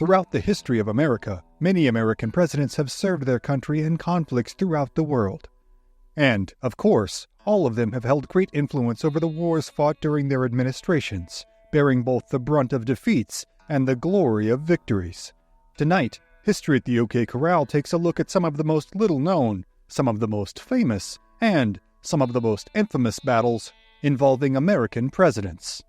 Throughout the history of America, many American presidents have served their country in conflicts throughout the world. And, of course, all of them have held great influence over the wars fought during their administrations, bearing both the brunt of defeats and the glory of victories. Tonight, History at the OK Corral takes a look at some of the most little-known, some of the most famous, and some of the most infamous battles involving American presidents.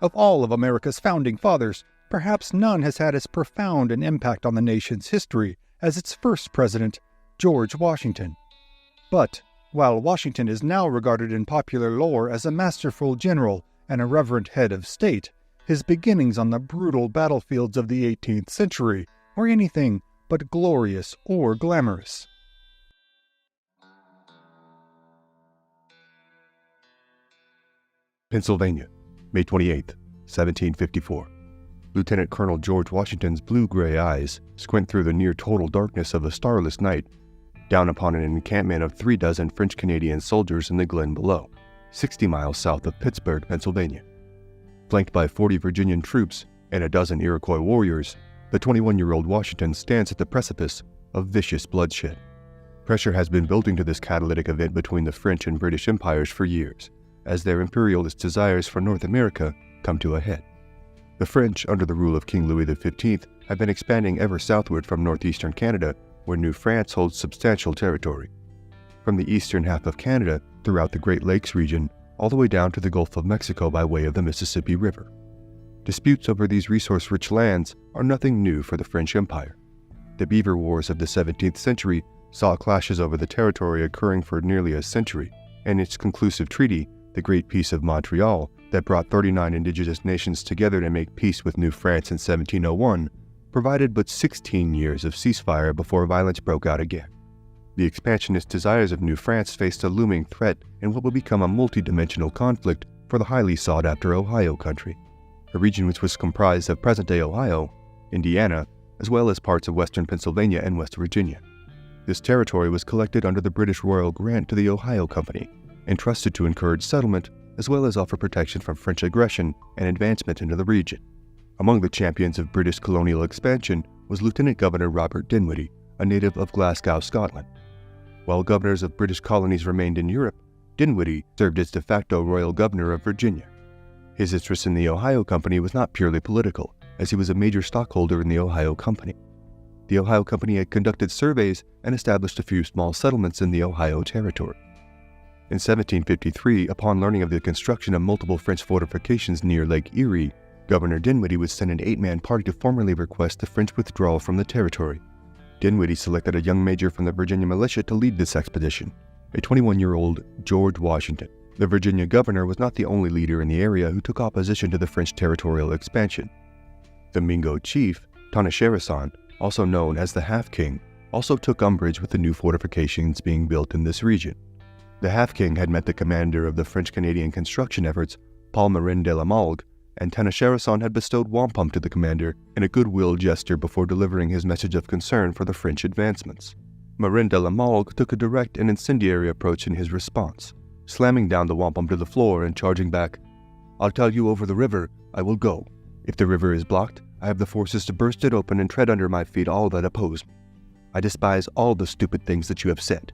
Of all of America's founding fathers, perhaps none has had as profound an impact on the nation's history as its first president, George Washington. But, while Washington is now regarded in popular lore as a masterful general and a reverent head of state, his beginnings on the brutal battlefields of the 18th century were anything but glorious or glamorous. Pennsylvania, May 28, 1754. Lieutenant Colonel George Washington's blue-gray eyes squint through the near-total darkness of a starless night, down upon an encampment of 36 French-Canadian soldiers in the Glen below, 60 miles south of Pittsburgh, Pennsylvania. Flanked by 40 Virginian troops and a dozen Iroquois warriors, the 21-year-old Washington stands at the precipice of vicious bloodshed. Pressure has been building to this catalytic event between the French and British empires for years, as their imperialist desires for North America come to a head. The French, under the rule of King Louis XV, have been expanding ever southward from northeastern Canada, where New France holds substantial territory. From the eastern half of Canada, throughout the Great Lakes region, all the way down to the Gulf of Mexico by way of the Mississippi River. Disputes over these resource-rich lands are nothing new for the French Empire. The Beaver Wars of the 17th century saw clashes over the territory occurring for nearly a century, and its conclusive treaty, the Great Peace of Montreal, that brought 39 indigenous nations together to make peace with New France in 1701, provided but 16 years of ceasefire before violence broke out again. The expansionist desires of New France faced a looming threat in what would become a multi-dimensional conflict for the highly sought-after Ohio country, a region which was comprised of present-day Ohio, Indiana, as well as parts of western Pennsylvania and West Virginia. This territory was collected under the British royal grant to the Ohio Company, entrusted to encourage settlement as well as offer protection from French aggression and advancement into the region. Among the champions of British colonial expansion was Lieutenant Governor Robert Dinwiddie, a native of Glasgow, Scotland. While governors of British colonies remained in Europe, Dinwiddie served as de facto royal governor of Virginia. His interest in the Ohio Company was not purely political, as he was a major stockholder in the Ohio Company. The Ohio Company had conducted surveys and established a few small settlements in the Ohio Territory. In 1753, upon learning of the construction of multiple French fortifications near Lake Erie, Governor Dinwiddie would send an 8-man party to formally request the French withdrawal from the territory. Dinwiddie selected a young major from the Virginia militia to lead this expedition, a 21-year-old George Washington. The Virginia governor was not the only leader in the area who took opposition to the French territorial expansion. The Mingo chief, Tanacharison, also known as the Half-King, also took umbrage with the new fortifications being built in this region. The Half-King had met the commander of the French-Canadian construction efforts, Paul Marin de la Malgue, and Tanacharison had bestowed wampum to the commander in a goodwill gesture before delivering his message of concern for the French advancements. Marin de la Malgue took a direct and incendiary approach in his response, slamming down the wampum to the floor and charging back, "I'll tell you over the river, I will go. If the river is blocked, I have the forces to burst it open and tread under my feet all that oppose me. I despise all the stupid things that you have said."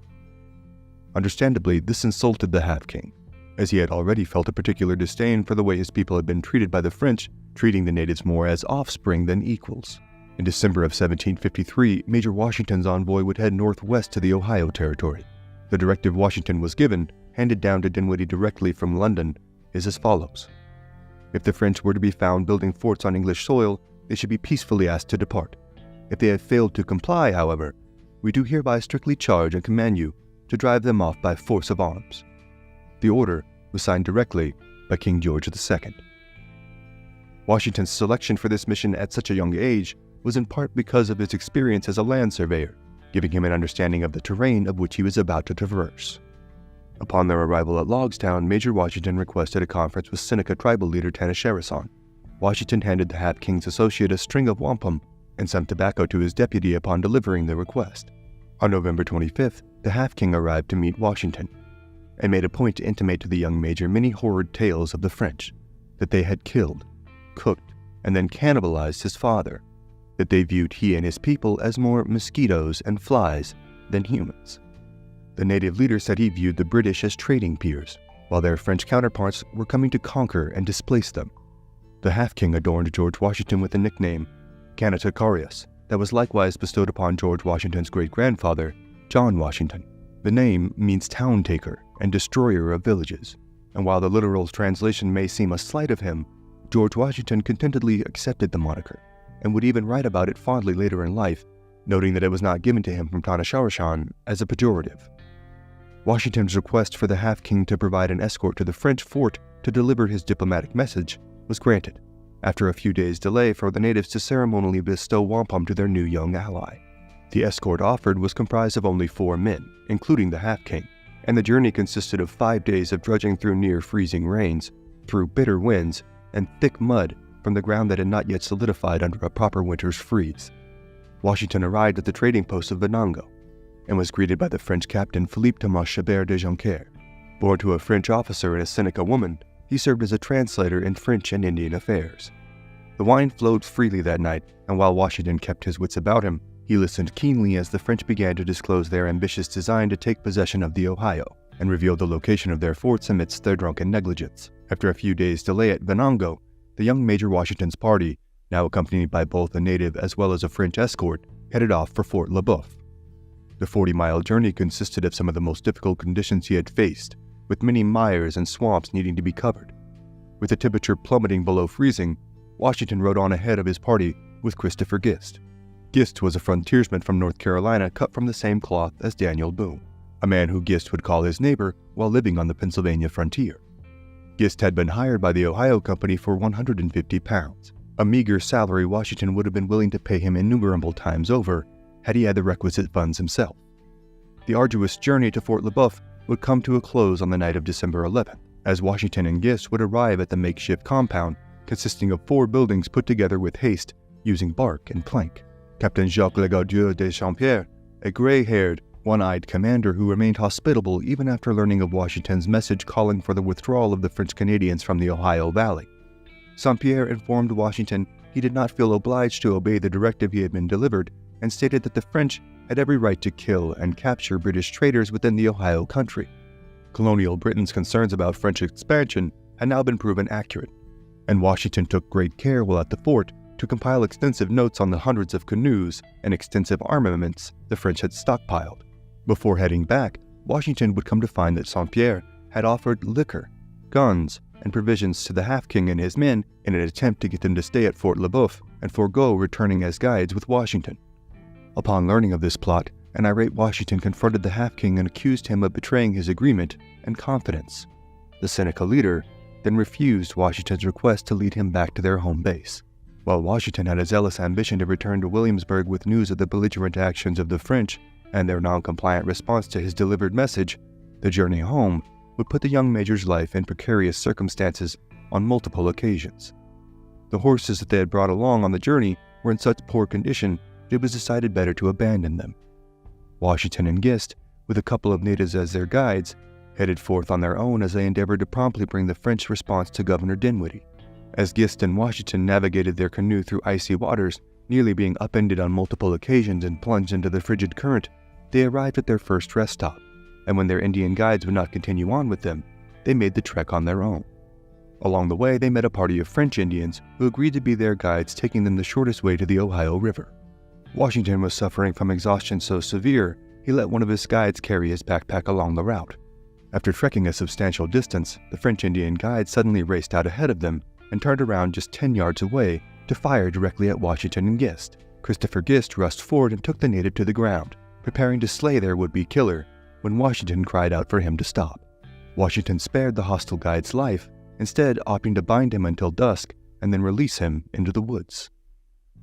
Understandably, this insulted the Half-King, as he had already felt a particular disdain for the way his people had been treated by the French, treating the natives more as offspring than equals. In December of 1753, Major Washington's envoy would head northwest to the Ohio Territory. The directive Washington was given, handed down to Dinwiddie directly from London, is as follows. If the French were to be found building forts on English soil, they should be peacefully asked to depart. If they have failed to comply, however, we do hereby strictly charge and command you to drive them off by force of arms. The order was signed directly by King George II. Washington's selection for this mission at such a young age was in part because of his experience as a land surveyor, giving him an understanding of the terrain of which he was about to traverse. Upon their arrival at Logstown, Major Washington requested a conference with Seneca tribal leader Tanacharison. Washington handed the Half-King's associate a string of wampum and some tobacco to his deputy upon delivering the request. On November 25th, the Half-King arrived to meet Washington, and made a point to intimate to the young major many horrid tales of the French, that they had killed, cooked, and then cannibalized his father, that they viewed he and his people as more mosquitoes and flies than humans. The native leader said he viewed the British as trading peers, while their French counterparts were coming to conquer and displace them. The half-king adorned George Washington with the nickname Canatacarius that was likewise bestowed upon George Washington's great-grandfather, John Washington. The name means town taker and destroyer of villages, and while the literal translation may seem a slight of him, George Washington contentedly accepted the moniker, and would even write about it fondly later in life, noting that it was not given to him from Tanasharshan as a pejorative. Washington's request for the half-king to provide an escort to the French fort to deliver his diplomatic message was granted, after a few days' delay for the natives to ceremonially bestow wampum to their new young ally. The escort offered was comprised of only 4 men, including the half-king, and the journey consisted of 5 days of trudging through near-freezing rains, through bitter winds, and thick mud from the ground that had not yet solidified under a proper winter's freeze. Washington arrived at the trading post of Venango, and was greeted by the French captain Philippe Thomas Chabert de Joncaire. Born to a French officer and a Seneca woman, he served as a translator in French and Indian affairs. The wine flowed freely that night, and while Washington kept his wits about him, he listened keenly as the French began to disclose their ambitious design to take possession of the Ohio, and revealed the location of their forts amidst their drunken negligence. After a few days' delay at Venango, the young Major Washington's party, now accompanied by both a native as well as a French escort, headed off for Fort Le Boeuf. The 40-mile journey consisted of some of the most difficult conditions he had faced, with many mires and swamps needing to be covered. With the temperature plummeting below freezing, Washington rode on ahead of his party with Christopher Gist. Gist was a frontiersman from North Carolina cut from the same cloth as Daniel Boone, a man who Gist would call his neighbor while living on the Pennsylvania frontier. Gist had been hired by the Ohio Company for £150, a meager salary Washington would have been willing to pay him innumerable times over had he had the requisite funds himself. The arduous journey to Fort Le Boeuf would come to a close on the night of December 11th, as Washington and Gist would arrive at the makeshift compound consisting of 4 buildings put together with haste using bark and plank. Captain Jacques Legaudieu de Champierre, a gray-haired, one-eyed commander who remained hospitable even after learning of Washington's message calling for the withdrawal of the French Canadians from the Ohio Valley. Saint-Pierre informed Washington he did not feel obliged to obey the directive he had been delivered, and stated that the French had every right to kill and capture British traders within the Ohio country. Colonial Britain's concerns about French expansion had now been proven accurate, and Washington took great care while at the fort to compile extensive notes on the hundreds of canoes and extensive armaments the French had stockpiled. Before heading back, Washington would come to find that Saint-Pierre had offered liquor, guns, and provisions to the half-king and his men in an attempt to get them to stay at Fort Le Boeuf and forego returning as guides with Washington. Upon learning of this plot, an irate Washington confronted the half-king and accused him of betraying his agreement and confidence. The Seneca leader then refused Washington's request to lead him back to their home base. While Washington had a zealous ambition to return to Williamsburg with news of the belligerent actions of the French and their non-compliant response to his delivered message, the journey home would put the young major's life in precarious circumstances on multiple occasions. The horses that they had brought along on the journey were in such poor condition that it was decided better to abandon them. Washington and Gist, with a couple of natives as their guides, headed forth on their own as they endeavored to promptly bring the French response to Governor Dinwiddie. As Gist and Washington navigated their canoe through icy waters, nearly being upended on multiple occasions and plunged into the frigid current, they arrived at their first rest stop, and when their Indian guides would not continue on with them, they made the trek on their own. Along the way, they met a party of French Indians who agreed to be their guides, taking them the shortest way to the Ohio River. Washington was suffering from exhaustion so severe, he let one of his guides carry his backpack along the route. After trekking a substantial distance, the French Indian guide suddenly raced out ahead of them and turned around just 10 yards away to fire directly at Washington and Gist. Christopher Gist rushed forward and took the native to the ground, preparing to slay their would-be killer, when Washington cried out for him to stop. Washington spared the hostile guide's life, instead opting to bind him until dusk and then release him into the woods.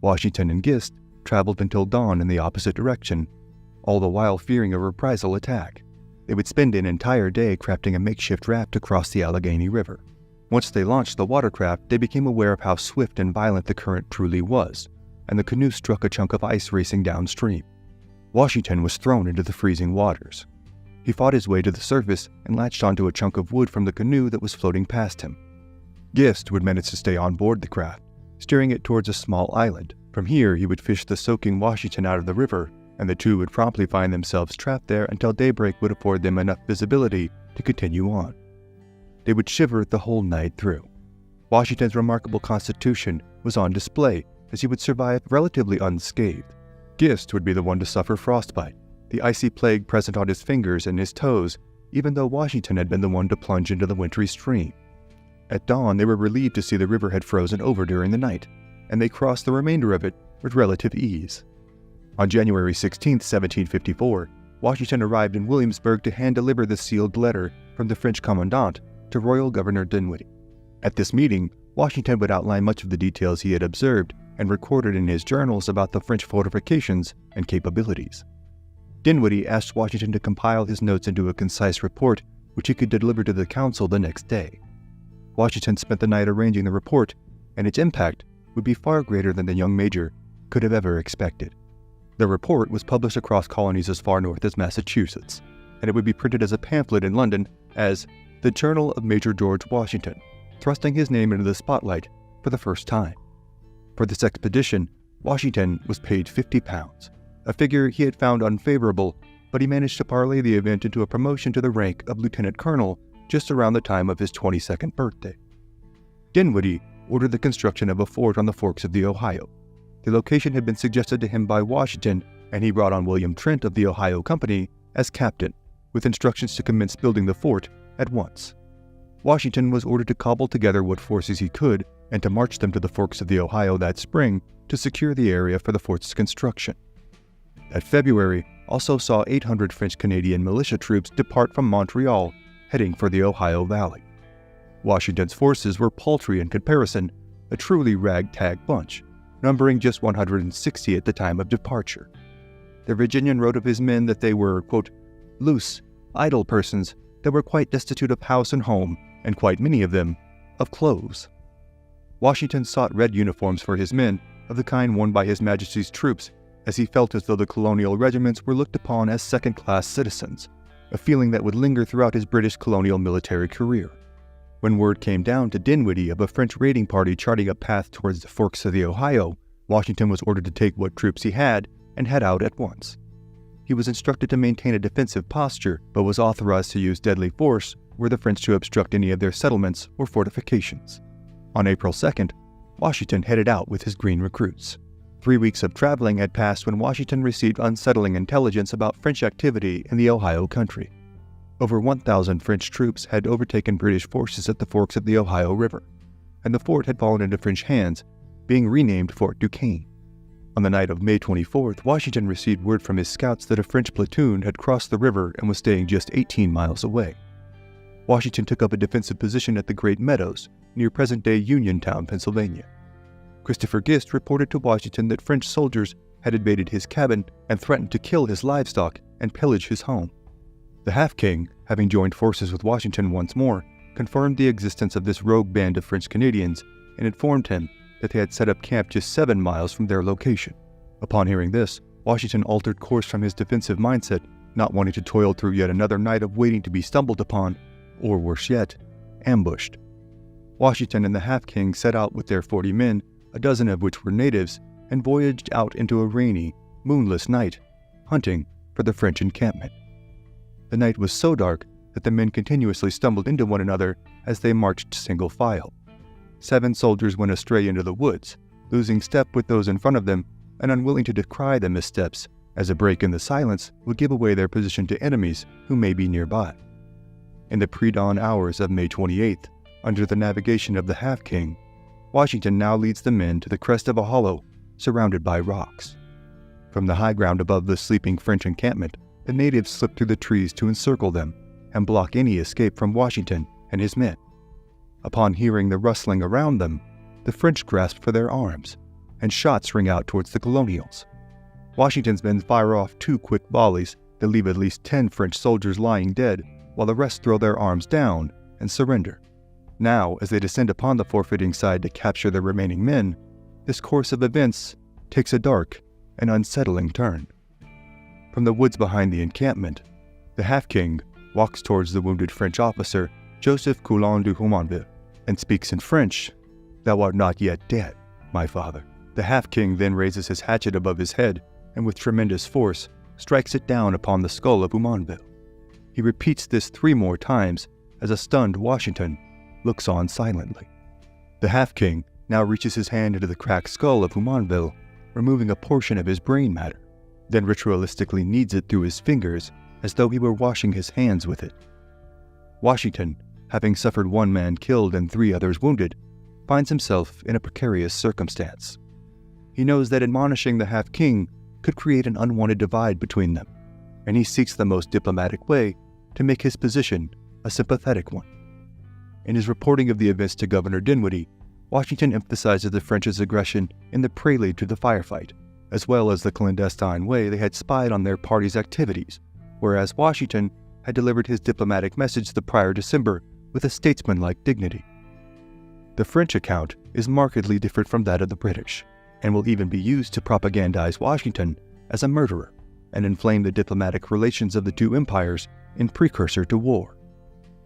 Washington and Gist traveled until dawn in the opposite direction, all the while fearing a reprisal attack. They would spend an entire day crafting a makeshift raft to cross the Allegheny River. Once they launched the watercraft, they became aware of how swift and violent the current truly was, and the canoe struck a chunk of ice racing downstream. Washington was thrown into the freezing waters. He fought his way to the surface and latched onto a chunk of wood from the canoe that was floating past him. Gist would manage to stay on board the craft, steering it towards a small island. From here, he would fish the soaking Washington out of the river, and the two would promptly find themselves trapped there until daybreak would afford them enough visibility to continue on. They would shiver the whole night through. Washington's remarkable constitution was on display, as he would survive relatively unscathed. Gist would be the one to suffer frostbite, the icy plague present on his fingers and his toes, even though Washington had been the one to plunge into the wintry stream. At dawn, they were relieved to see the river had frozen over during the night, and they crossed the remainder of it with relative ease. On January 16, 1754, Washington arrived in Williamsburg to hand-deliver the sealed letter from the French commandant to Royal Governor Dinwiddie. At this meeting, Washington would outline much of the details he had observed and recorded in his journals about the French fortifications and capabilities. Dinwiddie asked Washington to compile his notes into a concise report which he could deliver to the council the next day. Washington spent the night arranging the report, and its impact would be far greater than the young major could have ever expected. The report was published across colonies as far north as Massachusetts, and it would be printed as a pamphlet in London as The Journal of Major George Washington, thrusting his name into the spotlight for the first time. For this expedition, Washington was paid £50, a figure he had found unfavorable, but he managed to parlay the event into a promotion to the rank of lieutenant colonel just around the time of his 22nd birthday. Dinwiddie ordered the construction of a fort on the forks of the Ohio. The location had been suggested to him by Washington, and he brought on William Trent of the Ohio Company as captain, with instructions to commence building the fort at once. Washington was ordered to cobble together what forces he could and to march them to the forks of the Ohio that spring to secure the area for the fort's construction. That February also saw 800 French-Canadian militia troops depart from Montreal, heading for the Ohio Valley. Washington's forces were paltry in comparison, a truly ragtag bunch, numbering just 160 at the time of departure. The Virginian wrote of his men that they were, quote, loose, idle persons that were quite destitute of house and home, and quite many of them of clothes. Washington sought red uniforms for his men, of the kind worn by His Majesty's troops, as he felt as though the colonial regiments were looked upon as second-class citizens, a feeling that would linger throughout his British colonial military career. When word came down to Dinwiddie of a French raiding party charting a path towards the forks of the Ohio, Washington was ordered to take what troops he had and head out at once. He was instructed to maintain a defensive posture, but was authorized to use deadly force were the French to obstruct any of their settlements or fortifications. On April 2nd, Washington headed out with his green recruits. 3 weeks of traveling had passed when Washington received unsettling intelligence about French activity in the Ohio country. Over 1,000 French troops had overtaken British forces at the forks of the Ohio River, and the fort had fallen into French hands, being renamed Fort Duquesne. On the night of May 24th, Washington received word from his scouts that a French platoon had crossed the river and was staying just 18 miles away. Washington took up a defensive position at the Great Meadows, near present-day Uniontown, Pennsylvania. Christopher Gist reported to Washington that French soldiers had invaded his cabin and threatened to kill his livestock and pillage his home. The Half-King, having joined forces with Washington once more, confirmed the existence of this rogue band of French Canadians and informed him that they had set up camp just 7 miles from their location. Upon hearing this, Washington altered course from his defensive mindset, not wanting to toil through yet another night of waiting to be stumbled upon, or worse yet, ambushed. Washington and the Half-King set out with their 40 men, a dozen of which were natives, and voyaged out into a rainy, moonless night, hunting for the French encampment. The night was so dark that the men continuously stumbled into one another as they marched single file. 7 soldiers went astray into the woods, losing step with those in front of them and unwilling to decry the missteps, as a break in the silence would give away their position to enemies who may be nearby. In the pre-dawn hours of May 28th, under the navigation of the Half-King, Washington now leads the men to the crest of a hollow surrounded by rocks. From the high ground above the sleeping French encampment, the natives slip through the trees to encircle them and block any escape from Washington and his men. Upon hearing the rustling around them, the French grasp for their arms, and shots ring out towards the colonials. Washington's men fire off 2 quick volleys that leave at least 10 French soldiers lying dead, while the rest throw their arms down and surrender. Now, as they descend upon the forfeiting side to capture the remaining men, this course of events takes a dark and unsettling turn. From the woods behind the encampment, the Half-King walks towards the wounded French officer, Joseph Coulon de Jumonville, and speaks in French, "Thou art not yet dead." my father." The half-king then raises his hatchet above his head and with tremendous force strikes it down upon the skull of Jumonville. He repeats this 3 more times as a stunned Washington looks on silently. The half-king now reaches his hand into the cracked skull of Jumonville, removing a portion of his brain matter, then ritualistically kneads it through his fingers as though he were washing his hands with it. Washington, having suffered 1 man killed and 3 others wounded, finds himself in a precarious circumstance. He knows that admonishing the half-king could create an unwanted divide between them, and he seeks the most diplomatic way to make his position a sympathetic one. In his reporting of the events to Governor Dinwiddie, Washington emphasizes the French's aggression in the prelude to the firefight, as well as the clandestine way they had spied on their party's activities, whereas Washington had delivered his diplomatic message the prior December with a statesmanlike dignity. The French account is markedly different from that of the British, and will even be used to propagandize Washington as a murderer and inflame the diplomatic relations of the 2 empires in precursor to war.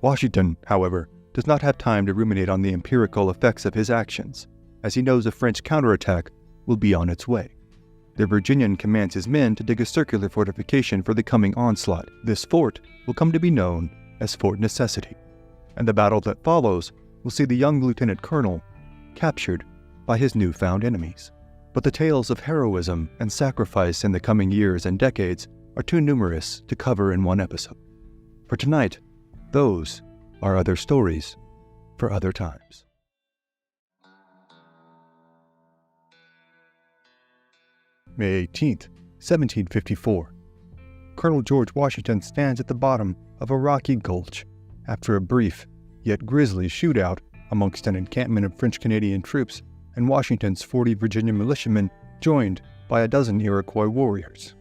Washington, however, does not have time to ruminate on the empirical effects of his actions, as he knows a French counterattack will be on its way. The Virginian commands his men to dig a circular fortification for the coming onslaught. This fort will come to be known as Fort Necessity, and the battle that follows will see the young lieutenant colonel captured by his newfound enemies. But the tales of heroism and sacrifice in the coming years and decades are too numerous to cover in one episode. For tonight, those are other stories for other times. May 18th, 1754. Colonel George Washington stands at the bottom of a rocky gulch after a brief yet grisly shootout amongst an encampment of French-Canadian troops and Washington's 40 Virginia militiamen joined by a dozen Iroquois warriors.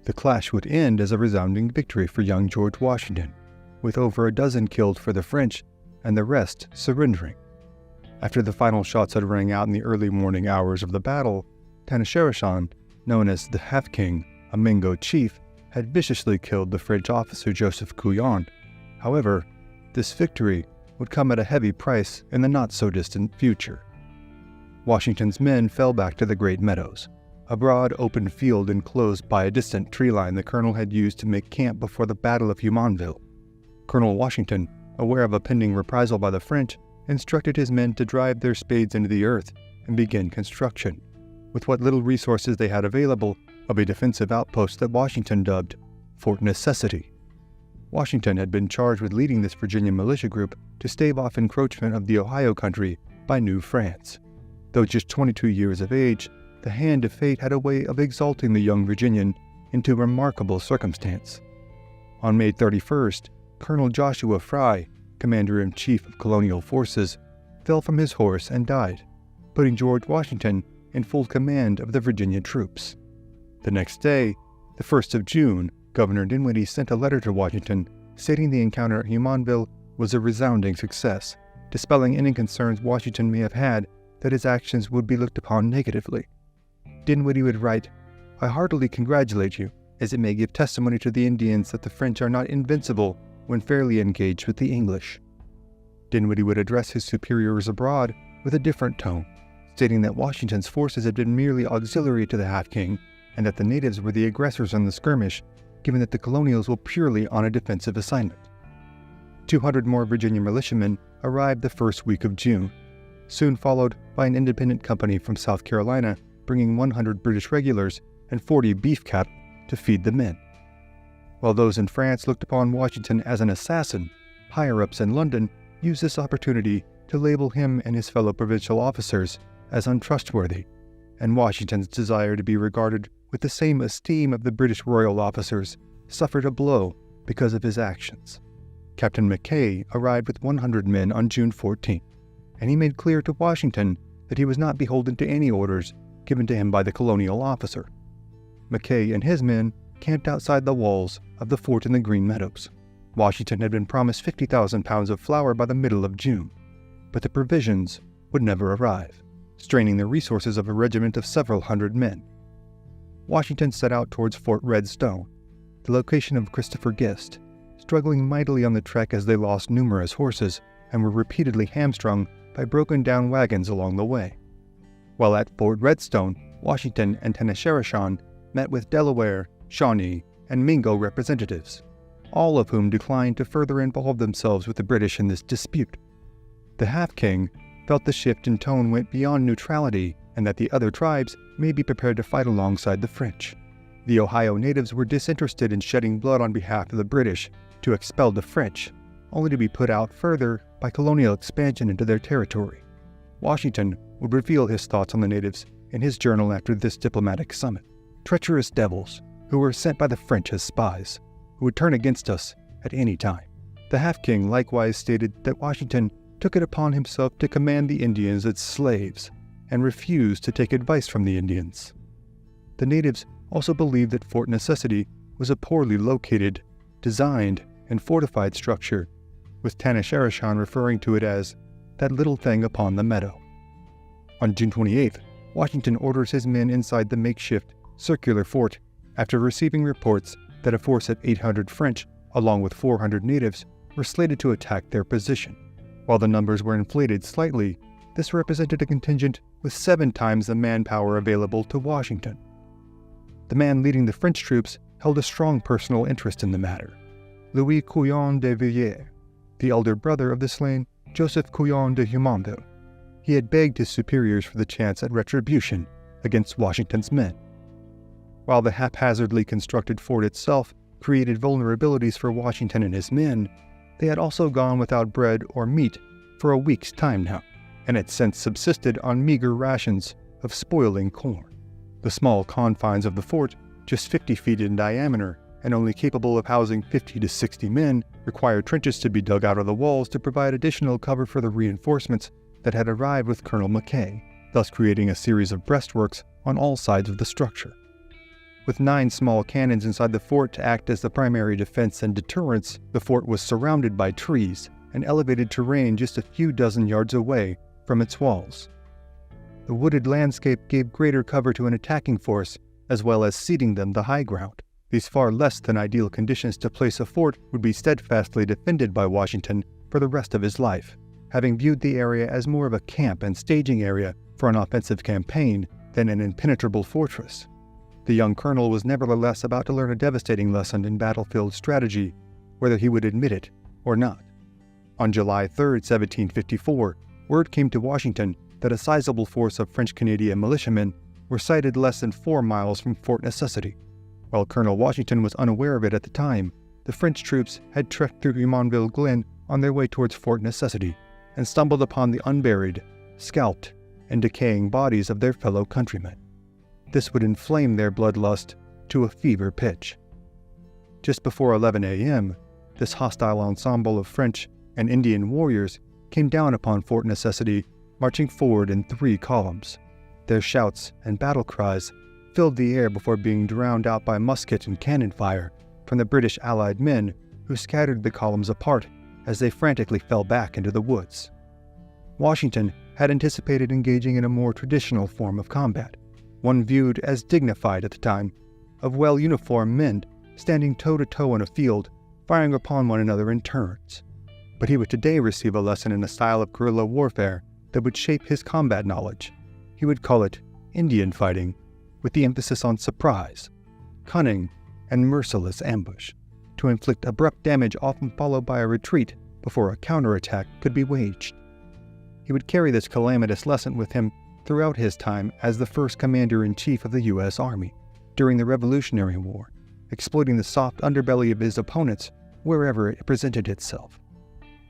The clash would end as a resounding victory for young George Washington, with over a dozen killed for the French and the rest surrendering. After the final shots had rang out in the early morning hours of the battle, Tanacharishon, known as the Half-King, a Mingo chief, had viciously killed the French officer Joseph Couillon. However, this victory would come at a heavy price in the not-so-distant future. Washington's men fell back to the Great Meadows, a broad open field enclosed by a distant tree line the colonel had used to make camp before the Battle of Jumonville. Colonel Washington, aware of a pending reprisal by the French, instructed his men to drive their spades into the earth and begin construction, with what little resources they had available, of a defensive outpost that Washington dubbed Fort Necessity. Washington had been charged with leading this Virginia militia group to stave off encroachment of the Ohio country by New France. Though just 22 years of age, the hand of fate had a way of exalting the young Virginian into remarkable circumstance. On May 31st, Colonel Joshua Fry, Commander-in-Chief of Colonial Forces, fell from his horse and died, putting George Washington in full command of the Virginia troops. The next day, the 1st of June, Governor Dinwiddie sent a letter to Washington stating the encounter at Jumonville was a resounding success, dispelling any concerns Washington may have had that his actions would be looked upon negatively. Dinwiddie would write, "I heartily congratulate you, as it may give testimony to the Indians that the French are not invincible when fairly engaged with the English." Dinwiddie would address his superiors abroad with a different tone, stating that Washington's forces had been merely auxiliary to the Half-King, and that the natives were the aggressors in the skirmish, given that the colonials were purely on a defensive assignment. 200 more Virginia militiamen arrived the first week of June, soon followed by an independent company from South Carolina bringing 100 British regulars and 40 beef cattle to feed the men. While those in France looked upon Washington as an assassin, higher-ups in London used this opportunity to label him and his fellow provincial officers as untrustworthy, and Washington's desire to be regarded with the same esteem of the British royal officers suffered a blow because of his actions. Captain Mackay arrived with 100 men on June 14th, and he made clear to Washington that he was not beholden to any orders given to him by the colonial officer. Mackay and his men camped outside the walls of the fort in the Green Meadows. Washington had been promised 50,000 pounds of flour by the middle of June, but the provisions would never arrive, straining the resources of a regiment of several hundred men. Washington set out towards Fort Redstone, the location of Christopher Gist, struggling mightily on the trek as they lost numerous horses and were repeatedly hamstrung by broken-down wagons along the way. While at Fort Redstone, Washington and Tenasharashan met with Delaware, Shawnee, and Mingo representatives, all of whom declined to further involve themselves with the British in this dispute. The Half-King felt the shift in tone went beyond neutrality and that the other tribes may be prepared to fight alongside the French. The Ohio natives were disinterested in shedding blood on behalf of the British to expel the French, only to be put out further by colonial expansion into their territory. Washington would reveal his thoughts on the natives in his journal after this diplomatic summit. Treacherous devils who were sent by the French as spies, who would turn against us at any time. The Half-King likewise stated that Washington took it upon himself to command the Indians as slaves and refused to take advice from the Indians. The natives also believed that Fort Necessity was a poorly located, designed, and fortified structure, with Tanasharashan referring to it as that little thing upon the meadow. On June 28th, Washington orders his men inside the makeshift circular fort after receiving reports that a force of 800 French, along with 400 natives, were slated to attack their position. While the numbers were inflated slightly, this represented a contingent with 7 times the manpower available to Washington. The man leading the French troops held a strong personal interest in the matter, Louis Couillon de Villiers, the elder brother of the slain Joseph Couillon de Jumonville. He had begged his superiors for the chance at retribution against Washington's men. While the haphazardly constructed fort itself created vulnerabilities for Washington and his men, they had also gone without bread or meat for a week's time now, and had since subsisted on meager rations of spoiling corn. The small confines of the fort, just 50 feet in diameter and only capable of housing 50 to 60 men, required trenches to be dug out of the walls to provide additional cover for the reinforcements that had arrived with Colonel McKay, thus creating a series of breastworks on all sides of the structure. With 9 small cannons inside the fort to act as the primary defense and deterrence, the fort was surrounded by trees and elevated terrain just a few dozen yards away from its walls. The wooded landscape gave greater cover to an attacking force, as well as ceding them the high ground. These far less than ideal conditions to place a fort would be steadfastly defended by Washington for the rest of his life, having viewed the area as more of a camp and staging area for an offensive campaign than an impenetrable fortress. The young colonel was nevertheless about to learn a devastating lesson in battlefield strategy, whether he would admit it or not. On July 3, 1754, word came to Washington that a sizable force of French-Canadian militiamen were sighted less than 4 miles from Fort Necessity. While Colonel Washington was unaware of it at the time, the French troops had trekked through Jumonville Glen on their way towards Fort Necessity and stumbled upon the unburied, scalped, and decaying bodies of their fellow countrymen. This would inflame their bloodlust to a fever pitch. Just before 11 a.m., this hostile ensemble of French and Indian warriors came down upon Fort Necessity, marching forward in 3 columns. Their shouts and battle cries filled the air before being drowned out by musket and cannon fire from the British allied men who scattered the columns apart as they frantically fell back into the woods. Washington had anticipated engaging in a more traditional form of combat, one viewed as dignified at the time, of well-uniformed men standing toe-to-toe in a field, firing upon one another in turns. But he would today receive a lesson in a style of guerrilla warfare that would shape his combat knowledge. He would call it Indian fighting, with the emphasis on surprise, cunning, and merciless ambush, to inflict abrupt damage often followed by a retreat before a counterattack could be waged. He would carry this calamitous lesson with him throughout his time as the first commander-in-chief of the U.S. Army during the Revolutionary War, exploiting the soft underbelly of his opponents wherever it presented itself.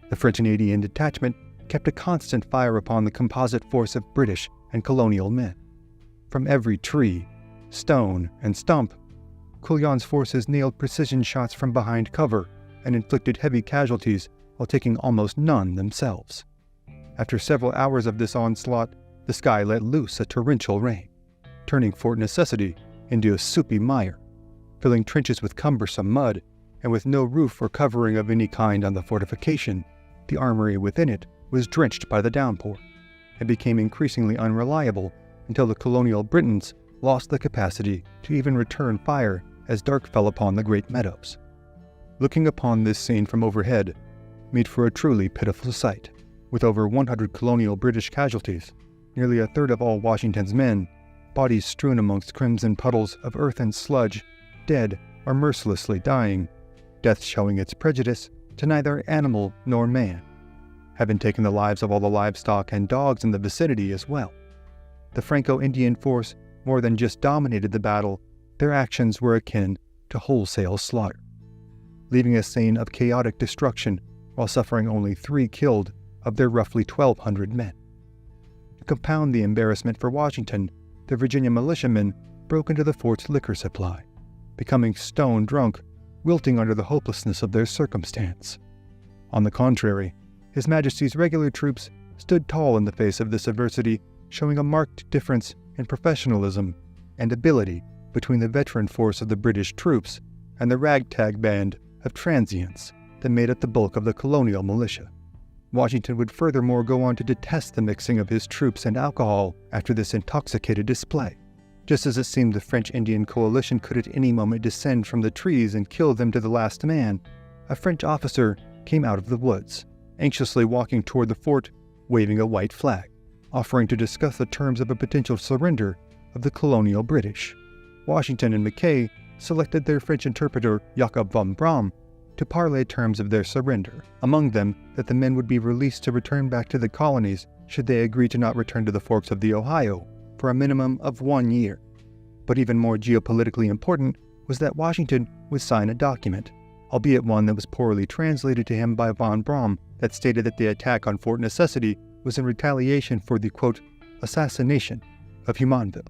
The French-Canadian detachment kept a constant fire upon the composite force of British and colonial men. From every tree, stone, and stump, Couillon's forces nailed precision shots from behind cover and inflicted heavy casualties while taking almost none themselves. After several hours of this onslaught, the sky let loose a torrential rain, turning Fort Necessity into a soupy mire, filling trenches with cumbersome mud, and with no roof or covering of any kind on the fortification, the armory within it was drenched by the downpour, and became increasingly unreliable until the colonial Britons lost the capacity to even return fire as dark fell upon the great meadows. Looking upon this scene from overhead made for a truly pitiful sight. With over 100 colonial British casualties, nearly a third of all Washington's men, bodies strewn amongst crimson puddles of earth and sludge, dead or mercilessly dying, death showing its prejudice to neither animal nor man, having taken the lives of all the livestock and dogs in the vicinity as well. The Franco-Indian force more than just dominated the battle, their actions were akin to wholesale slaughter, leaving a scene of chaotic destruction while suffering only 3 killed of their roughly 1,200 men. To compound the embarrassment for Washington, the Virginia militiamen broke into the fort's liquor supply, becoming stone drunk, wilting under the hopelessness of their circumstance. On the contrary, His Majesty's regular troops stood tall in the face of this adversity, showing a marked difference in professionalism and ability between the veteran force of the British troops and the ragtag band of transients that made up the bulk of the colonial militia. Washington would furthermore go on to detest the mixing of his troops and alcohol after this intoxicated display. Just as it seemed the French-Indian coalition could at any moment descend from the trees and kill them to the last man, a French officer came out of the woods, anxiously walking toward the fort, waving a white flag, offering to discuss the terms of a potential surrender of the colonial British. Washington and Mackay selected their French interpreter Jacob von Braun to parley terms of their surrender, among them that the men would be released to return back to the colonies should they agree to not return to the forks of the Ohio for a minimum of 1 year. But even more geopolitically important was that Washington would sign a document, albeit one that was poorly translated to him by von Braun, that stated that the attack on Fort Necessity was in retaliation for the, quote, assassination of Jumonville.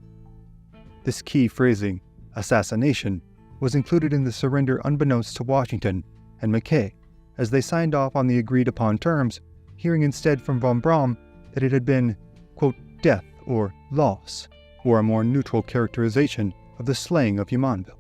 This key phrasing, assassination, was included in the surrender unbeknownst to Washington and Mackay, as they signed off on the agreed-upon terms, hearing instead from von Braun that it had been, quote, death or loss, or a more neutral characterization of the slaying of Jumonville.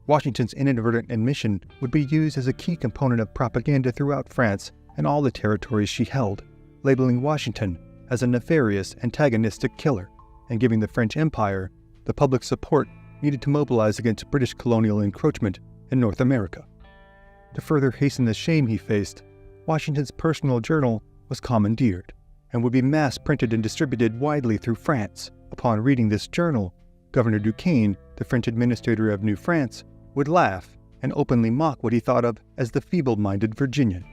Washington's inadvertent admission would be used as a key component of propaganda throughout France and all the territories she held, labeling Washington as a nefarious, antagonistic killer, and giving the French Empire the public support needed to mobilize against British colonial encroachment in North America. To further hasten the shame he faced, Washington's personal journal was commandeered and would be mass-printed and distributed widely through France. Upon reading this journal, Governor Duquesne, the French administrator of New France, would laugh and openly mock what he thought of as the feeble-minded Virginian.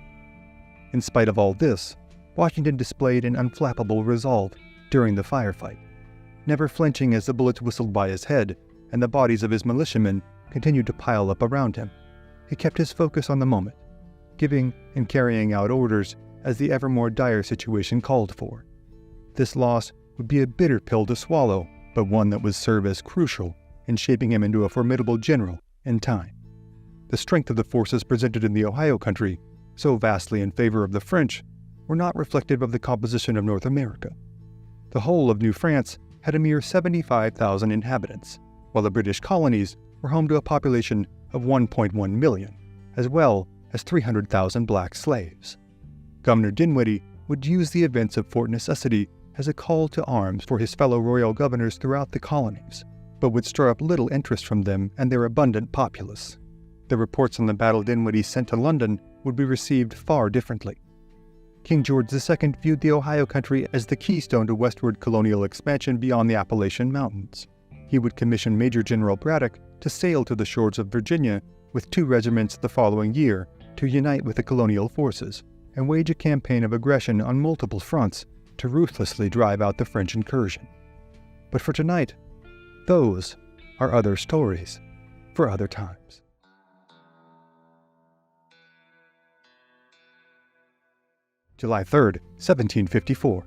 In spite of all this, Washington displayed an unflappable resolve during the firefight, never flinching as the bullets whistled by his head and the bodies of his militiamen continued to pile up around him. He kept his focus on the moment, giving and carrying out orders as the ever more dire situation called for. This loss would be a bitter pill to swallow, but one that would serve as crucial in shaping him into a formidable general in time. The strength of the forces presented in the Ohio country, so vastly in favor of the French, were not reflective of the composition of North America. The whole of New France had a mere 75,000 inhabitants, while the British colonies were home to a population of 1.1 million, as well as 300,000 black slaves. Governor Dinwiddie would use the events of Fort Necessity as a call to arms for his fellow royal governors throughout the colonies, but would stir up little interest from them and their abundant populace. The reports on the battle Dinwiddie sent to London would be received far differently. King George II viewed the Ohio country as the keystone to westward colonial expansion beyond the Appalachian Mountains. He would commission Major General Braddock to sail to the shores of Virginia with 2 regiments the following year to unite with the colonial forces and wage a campaign of aggression on multiple fronts to ruthlessly drive out the French incursion. But for tonight, those are other stories for other times. July 3rd, 1754.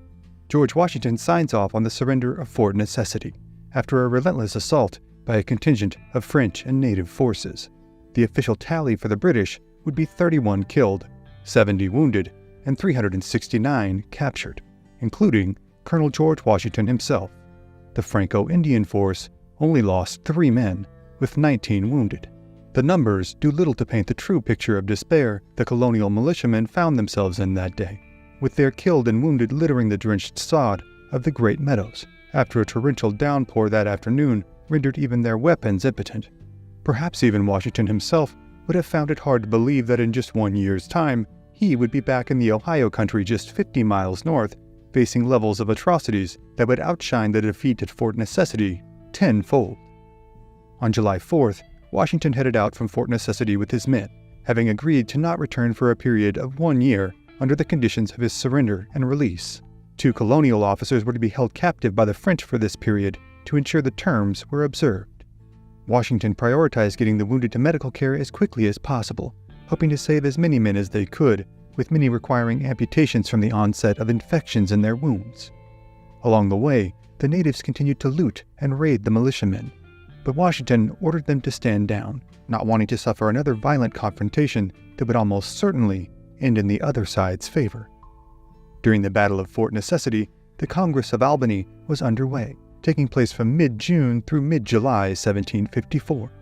George Washington signs off on the surrender of Fort Necessity after a relentless assault by a contingent of French and native forces. The official tally for the British would be 31 killed, 70 wounded, and 369 captured, including Colonel George Washington himself. The Franco-Indian force only lost 3 men, with 19 wounded. The numbers do little to paint the true picture of despair the colonial militiamen found themselves in that day, with their killed and wounded littering the drenched sod of the Great Meadows, after a torrential downpour that afternoon rendered even their weapons impotent. Perhaps even Washington himself would have found it hard to believe that in just 1 year's time, he would be back in the Ohio country just 50 miles north, facing levels of atrocities that would outshine the defeat at Fort Necessity tenfold. On July 4th, Washington headed out from Fort Necessity with his men, having agreed to not return for a period of 1 year under the conditions of his surrender and release. 2 colonial officers were to be held captive by the French for this period to ensure the terms were observed. Washington prioritized getting the wounded to medical care as quickly as possible, hoping to save as many men as they could, with many requiring amputations from the onset of infections in their wounds. Along the way, the natives continued to loot and raid the militiamen, but Washington ordered them to stand down, not wanting to suffer another violent confrontation that would almost certainly end in the other side's favor. During the Battle of Fort Necessity, the Congress of Albany was underway, taking place from mid-June through mid-July 1754.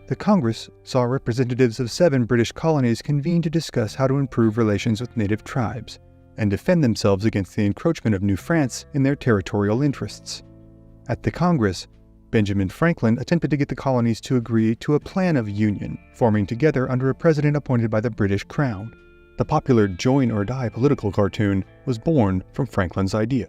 The Congress saw representatives of 7 British colonies convene to discuss how to improve relations with native tribes and defend themselves against the encroachment of New France in their territorial interests. At the Congress, Benjamin Franklin attempted to get the colonies to agree to a plan of union, forming together under a president appointed by the British Crown. The popular Join or Die political cartoon was born from Franklin's idea.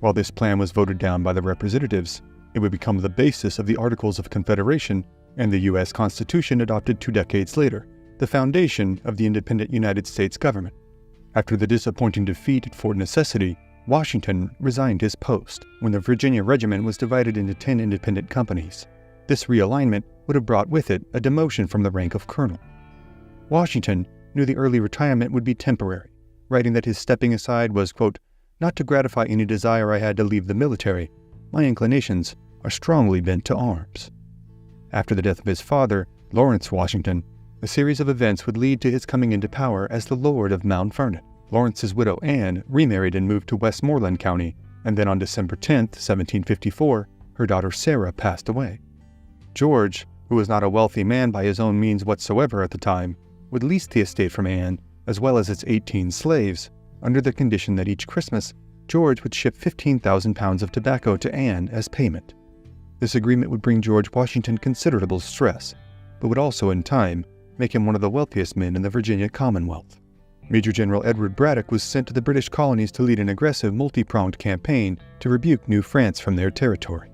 While this plan was voted down by the representatives, it would become the basis of the Articles of Confederation and the U.S. Constitution adopted 2 decades later, the foundation of the independent United States government. After the disappointing defeat at Fort Necessity, Washington resigned his post when the Virginia Regiment was divided into 10 independent companies. This realignment would have brought with it a demotion from the rank of colonel. Washington knew the early retirement would be temporary, writing that his stepping aside was, quote, "not to gratify any desire I had to leave the military. My inclinations are strongly bent to arms." After the death of his father, Lawrence Washington, a series of events would lead to his coming into power as the Lord of Mount Vernon. Lawrence's widow Anne remarried and moved to Westmoreland County, and then on December 10, 1754, her daughter Sarah passed away. George, who was not a wealthy man by his own means whatsoever at the time, would lease the estate from Anne, as well as its 18 slaves, under the condition that each Christmas, George would ship 15,000 pounds of tobacco to Anne as payment. This agreement would bring George Washington considerable stress, but would also, in time, make him one of the wealthiest men in the Virginia Commonwealth. Major General Edward Braddock was sent to the British colonies to lead an aggressive, multi-pronged campaign to rebuke New France from their territory.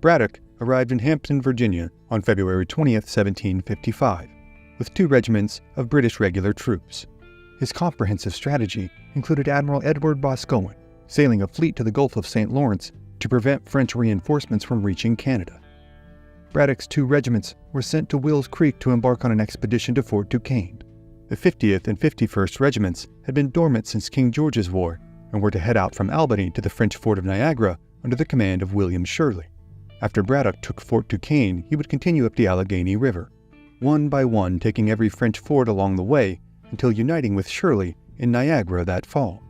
Braddock arrived in Hampton, Virginia on February 20, 1755, with 2 regiments of British regular troops. His comprehensive strategy included Admiral Edward Boscawen sailing a fleet to the Gulf of St. Lawrence to prevent French reinforcements from reaching Canada. Braddock's 2 regiments were sent to Wills Creek to embark on an expedition to Fort Duquesne. The 50th and 51st Regiments had been dormant since King George's War and were to head out from Albany to the French fort of Niagara under the command of William Shirley. After Braddock took Fort Duquesne, he would continue up the Allegheny River, one by one taking every French fort along the way until uniting with Shirley in Niagara that fall.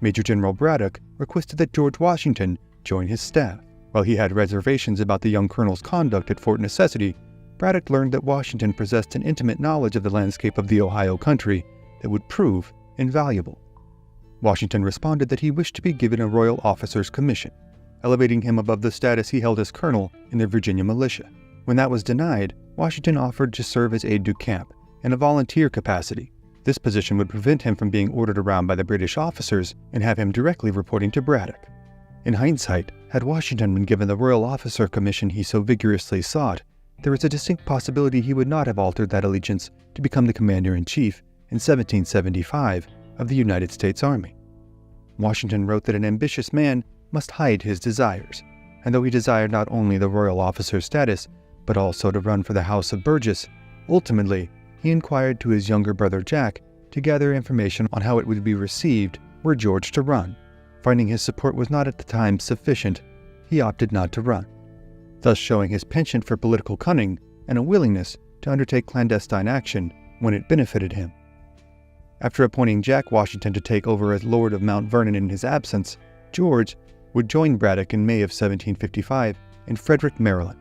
Major General Braddock requested that George Washington join his staff. While he had reservations about the young colonel's conduct at Fort Necessity, Braddock learned that Washington possessed an intimate knowledge of the landscape of the Ohio country that would prove invaluable. Washington responded that he wished to be given a royal officer's commission, elevating him above the status he held as colonel in the Virginia militia. When that was denied, Washington offered to serve as aide-de-camp in a volunteer capacity. This position would prevent him from being ordered around by the British officers and have him directly reporting to Braddock. In hindsight, had Washington been given the royal officer commission he so vigorously sought, there is a distinct possibility he would not have altered that allegiance to become the commander-in-chief in 1775 of the United States Army. Washington wrote that an ambitious man must hide his desires, and though he desired not only the royal officer's status, but also to run for the House of Burgess, ultimately he inquired to his younger brother Jack to gather information on how it would be received were George to run. Finding his support was not at the time sufficient, he opted not to run, thus showing his penchant for political cunning and a willingness to undertake clandestine action when it benefited him. After appointing Jack Washington to take over as Lord of Mount Vernon in his absence, George would join Braddock in May of 1755 in Frederick, Maryland.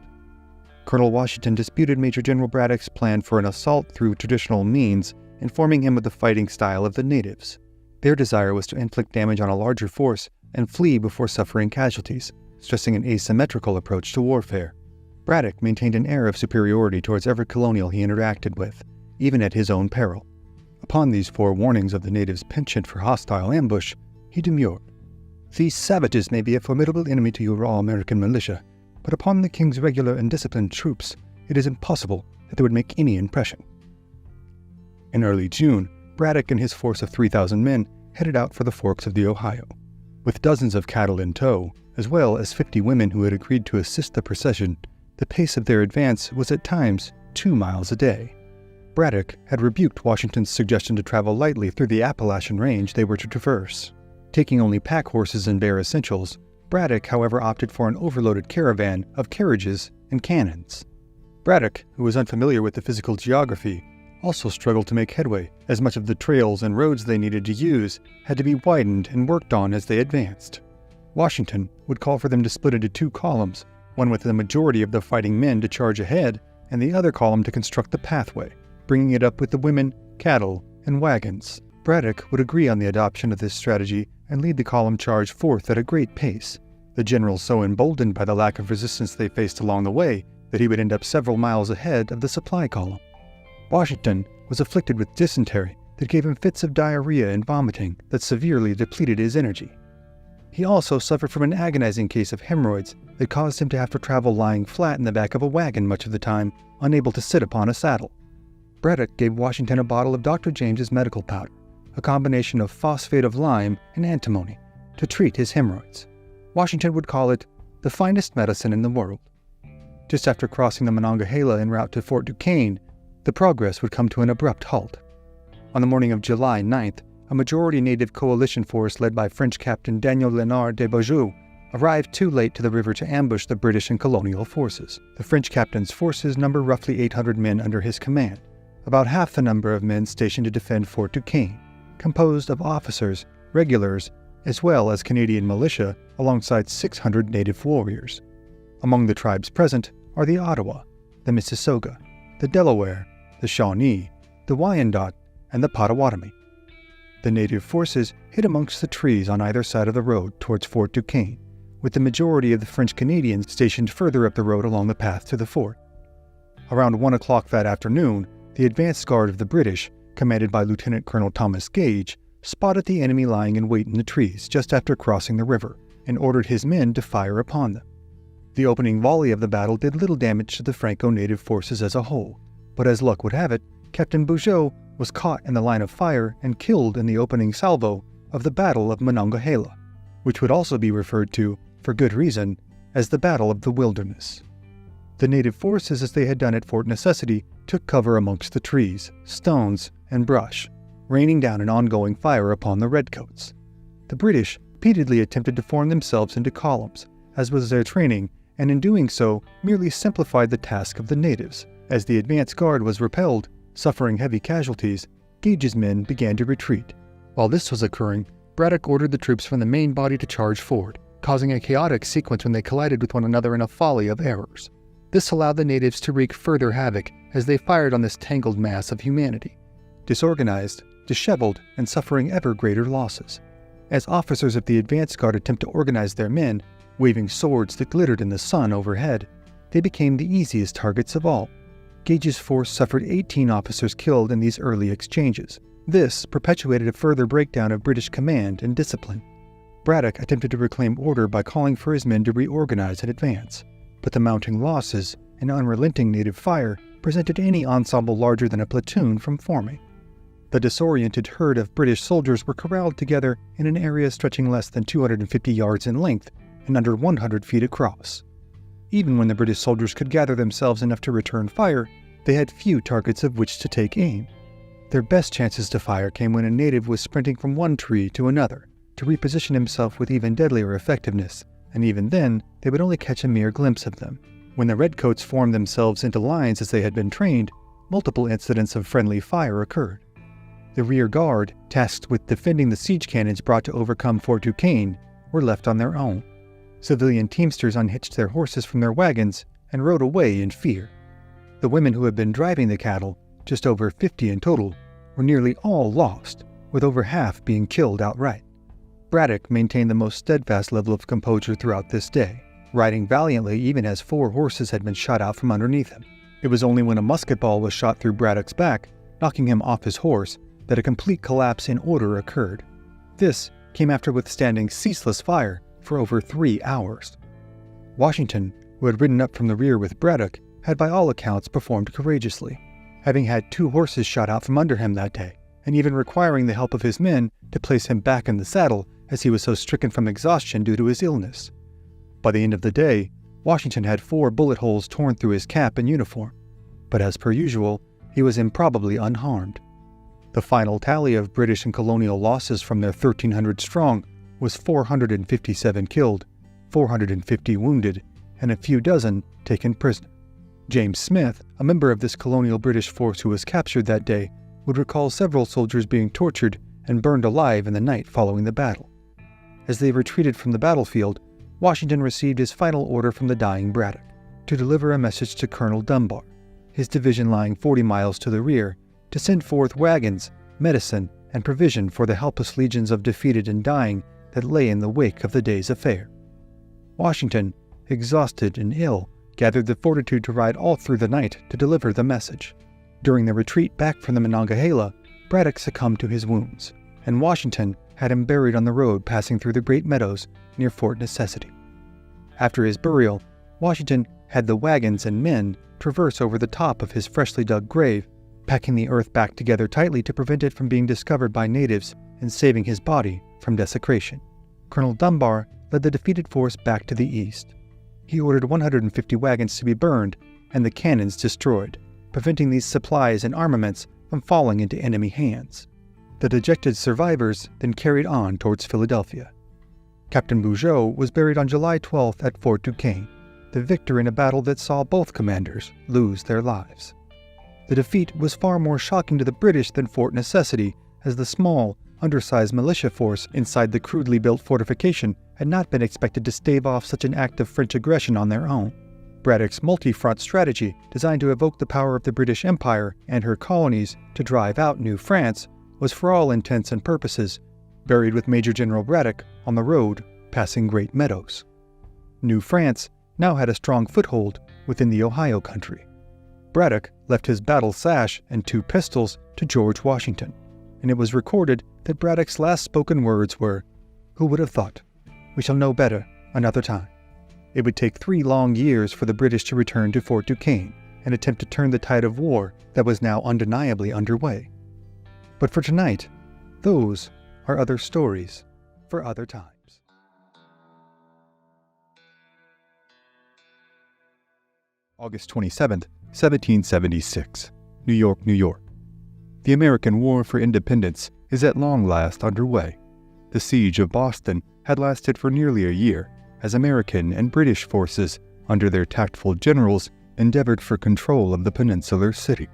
Colonel Washington disputed Major General Braddock's plan for an assault through traditional means, informing him of the fighting style of the natives. Their desire was to inflict damage on a larger force and flee before suffering casualties, stressing an asymmetrical approach to warfare. Braddock maintained an air of superiority towards every colonial he interacted with, even at his own peril. Upon these forewarnings of the natives' penchant for hostile ambush, he demurred, These savages may be a formidable enemy to your raw American militia, but upon the king's regular and disciplined troops, it is impossible that they would make any impression. In early June, Braddock and his force of 3,000 men headed out for the forks of the Ohio. With dozens of cattle in tow, as well as 50 women who had agreed to assist the procession, the pace of their advance was at times 2 miles a day. Braddock had rebuked Washington's suggestion to travel lightly through the Appalachian range they were to traverse. Taking only pack horses and bare essentials, Braddock, however, opted for an overloaded caravan of carriages and cannons. Braddock, who was unfamiliar with the physical geography, also struggled to make headway, as much of the trails and roads they needed to use had to be widened and worked on as they advanced. Washington would call for them to split into 2 columns, one with the majority of the fighting men to charge ahead, and the other column to construct the pathway, bringing it up with the women, cattle, and wagons. Braddock would agree on the adoption of this strategy and lead the column charge forth at a great pace, the general so emboldened by the lack of resistance they faced along the way that he would end up several miles ahead of the supply column. Washington was afflicted with dysentery that gave him fits of diarrhea and vomiting that severely depleted his energy. He also suffered from an agonizing case of hemorrhoids that caused him to have to travel lying flat in the back of a wagon much of the time, unable to sit upon a saddle. Braddock gave Washington a bottle of Dr. James's medical powder, a combination of phosphate of lime and antimony, to treat his hemorrhoids. Washington would call it the finest medicine in the world. Just after crossing the Monongahela en route to Fort Duquesne, the progress would come to an abrupt halt. On the morning of July 9th, a majority native coalition force led by French Captain Daniel Léonard de Beaujeu arrived too late to the river to ambush the British and colonial forces. The French captain's forces number roughly 800 men under his command, about half the number of men stationed to defend Fort Duquesne, composed of officers, regulars, as well as Canadian militia alongside 600 native warriors. Among the tribes present are the Ottawa, the Mississauga, the Delaware, the Shawnee, the Wyandot, and the Potawatomi. The native forces hid amongst the trees on either side of the road towards Fort Duquesne, with the majority of the French Canadians stationed further up the road along the path to the fort. Around 1 o'clock that afternoon, the advance guard of the British, commanded by Lieutenant Colonel Thomas Gage, spotted the enemy lying in wait in the trees just after crossing the river, and ordered his men to fire upon them. The opening volley of the battle did little damage to the Franco-native forces as a whole, but as luck would have it, Captain Beaujeu was caught in the line of fire and killed in the opening salvo of the Battle of Monongahela, which would also be referred to, for good reason, as the Battle of the Wilderness. The native forces, as they had done at Fort Necessity, took cover amongst the trees, stones, and brush, raining down an ongoing fire upon the redcoats. The British repeatedly attempted to form themselves into columns, as was their training, and in doing so merely simplified the task of the natives. As the advance guard was repelled, suffering heavy casualties, Gage's men began to retreat. While this was occurring, Braddock ordered the troops from the main body to charge forward, causing a chaotic sequence when they collided with one another in a folly of errors. This allowed the natives to wreak further havoc as they fired on this tangled mass of humanity, disorganized, disheveled, and suffering ever greater losses. As officers of the advance guard attempt to organize their men, waving swords that glittered in the sun overhead, they became the easiest targets of all. Gage's force suffered 18 officers killed in these early exchanges. This perpetuated a further breakdown of British command and discipline. Braddock attempted to reclaim order by calling for his men to reorganize and advance, but the mounting losses and unrelenting native fire prevented any ensemble larger than a platoon from forming. The disoriented herd of British soldiers were corralled together in an area stretching less than 250 yards in length and under 100 feet across. Even when the British soldiers could gather themselves enough to return fire, they had few targets of which to take aim. Their best chances to fire came when a native was sprinting from one tree to another to reposition himself with even deadlier effectiveness, and even then they would only catch a mere glimpse of them. When the redcoats formed themselves into lines as they had been trained, multiple incidents of friendly fire occurred. The rear guard, tasked with defending the siege cannons brought to overcome Fort Duquesne, were left on their own. Civilian teamsters unhitched their horses from their wagons and rode away in fear. The women who had been driving the cattle, just over 50 in total, were nearly all lost, with over half being killed outright. Braddock maintained the most steadfast level of composure throughout this day, riding valiantly even as 4 horses had been shot out from underneath him. It was only when a musket ball was shot through Braddock's back, knocking him off his horse, that a complete collapse in order occurred. This came after withstanding ceaseless fire for over 3 hours. Washington, who had ridden up from the rear with Braddock, had by all accounts performed courageously, having had 2 horses shot out from under him that day, and even requiring the help of his men to place him back in the saddle as he was so stricken from exhaustion due to his illness. By the end of the day, Washington had 4 bullet holes torn through his cap and uniform, but as per usual, he was improbably unharmed. The final tally of British and colonial losses from their 1,300 strong was 457 killed, 450 wounded, and a few dozen taken prisoner. James Smith, a member of this colonial British force who was captured that day, would recall several soldiers being tortured and burned alive in the night following the battle. As they retreated from the battlefield, Washington received his final order from the dying Braddock to deliver a message to Colonel Dunbar, his division lying 40 miles to the rear, to send forth wagons, medicine, and provision for the helpless legions of defeated and dying that lay in the wake of the day's affair. Washington, exhausted and ill, gathered the fortitude to ride all through the night to deliver the message. During the retreat back from the Monongahela, Braddock succumbed to his wounds, and Washington had him buried on the road passing through the Great Meadows near Fort Necessity. After his burial, Washington had the wagons and men traverse over the top of his freshly dug grave, packing the earth back together tightly to prevent it from being discovered by natives and saving his body from desecration. Colonel Dunbar led the defeated force back to the east. He ordered 150 wagons to be burned and the cannons destroyed, preventing these supplies and armaments from falling into enemy hands. The dejected survivors then carried on towards Philadelphia. Captain Bugeaud was buried on July 12th at Fort Duquesne, the victor in a battle that saw both commanders lose their lives. The defeat was far more shocking to the British than Fort Necessity, as the small, undersized militia force inside the crudely built fortification had not been expected to stave off such an act of French aggression on their own. Braddock's multi-front strategy, designed to evoke the power of the British Empire and her colonies to drive out New France, was for all intents and purposes buried with Major General Braddock on the road passing Great Meadows. New France now had a strong foothold within the Ohio country. Braddock left his battle sash and 2 pistols to George Washington, and it was recorded that Braddock's last spoken words were, "Who would have thought? We shall know better another time." It would take 3 long years for the British to return to Fort Duquesne and attempt to turn the tide of war that was now undeniably underway. But for tonight, those are other stories for other times. August 27th, 1776, New York, New York. The American War for Independence is at long last underway. The siege of Boston had lasted for nearly a year, as American and British forces, under their tactful generals, endeavored for control of the peninsular city.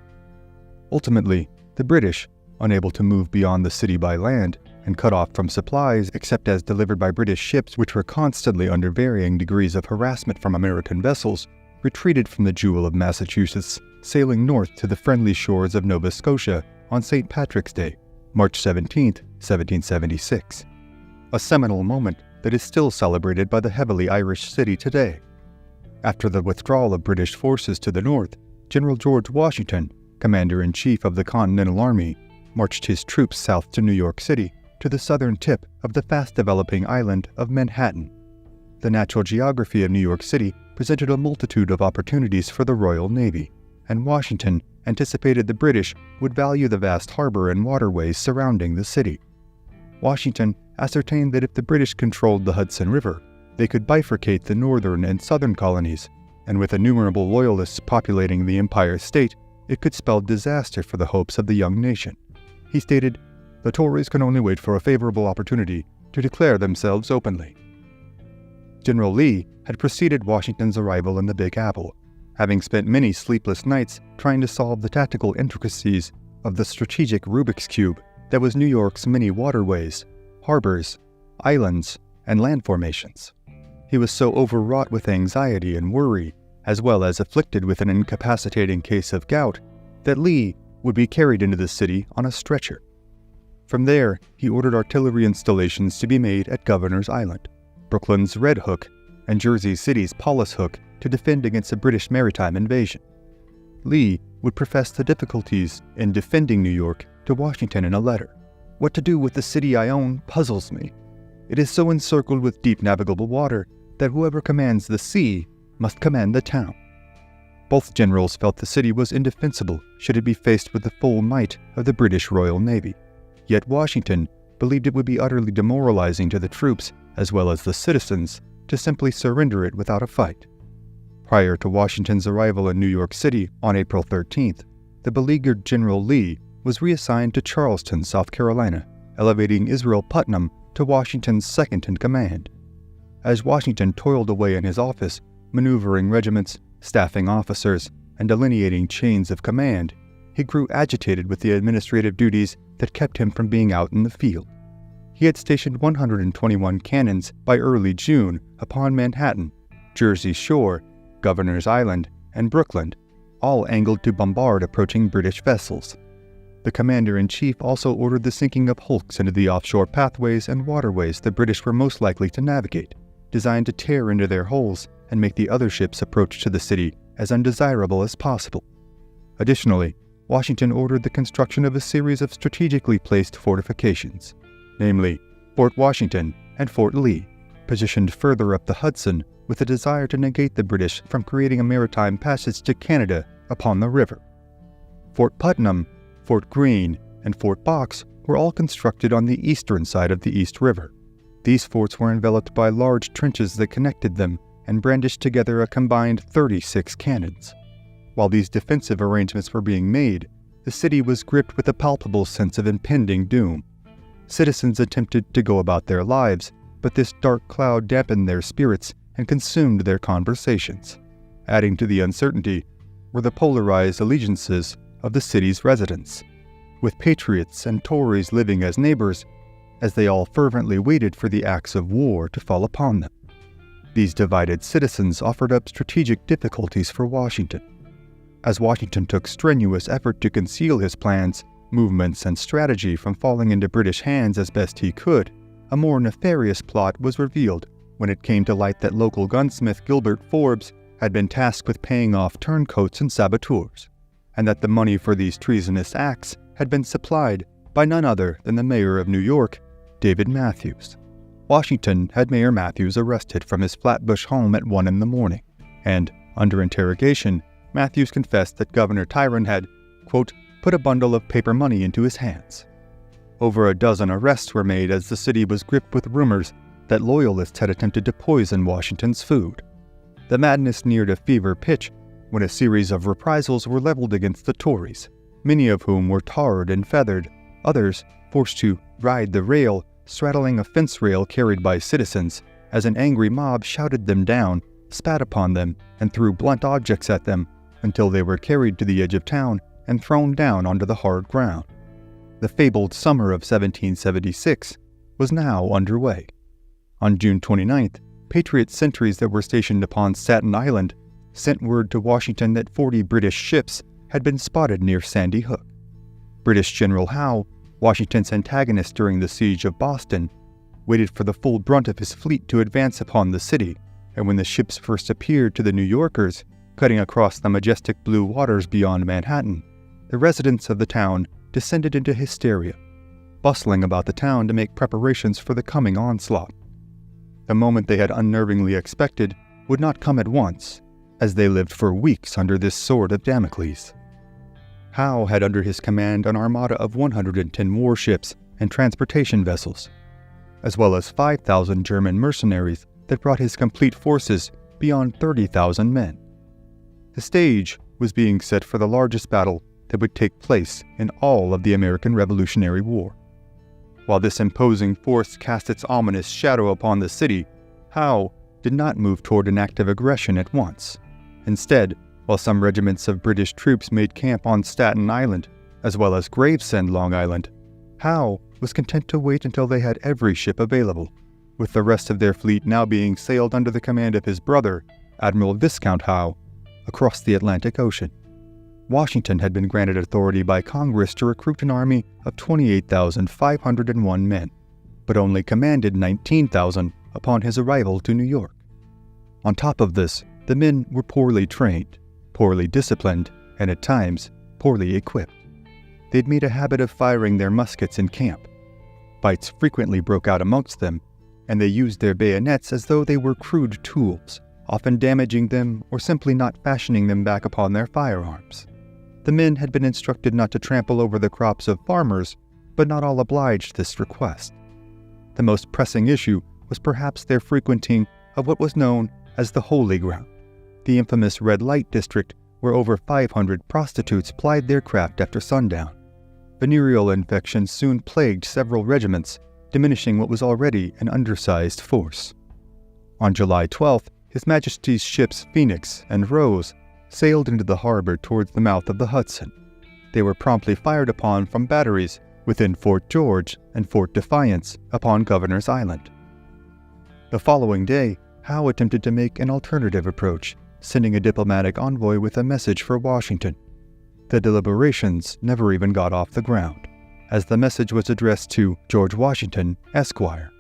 Ultimately, the British, unable to move beyond the city by land and cut off from supplies except as delivered by British ships which were constantly under varying degrees of harassment from American vessels, retreated from the Jewel of Massachusetts, sailing north to the friendly shores of Nova Scotia on St. Patrick's Day, March 17, 1776. A seminal moment that is still celebrated by the heavily Irish city today. After the withdrawal of British forces to the north, General George Washington, Commander-in-Chief of the Continental Army, marched his troops south to New York City, to the southern tip of the fast-developing island of Manhattan. The natural geography of New York City presented a multitude of opportunities for the Royal Navy, and Washington anticipated the British would value the vast harbor and waterways surrounding the city. Washington ascertained that if the British controlled the Hudson River, they could bifurcate the northern and southern colonies, and with innumerable loyalists populating the Empire State, it could spell disaster for the hopes of the young nation. He stated, "The Tories can only wait for a favorable opportunity to declare themselves openly." General Lee had preceded Washington's arrival in the Big Apple, having spent many sleepless nights trying to solve the tactical intricacies of the strategic Rubik's Cube that was New York's many waterways, harbors, islands, and land formations. He was so overwrought with anxiety and worry, as well as afflicted with an incapacitating case of gout, that Lee would be carried into the city on a stretcher. From there, he ordered artillery installations to be made at Governor's Island, Brooklyn's Red Hook, and Jersey City's Paulus Hook to defend against a British maritime invasion. Lee would profess the difficulties in defending New York to Washington in a letter. "What to do with the city I own puzzles me. It is so encircled with deep navigable water that whoever commands the sea must command the town. Both generals felt the city was indefensible should it be faced with the full might of the British Royal Navy. Yet Washington believed it would be utterly demoralizing to the troops as well as the citizens to simply surrender it without a fight. Prior to Washington's arrival in New York City on April 13th, the beleaguered General Lee was reassigned to Charleston, South Carolina, elevating Israel Putnam to Washington's second-in-command. As Washington toiled away in his office, maneuvering regiments, staffing officers, and delineating chains of command, he grew agitated with the administrative duties that kept him from being out in the field. He had stationed 121 cannons by early June upon Manhattan, Jersey Shore, Governor's Island, and Brooklyn, all angled to bombard approaching British vessels. The commander-in-chief also ordered the sinking of hulks into the offshore pathways and waterways the British were most likely to navigate, designed to tear into their hulls and make the other ships' approach to the city as undesirable as possible. Additionally, Washington ordered the construction of a series of strategically placed fortifications, namely Fort Washington and Fort Lee, positioned further up the Hudson with a desire to negate the British from creating a maritime passage to Canada upon the river. Fort Putnam, Fort Greene, and Fort Box were all constructed on the eastern side of the East River. These forts were enveloped by large trenches that connected them and brandished together a combined 36 cannons. While these defensive arrangements were being made, the city was gripped with a palpable sense of impending doom. Citizens attempted to go about their lives, but this dark cloud dampened their spirits and consumed their conversations. Adding to the uncertainty were the polarized allegiances of the city's residents, with patriots and Tories living as neighbors, as they all fervently waited for the axe of war to fall upon them. These divided citizens offered up strategic difficulties for Washington. As Washington took strenuous effort to conceal his plans, movements, and strategy from falling into British hands as best he could, a more nefarious plot was revealed when it came to light that local gunsmith Gilbert Forbes had been tasked with paying off turncoats and saboteurs, and that the money for these treasonous acts had been supplied by none other than the mayor of New York, David Matthews. Washington had Mayor Matthews arrested from his Flatbush home at 1 a.m, and, under interrogation, Matthews confessed that Governor Tryon had, quote, put a bundle of paper money into his hands. Over a dozen arrests were made as the city was gripped with rumors that Loyalists had attempted to poison Washington's food. The madness neared a fever pitch when a series of reprisals were leveled against the Tories, many of whom were tarred and feathered, others forced to ride the rail, straddling a fence rail carried by citizens, as an angry mob shouted them down, spat upon them, and threw blunt objects at them until they were carried to the edge of town and thrown down onto the hard ground. The fabled summer of 1776 was now underway. On June 29th, Patriot sentries that were stationed upon Staten Island sent word to Washington that 40 British ships had been spotted near Sandy Hook. British General Howe, Washington's antagonist during the siege of Boston, waited for the full brunt of his fleet to advance upon the city, and when the ships first appeared to the New Yorkers, cutting across the majestic blue waters beyond Manhattan, the residents of the town descended into hysteria, bustling about the town to make preparations for the coming onslaught. The moment they had unnervingly expected would not come at once, as they lived for weeks under this sword of Damocles. Howe had under his command an armada of 110 warships and transportation vessels, as well as 5,000 German mercenaries that brought his complete forces beyond 30,000 men. The stage was being set for the largest battle that would take place in all of the American Revolutionary War. While this imposing force cast its ominous shadow upon the city, Howe did not move toward an act of aggression at once. Instead, while some regiments of British troops made camp on Staten Island, as well as Gravesend, Long Island, Howe was content to wait until they had every ship available, with the rest of their fleet now being sailed under the command of his brother, Admiral Viscount Howe, across the Atlantic Ocean. Washington had been granted authority by Congress to recruit an army of 28,501 men, but only commanded 19,000 upon his arrival to New York. On top of this, the men were poorly trained, poorly disciplined, and at times poorly equipped. They'd made a habit of firing their muskets in camp. Fights frequently broke out amongst them, and they used their bayonets as though they were crude tools, often damaging them or simply not fashioning them back upon their firearms. The men had been instructed not to trample over the crops of farmers, but not all obliged this request. The most pressing issue was perhaps their frequenting of what was known as the Holy Ground, the infamous red light district where over 500 prostitutes plied their craft after sundown. Venereal infections soon plagued several regiments, diminishing what was already an undersized force. On July 12th, His Majesty's ships Phoenix and Rose sailed into the harbor towards the mouth of the Hudson. They were promptly fired upon from batteries within Fort George and Fort Defiance upon Governor's Island. The following day, Howe attempted to make an alternative approach, sending a diplomatic envoy with a message for Washington. The deliberations never even got off the ground, as the message was addressed to George Washington, Esquire.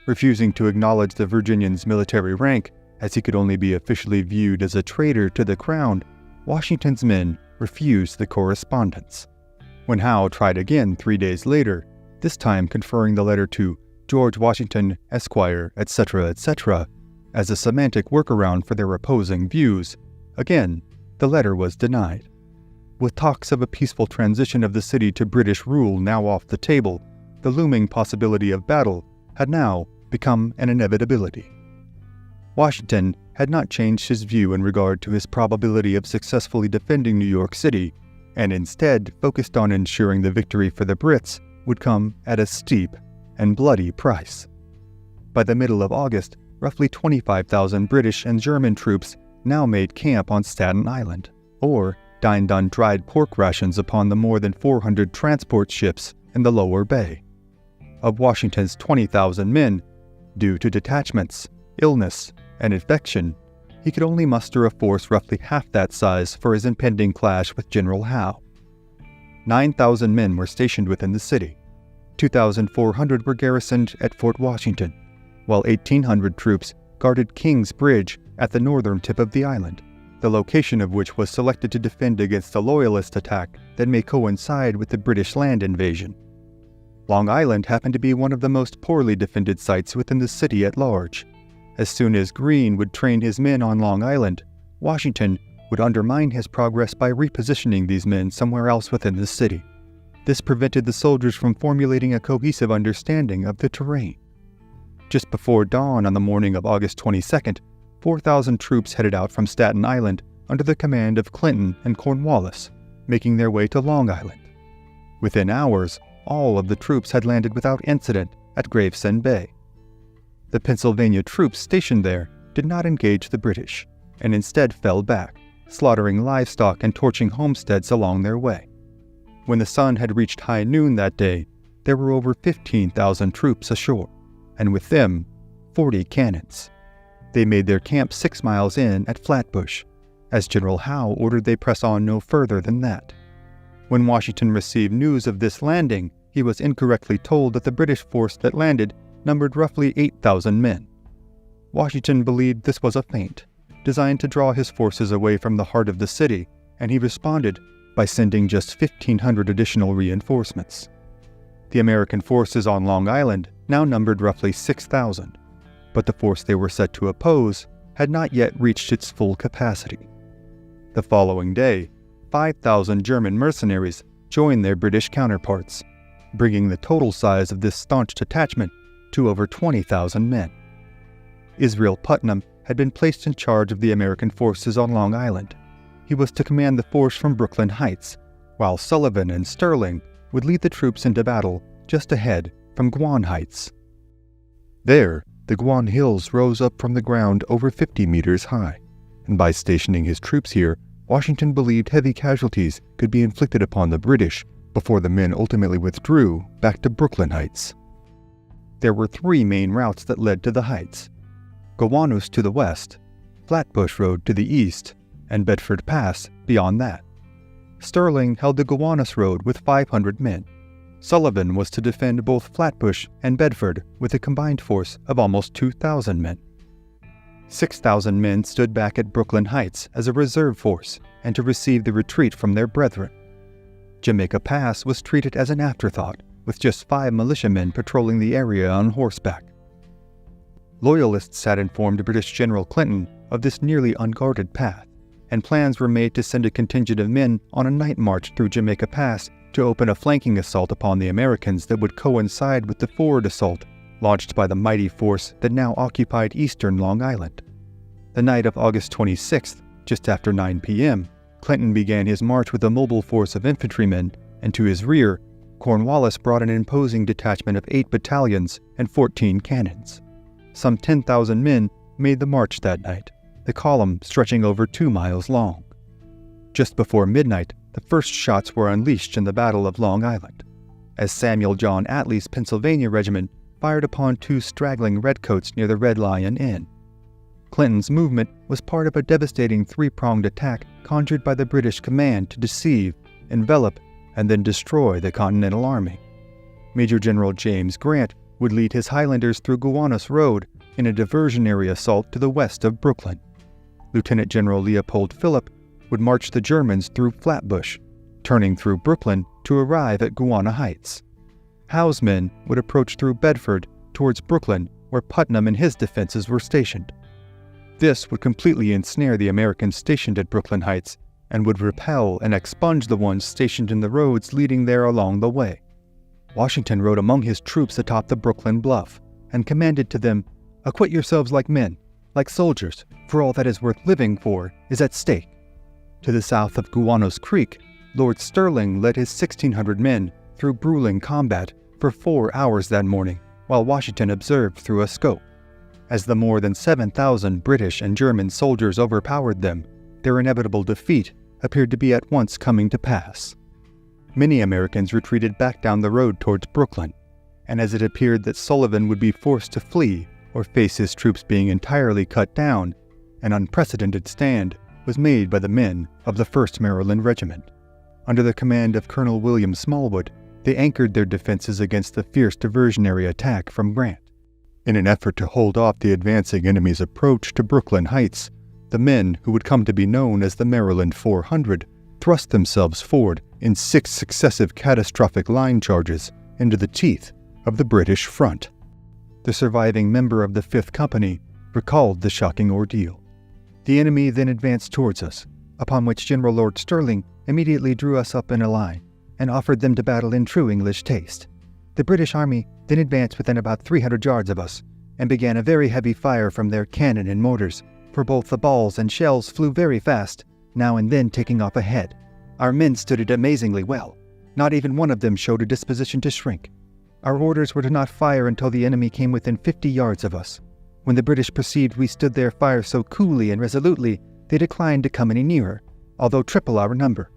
Refusing to acknowledge the Virginian's military rank, as he could only be officially viewed as a traitor to the crown, Washington's men refused the correspondence. When Howe tried again 3 days later, this time conferring the letter to George Washington, Esquire, etc., etc., as a semantic workaround for their opposing views, again, the letter was denied. With talks of a peaceful transition of the city to British rule now off the table, the looming possibility of battle had now become an inevitability. Washington had not changed his view in regard to his probability of successfully defending New York City, and instead focused on ensuring the victory for the Brits would come at a steep and bloody price. By the middle of August, roughly 25,000 British and German troops now made camp on Staten Island, or dined on dried pork rations upon the more than 400 transport ships in the lower bay. Of Washington's 20,000 men, due to detachments, illness, and infection, he could only muster a force roughly half that size for his impending clash with General Howe. 9,000 men were stationed within the city. 2,400 were garrisoned at Fort Washington, while 1,800 troops guarded King's Bridge at the northern tip of the island, the location of which was selected to defend against a Loyalist attack that may coincide with the British land invasion. Long Island happened to be one of the most poorly defended sites within the city at large. As soon as Greene would train his men on Long Island, Washington would undermine his progress by repositioning these men somewhere else within the city. This prevented the soldiers from formulating a cohesive understanding of the terrain. Just before dawn on the morning of August 22nd, 4,000 troops headed out from Staten Island under the command of Clinton and Cornwallis, making their way to Long Island. Within hours, all of the troops had landed without incident at Gravesend Bay. The Pennsylvania troops stationed there did not engage the British, and instead fell back, slaughtering livestock and torching homesteads along their way. When the sun had reached high noon that day, there were over 15,000 troops ashore, and with them, 40 cannons. They made their camp 6 miles in at Flatbush, as General Howe ordered they press on no further than that. When Washington received news of this landing, he was incorrectly told that the British force that landed numbered roughly 8,000 men. Washington believed this was a feint, designed to draw his forces away from the heart of the city, and he responded by sending just 1,500 additional reinforcements. The American forces on Long Island now numbered roughly 6,000, but the force they were set to oppose had not yet reached its full capacity. The following day, 5,000 German mercenaries joined their British counterparts, bringing the total size of this staunch detachment to over 20,000 men. Israel Putnam had been placed in charge of the American forces on Long Island. He was to command the force from Brooklyn Heights, while Sullivan and Sterling would lead the troops into battle just ahead from Guan Heights. There, the Guan Hills rose up from the ground over 50 meters high, and by stationing his troops here, Washington believed heavy casualties could be inflicted upon the British before the men ultimately withdrew back to Brooklyn Heights. There were 3 main routes that led to the Heights: Gowanus to the west, Flatbush Road to the east, and Bedford Pass beyond that. Sterling held the Gowanus Road with 500 men. Sullivan was to defend both Flatbush and Bedford with a combined force of almost 2,000 men. 6,000 men stood back at Brooklyn Heights as a reserve force and to receive the retreat from their brethren. Jamaica Pass was treated as an afterthought, with just 5 militiamen patrolling the area on horseback. Loyalists had informed British General Clinton of this nearly unguarded path, and plans were made to send a contingent of men on a night march through Jamaica Pass to open a flanking assault upon the Americans that would coincide with the forward assault launched by the mighty force that now occupied eastern Long Island. The night of August 26th, just after 9 p.m., Clinton began his march with a mobile force of infantrymen, and to his rear, Cornwallis brought an imposing detachment of 8 battalions and 14 cannons. Some 10,000 men made the march that night, the column stretching over 2 miles long. Just before midnight, the first shots were unleashed in the Battle of Long Island, as Samuel John Atlee's Pennsylvania Regiment fired upon 2 straggling redcoats near the Red Lion Inn. Clinton's movement was part of a devastating 3-pronged attack conjured by the British command to deceive, envelop, and then destroy the Continental Army. Major General James Grant would lead his Highlanders through Gowanus Road in a diversionary assault to the west of Brooklyn. Lieutenant General Leopold Philipp would march the Germans through Flatbush, turning through Brooklyn to arrive at Gowanus Heights. Howe's men would approach through Bedford towards Brooklyn, where Putnam and his defenses were stationed. This would completely ensnare the Americans stationed at Brooklyn Heights and would repel and expunge the ones stationed in the roads leading there along the way. Washington rode among his troops atop the Brooklyn Bluff and commanded to them, "Acquit yourselves like men, like soldiers, for all that is worth living for is at stake." To the south of Gowanus Creek, Lord Stirling led his 1,600 men through grueling combat for 4 hours that morning, while Washington observed through a scope. As the more than 7,000 British and German soldiers overpowered them, their inevitable defeat appeared to be at once coming to pass. Many Americans retreated back down the road towards Brooklyn, and as it appeared that Sullivan would be forced to flee or face his troops being entirely cut down, an unprecedented stand was made by the men of the 1st Maryland Regiment. Under the command of Colonel William Smallwood, they anchored their defenses against the fierce diversionary attack from Grant. In an effort to hold off the advancing enemy's approach to Brooklyn Heights, the men who would come to be known as the Maryland 400 thrust themselves forward in 6 successive catastrophic line charges into the teeth of the British front. The surviving member of the 5th Company recalled the shocking ordeal. The enemy then advanced towards us, upon which General Lord Stirling immediately drew us up in a line and offered them to battle in true English taste. The British Army then advanced within about 300 yards of us and began a very heavy fire from their cannon and mortars, for both the balls and shells flew very fast, now and then taking off ahead. Our men stood it amazingly well. Not even one of them showed a disposition to shrink. Our orders were to not fire until the enemy came within 50 yards of us. When the British perceived we stood their fire so coolly and resolutely, they declined to come any nearer, although triple our number.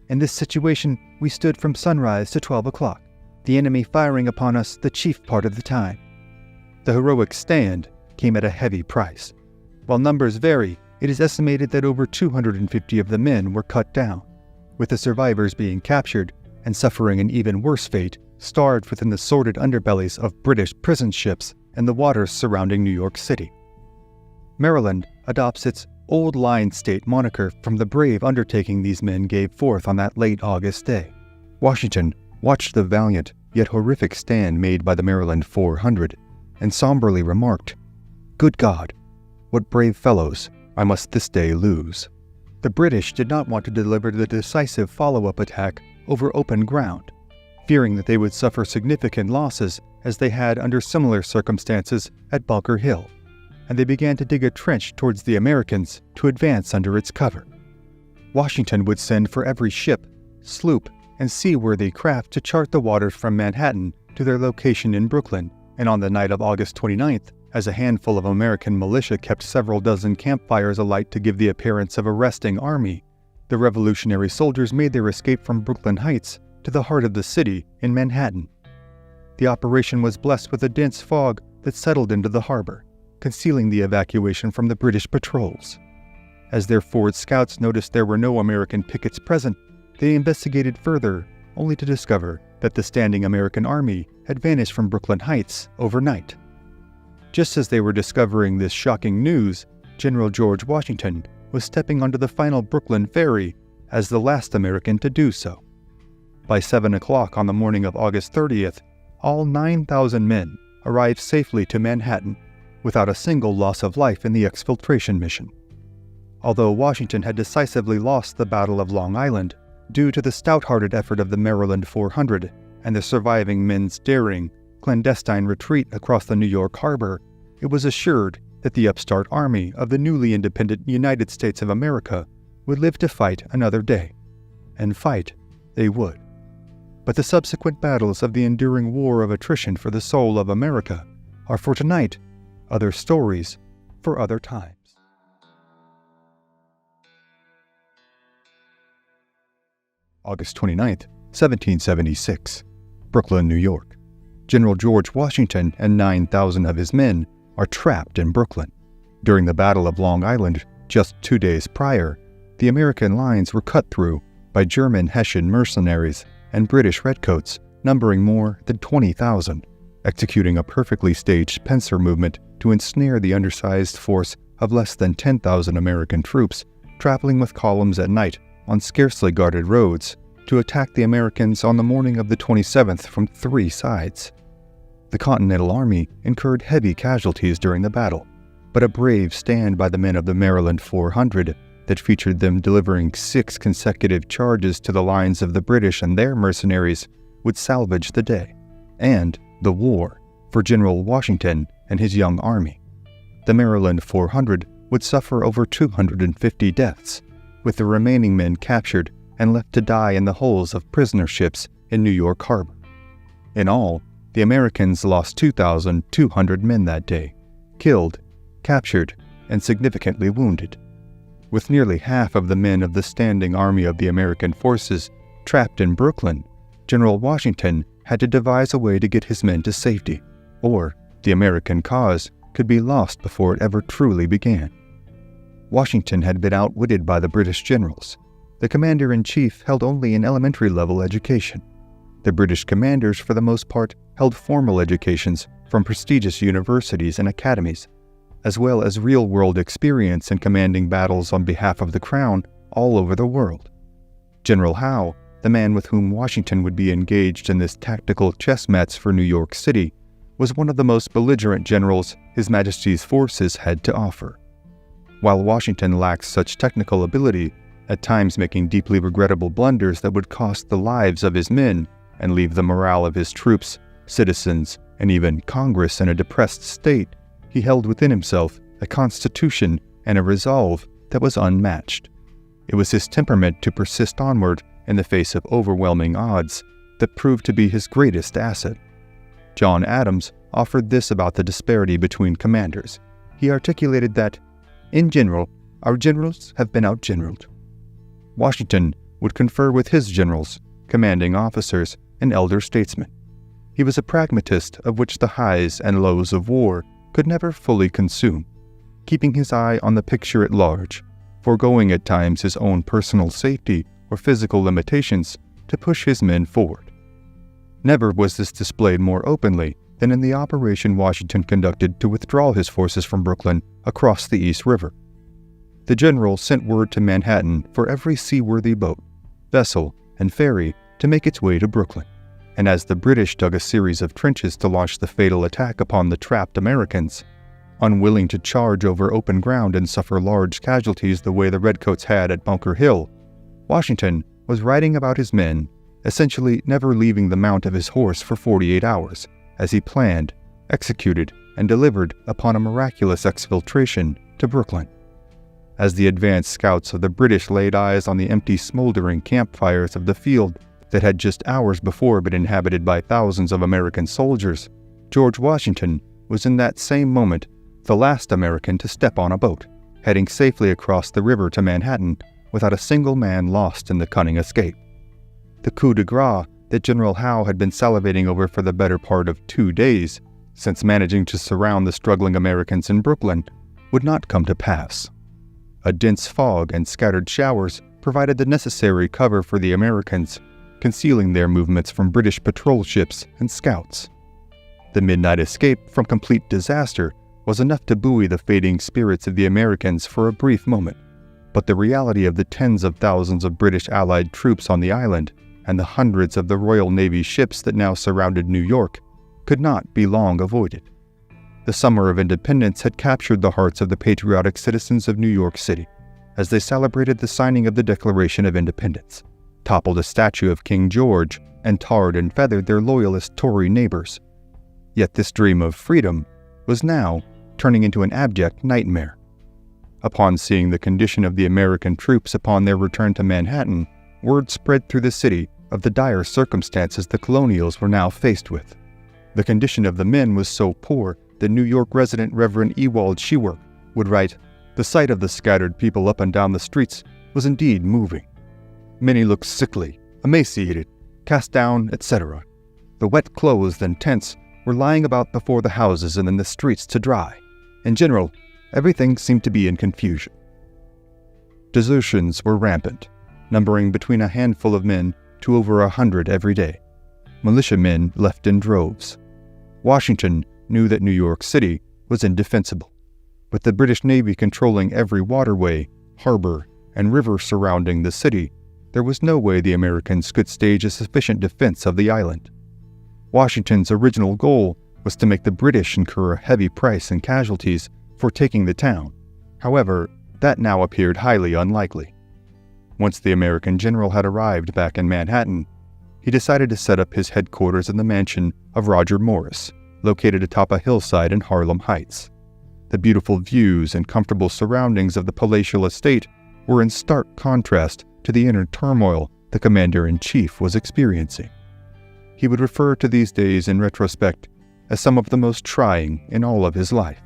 In this situation, we stood from sunrise to 12 o'clock, the enemy firing upon us the chief part of the time. The heroic stand came at a heavy price. While numbers vary, it is estimated that over 250 of the men were cut down, with the survivors being captured and suffering an even worse fate, starved within the sordid underbellies of British prison ships and the waters surrounding New York City. Maryland adopts its Old Line State moniker from the brave undertaking these men gave forth on that late August day. Washington watched the valiant yet horrific stand made by the Maryland 400 and somberly remarked, "Good God, what brave fellows I must this day lose." The British did not want to deliver the decisive follow-up attack over open ground, fearing that they would suffer significant losses as they had under similar circumstances at Bunker Hill, and they began to dig a trench towards the Americans to advance under its cover. Washington would send for every ship, sloop, and seaworthy craft to chart the waters from Manhattan to their location in Brooklyn, and on the night of August 29th, as a handful of American militia kept several dozen campfires alight to give the appearance of a resting army, the Revolutionary soldiers made their escape from Brooklyn Heights to the heart of the city in Manhattan. The operation was blessed with a dense fog that settled into the harbor, concealing the evacuation from the British patrols. As their forward scouts noticed there were no American pickets present, they investigated further, only to discover that the standing American army had vanished from Brooklyn Heights overnight. Just as they were discovering this shocking news, General George Washington was stepping onto the final Brooklyn ferry as the last American to do so. By 7 o'clock on the morning of August 30th, all 9,000 men arrived safely to Manhattan, without a single loss of life in the exfiltration mission. Although Washington had decisively lost the Battle of Long Island due to the stout-hearted effort of the Maryland 400 and the surviving men's daring, clandestine retreat across the New York harbor, it was assured that the upstart army of the newly independent United States of America would live to fight another day. And fight they would. But the subsequent battles of the enduring war of attrition for the soul of America are for tonight, other stories for other times. August 29, 1776, Brooklyn, New York. General George Washington and 9,000 of his men are trapped in Brooklyn. During the Battle of Long Island, just 2 days prior, the American lines were cut through by German Hessian mercenaries and British redcoats numbering more than 20,000, executing a perfectly staged pincer movement to ensnare the undersized force of less than 10,000 American troops traveling with columns at night on scarcely guarded roads to attack the Americans on the morning of the 27th from 3 sides. The Continental Army incurred heavy casualties during the battle, but a brave stand by the men of the Maryland 400 that featured them delivering 6 consecutive charges to the lines of the British and their mercenaries would salvage the day, and the war, for General Washington and his young army. The Maryland 400 would suffer over 250 deaths, with the remaining men captured and left to die in the hulls of prisoner ships in New York Harbor. In all, the Americans lost 2,200 men that day, killed, captured, and significantly wounded. With nearly half of the men of the standing army of the American forces trapped in Brooklyn, General Washington had to devise a way to get his men to safety, or the American cause could be lost before it ever truly began. Washington had been outwitted by the British generals. The commander-in-chief held only an elementary-level education. The British commanders, for the most part, held formal educations from prestigious universities and academies, as well as real-world experience in commanding battles on behalf of the Crown all over the world. General Howe, the man with whom Washington would be engaged in this tactical chess match for New York City, was one of the most belligerent generals His Majesty's forces had to offer. While Washington lacked such technical ability, at times making deeply regrettable blunders that would cost the lives of his men and leave the morale of his troops, citizens, and even Congress in a depressed state, he held within himself a constitution and a resolve that was unmatched. It was his temperament to persist onward in the face of overwhelming odds that proved to be his greatest asset. John Adams offered this about the disparity between commanders. He articulated that, in general, our generals have been outgeneraled. Washington would confer with his generals, commanding officers, and elder statesmen. He was a pragmatist of which the highs and lows of war could never fully consume, keeping his eye on the picture at large, foregoing at times his own personal safety or physical limitations to push his men forward. Never was this displayed more openly than in the operation Washington conducted to withdraw his forces from Brooklyn across the East River. The general sent word to Manhattan for every seaworthy boat, vessel, and ferry to make its way to Brooklyn, and as the British dug a series of trenches to launch the fatal attack upon the trapped Americans, unwilling to charge over open ground and suffer large casualties the way the Redcoats had at Bunker Hill, Washington was writing about his men, essentially never leaving the mount of his horse for 48 hours, as he planned, executed, and delivered upon a miraculous exfiltration to Brooklyn. As the advanced scouts of the British laid eyes on the empty, smoldering campfires of the field that had just hours before been inhabited by thousands of American soldiers, George Washington was in that same moment the last American to step on a boat, heading safely across the river to Manhattan without a single man lost in the cunning escape. The coup de grace that General Howe had been salivating over for the better part of 2 days, since managing to surround the struggling Americans in Brooklyn, would not come to pass. A dense fog and scattered showers provided the necessary cover for the Americans, concealing their movements from British patrol ships and scouts. The midnight escape from complete disaster was enough to buoy the fading spirits of the Americans for a brief moment, but the reality of the tens of thousands of British Allied troops on the island and the hundreds of the Royal Navy ships that now surrounded New York could not be long avoided. The summer of independence had captured the hearts of the patriotic citizens of New York City as they celebrated the signing of the Declaration of Independence, toppled a statue of King George, and tarred and feathered their loyalist Tory neighbors. Yet this dream of freedom was now turning into an abject nightmare. Upon seeing the condition of the American troops upon their return to Manhattan, word spread through the city of the dire circumstances the colonials were now faced with. The condition of the men was so poor that New York resident Reverend Ewald Shewark would write, "The sight of the scattered people up and down the streets was indeed moving. Many looked sickly, emaciated, cast down, etc. The wet clothes and tents were lying about before the houses and in the streets to dry. In general, everything seemed to be in confusion." Desertions were rampant, numbering between a handful of men to over 100 every day. Militiamen left in droves. Washington knew that New York City was indefensible. With the British Navy controlling every waterway, harbor, and river surrounding the city, there was no way the Americans could stage a sufficient defense of the island. Washington's original goal was to make the British incur a heavy price in casualties for taking the town. However, that now appeared highly unlikely. Once the American general had arrived back in Manhattan, he decided to set up his headquarters in the mansion of Roger Morris, located atop a hillside in Harlem Heights. The beautiful views and comfortable surroundings of the palatial estate were in stark contrast to the inner turmoil the commander-in-chief was experiencing. He would refer to these days in retrospect as some of the most trying in all of his life.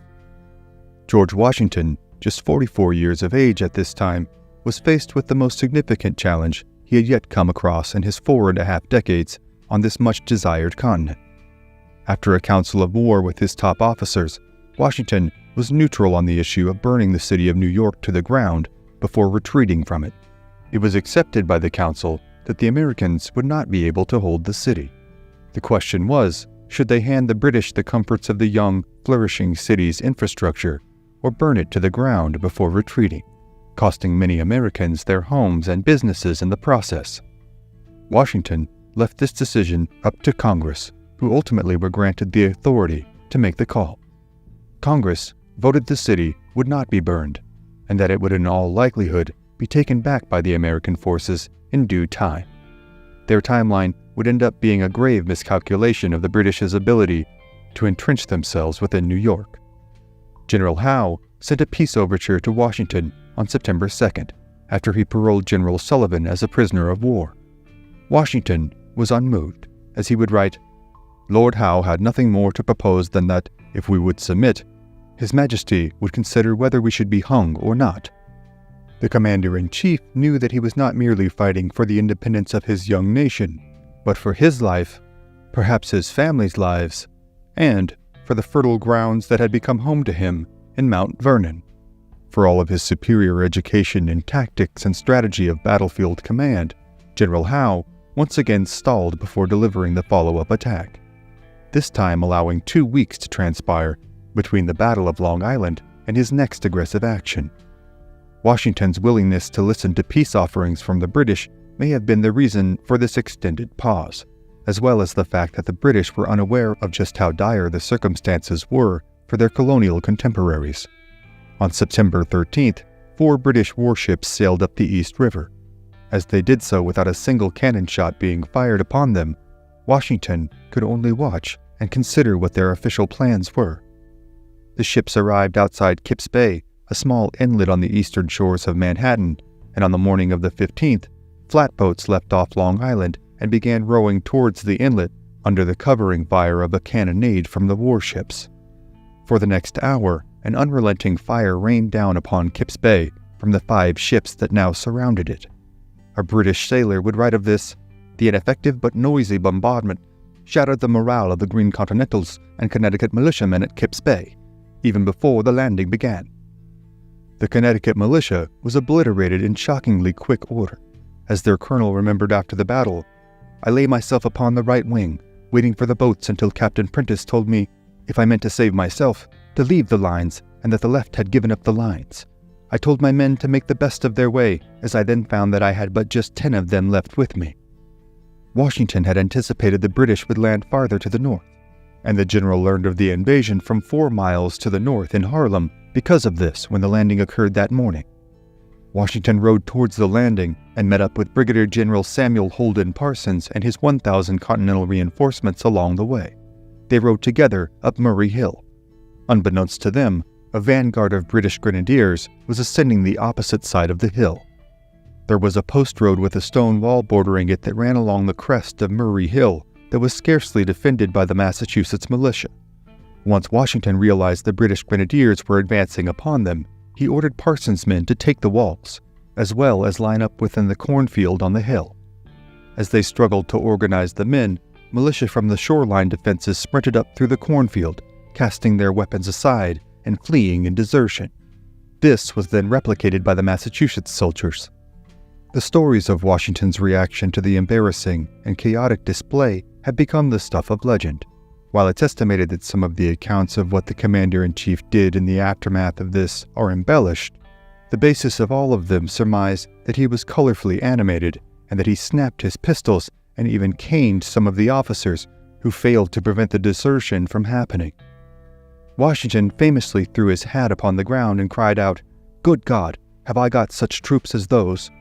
George Washington, just 44 years of age at this time, was faced with the most significant challenge he had yet come across in his 4.5 decades on this much-desired continent. After a council of war with his top officers, Washington was neutral on the issue of burning the city of New York to the ground before retreating from it. It was accepted by the council that the Americans would not be able to hold the city. The question was, should they hand the British the comforts of the young, flourishing city's infrastructure, or burn it to the ground before retreating, costing many Americans their homes and businesses in the process? Washington left this decision up to Congress, who ultimately were granted the authority to make the call. Congress voted the city would not be burned, and that it would in all likelihood be taken back by the American forces in due time. Their timeline would end up being a grave miscalculation of the British's ability to entrench themselves within New York. General Howe sent a peace overture to Washington on September 2nd, after he paroled General Sullivan as a prisoner of war. Washington was unmoved, as he would write, "Lord Howe had nothing more to propose than that, if we would submit, His Majesty would consider whether we should be hung or not." The commander-in-chief knew that he was not merely fighting for the independence of his young nation, but for his life, perhaps his family's lives, and for the fertile grounds that had become home to him in Mount Vernon. For all of his superior education in tactics and strategy of battlefield command, General Howe once again stalled before delivering the follow-up attack, this time allowing 2 weeks to transpire between the Battle of Long Island and his next aggressive action. Washington's willingness to listen to peace offerings from the British may have been the reason for this extended pause, as well as the fact that the British were unaware of just how dire the circumstances were for their colonial contemporaries. On September 13th, 4 British warships sailed up the East River. As they did so without a single cannon shot being fired upon them, Washington could only watch and consider what their official plans were. The ships arrived outside Kips Bay, a small inlet on the eastern shores of Manhattan, and on the morning of the 15th, flatboats left off Long Island and began rowing towards the inlet under the covering fire of a cannonade from the warships. For the next hour, an unrelenting fire rained down upon Kips Bay from the 5 ships that now surrounded it. A British sailor would write of this, "The ineffective but noisy bombardment shattered the morale of the Green Continentals and Connecticut militiamen at Kips Bay, even before the landing began." The Connecticut militia was obliterated in shockingly quick order. As their colonel remembered after the battle, "I lay myself upon the right wing, waiting for the boats until Captain Prentice told me, if I meant to save myself, to leave the lines and that the left had given up the lines. I told my men to make the best of their way, as I then found that I had but just 10 of them left with me." Washington had anticipated the British would land farther to the north. and the general learned of the invasion from 4 miles to the north in Harlem because of this when the landing occurred that morning. Washington rode towards the landing and met up with Brigadier General Samuel Holden Parsons and his 1,000 Continental reinforcements along the way. They rode together up Murray Hill. Unbeknownst to them, a vanguard of British grenadiers was ascending the opposite side of the hill. There was a post road with a stone wall bordering it that ran along the crest of Murray Hill that was scarcely defended by the Massachusetts militia. Once Washington realized the British grenadiers were advancing upon them, he ordered Parsons' men to take the walls, as well as line up within the cornfield on the hill. As they struggled to organize the men, militia from the shoreline defenses sprinted up through the cornfield, casting their weapons aside and fleeing in desertion. This was then replicated by the Massachusetts soldiers. The stories of Washington's reaction to the embarrassing and chaotic display have become the stuff of legend. While it's estimated that some of the accounts of what the commander-in-chief did in the aftermath of this are embellished, the basis of all of them surmise that he was colorfully animated and that he snapped his pistols and even caned some of the officers who failed to prevent the desertion from happening. Washington famously threw his hat upon the ground and cried out, "Good God, have I got such troops as those?"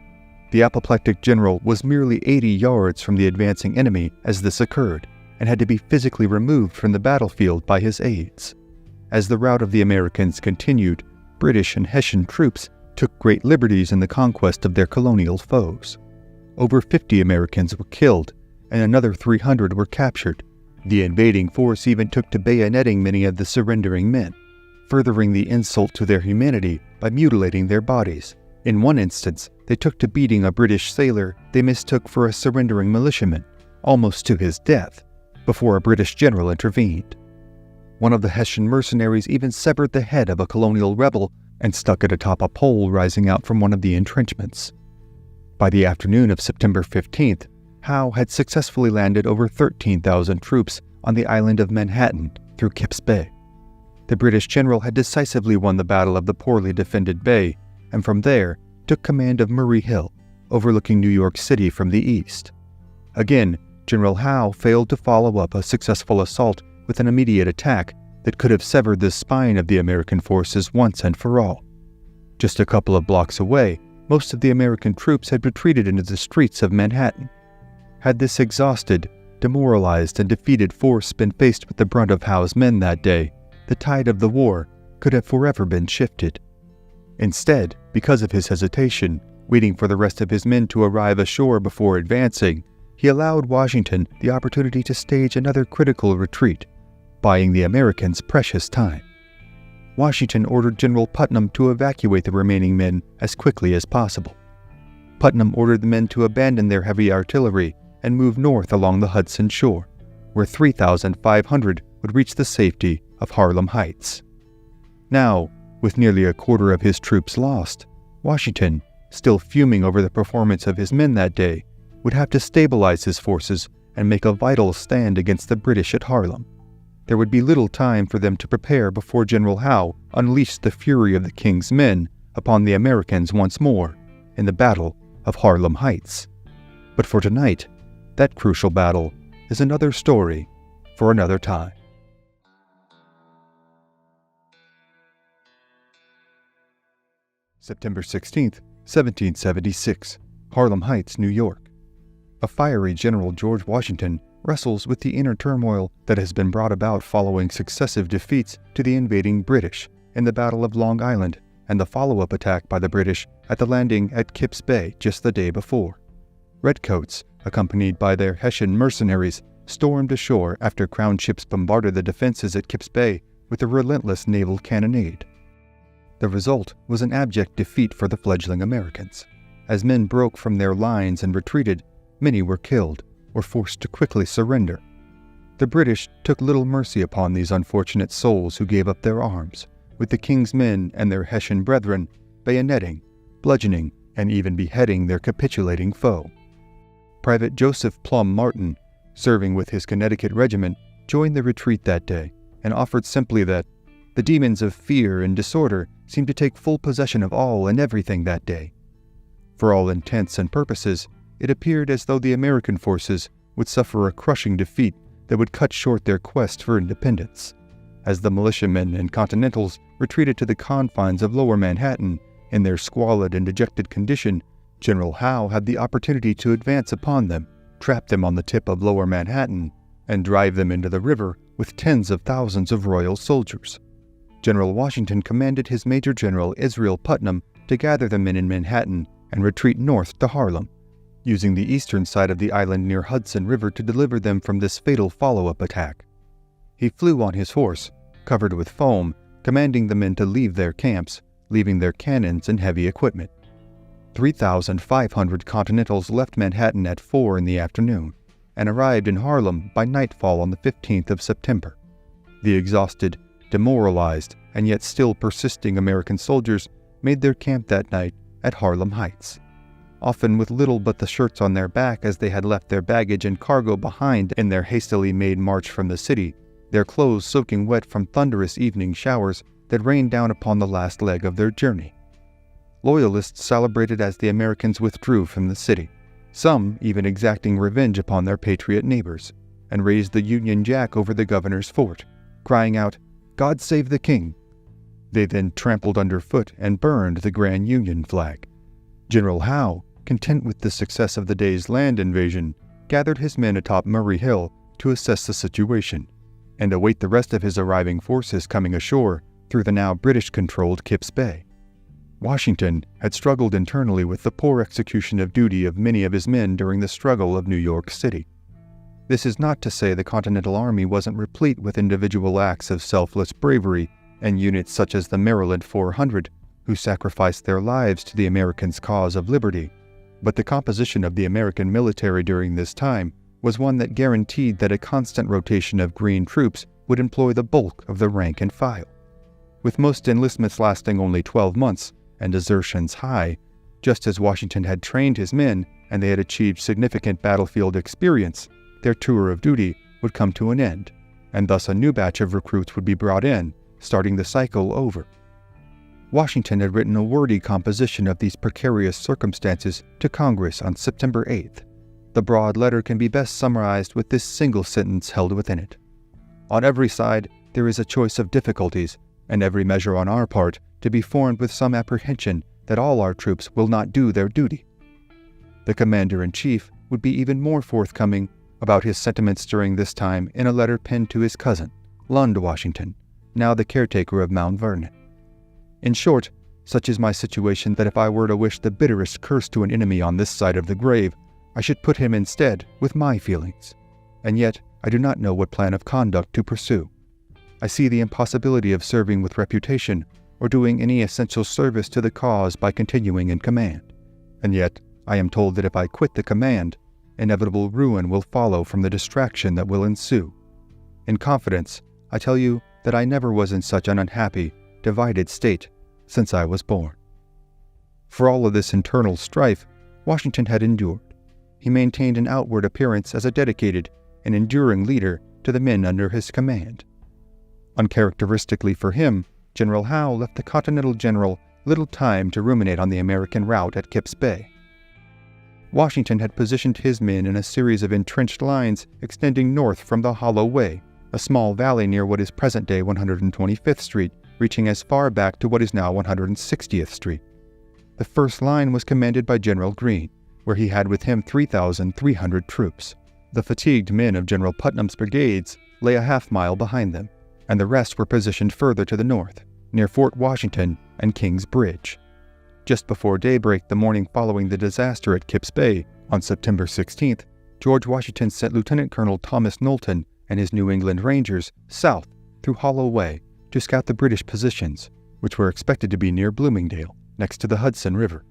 The apoplectic general was merely 80 yards from the advancing enemy as this occurred, and had to be physically removed from the battlefield by his aides. As the rout of the Americans continued, British and Hessian troops took great liberties in the conquest of their colonial foes. Over 50 Americans were killed, and another 300 were captured. The invading force even took to bayoneting many of the surrendering men, furthering the insult to their humanity by mutilating their bodies. In one instance, they took to beating a British sailor they mistook for a surrendering militiaman, almost to his death, before a British general intervened. One of the Hessian mercenaries even severed the head of a colonial rebel and stuck it atop a pole rising out from one of the entrenchments. By the afternoon of September 15th, Howe had successfully landed over 13,000 troops on the island of Manhattan through Kips Bay. The British general had decisively won the battle of the poorly defended bay, and from there took command of Murray Hill, overlooking New York City from the east. Again, General Howe failed to follow up a successful assault with an immediate attack that could have severed the spine of the American forces once and for all. Just a couple of blocks away, most of the American troops had retreated into the streets of Manhattan. Had this exhausted, demoralized, and defeated force been faced with the brunt of Howe's men that day, the tide of the war could have forever been shifted. Instead, because of his hesitation, waiting for the rest of his men to arrive ashore before advancing, he allowed Washington the opportunity to stage another critical retreat, buying the Americans precious time. Washington ordered General Putnam to evacuate the remaining men as quickly as possible. Putnam ordered the men to abandon their heavy artillery and move north along the Hudson shore, where 3,500 would reach the safety of Harlem Heights. Now, with nearly a quarter of his troops lost, Washington, still fuming over the performance of his men that day, would have to stabilize his forces and make a vital stand against the British at Harlem. There would be little time for them to prepare before General Howe unleashed the fury of the King's men upon the Americans once more in the Battle of Harlem Heights. But for tonight, that crucial battle is another story for another time. September 16th, 1776, Harlem Heights, New York. A fiery General George Washington wrestles with the inner turmoil that has been brought about following successive defeats to the invading British in the Battle of Long Island and the follow-up attack by the British at the landing at Kips Bay just the day before. Redcoats, accompanied by their Hessian mercenaries, stormed ashore after Crown ships bombarded the defenses at Kips Bay with a relentless naval cannonade. The result was an abject defeat for the fledgling Americans. As men broke from their lines and retreated, many were killed or forced to quickly surrender. The British took little mercy upon these unfortunate souls who gave up their arms, with the King's men and their Hessian brethren bayoneting, bludgeoning, and even beheading their capitulating foe. Private Joseph Plum Martin, serving with his Connecticut regiment, joined the retreat that day and offered simply that the demons of fear and disorder seemed to take full possession of all and everything that day. For all intents and purposes, it appeared as though the American forces would suffer a crushing defeat that would cut short their quest for independence. As the militiamen and Continentals retreated to the confines of Lower Manhattan in their squalid and dejected condition, General Howe had the opportunity to advance upon them, trap them on the tip of Lower Manhattan, and drive them into the river with tens of thousands of Royal soldiers. General Washington commanded his Major General Israel Putnam to gather the men in Manhattan and retreat north to Harlem, using the eastern side of the island near Hudson River to deliver them from this fatal follow-up attack. He flew on his horse, covered with foam, commanding the men to leave their camps, leaving their cannons and heavy equipment. 3,500 Continentals left Manhattan at 4 in the afternoon and arrived in Harlem by nightfall on the 15th of September. The exhausted, demoralized, and yet still persisting American soldiers made their camp that night at Harlem Heights, often with little but the shirts on their back as they had left their baggage and cargo behind in their hastily made march from the city, their clothes soaking wet from thunderous evening showers that rained down upon the last leg of their journey. Loyalists celebrated as the Americans withdrew from the city, some even exacting revenge upon their patriot neighbors, and raised the Union Jack over the governor's fort, crying out, "God save the King." They then trampled underfoot and burned the Grand Union flag. General Howe, content with the success of the day's land invasion, gathered his men atop Murray Hill to assess the situation and await the rest of his arriving forces coming ashore through the now British-controlled Kips Bay. Washington had struggled internally with the poor execution of duty of many of his men during the struggle of New York City. This is not to say the Continental Army wasn't replete with individual acts of selfless bravery and units such as the Maryland 400, who sacrificed their lives to the Americans' cause of liberty, but the composition of the American military during this time was one that guaranteed that a constant rotation of green troops would employ the bulk of the rank and file. With most enlistments lasting only 12 months and desertions high, just as Washington had trained his men and they had achieved significant battlefield experience, their tour of duty would come to an end, and thus a new batch of recruits would be brought in, starting the cycle over. Washington had written a wordy composition of these precarious circumstances to Congress on September 8th. The broad letter can be best summarized with this single sentence held within it. On every side, there is a choice of difficulties, and every measure on our part to be formed with some apprehension that all our troops will not do their duty. The Commander-in-Chief would be even more forthcoming about his sentiments during this time in a letter penned to his cousin, Lund Washington, now the caretaker of Mount Vernon. In short, such is my situation that if I were to wish the bitterest curse to an enemy on this side of the grave, I should put him instead with my feelings. And yet, I do not know what plan of conduct to pursue. I see the impossibility of serving with reputation or doing any essential service to the cause by continuing in command. And yet, I am told that if I quit the command, inevitable ruin will follow from the distraction that will ensue. In confidence, I tell you that I never was in such an unhappy, divided state since I was born. For all of this internal strife, Washington had endured. He maintained an outward appearance as a dedicated and enduring leader to the men under his command. Uncharacteristically for him, General Howe left the Continental General little time to ruminate on the American rout at Kips Bay. Washington had positioned his men in a series of entrenched lines extending north from the Hollow Way, a small valley near what is present-day 125th Street, reaching as far back to what is now 160th Street. The first line was commanded by General Greene, where he had with him 3,300 troops. The fatigued men of General Putnam's brigades lay a half-mile behind them, and the rest were positioned further to the north, near Fort Washington and King's Bridge. Just before daybreak the morning following the disaster at Kips Bay, on September 16th, George Washington sent Lieutenant Colonel Thomas Knowlton and his New England Rangers south through Hollow Way to scout the British positions, which were expected to be near Bloomingdale, next to the Hudson River.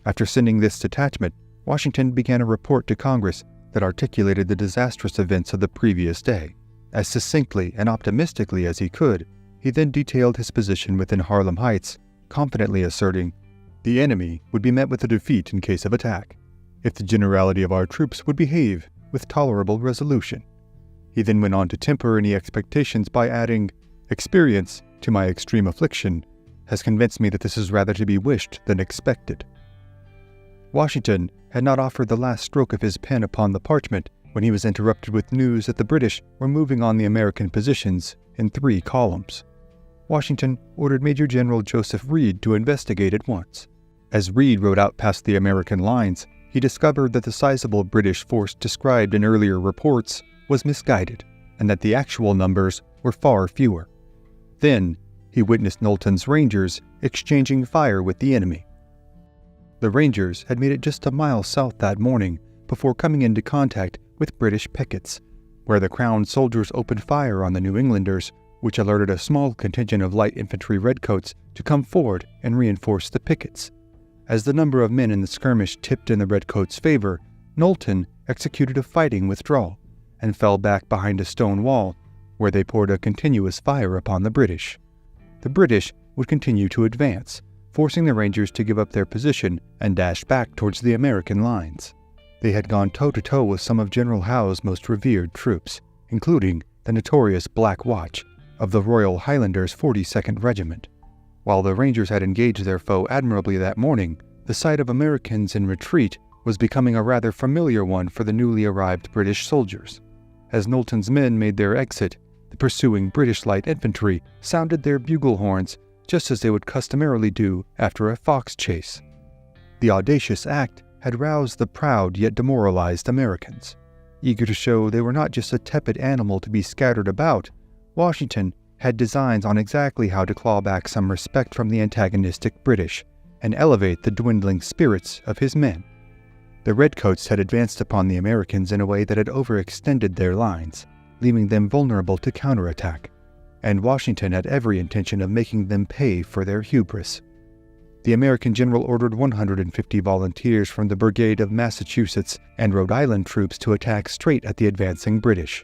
After sending this detachment, Washington began a report to Congress that articulated the disastrous events of the previous day. As succinctly and optimistically as he could, he then detailed his position within Harlem Heights, confidently asserting, "The enemy would be met with a defeat in case of attack, if the generality of our troops would behave with tolerable resolution." He then went on to temper any expectations by adding, "Experience, to my extreme affliction, has convinced me that this is rather to be wished than expected." Washington had not offered the last stroke of his pen upon the parchment when he was interrupted with news that the British were moving on the American positions in 3 columns. Washington ordered Major General Joseph Reed to investigate at once. As Reed rode out past the American lines, he discovered that the sizable British force described in earlier reports was misguided, and that the actual numbers were far fewer. Then, he witnessed Knowlton's Rangers exchanging fire with the enemy. The Rangers had made it just a mile south that morning before coming into contact with British pickets, where the Crown soldiers opened fire on the New Englanders, which alerted a small contingent of light infantry redcoats to come forward and reinforce the pickets. As the number of men in the skirmish tipped in the redcoats' favor, Knowlton executed a fighting withdrawal and fell back behind a stone wall, where they poured a continuous fire upon the British. The British would continue to advance, forcing the Rangers to give up their position and dash back towards the American lines. They had gone toe-to-toe with some of General Howe's most revered troops, including the notorious Black Watch of the Royal Highlanders 42nd Regiment. While the Rangers had engaged their foe admirably that morning, the sight of Americans in retreat was becoming a rather familiar one for the newly arrived British soldiers. As Knowlton's men made their exit, the pursuing British light infantry sounded their bugle horns just as they would customarily do after a fox chase. The audacious act had roused the proud yet demoralized Americans. Eager to show they were not just a tepid animal to be scattered about, Washington had designs on exactly how to claw back some respect from the antagonistic British and elevate the dwindling spirits of his men. The redcoats had advanced upon the Americans in a way that had overextended their lines, leaving them vulnerable to counterattack, and Washington had every intention of making them pay for their hubris. The American general ordered 150 volunteers from the Brigade of Massachusetts and Rhode Island troops to attack straight at the advancing British.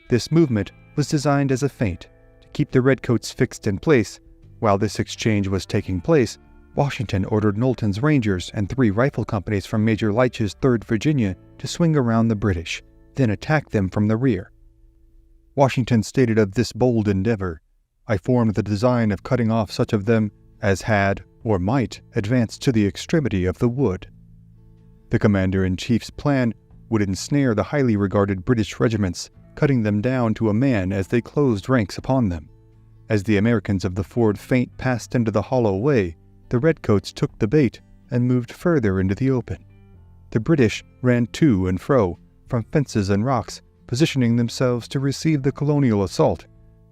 This movement was designed as a feint to keep the redcoats fixed in place. While this exchange was taking place, Washington ordered Knowlton's Rangers and 3 rifle companies from Major Leitch's 3rd Virginia to swing around the British, then attack them from the rear. Washington stated of this bold endeavor, "I formed the design of cutting off such of them as had, or might, advance to the extremity of the wood." The commander-in-chief's plan would ensnare the highly regarded British regiments, cutting them down to a man as they closed ranks upon them. As the Americans of the forward feint passed into the hollow way, the redcoats took the bait and moved further into the open. The British ran to and fro, from fences and rocks, positioning themselves to receive the colonial assault.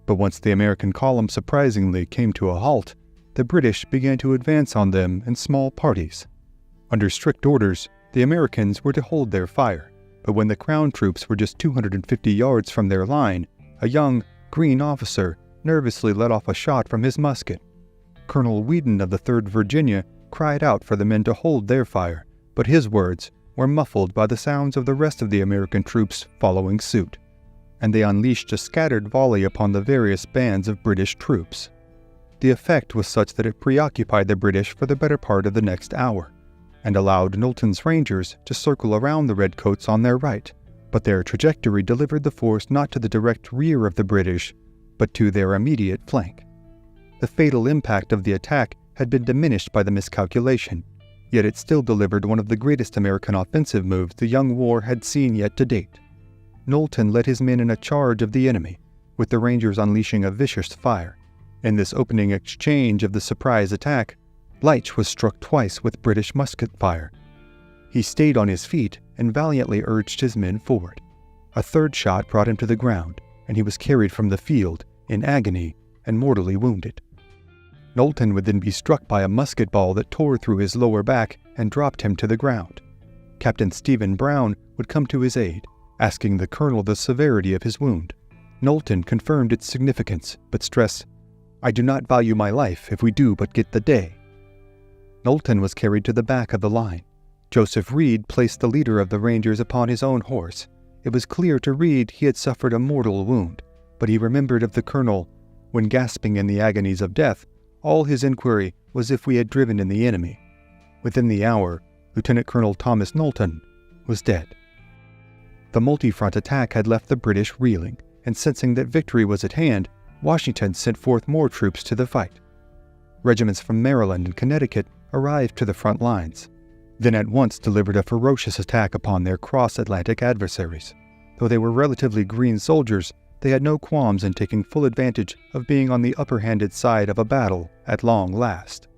But once the American column surprisingly came to a halt, the British began to advance on them in small parties. Under strict orders, the Americans were to hold their fire, but when the Crown troops were just 250 yards from their line, a young, green officer nervously let off a shot from his musket. Colonel Whedon of the 3rd Virginia cried out for the men to hold their fire, but his words were muffled by the sounds of the rest of the American troops following suit, and they unleashed a scattered volley upon the various bands of British troops. The effect was such that it preoccupied the British for the better part of the next hour, and allowed Knowlton's Rangers to circle around the redcoats on their right, but their trajectory delivered the force not to the direct rear of the British, but to their immediate flank. The fatal impact of the attack had been diminished by the miscalculation, yet it still delivered one of the greatest American offensive moves the young war had seen yet to date. Knowlton led his men in a charge of the enemy, with the Rangers unleashing a vicious fire. In this opening exchange of the surprise attack, Leitch was struck twice with British musket fire. He stayed on his feet and valiantly urged his men forward. A 3rd shot brought him to the ground, and he was carried from the field, in agony and mortally wounded. Knowlton would then be struck by a musket ball that tore through his lower back and dropped him to the ground. Captain Stephen Brown would come to his aid, asking the colonel the severity of his wound. Knowlton confirmed its significance, but stressed, "I do not value my life if we do but get the day." Knowlton was carried to the back of the line. Joseph Reed placed the leader of the Rangers upon his own horse. It was clear to Reed he had suffered a mortal wound, but he remembered of the colonel. When gasping in the agonies of death, all his inquiry was if we had driven in the enemy. Within the hour, Lieutenant Colonel Thomas Knowlton was dead. The multi-front attack had left the British reeling, and sensing that victory was at hand, Washington sent forth more troops to the fight. Regiments from Maryland and Connecticut arrived to the front lines, then at once delivered a ferocious attack upon their cross-Atlantic adversaries. Though they were relatively green soldiers, they had no qualms in taking full advantage of being on the upper-handed side of a battle at long last.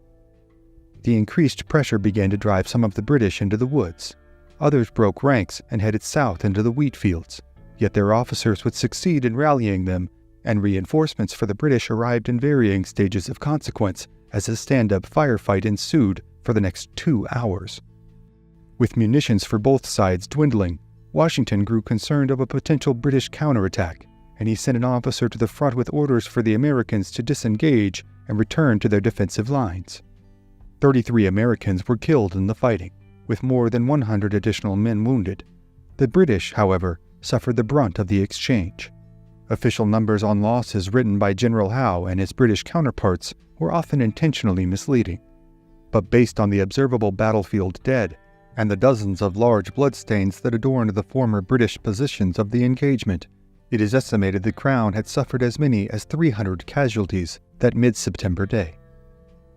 The increased pressure began to drive some of the British into the woods. Others broke ranks and headed south into the wheat fields, yet their officers would succeed in rallying them, and reinforcements for the British arrived in varying stages of consequence as a stand-up firefight ensued for the next 2 hours. With munitions for both sides dwindling, Washington grew concerned of a potential British counterattack, and he sent an officer to the front with orders for the Americans to disengage and return to their defensive lines. 33 Americans were killed in the fighting, with more than 100 additional men wounded. The British, however, suffered the brunt of the exchange. Official numbers on losses written by General Howe and his British counterparts were often intentionally misleading, but based on the observable battlefield dead and the dozens of large bloodstains that adorned the former British positions of the engagement, it is estimated the Crown had suffered as many as 300 casualties that mid-September day.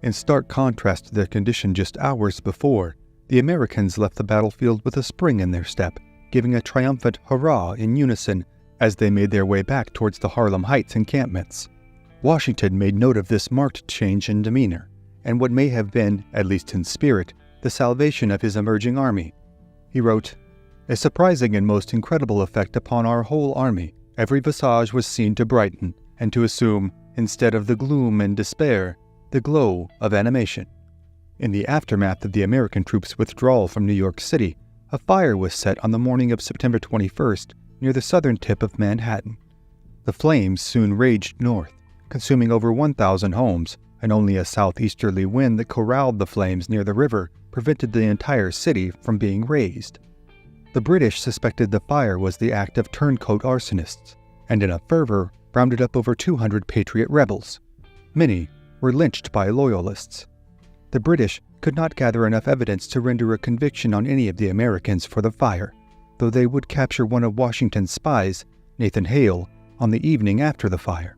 In stark contrast to their condition just hours before, the Americans left the battlefield with a spring in their step, giving a triumphant hurrah in unison as they made their way back towards the Harlem Heights encampments. Washington made note of this marked change in demeanor, and what may have been, at least in spirit, the salvation of his emerging army. He wrote, "A surprising and most incredible effect upon our whole army. Every visage was seen to brighten, and to assume, instead of the gloom and despair, the glow of animation." In the aftermath of the American troops' withdrawal from New York City, a fire was set on the morning of September 21st near the southern tip of Manhattan. The flames soon raged north, consuming over 1,000 homes, and only a southeasterly wind that corralled the flames near the river prevented the entire city from being razed. The British suspected the fire was the act of turncoat arsonists, and in a fervor rounded up over 200 patriot rebels. Many were lynched by loyalists. The British could not gather enough evidence to render a conviction on any of the Americans for the fire, though they would capture one of Washington's spies, Nathan Hale, on the evening after the fire.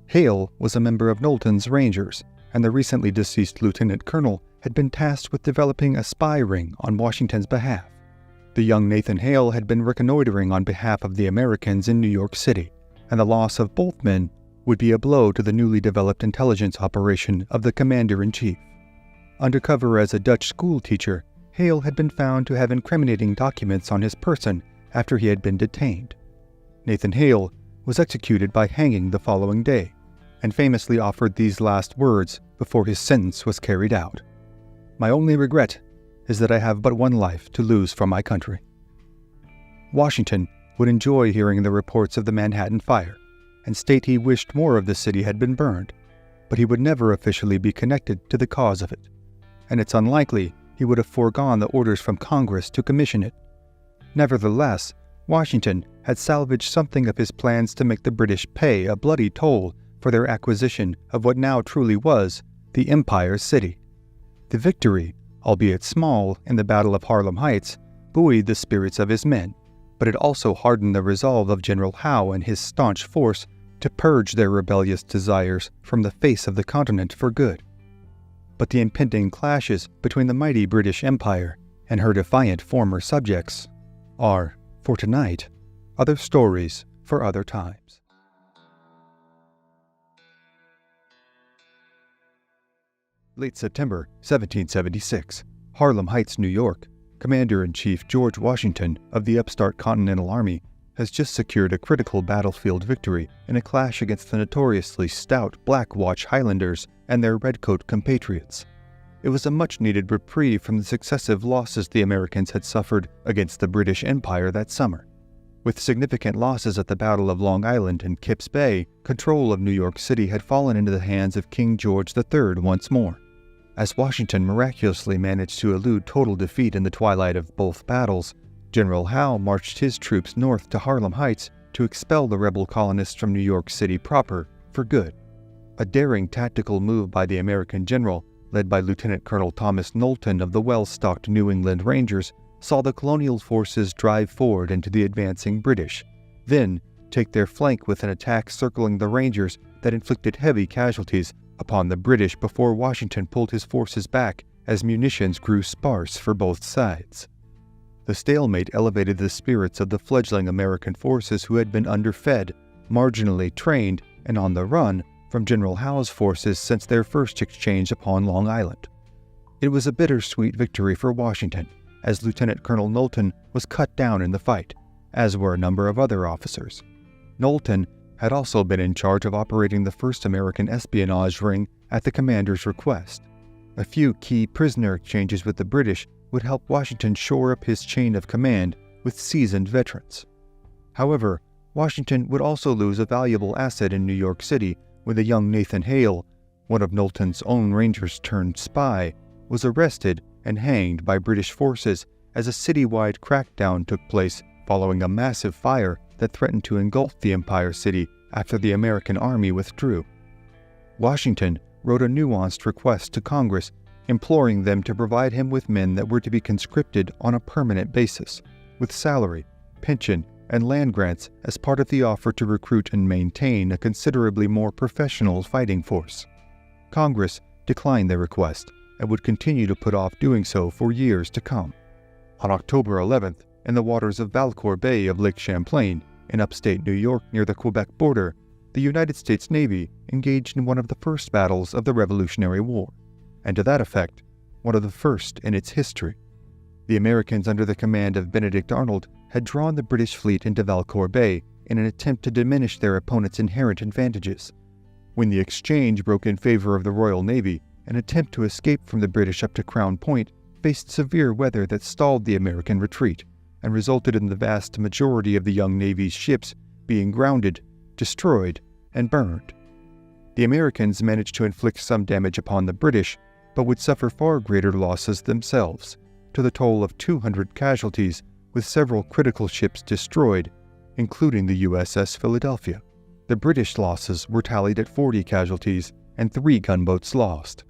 Hale was a member of Knowlton's Rangers, and the recently deceased lieutenant colonel had been tasked with developing a spy ring on Washington's behalf. The young Nathan Hale had been reconnoitering on behalf of the Americans in New York City, and the loss of both men would be a blow to the newly developed intelligence operation of the commander-in-chief. Undercover as a Dutch schoolteacher, Hale had been found to have incriminating documents on his person after he had been detained. Nathan Hale was executed by hanging the following day, and famously offered these last words before his sentence was carried out: "My only regret is that I have but one life to lose for my country." Washington would enjoy hearing the reports of the Manhattan fire, and state he wished more of the city had been burned, but he would never officially be connected to the cause of it, and it's unlikely he would have foregone the orders from Congress to commission it. Nevertheless, Washington had salvaged something of his plans to make the British pay a bloody toll for their acquisition of what now truly was the Empire City. The victory, albeit small, in the Battle of Harlem Heights, buoyed the spirits of his men, but it also hardened the resolve of General Howe and his staunch force to purge their rebellious desires from the face of the continent for good. But the impending clashes between the mighty British Empire and her defiant former subjects are, for tonight, other stories for other times. Late September 1776, Harlem Heights, New York. Commander-in-Chief George Washington of the upstart Continental Army has just secured a critical battlefield victory in a clash against the notoriously stout Black Watch Highlanders and their redcoat compatriots. It was a much-needed reprieve from the successive losses the Americans had suffered against the British Empire that summer. With significant losses at the Battle of Long Island and Kips Bay, control of New York City had fallen into the hands of King George III once more. As Washington miraculously managed to elude total defeat in the twilight of both battles, General Howe marched his troops north to Harlem Heights to expel the rebel colonists from New York City proper for good. A daring tactical move by the American general, led by Lieutenant Colonel Thomas Knowlton of the well-stocked New England Rangers, saw the colonial forces drive forward into the advancing British, then take their flank with an attack circling the Rangers that inflicted heavy casualties upon the British before Washington pulled his forces back as munitions grew sparse for both sides. The stalemate elevated the spirits of the fledgling American forces who had been underfed, marginally trained, and on the run from General Howe's forces since their first exchange upon Long Island. It was a bittersweet victory for Washington, as Lieutenant Colonel Knowlton was cut down in the fight, as were a number of other officers. Knowlton had also been in charge of operating the first American espionage ring at the commander's request. A few key prisoner exchanges with the British would help Washington shore up his chain of command with seasoned veterans. However, Washington would also lose a valuable asset in New York City when the young Nathan Hale, one of Knowlton's own Rangers turned spy, was arrested and hanged by British forces as a citywide crackdown took place following a massive fire that threatened to engulf the Empire City after the American army withdrew. Washington wrote a nuanced request to Congress imploring them to provide him with men that were to be conscripted on a permanent basis, with salary, pension, and land grants as part of the offer to recruit and maintain a considerably more professional fighting force. Congress declined their request and would continue to put off doing so for years to come. On October 11th, in the waters of Valcour Bay of Lake Champlain, in upstate New York near the Quebec border, the United States Navy engaged in one of the first battles of the Revolutionary War, and to that effect, one of the first in its history. The Americans under the command of Benedict Arnold had drawn the British fleet into Valcour Bay in an attempt to diminish their opponent's inherent advantages. When the exchange broke in favor of the Royal Navy, an attempt to escape from the British up to Crown Point faced severe weather that stalled the American retreat and resulted in the vast majority of the young Navy's ships being grounded, destroyed, and burned. The Americans managed to inflict some damage upon the British, but would suffer far greater losses themselves, to the toll of 200 casualties, with several critical ships destroyed, including the USS Philadelphia. The British losses were tallied at 40 casualties and 3 gunboats lost.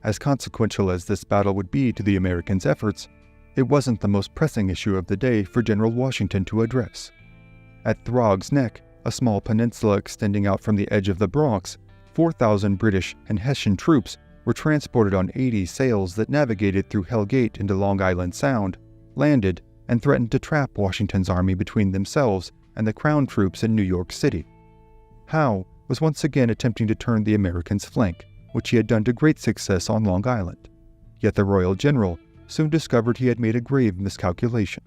As consequential as this battle would be to the Americans' efforts, it wasn't the most pressing issue of the day for General Washington to address. At Throg's Neck, a small peninsula extending out from the edge of the Bronx, 4,000 British and Hessian troops were transported on 80 sails that navigated through Hell Gate into Long Island Sound, landed, and threatened to trap Washington's army between themselves and the Crown troops in New York City. Howe was once again attempting to turn the Americans' flank, which he had done to great success on Long Island. Yet the Royal General soon discovered he had made a grave miscalculation.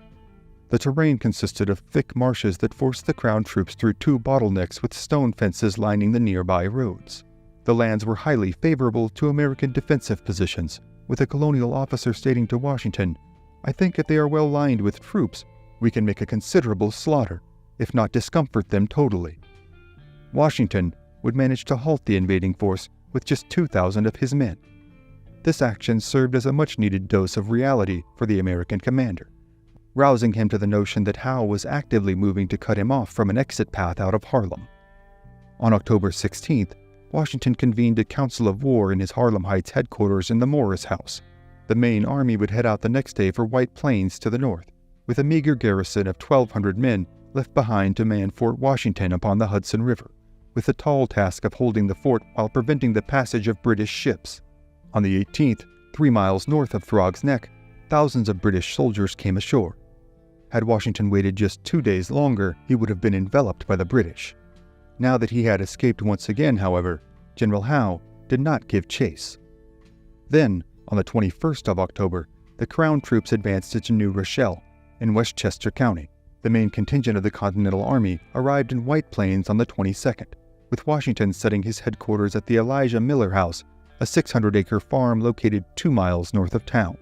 The terrain consisted of thick marshes that forced the Crown troops through 2 bottlenecks with stone fences lining the nearby roads. The lands were highly favorable to American defensive positions, with a colonial officer stating to Washington, "I think if they are well lined with troops, we can make a considerable slaughter, if not discomfort them totally." Washington would manage to halt the invading force with just 2,000 of his men. This action served as a much-needed dose of reality for the American commander, rousing him to the notion that Howe was actively moving to cut him off from an exit path out of Harlem. On October 16th, Washington convened a council of war in his Harlem Heights headquarters in the Morris House. The main army would head out the next day for White Plains to the north, with a meager garrison of 1,200 men left behind to man Fort Washington upon the Hudson River, with the tall task of holding the fort while preventing the passage of British ships. On the 18th, 3 miles north of Throg's Neck, thousands of British soldiers came ashore. Had Washington waited just 2 days longer, he would have been enveloped by the British. Now that he had escaped once again, however, General Howe did not give chase. Then, on the 21st of October, the Crown troops advanced into New Rochelle, in Westchester County. The main contingent of the Continental Army arrived in White Plains on the 22nd, with Washington setting his headquarters at the Elijah Miller House, a 600-acre farm located 2 miles north of town.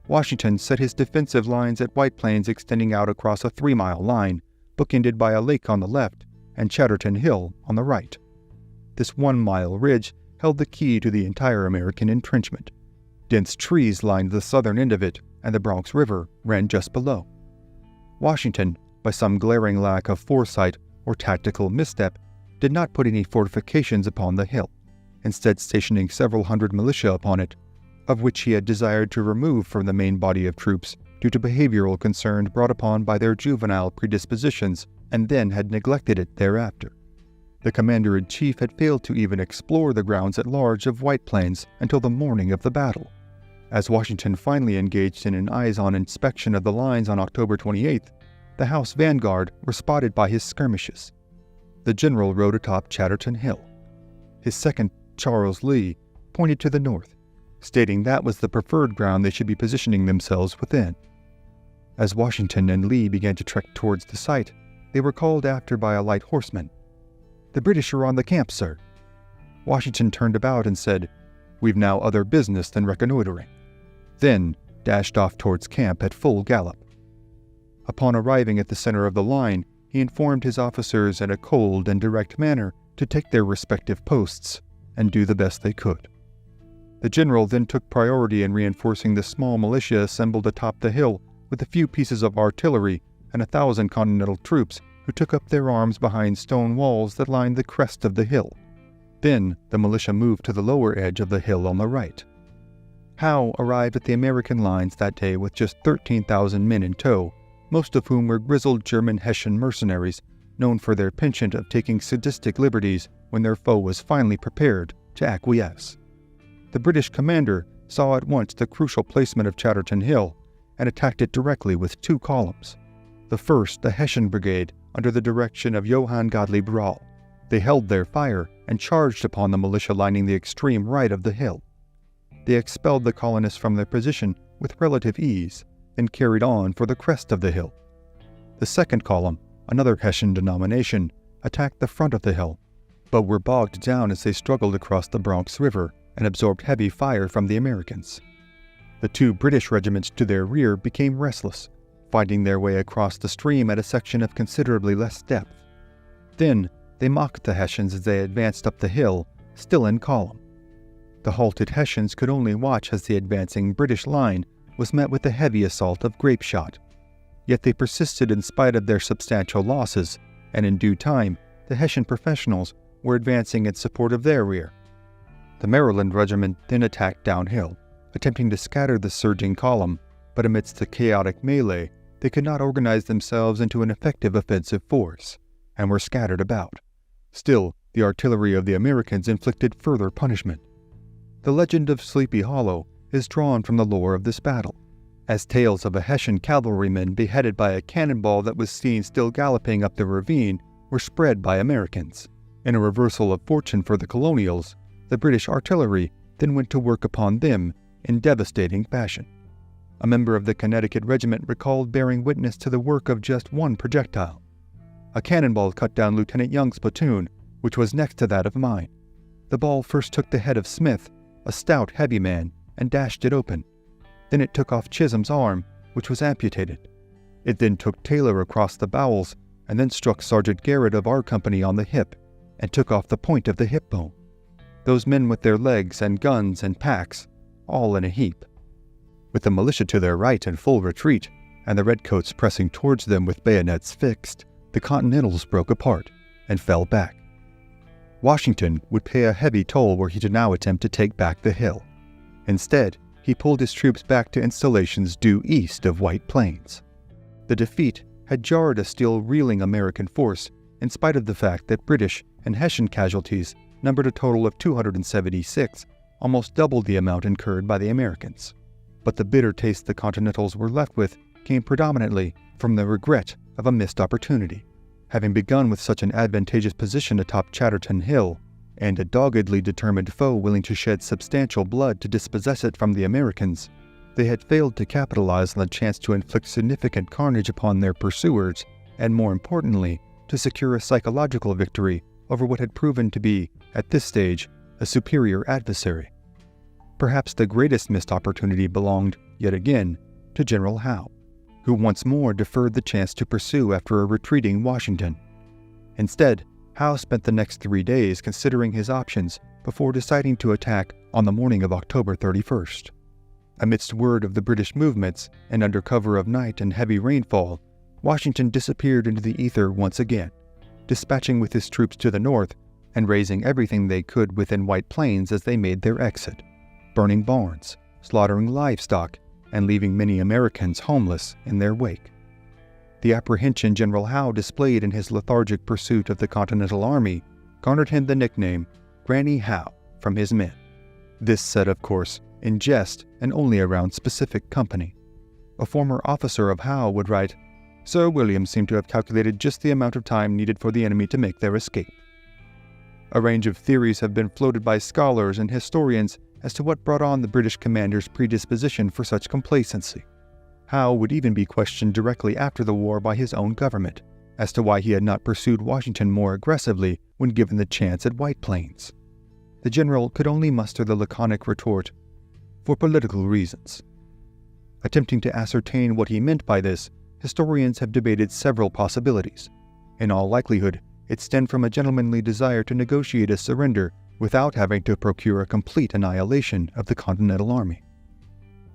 Washington set his defensive lines at White Plains extending out across a 3-mile line, bookended by a lake on the left and Chatterton Hill on the right. This 1-mile ridge held the key to the entire American entrenchment. Dense trees lined the southern end of it, and the Bronx River ran just below. Washington, by some glaring lack of foresight or tactical misstep, did not put any fortifications upon the hill, instead stationing several hundred militia upon it, of which he had desired to remove from the main body of troops due to behavioral concerns brought upon by their juvenile predispositions, and then had neglected it thereafter. The commander-in-chief had failed to even explore the grounds at large of White Plains until the morning of the battle. As Washington finally engaged in an eyes-on inspection of the lines on October 28th, the House vanguard were spotted by his skirmishes. The general rode atop Chatterton Hill. His second, Charles Lee, pointed to the north, stating that was the preferred ground they should be positioning themselves within. As Washington and Lee began to trek towards the site, they were called after by a light horseman. "The British are on the camp, sir." Washington turned about and said, "We've now other business than reconnoitering," then dashed off towards camp at full gallop. Upon arriving at the center of the line, he informed his officers in a cold and direct manner to take their respective posts and do the best they could. The general then took priority in reinforcing the small militia assembled atop the hill with a few pieces of artillery and 1,000 Continental troops who took up their arms behind stone walls that lined the crest of the hill. Then the militia moved to the lower edge of the hill on the right. Howe arrived at the American lines that day with just 13,000 men in tow, most of whom were grizzled German Hessian mercenaries known for their penchant of taking sadistic liberties when their foe was finally prepared to acquiesce. The British commander saw at once the crucial placement of Chatterton Hill and attacked it directly with 2 columns. The first, the Hessian Brigade, under the direction of Johann Gottlieb Rahl. They held their fire and charged upon the militia lining the extreme right of the hill. They expelled the colonists from their position with relative ease, then carried on for the crest of the hill. The second column, another Hessian denomination, attacked the front of the hill, but were bogged down as they struggled across the Bronx River and absorbed heavy fire from the Americans. The 2 British regiments to their rear became restless, finding their way across the stream at a section of considerably less depth. Then they mocked the Hessians as they advanced up the hill, still in column. The halted Hessians could only watch as the advancing British line was met with a heavy assault of grape shot. Yet they persisted in spite of their substantial losses, and in due time, the Hessian professionals were advancing in support of their rear. The Maryland regiment then attacked downhill, attempting to scatter the surging column, but amidst the chaotic melee, they could not organize themselves into an effective offensive force, and were scattered about. Still, the artillery of the Americans inflicted further punishment. The legend of Sleepy Hollow is drawn from the lore of this battle, as tales of a Hessian cavalryman beheaded by a cannonball that was seen still galloping up the ravine were spread by Americans. In a reversal of fortune for the colonials, the British artillery then went to work upon them in devastating fashion. A member of the Connecticut Regiment recalled bearing witness to the work of just one projectile. A cannonball cut down Lieutenant Young's platoon, which was next to that of mine. The ball first took the head of Smith, a stout, heavy man, and dashed it open. Then it took off Chisholm's arm, which was amputated. It then took Taylor across the bowels, and then struck Sergeant Garrett of our company on the hip, and took off the point of the hip bone. Those men with their legs and guns and packs, all in a heap. With the militia to their right in full retreat, and the redcoats pressing towards them with bayonets fixed, the Continentals broke apart and fell back. Washington would pay a heavy toll were he to now attempt to take back the hill. Instead, he pulled his troops back to installations due east of White Plains. The defeat had jarred a still reeling American force, in spite of the fact that British and Hessian casualties numbered a total of 276, almost double the amount incurred by the Americans. But the bitter taste the Continentals were left with came predominantly from the regret of a missed opportunity. Having begun with such an advantageous position atop Chatterton Hill, and a doggedly determined foe willing to shed substantial blood to dispossess it from the Americans, they had failed to capitalize on the chance to inflict significant carnage upon their pursuers, and more importantly, to secure a psychological victory over what had proven to be, at this stage, a superior adversary. Perhaps the greatest missed opportunity belonged, yet again, to General Howe, who once more deferred the chance to pursue after a retreating Washington. Instead, Howe spent the next 3 days considering his options before deciding to attack on the morning of October 31st. Amidst word of the British movements, and under cover of night and heavy rainfall, Washington disappeared into the ether once again, dispatching with his troops to the north and raising everything they could within White Plains as they made their exit, burning barns, slaughtering livestock, and leaving many Americans homeless in their wake. The apprehension General Howe displayed in his lethargic pursuit of the Continental Army garnered him the nickname Granny Howe from his men. This set, of course, in jest and only around specific company. A former officer of Howe would write, "Sir William seemed to have calculated just the amount of time needed for the enemy to make their escape." A range of theories have been floated by scholars and historians as to what brought on the British commander's predisposition for such complacency. Howe would even be questioned directly after the war by his own government as to why he had not pursued Washington more aggressively when given the chance at White Plains. The general could only muster the laconic retort, "For political reasons." Attempting to ascertain what he meant by this, historians have debated several possibilities. In all likelihood, it stemmed from a gentlemanly desire to negotiate a surrender without having to procure a complete annihilation of the Continental Army.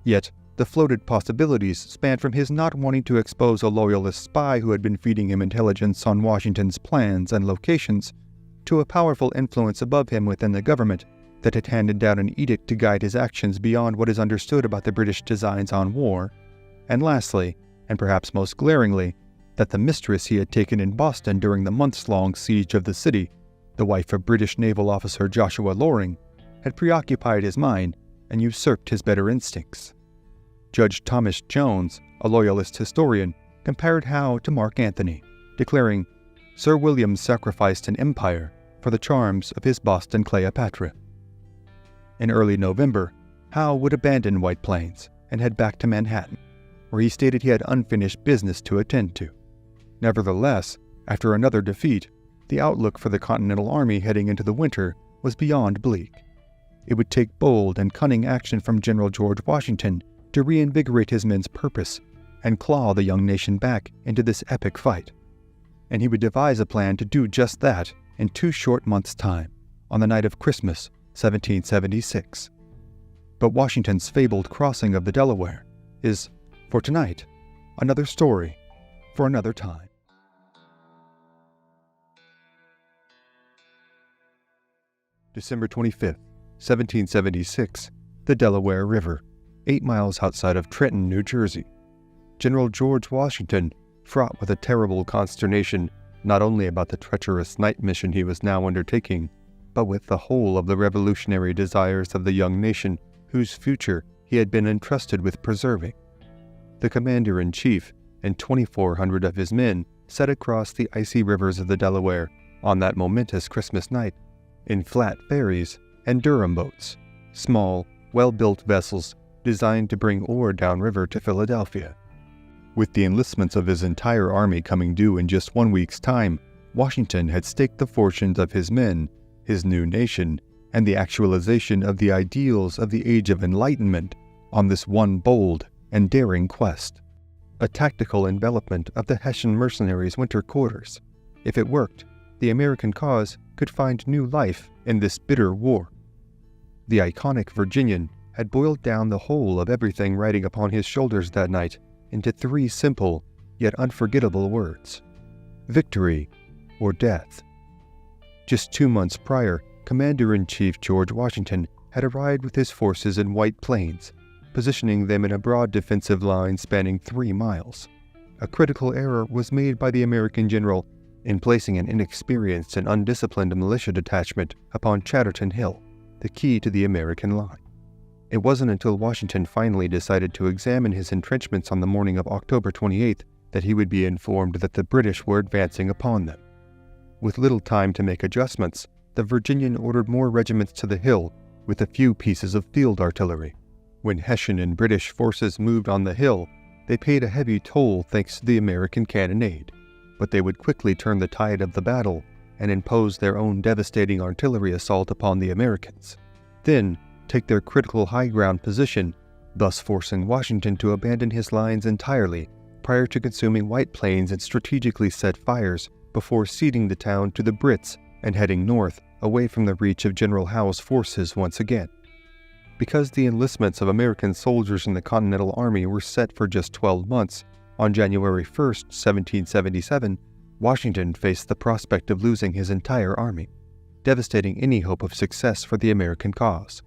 Yet, the floated possibilities span from his not wanting to expose a loyalist spy who had been feeding him intelligence on Washington's plans and locations, to a powerful influence above him within the government that had handed down an edict to guide his actions beyond what is understood about the British designs on war, and lastly, and perhaps most glaringly, that the mistress he had taken in Boston during the months-long siege of the city, the wife of British naval officer Joshua Loring, had preoccupied his mind and usurped his better instincts. Judge Thomas Jones, a loyalist historian, compared Howe to Mark Antony, declaring, "Sir William sacrificed an empire for the charms of his Boston Cleopatra." In early November, Howe would abandon White Plains and head back to Manhattan, where he stated he had unfinished business to attend to. Nevertheless, after another defeat, the outlook for the Continental Army heading into the winter was beyond bleak. It would take bold and cunning action from General George Washington to reinvigorate his men's purpose and claw the young nation back into this epic fight. And he would devise a plan to do just that in 2 short months' time, on the night of Christmas, 1776. But Washington's fabled crossing of the Delaware is, for tonight, another story for another time. December 25th, 1776, the Delaware River, 8 miles outside of Trenton, New Jersey. General George Washington, fraught with a terrible consternation not only about the treacherous night mission he was now undertaking, but with the whole of the revolutionary desires of the young nation whose future he had been entrusted with preserving. The commander-in-chief and 2,400 of his men set across the icy rivers of the Delaware on that momentous Christmas night in flat ferries and Durham boats, small, well-built vessels designed to bring ore downriver to Philadelphia. With the enlistments of his entire army coming due in just 1 week's time, Washington had staked the fortunes of his men, his new nation, and the actualization of the ideals of the Age of Enlightenment on this one bold and daring quest. A tactical envelopment of the Hessian mercenaries' winter quarters. If it worked, the American cause could find new life in this bitter war. The iconic Virginian had boiled down the whole of everything riding upon his shoulders that night into 3 simple yet unforgettable words: victory or death. Just 2 months prior, Commander-in-Chief George Washington had arrived with his forces in White Plains, positioning them in a broad defensive line spanning 3 miles. A critical error was made by the American general in placing an inexperienced and undisciplined militia detachment upon Chatterton Hill, the key to the American line. It wasn't until Washington finally decided to examine his entrenchments on the morning of October 28th that he would be informed that the British were advancing upon them. With little time to make adjustments, the Virginian ordered more regiments to the hill with a few pieces of field artillery. When Hessian and British forces moved on the hill, they paid a heavy toll thanks to the American cannonade, but they would quickly turn the tide of the battle and impose their own devastating artillery assault upon the Americans. Then, take their critical high ground position, thus forcing Washington to abandon his lines entirely prior to consuming White Plains and strategically set fires before ceding the town to the Brits and heading north away from the reach of General Howe's forces once again. Because the enlistments of American soldiers in the Continental Army were set for just 12 months, on January 1st, 1777, Washington faced the prospect of losing his entire army, devastating any hope of success for the American cause.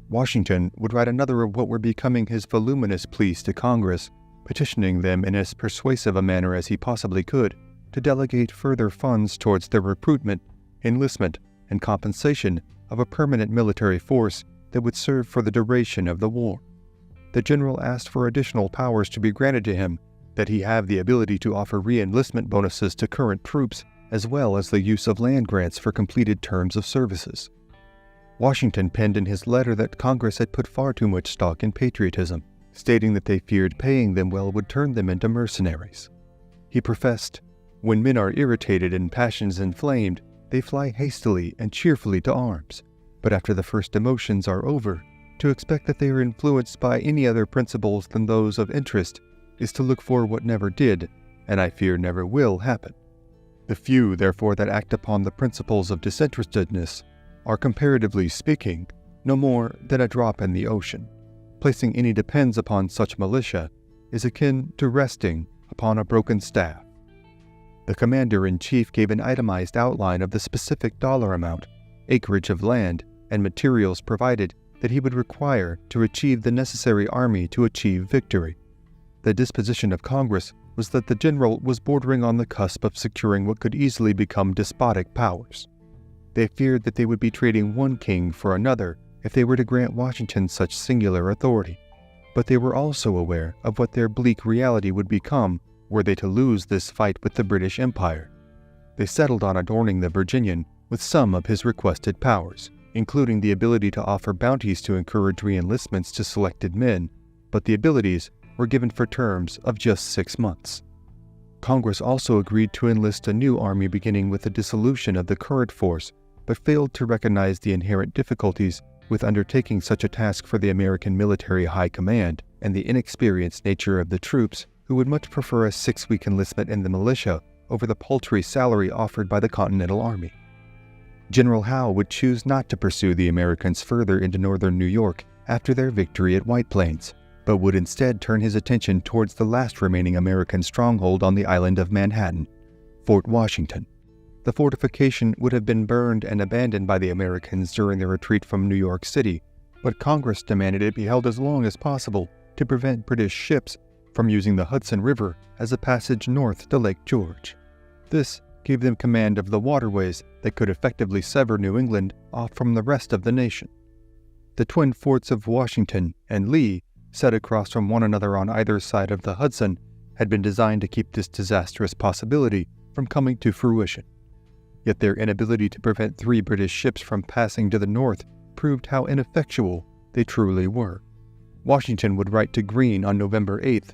Washington would write another of what were becoming his voluminous pleas to Congress, petitioning them in as persuasive a manner as he possibly could to delegate further funds towards the recruitment, enlistment, and compensation of a permanent military force that would serve for the duration of the war. The general asked for additional powers to be granted to him, that he have the ability to offer re-enlistment bonuses to current troops, as well as the use of land grants for completed terms of services. Washington penned in his letter that Congress had put far too much stock in patriotism, stating that they feared paying them well would turn them into mercenaries. He professed, "When men are irritated and passions inflamed, they fly hastily and cheerfully to arms, but after the first emotions are over, to expect that they are influenced by any other principles than those of interest is to look for what never did, and I fear never will, happen. The few, therefore, that act upon the principles of disinterestedness are, comparatively speaking, no more than a drop in the ocean. Placing any depends upon such militia is akin to resting upon a broken staff." The commander-in-chief gave an itemized outline of the specific dollar amount, acreage of land, and materials provided that he would require to achieve the necessary army to achieve victory. The disposition of Congress was that the general was bordering on the cusp of securing what could easily become despotic powers. They feared that they would be trading one king for another if they were to grant Washington such singular authority, but they were also aware of what their bleak reality would become were they to lose this fight with the British Empire. They settled on adorning the Virginian with some of his requested powers, including the ability to offer bounties to encourage re-enlistments to selected men, but the abilities were given for terms of just 6 months. Congress also agreed to enlist a new army beginning with the dissolution of the current force, but failed to recognize the inherent difficulties with undertaking such a task for the American military high command and the inexperienced nature of the troops, who would much prefer a 6-week enlistment in the militia over the paltry salary offered by the Continental Army. General Howe would choose not to pursue the Americans further into northern New York after their victory at White Plains, but would instead turn his attention towards the last remaining American stronghold on the island of Manhattan, Fort Washington. The fortification would have been burned and abandoned by the Americans during their retreat from New York City, but Congress demanded it be held as long as possible to prevent British ships from using the Hudson River as a passage north to Lake George. This gave them command of the waterways that could effectively sever New England off from the rest of the nation. The twin forts of Washington and Lee, set across from one another on either side of the Hudson, had been designed to keep this disastrous possibility from coming to fruition. Yet their inability to prevent 3 British ships from passing to the north proved how ineffectual they truly were. Washington would write to Greene on November 8th,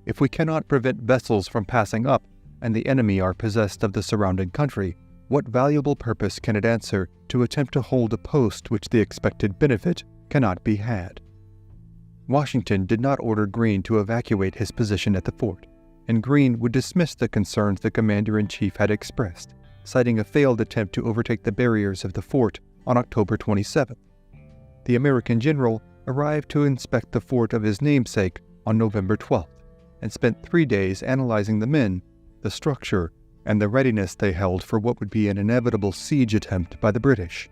"If we cannot prevent vessels from passing up, and the enemy are possessed of the surrounding country, what valuable purpose can it answer to attempt to hold a post which the expected benefit cannot be had?" Washington did not order Greene to evacuate his position at the fort, and Greene would dismiss the concerns the commander-in-chief had expressed, citing a failed attempt to overtake the barriers of the fort on October 27th. The American general arrived to inspect the fort of his namesake on November 12th, and spent 3 days analyzing the men, the structure, and the readiness they held for what would be an inevitable siege attempt by the British.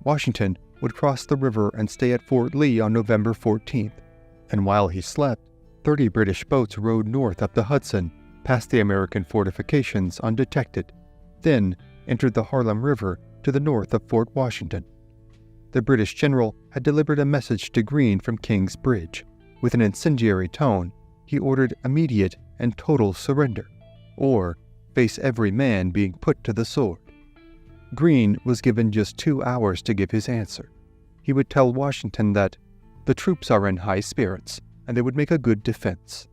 Washington would cross the river and stay at Fort Lee on November 14th, and while he slept, 30 British boats rowed north up the Hudson, past the American fortifications undetected, then entered the Harlem River to the north of Fort Washington. The British general had delivered a message to Greene from King's Bridge. With an incendiary tone, he ordered immediate and total surrender, or face every man being put to the sword. Greene was given just 2 hours to give his answer. He would tell Washington that the troops are in high spirits and they would make a good defense.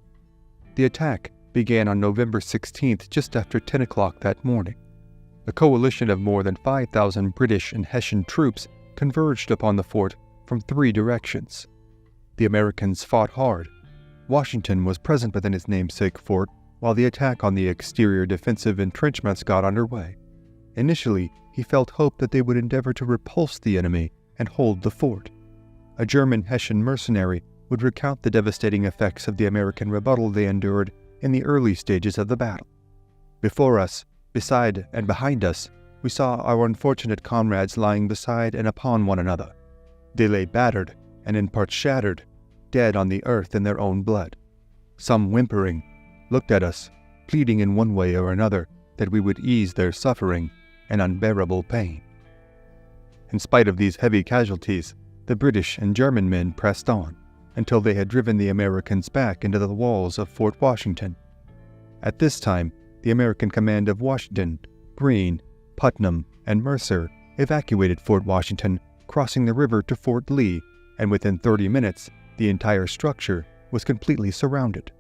The attack began on November 16th just after 10 o'clock that morning. A coalition of more than 5,000 British and Hessian troops converged upon the fort from 3 directions. The Americans fought hard. Washington was present within his namesake fort while the attack on the exterior defensive entrenchments got underway. Initially, he felt hope that they would endeavor to repulse the enemy and hold the fort. A German Hessian mercenary would recount the devastating effects of the American rebuttal they endured in the early stages of the battle. "Before us, beside and behind us, we saw our unfortunate comrades lying beside and upon one another. They lay battered and in part shattered, dead on the earth in their own blood. Some whimpering, looked at us, pleading in one way or another that we would ease their suffering and unbearable pain." In spite of these heavy casualties, the British and German men pressed on until they had driven the Americans back into the walls of Fort Washington. At this time, the American command of Washington, Greene, Putnam, and Mercer evacuated Fort Washington, crossing the river to Fort Lee, and within 30 minutes, the entire structure was completely surrounded.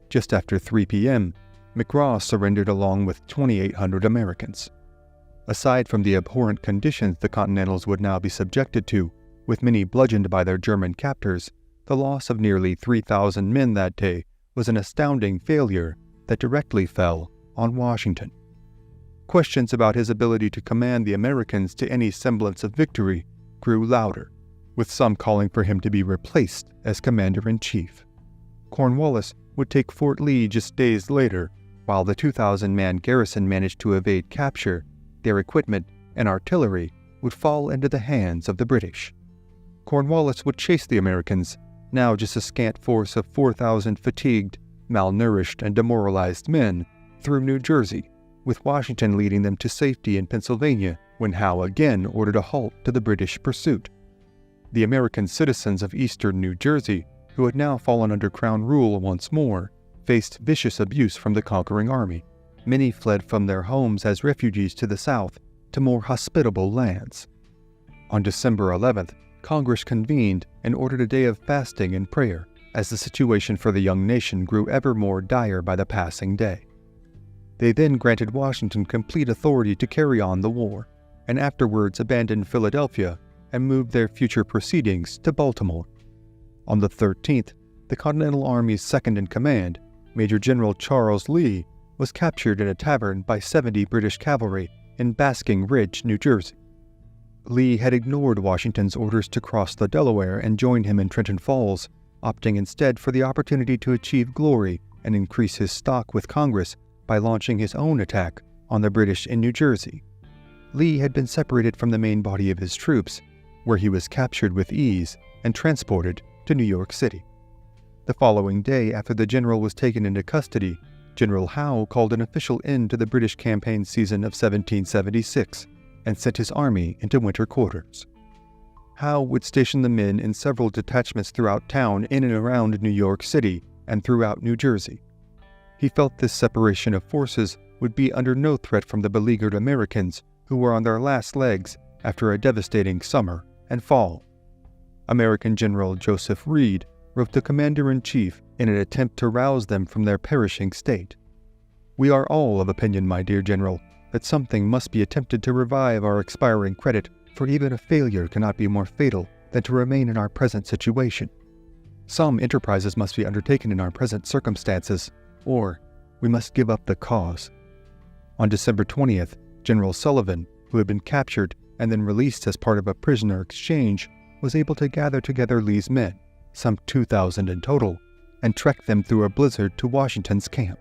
Just after 3 p.m., McGraw surrendered along with 2,800 Americans. Aside from the abhorrent conditions the Continentals would now be subjected to, with many bludgeoned by their German captors, the loss of nearly 3,000 men that day was an astounding failure that directly fell on Washington. Questions about his ability to command the Americans to any semblance of victory grew louder, with some calling for him to be replaced as commander-in-chief. Cornwallis would take Fort Lee just days later, while the 2,000-man garrison managed to evade capture. Their equipment and artillery would fall into the hands of the British. Cornwallis would chase the Americans, now just a scant force of 4,000 fatigued, malnourished, and demoralized men, through New Jersey, with Washington leading them to safety in Pennsylvania when Howe again ordered a halt to the British pursuit. The American citizens of eastern New Jersey, who had now fallen under Crown rule once more, faced vicious abuse from the conquering army. Many fled from their homes as refugees to the south to more hospitable lands. On December 11th, Congress convened and ordered a day of fasting and prayer, as the situation for the young nation grew ever more dire by the passing day. They then granted Washington complete authority to carry on the war, and afterwards abandoned Philadelphia and moved their future proceedings to Baltimore. On the 13th, the Continental Army's second-in-command, Major General Charles Lee, was captured in a tavern by 70 British cavalry in Basking Ridge, New Jersey. Lee had ignored Washington's orders to cross the Delaware and join him in Trenton Falls, opting instead for the opportunity to achieve glory and increase his stock with Congress by launching his own attack on the British in New Jersey. Lee had been separated from the main body of his troops, where he was captured with ease and transported to New York City. The following day, after the general was taken into custody, General Howe called an official end to the British campaign season of 1776 and sent his army into winter quarters. Howe would station the men in several detachments throughout town in and around New York City and throughout New Jersey. He felt this separation of forces would be under no threat from the beleaguered Americans who were on their last legs after a devastating summer and fall. American General Joseph Reed wrote the commander-in-chief in an attempt to rouse them from their perishing state. "We are all of opinion, my dear General, that something must be attempted to revive our expiring credit, for even a failure cannot be more fatal than to remain in our present situation. Some enterprises must be undertaken in our present circumstances, or we must give up the cause." On December 20th, General Sullivan, who had been captured and then released as part of a prisoner exchange, was able to gather together Lee's men, some 2,000 in total, and trek them through a blizzard to Washington's camp.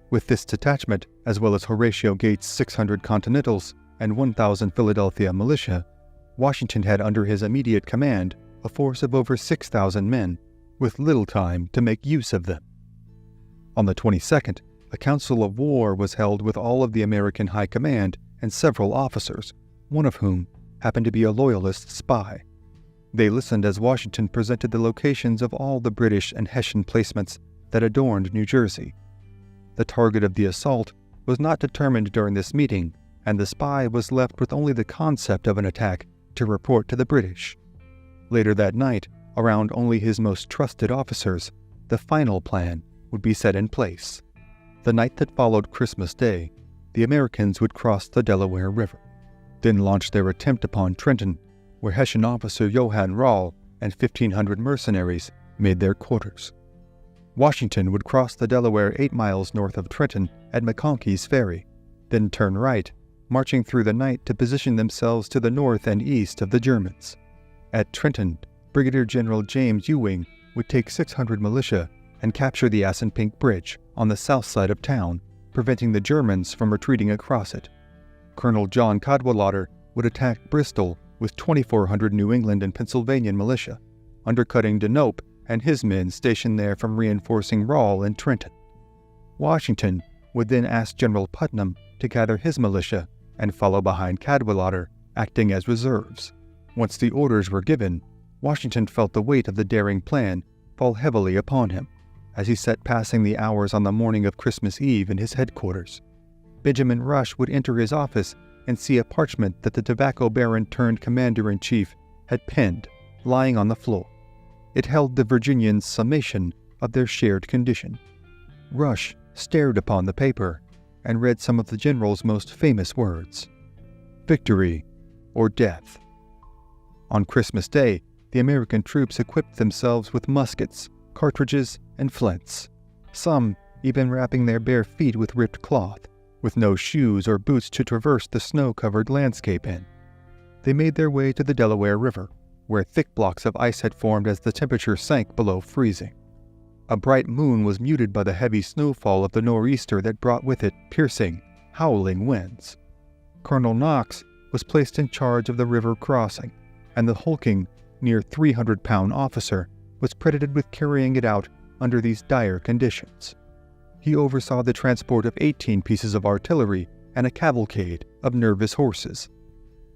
With this detachment, as well as Horatio Gates' 600 Continentals and 1,000 Philadelphia militia, Washington had under his immediate command a force of over 6,000 men, with little time to make use of them. On the 22nd, a council of war was held with all of the American high command and several officers, one of whom happened to be a Loyalist spy. They listened as Washington presented the locations of all the British and Hessian placements that adorned New Jersey. The target of the assault was not determined during this meeting, and the spy was left with only the concept of an attack to report to the British. Later that night, around only his most trusted officers, the final plan would be set in place. The night that followed Christmas Day, the Americans would cross the Delaware River, then launch their attempt upon Trenton, where Hessian officer Johann Rall and 1,500 mercenaries made their quarters. Washington would cross the Delaware 8 miles north of Trenton at McConkey's Ferry, then turn right, marching through the night to position themselves to the north and east of the Germans. At Trenton, Brigadier General James Ewing would take 600 militia and capture the Assunpink Bridge on the south side of town, preventing the Germans from retreating across it. Colonel John Cadwallader would attack Bristol with 2,400 New England and Pennsylvania militia, undercutting Denope and his men stationed there from reinforcing Rall in Trenton. Washington would then ask General Putnam to gather his militia and follow behind Cadwallader, acting as reserves. Once the orders were given, Washington felt the weight of the daring plan fall heavily upon him as he sat passing the hours on the morning of Christmas Eve in his headquarters. Benjamin Rush would enter his office and see a parchment that the tobacco baron turned commander-in-chief had penned, lying on the floor. It held the Virginians' summation of their shared condition. Rush stared upon the paper and read some of the general's most famous words: victory or death. On Christmas Day, the American troops equipped themselves with muskets, cartridges, and flints, some even wrapping their bare feet with ripped cloth, with no shoes or boots to traverse the snow-covered landscape in. They made their way to the Delaware River, where thick blocks of ice had formed as the temperature sank below freezing. A bright moon was muted by the heavy snowfall of the nor'easter that brought with it piercing, howling winds. Colonel Knox was placed in charge of the river crossing, and the hulking, near 300-pound officer was credited with carrying it out under these dire conditions. He oversaw the transport of 18 pieces of artillery and a cavalcade of nervous horses.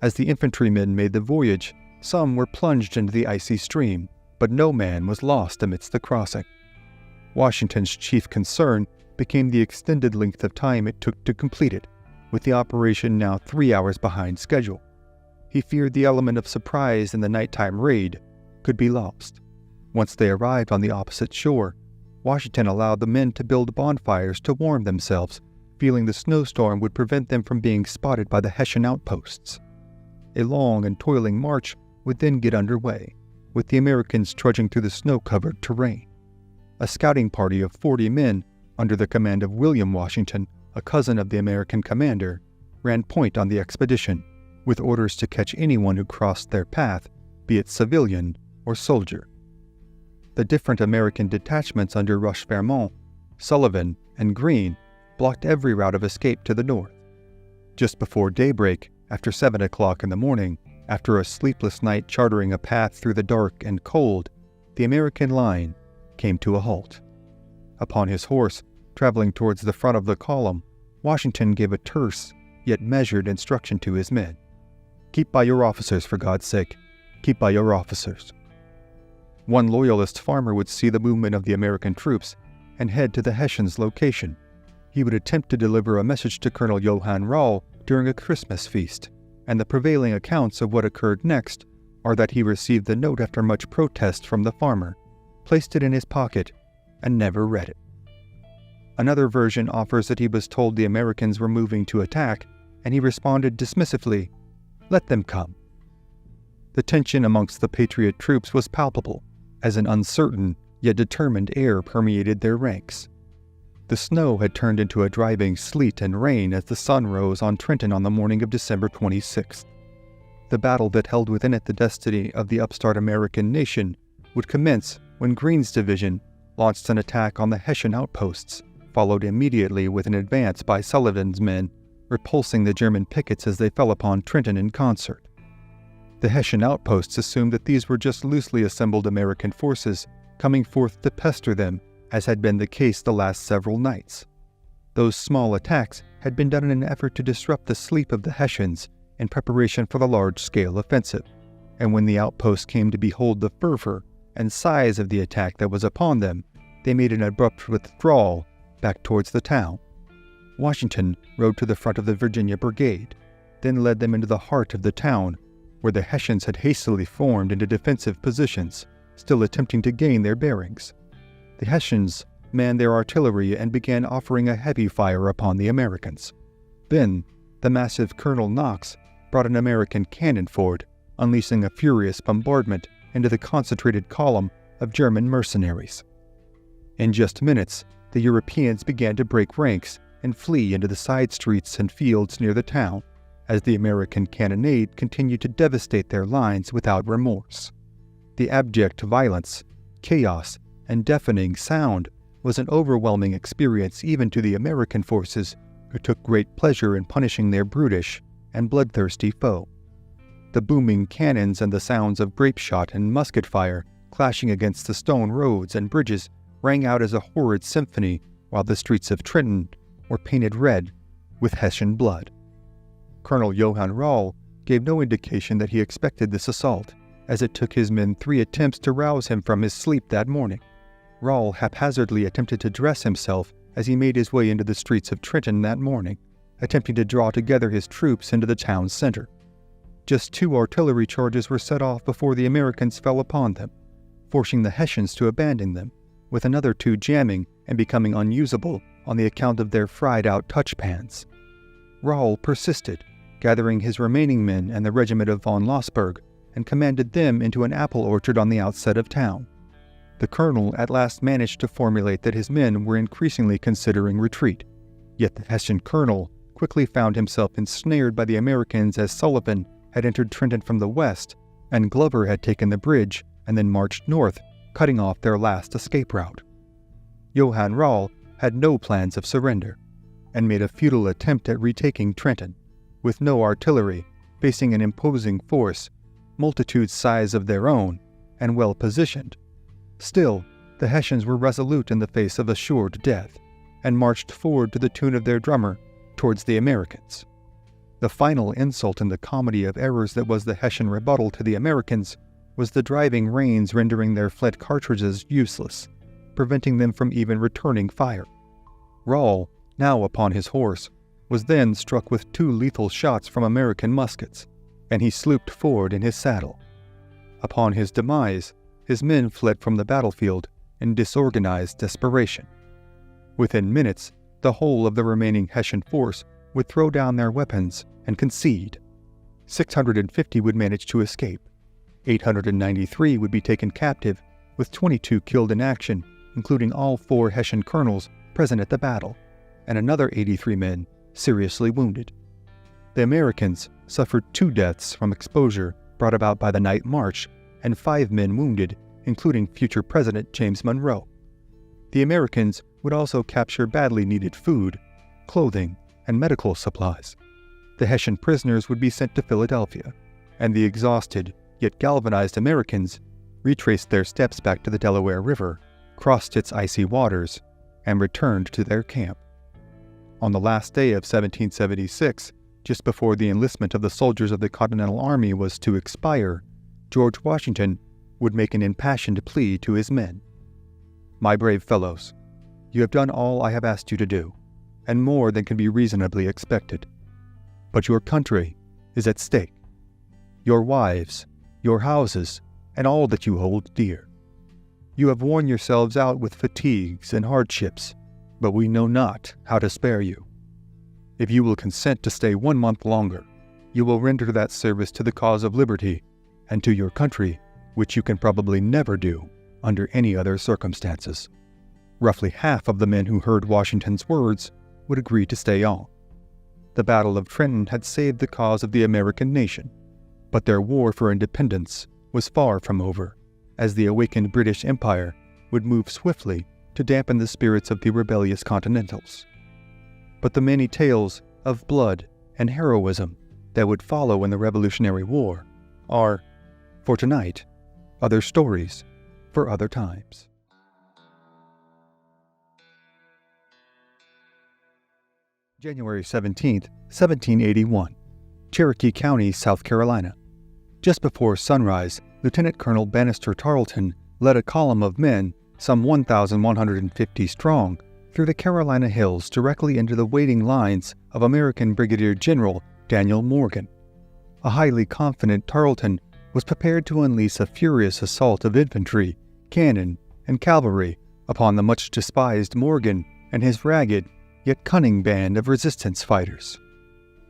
As the infantrymen made the voyage, some were plunged into the icy stream, but no man was lost amidst the crossing. Washington's chief concern became the extended length of time it took to complete it, with the operation now 3 hours behind schedule. He feared the element of surprise in the nighttime raid could be lost. Once they arrived on the opposite shore, Washington allowed the men to build bonfires to warm themselves, feeling the snowstorm would prevent them from being spotted by the Hessian outposts. A long and toiling march would then get underway, with the Americans trudging through the snow-covered terrain. A scouting party of 40 men, under the command of William Washington, a cousin of the American commander, ran point on the expedition, with orders to catch anyone who crossed their path, be it civilian or soldier. The different American detachments under Roche-Vermont, Sullivan, and Greene blocked every route of escape to the north. Just before daybreak, after 7 o'clock in the morning, after a sleepless night charting a path through the dark and cold, the American line came to a halt. Upon his horse, traveling towards the front of the column, Washington gave a terse, yet measured instruction to his men. "Keep by your officers, for God's sake. Keep by your officers." One loyalist farmer would see the movement of the American troops and head to the Hessians' location. He would attempt to deliver a message to Colonel Johann Rall during a Christmas feast, and the prevailing accounts of what occurred next are that he received the note after much protest from the farmer, placed it in his pocket, and never read it. Another version offers that he was told the Americans were moving to attack, and he responded dismissively, "Let them come." The tension amongst the Patriot troops was palpable, as an uncertain yet determined air permeated their ranks. The snow had turned into a driving sleet and rain as the sun rose on Trenton on the morning of December 26th. The battle that held within it the destiny of the upstart American nation would commence when Greene's division launched an attack on the Hessian outposts, followed immediately with an advance by Sullivan's men, repulsing the German pickets as they fell upon Trenton in concert. The Hessian outposts assumed that these were just loosely assembled American forces coming forth to pester them, as had been the case the last several nights. Those small attacks had been done in an effort to disrupt the sleep of the Hessians in preparation for the large-scale offensive, and when the outposts came to behold the fervor and size of the attack that was upon them, they made an abrupt withdrawal back towards the town. Washington rode to the front of the Virginia Brigade, then led them into the heart of the town, where the Hessians had hastily formed into defensive positions, still attempting to gain their bearings. The Hessians manned their artillery and began offering a heavy fire upon the Americans. Then, the massive Colonel Knox brought an American cannon forward, unleashing a furious bombardment into the concentrated column of German mercenaries. In just minutes, the Europeans began to break ranks and flee into the side streets and fields near the town, as the American cannonade continued to devastate their lines without remorse. The abject violence, chaos, and deafening sound was an overwhelming experience even to the American forces, who took great pleasure in punishing their brutish and bloodthirsty foe. The booming cannons and the sounds of grape shot and musket fire clashing against the stone roads and bridges rang out as a horrid symphony, while the streets of Trenton were painted red with Hessian blood. Colonel Johann Rall gave no indication that he expected this assault, as it took his men 3 attempts to rouse him from his sleep that morning. Rawle haphazardly attempted to dress himself as he made his way into the streets of Trenton that morning, attempting to draw together his troops into the town's center. Just 2 artillery charges were set off before the Americans fell upon them, forcing the Hessians to abandon them, with another 2 jamming and becoming unusable on the account of their fried-out touchpans. Rawle persisted, gathering his remaining men and the regiment of von Lossberg, and commanded them into an apple orchard on the outset of town. The colonel at last managed to formulate that his men were increasingly considering retreat, yet the Hessian colonel quickly found himself ensnared by the Americans as Sullivan had entered Trenton from the west, and Glover had taken the bridge and then marched north, cutting off their last escape route. Johann Rawle had no plans of surrender, and made a futile attempt at retaking Trenton, with no artillery, facing an imposing force, multitudes size of their own, and well positioned. Still, the Hessians were resolute in the face of assured death, and marched forward to the tune of their drummer towards the Americans. The final insult in the comedy of errors that was the Hessian rebuttal to the Americans was the driving rains rendering their flint cartridges useless, preventing them from even returning fire. Rawle, now upon his horse, was then struck with 2 lethal shots from American muskets, and he slooped forward in his saddle. Upon his demise, his men fled from the battlefield in disorganized desperation. Within minutes, the whole of the remaining Hessian force would throw down their weapons and concede. 650 would manage to escape. 893 would be taken captive, with 22 killed in action, including all 4 Hessian colonels present at the battle, and another 83 men seriously wounded. The Americans suffered 2 deaths from exposure brought about by the night march, and 5 men wounded, including future President James Monroe. The Americans would also capture badly needed food, clothing, and medical supplies. The Hessian prisoners would be sent to Philadelphia, and the exhausted yet galvanized Americans retraced their steps back to the Delaware River, crossed its icy waters, and returned to their camp. On the last day of 1776, just before the enlistment of the soldiers of the Continental Army was to expire, George Washington would make an impassioned plea to his men. "My brave fellows, you have done all I have asked you to do, and more than can be reasonably expected. But your country is at stake. Your wives, your houses, and all that you hold dear. You have worn yourselves out with fatigues and hardships, but we know not how to spare you. If you will consent to stay 1 month longer, you will render that service to the cause of liberty and to your country which you can probably never do under any other circumstances." Roughly half of the men who heard Washington's words would agree to stay on. The Battle of Trenton had saved the cause of the American nation, but their war for independence was far from over, as the awakened British Empire would move swiftly to dampen the spirits of the rebellious Continentals. But the many tales of blood and heroism that would follow in the Revolutionary War are, for tonight, other stories for other times. January 17, 1781, Cherokee County, South Carolina. Just before sunrise, Lieutenant Colonel Bannister Tarleton led a column of men, some 1,150 strong, through the Carolina hills directly into the waiting lines of American Brigadier General Daniel Morgan. A highly confident Tarleton was prepared to unleash a furious assault of infantry, cannon, and cavalry upon the much despised Morgan and his ragged yet cunning band of resistance fighters.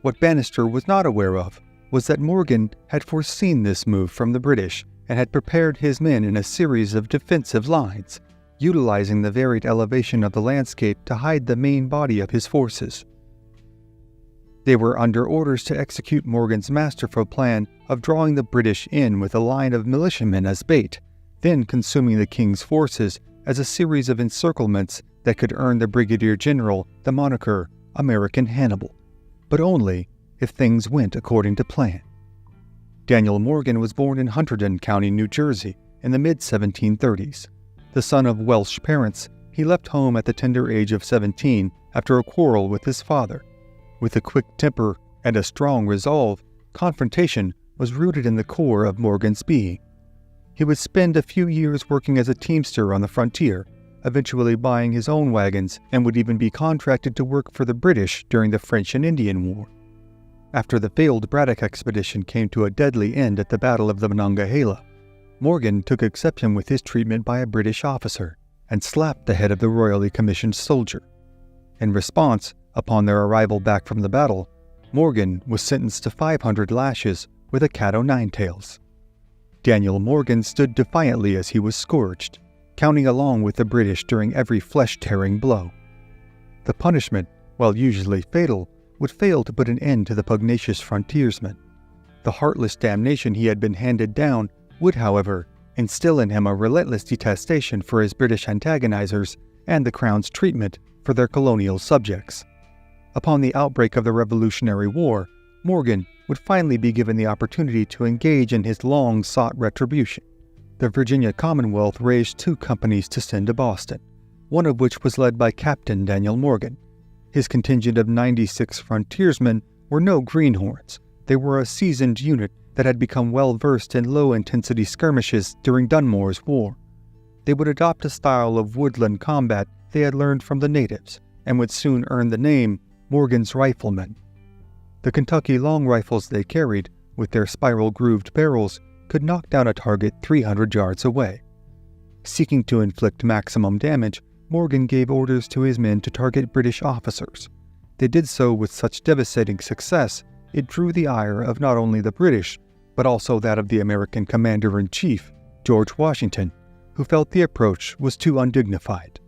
What Bannister was not aware of was that Morgan had foreseen this move from the British and had prepared his men in a series of defensive lines, utilizing the varied elevation of the landscape to hide the main body of his forces. They were under orders to execute Morgan's masterful plan of drawing the British in with a line of militiamen as bait, then consuming the king's forces as a series of encirclements that could earn the Brigadier General the moniker American Hannibal, but only if things went according to plan. Daniel Morgan was born in Hunterdon County, New Jersey, in the mid-1730s. The son of Welsh parents, he left home at the tender age of 17 after a quarrel with his father. With a quick temper and a strong resolve, confrontation was rooted in the core of Morgan's being, He would spend a few years working as a teamster on the frontier, eventually buying his own wagons, and would even be contracted to work for the British during the French and Indian War. After the failed Braddock expedition came to a deadly end at the Battle of the Monongahela, Morgan took exception with his treatment by a British officer and slapped the head of the royally commissioned soldier. In response, upon their arrival back from the battle, Morgan was sentenced to 500 lashes with a cat o' nine tails. Daniel Morgan stood defiantly as he was scourged, counting along with the British during every flesh-tearing blow. The punishment, while usually fatal, would fail to put an end to the pugnacious frontiersman. The heartless damnation he had been handed down would, however, instill in him a relentless detestation for his British antagonizers and the Crown's treatment for their colonial subjects. Upon the outbreak of the Revolutionary War, Morgan would finally be given the opportunity to engage in his long-sought retribution. The Virginia Commonwealth raised 2 companies to send to Boston, one of which was led by Captain Daniel Morgan. His contingent of 96 frontiersmen were no greenhorns. They were a seasoned unit that had become well-versed in low-intensity skirmishes during Dunmore's War. They would adopt a style of woodland combat they had learned from the natives, and would soon earn the name Morgan's Riflemen. The Kentucky long rifles they carried, with their spiral-grooved barrels, could knock down a target 300 yards away. Seeking to inflict maximum damage, Morgan gave orders to his men to target British officers. They did so with such devastating success, it drew the ire of not only the British, but also that of the American Commander-in-Chief, George Washington, who felt the approach was too undignified.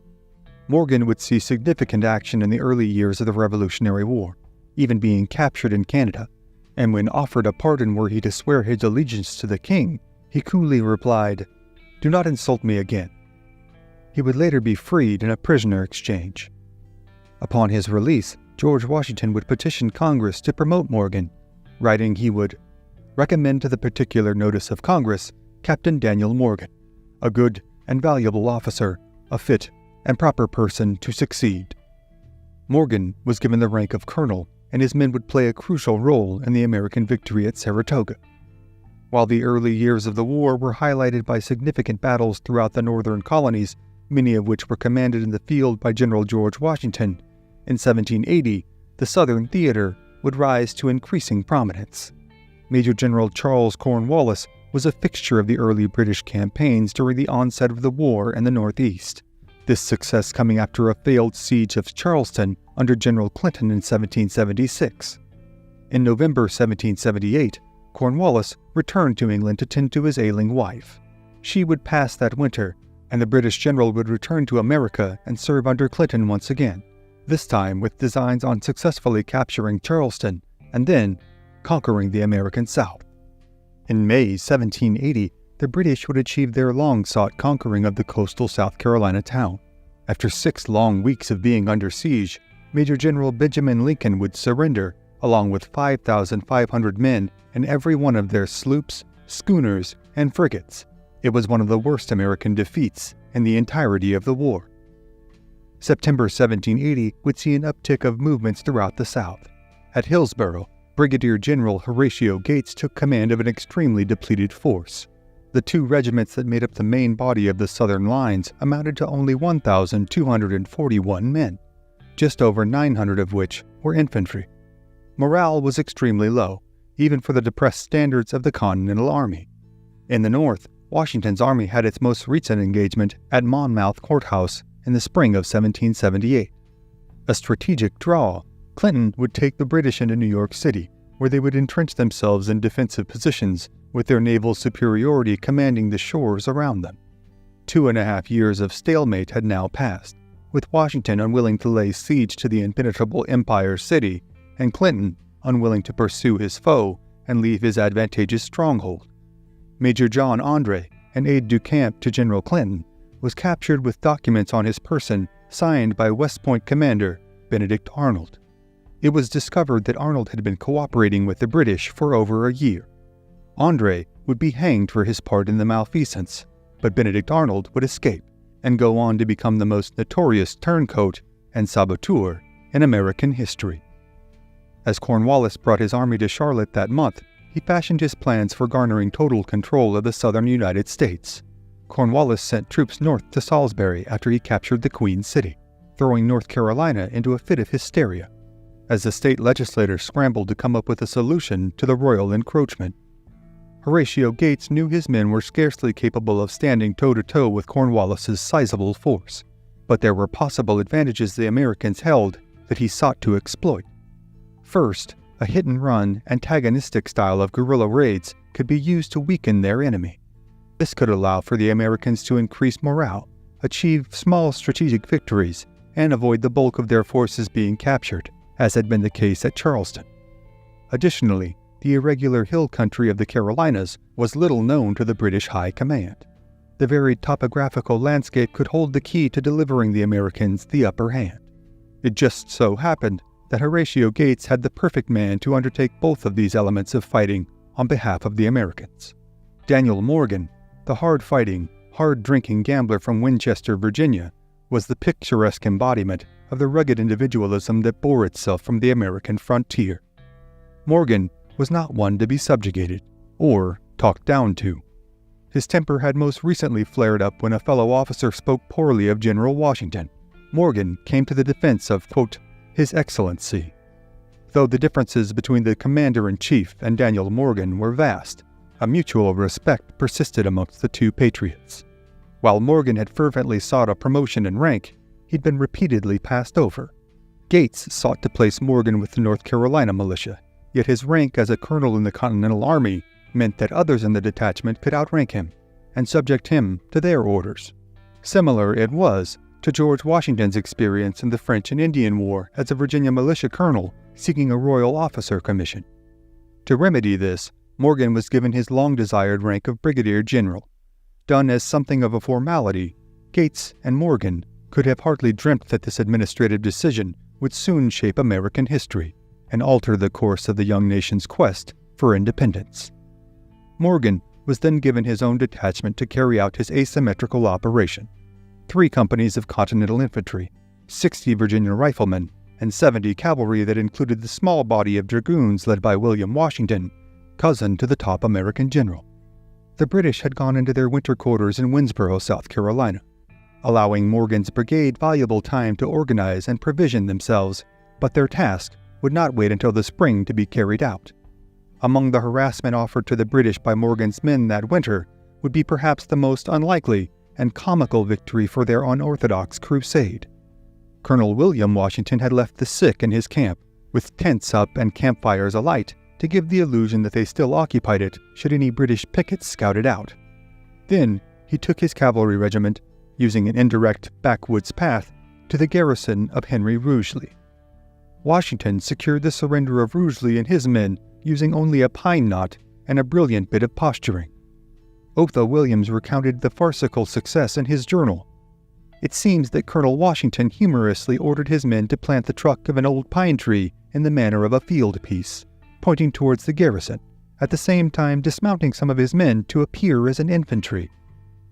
Morgan would see significant action in the early years of the Revolutionary War, even being captured in Canada, and when offered a pardon were he to swear his allegiance to the king, he coolly replied, "Do not insult me again." He would later be freed in a prisoner exchange. Upon his release, George Washington would petition Congress to promote Morgan, writing he would recommend to the particular notice of Congress Captain Daniel Morgan, a good and valuable officer, a fit and proper person to succeed. Morgan was given the rank of colonel, and his men would play a crucial role in the American victory at Saratoga. While the early years of the war were highlighted by significant battles throughout the northern colonies, many of which were commanded in the field by General George Washington, in 1780, the Southern Theater would rise to increasing prominence. Major General Charles Cornwallis was a fixture of the early British campaigns during the onset of the war in the Northeast, this success coming after a failed siege of Charleston under General Clinton in 1776. In November 1778, Cornwallis returned to England to tend to his ailing wife. She would pass that winter, and the British general would return to America and serve under Clinton once again, this time with designs on successfully capturing Charleston and then conquering the American South. In May 1780, the British would achieve their long-sought conquering of the coastal South Carolina town. After 6 long weeks of being under siege, Major General Benjamin Lincoln would surrender, along with 5,500 men and every one of their sloops, schooners, and frigates. It was one of the worst American defeats in the entirety of the war. September 1780 would see an uptick of movements throughout the South. At Hillsborough, Brigadier General Horatio Gates took command of an extremely depleted force. The 2 regiments that made up the main body of the Southern lines amounted to only 1,241 men, just over 900 of which were infantry. Morale was extremely low, even for the depressed standards of the Continental Army. In the North, Washington's army had its most recent engagement at Monmouth Courthouse in the spring of 1778. A strategic draw, Clinton would take the British into New York City, where they would entrench themselves in defensive positions, with their naval superiority commanding the shores around them. 2.5 years of stalemate had now passed, with Washington unwilling to lay siege to the impenetrable Empire City, and Clinton unwilling to pursue his foe and leave his advantageous stronghold. Major John André, an aide-de-camp to General Clinton, was captured with documents on his person signed by West Point Commander Benedict Arnold. It was discovered that Arnold had been cooperating with the British for over a year. André would be hanged for his part in the malfeasance, but Benedict Arnold would escape and go on to become the most notorious turncoat and saboteur in American history. As Cornwallis brought his army to Charlotte that month, he fashioned his plans for garnering total control of the southern United States. Cornwallis sent troops north to Salisbury after he captured the Queen City, throwing North Carolina into a fit of hysteria, as the state legislators scrambled to come up with a solution to the royal encroachment. Horatio Gates knew his men were scarcely capable of standing toe-to-toe with Cornwallis's sizable force, but there were possible advantages the Americans held that he sought to exploit. First, a hit-and-run, antagonistic style of guerrilla raids could be used to weaken their enemy. This could allow for the Americans to increase morale, achieve small strategic victories, and avoid the bulk of their forces being captured, as had been the case at Charleston. Additionally, the irregular hill country of the Carolinas was little known to the British High Command. The varied topographical landscape could hold the key to delivering the Americans the upper hand. It just so happened that Horatio Gates had the perfect man to undertake both of these elements of fighting on behalf of the Americans. Daniel Morgan, the hard-fighting, hard-drinking gambler from Winchester, Virginia, was the picturesque embodiment of the rugged individualism that bore itself from the American frontier. Morgan was not one to be subjugated or talked down to. His temper had most recently flared up when a fellow officer spoke poorly of General Washington. Morgan came to the defense of, quote, His Excellency. Though the differences between the commander-in-chief and Daniel Morgan were vast, a mutual respect persisted amongst the two patriots. While Morgan had fervently sought a promotion in rank, he'd been repeatedly passed over. Gates sought to place Morgan with the North Carolina militia, yet his rank as a colonel in the Continental Army meant that others in the detachment could outrank him and subject him to their orders. Similar it was to George Washington's experience in the French and Indian War as a Virginia militia colonel seeking a royal officer commission. To remedy this, Morgan was given his long-desired rank of brigadier general. Done as something of a formality, Gates and Morgan could have hardly dreamt that this administrative decision would soon shape American history and alter the course of the young nation's quest for independence. Morgan was then given his own detachment to carry out his asymmetrical operation. 3 companies of Continental Infantry, 60 Virginia riflemen, and 70 cavalry that included the small body of dragoons led by William Washington, cousin to the top American general. The British had gone into their winter quarters in Winnsboro, South Carolina, allowing Morgan's brigade valuable time to organize and provision themselves, but their task would not wait until the spring to be carried out. Among the harassment offered to the British by Morgan's men that winter would be perhaps the most unlikely and comical victory for their unorthodox crusade. Colonel William Washington had left the sick in his camp, with tents up and campfires alight, to give the illusion that they still occupied it should any British pickets scout it out. Then he took his cavalry regiment, using an indirect backwoods path, to the garrison of Henry Rugeley. Washington secured the surrender of Rugeley and his men using only a pine knot and a brilliant bit of posturing. Otho Williams recounted the farcical success in his journal. It seems that Colonel Washington humorously ordered his men to plant the trunk of an old pine tree in the manner of a field piece, pointing towards the garrison, at the same time dismounting some of his men to appear as an infantry.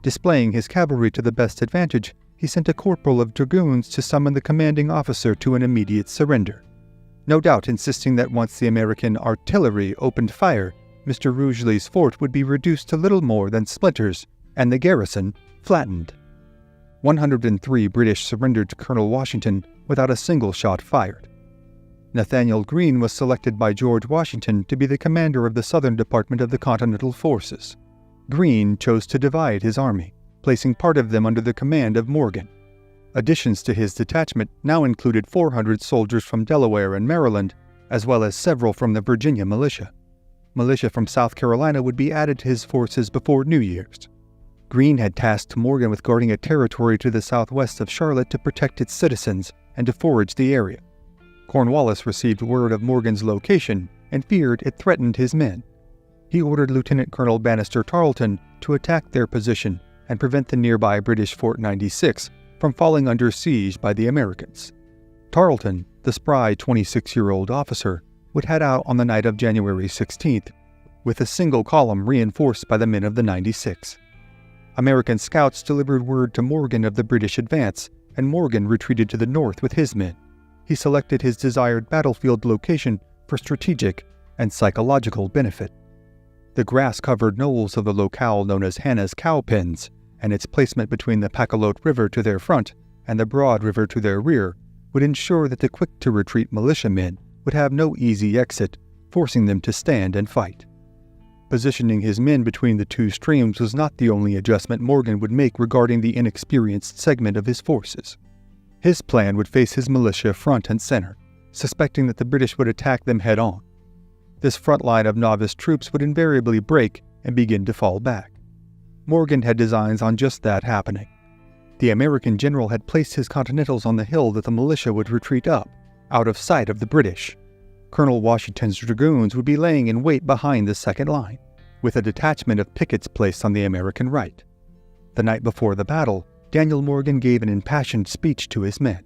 Displaying his cavalry to the best advantage, he sent a corporal of dragoons to summon the commanding officer to an immediate surrender, no doubt insisting that once the American artillery opened fire, Mr. Rugeley's fort would be reduced to little more than splinters and the garrison flattened. 103 British surrendered to Colonel Washington without a single shot fired. Nathaniel Greene was selected by George Washington to be the commander of the Southern Department of the Continental Forces. Greene chose to divide his army, placing part of them under the command of Morgan. Additions to his detachment now included 400 soldiers from Delaware and Maryland, as well as several from the Virginia militia. Militia from South Carolina would be added to his forces before New Year's. Greene had tasked Morgan with guarding a territory to the southwest of Charlotte to protect its citizens and to forage the area. Cornwallis received word of Morgan's location and feared it threatened his men. He ordered Lieutenant Colonel Bannister Tarleton to attack their position and prevent the nearby British Fort 96 from falling under siege by the Americans. Tarleton, the spry 26-year-old officer, would head out on the night of January 16th, with a single column reinforced by the men of the 96. American scouts delivered word to Morgan of the British advance, and Morgan retreated to the north with his men. He selected his desired battlefield location for strategic and psychological benefit. The grass-covered knolls of the locale known as Hannah's Cowpens, and its placement between the Pacalote River to their front and the Broad River to their rear, would ensure that the quick-to-retreat militiamen would have no easy exit, forcing them to stand and fight. Positioning his men between the two streams was not the only adjustment Morgan would make regarding the inexperienced segment of his forces. His plan would face his militia front and center, suspecting that the British would attack them head-on. This front line of novice troops would invariably break and begin to fall back. Morgan had designs on just that happening. The American general had placed his Continentals on the hill that the militia would retreat up, out of sight of the British. Colonel Washington's dragoons would be laying in wait behind the second line, with a detachment of pickets placed on the American right. The night before the battle, Daniel Morgan gave an impassioned speech to his men.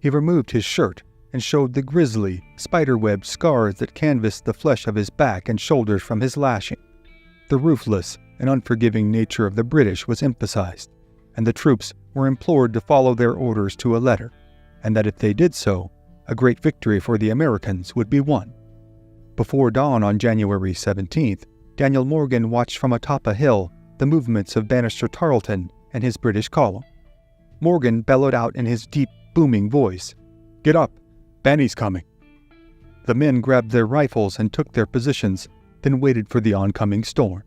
He removed his shirt and showed the grisly, spiderweb scars that canvassed the flesh of his back and shoulders from his lashing. The ruthless and unforgiving nature of the British was emphasized, and the troops were implored to follow their orders to a letter, and that if they did so, a great victory for the Americans would be won. Before dawn on January 17th, Daniel Morgan watched from atop a hill the movements of Bannister Tarleton and his British column. Morgan bellowed out in his deep, booming voice, "Get up! Banny's coming!" The men grabbed their rifles and took their positions, then waited for the oncoming storm.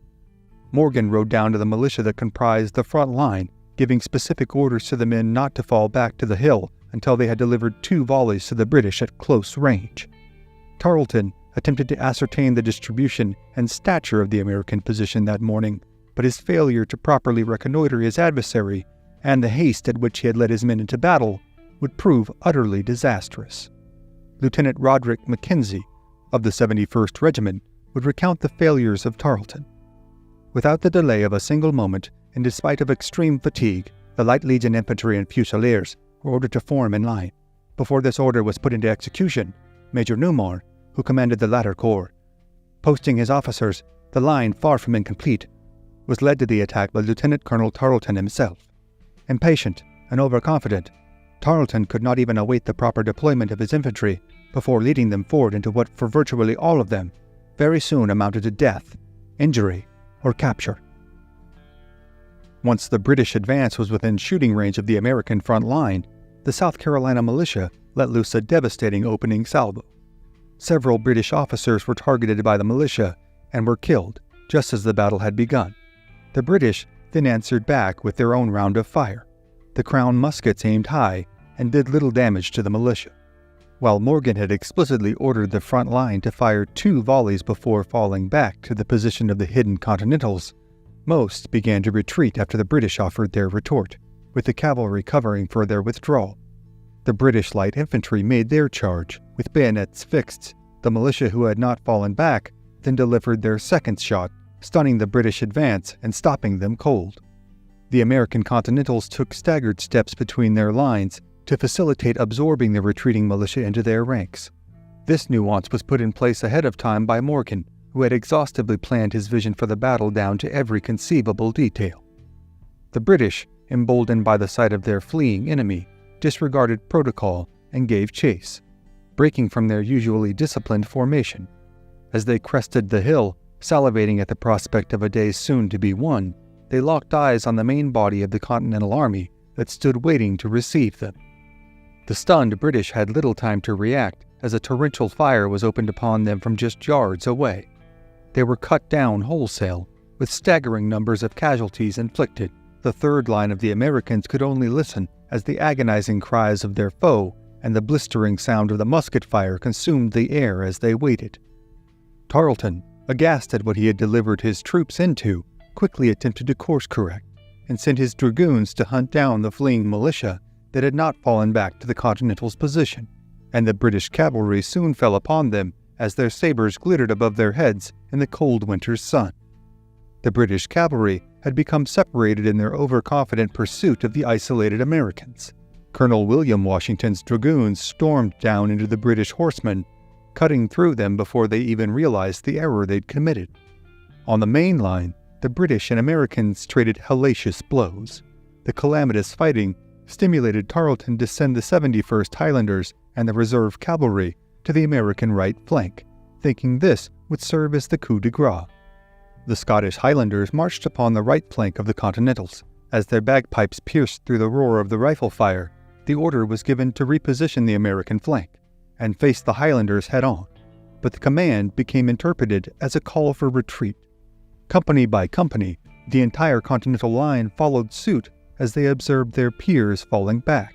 Morgan rode down to the militia that comprised the front line, giving specific orders to the men not to fall back to the hill until they had delivered 2 volleys to the British at close range. Tarleton attempted to ascertain the distribution and stature of the American position that morning, but his failure to properly reconnoiter his adversary and the haste at which he had led his men into battle would prove utterly disastrous. Lieutenant Roderick Mackenzie of the 71st Regiment would recount the failures of Tarleton. Without the delay of a single moment, and despite of extreme fatigue, the Light Legion infantry and fusiliers were ordered to form in line. Before this order was put into execution, Major Newmar, who commanded the latter corps, posting his officers, the line far from incomplete, was led to the attack by Lieutenant Colonel Tarleton himself. Impatient and overconfident, Tarleton could not even await the proper deployment of his infantry before leading them forward into what, for virtually all of them, very soon amounted to death, injury, or capture. Once the British advance was within shooting range of the American front line, the South Carolina militia let loose a devastating opening salvo. Several British officers were targeted by the militia and were killed just as the battle had begun. The British then answered back with their own round of fire. The Crown muskets aimed high and did little damage to the militia. While Morgan had explicitly ordered the front line to fire 2 volleys before falling back to the position of the hidden Continentals, most began to retreat after the British offered their retort, with the cavalry covering for their withdrawal. The British light infantry made their charge, with bayonets fixed. The militia who had not fallen back then delivered their second shot, stunning the British advance and stopping them cold. The American Continentals took staggered steps between their lines to facilitate absorbing the retreating militia into their ranks. This nuance was put in place ahead of time by Morgan, who had exhaustively planned his vision for the battle down to every conceivable detail. The British, emboldened by the sight of their fleeing enemy, disregarded protocol and gave chase, breaking from their usually disciplined formation. As they crested the hill, salivating at the prospect of a day soon to be won, they locked eyes on the main body of the Continental Army that stood waiting to receive them. The stunned British had little time to react, as a torrential fire was opened upon them from just yards away. They were cut down wholesale, with staggering numbers of casualties inflicted. The third line of the Americans could only listen as the agonizing cries of their foe and the blistering sound of the musket fire consumed the air as they waited. Tarleton, aghast at what he had delivered his troops into, quickly attempted to course-correct and sent his dragoons to hunt down the fleeing militia that had not fallen back to the Continentals' position, and the British cavalry soon fell upon them as their sabers glittered above their heads in the cold winter's sun. The British cavalry had become separated in their overconfident pursuit of the isolated Americans. Colonel William Washington's dragoons stormed down into the British horsemen, cutting through them before they even realized the error they'd committed. On the main line, the British and Americans traded hellacious blows. The calamitous fighting stimulated Tarleton to send the 71st Highlanders and the reserve cavalry to the American right flank, thinking this would serve as the coup de grace. The Scottish Highlanders marched upon the right flank of the Continentals. As their bagpipes pierced through the roar of the rifle fire, the order was given to reposition the American flank and face the Highlanders head-on, but the command became interpreted as a call for retreat. Company by company, the entire Continental line followed suit as they observed their peers falling back.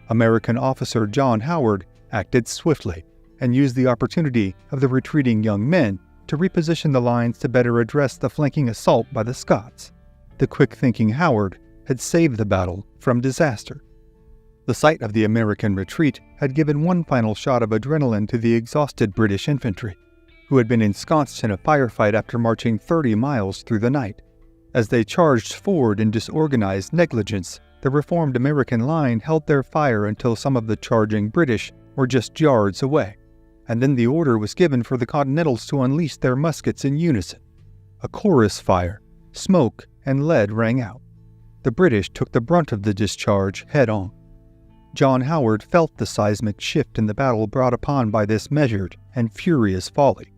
American officer John Howard acted swiftly and used the opportunity of the retreating young men to reposition the lines to better address the flanking assault by the Scots. The quick-thinking Howard had saved the battle from disaster. The sight of the American retreat had given one final shot of adrenaline to the exhausted British infantry, who had been ensconced in a firefight after marching 30 miles through the night. As they charged forward in disorganized negligence, the reformed American line held their fire until some of the charging British were just yards away, and then the order was given for the Continentals to unleash their muskets in unison. A chorus fire, smoke, and lead rang out. The British took the brunt of the discharge head-on. John Howard felt the seismic shift in the battle brought upon by this measured and furious folly,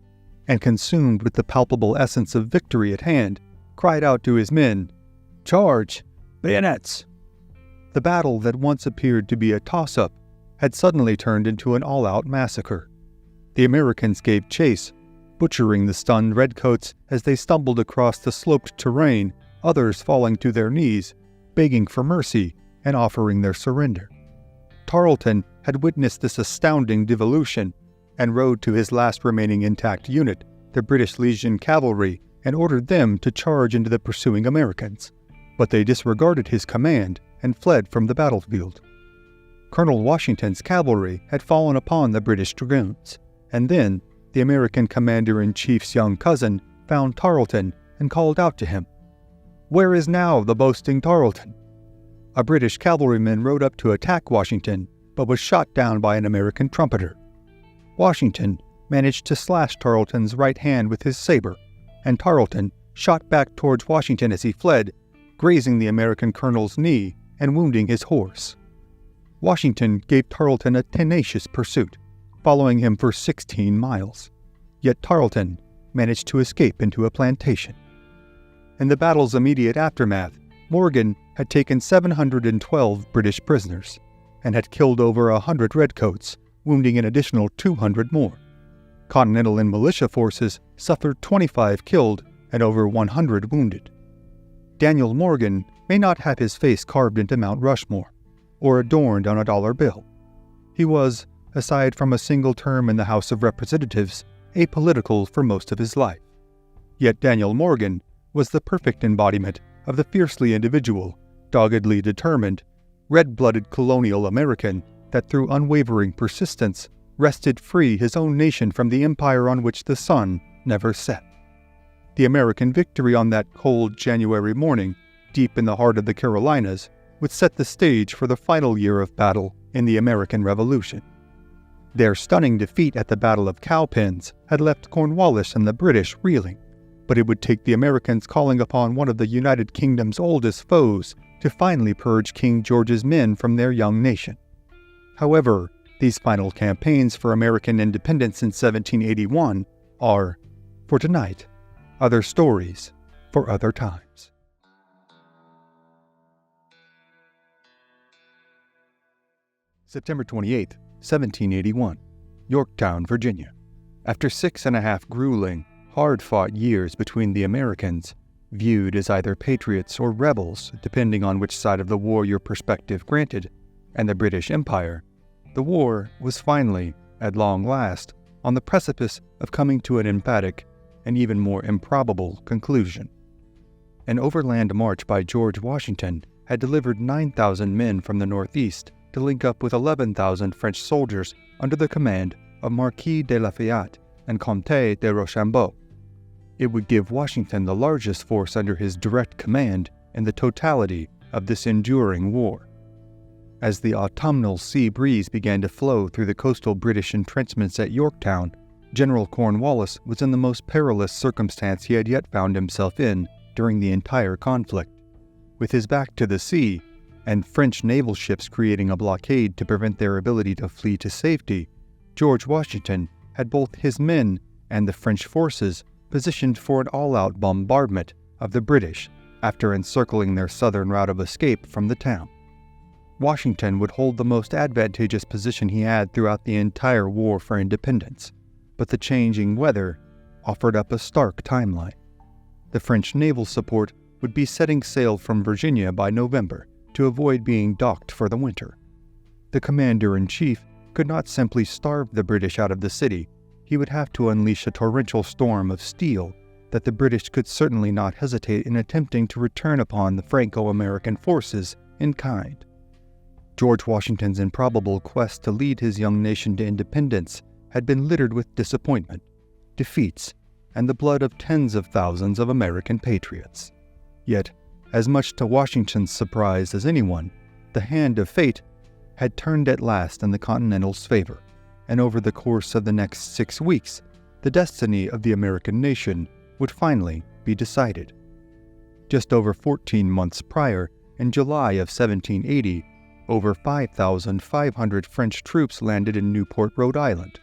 and consumed with the palpable essence of victory at hand, cried out to his men, "Charge! Bayonets!" The battle that once appeared to be a toss-up had suddenly turned into an all-out massacre. The Americans gave chase, butchering the stunned redcoats as they stumbled across the sloped terrain, others falling to their knees, begging for mercy and offering their surrender. Tarleton had witnessed this astounding devolution and rode to his last remaining intact unit, the British Legion Cavalry, and ordered them to charge into the pursuing Americans, but they disregarded his command and fled from the battlefield. Colonel Washington's cavalry had fallen upon the British dragoons, and then the American commander-in-chief's young cousin found Tarleton and called out to him, "Where is now the boasting Tarleton?" A British cavalryman rode up to attack Washington, but was shot down by an American trumpeter. Washington managed to slash Tarleton's right hand with his saber, and Tarleton shot back towards Washington as he fled, grazing the American colonel's knee and wounding his horse. Washington gave Tarleton a tenacious pursuit, following him for 16 miles. Yet Tarleton managed to escape into a plantation. In the battle's immediate aftermath, Morgan had taken 712 British prisoners and had killed over 100 redcoats, wounding an additional 200 more. Continental and militia forces suffered 25 killed and over 100 wounded. Daniel Morgan may not have his face carved into Mount Rushmore or adorned on a dollar bill. He was, aside from a single term in the House of Representatives, apolitical for most of his life. Yet Daniel Morgan was the perfect embodiment of the fiercely individual, doggedly determined, red-blooded colonial American that through unwavering persistence wrested free his own nation from the empire on which the sun never set. The American victory on that cold January morning, deep in the heart of the Carolinas, would set the stage for the final year of battle in the American Revolution. Their stunning defeat at the Battle of Cowpens had left Cornwallis and the British reeling, but it would take the Americans calling upon one of the United Kingdom's oldest foes to finally purge King George's men from their young nation. However, these final campaigns for American independence in 1781 are, for tonight, other stories for other times. September 28, 1781, Yorktown, Virginia. After 6.5 grueling, hard-fought years between the Americans, viewed as either patriots or rebels, depending on which side of the war your perspective granted, and the British Empire, the war was finally, at long last, on the precipice of coming to an emphatic and even more improbable conclusion. An overland march by George Washington had delivered 9,000 men from the northeast to link up with 11,000 French soldiers under the command of Marquis de Lafayette and Comte de Rochambeau. It would give Washington the largest force under his direct command in the totality of this enduring war. As the autumnal sea breeze began to flow through the coastal British entrenchments at Yorktown, General Cornwallis was in the most perilous circumstance he had yet found himself in during the entire conflict. With his back to the sea, and French naval ships creating a blockade to prevent their ability to flee to safety, George Washington had both his men and the French forces positioned for an all-out bombardment of the British after encircling their southern route of escape from the town. Washington would hold the most advantageous position he had throughout the entire war for independence, but the changing weather offered up a stark timeline. The French naval support would be setting sail from Virginia by November to avoid being docked for the winter. The commander-in-chief could not simply starve the British out of the city. He would have to unleash a torrential storm of steel that the British could certainly not hesitate in attempting to return upon the Franco-American forces in kind. George Washington's improbable quest to lead his young nation to independence had been littered with disappointment, defeats, and the blood of tens of thousands of American patriots. Yet, as much to Washington's surprise as anyone, the hand of fate had turned at last in the Continental's favor, and over the course of the next 6 weeks, the destiny of the American nation would finally be decided. Just over 14 months prior, in July of 1780, over 5,500 French troops landed in Newport, Rhode Island.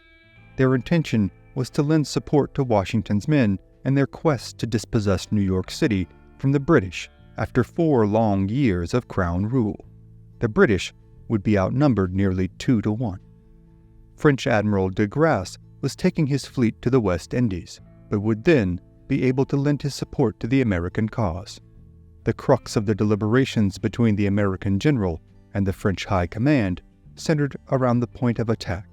Their intention was to lend support to Washington's men in their quest to dispossess New York City from the British after 4 long years of Crown rule. The British would be outnumbered nearly 2 to 1. French Admiral de Grasse was taking his fleet to the West Indies, but would then be able to lend his support to the American cause. The crux of the deliberations between the American general and the French High Command centered around the point of attack.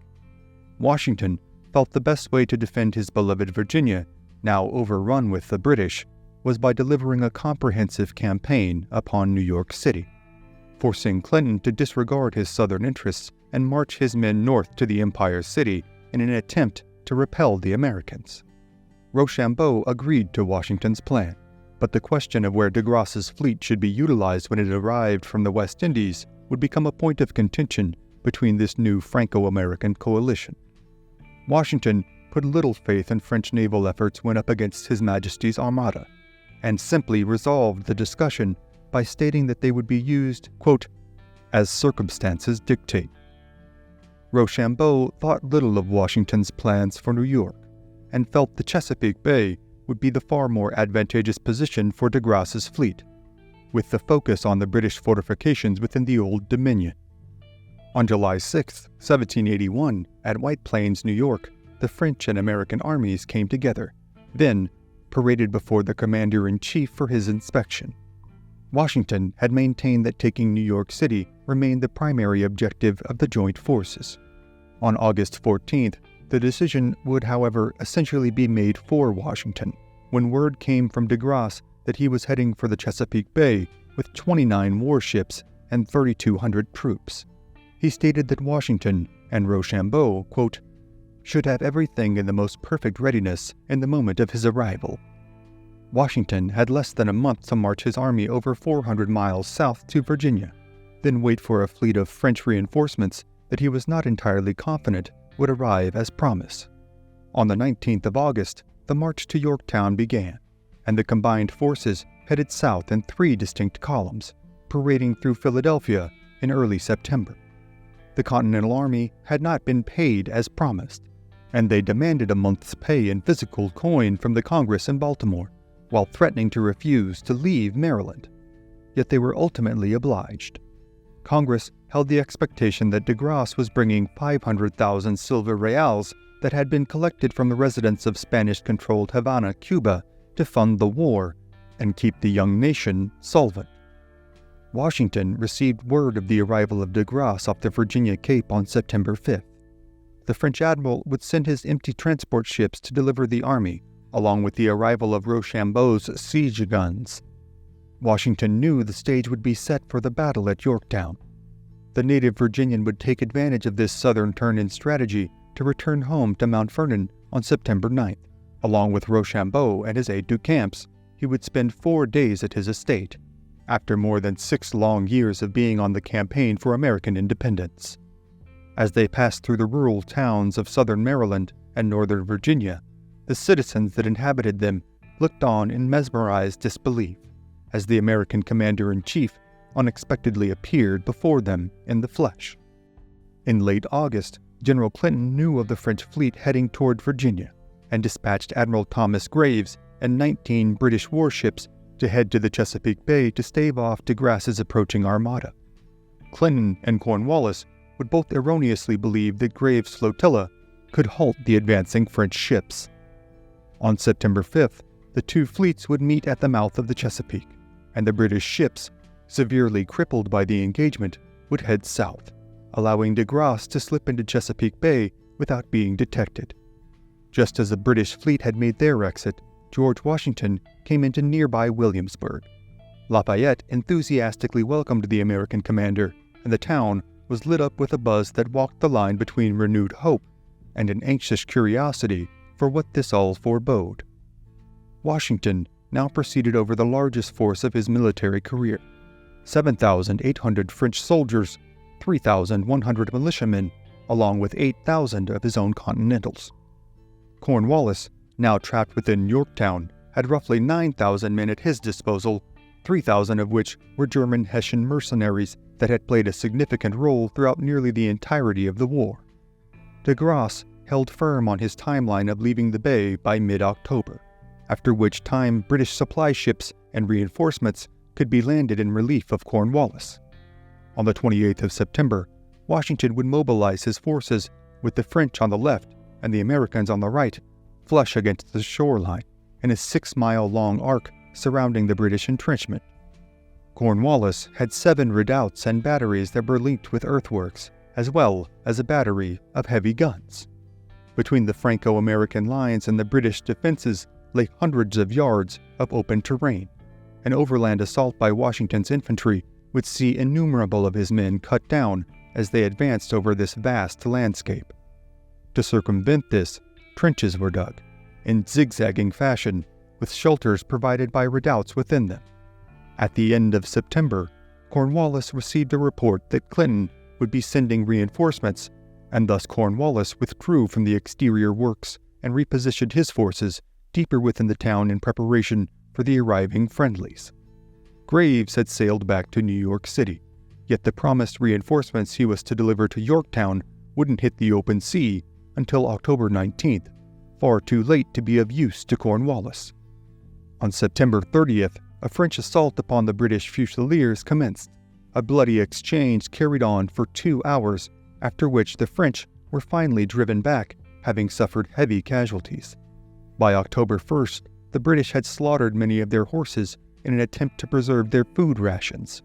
Washington felt the best way to defend his beloved Virginia, now overrun with the British, was by delivering a comprehensive campaign upon New York City, forcing Clinton to disregard his southern interests and march his men north to the Empire City in an attempt to repel the Americans. Rochambeau agreed to Washington's plan, but the question of where de Grasse's fleet should be utilized when it arrived from the West Indies would become a point of contention between this new Franco-American coalition. Washington put little faith in French naval efforts when up against His Majesty's Armada, and simply resolved the discussion by stating that they would be used, quote, as circumstances dictate. Rochambeau thought little of Washington's plans for New York, and felt the Chesapeake Bay would be the far more advantageous position for de Grasse's fleet, with the focus on the British fortifications within the Old Dominion. On July 6, 1781, at White Plains, New York, the French and American armies came together, then paraded before the commander-in-chief for his inspection. Washington had maintained that taking New York City remained the primary objective of the joint forces. On August 14th, the decision would, however, essentially be made for Washington, when word came from de Grasse that he was heading for the Chesapeake Bay with 29 warships and 3,200 troops. He stated that Washington and Rochambeau, quote, should have everything in the most perfect readiness in the moment of his arrival. Washington had less than a month to march his army over 400 miles south to Virginia, then wait for a fleet of French reinforcements that he was not entirely confident would arrive as promised. On the 19th of August, the march to Yorktown began, and the combined forces headed south in 3 distinct columns, parading through Philadelphia in early September. The Continental Army had not been paid as promised, and they demanded a month's pay in physical coin from the Congress in Baltimore, while threatening to refuse to leave Maryland. Yet they were ultimately obliged. Congress held the expectation that de Grasse was bringing 500,000 silver reals that had been collected from the residents of Spanish-controlled Havana, Cuba, to fund the war and keep the young nation solvent. Washington received word of the arrival of de Grasse off the Virginia Cape on September 5th. The French admiral would send his empty transport ships to deliver the army, along with the arrival of Rochambeau's siege guns. Washington knew the stage would be set for the battle at Yorktown. The native Virginian would take advantage of this southern turn in strategy to return home to Mount Vernon on September 9th. Along with Rochambeau and his aide-de-camp, he would spend 4 days at his estate, after more than 6 long years of being on the campaign for American independence. As they passed through the rural towns of southern Maryland and northern Virginia, the citizens that inhabited them looked on in mesmerized disbelief as the American commander-in-chief unexpectedly appeared before them in the flesh. In late August, General Clinton knew of the French fleet heading toward Virginia. and dispatched Admiral Thomas Graves and 19 British warships to head to the Chesapeake Bay to stave off de Grasse's approaching armada. Clinton and Cornwallis would both erroneously believe that Graves' flotilla could halt the advancing French ships. On September 5th, the two fleets would meet at the mouth of the Chesapeake, and the British ships, severely crippled by the engagement, would head south, allowing de Grasse to slip into Chesapeake Bay without being detected. Just as the British fleet had made their exit, George Washington came into nearby Williamsburg. Lafayette enthusiastically welcomed the American commander, and the town was lit up with a buzz that walked the line between renewed hope and an anxious curiosity for what this all forebode. Washington now proceeded over the largest force of his military career: 7,800 French soldiers, 3,100 militiamen, along with 8,000 of his own Continentals. Cornwallis, now trapped within Yorktown, had roughly 9,000 men at his disposal, 3,000 of which were German Hessian mercenaries that had played a significant role throughout nearly the entirety of the war. De Grasse held firm on his timeline of leaving the bay by mid-October, after which time British supply ships and reinforcements could be landed in relief of Cornwallis. On the 28th of September, Washington would mobilize his forces, with the French on the left and the Americans on the right, flush against the shoreline in a 6-mile-long arc surrounding the British entrenchment. Cornwallis had 7 redoubts and batteries that were linked with earthworks, as well as a battery of heavy guns. Between the Franco-American lines and the British defenses lay hundreds of yards of open terrain. An overland assault by Washington's infantry would see innumerable of his men cut down as they advanced over this vast landscape. To circumvent this, trenches were dug, in zigzagging fashion, with shelters provided by redoubts within them. At the end of September, Cornwallis received a report that Clinton would be sending reinforcements, and thus Cornwallis withdrew from the exterior works and repositioned his forces deeper within the town in preparation for the arriving friendlies. Graves had sailed back to New York City, yet the promised reinforcements he was to deliver to Yorktown wouldn't hit the open sea until October 19th, far too late to be of use to Cornwallis. On September 30th, a French assault upon the British Fusiliers commenced. A bloody exchange carried on for 2 hours, after which the French were finally driven back, having suffered heavy casualties. By October 1st, the British had slaughtered many of their horses in an attempt to preserve their food rations.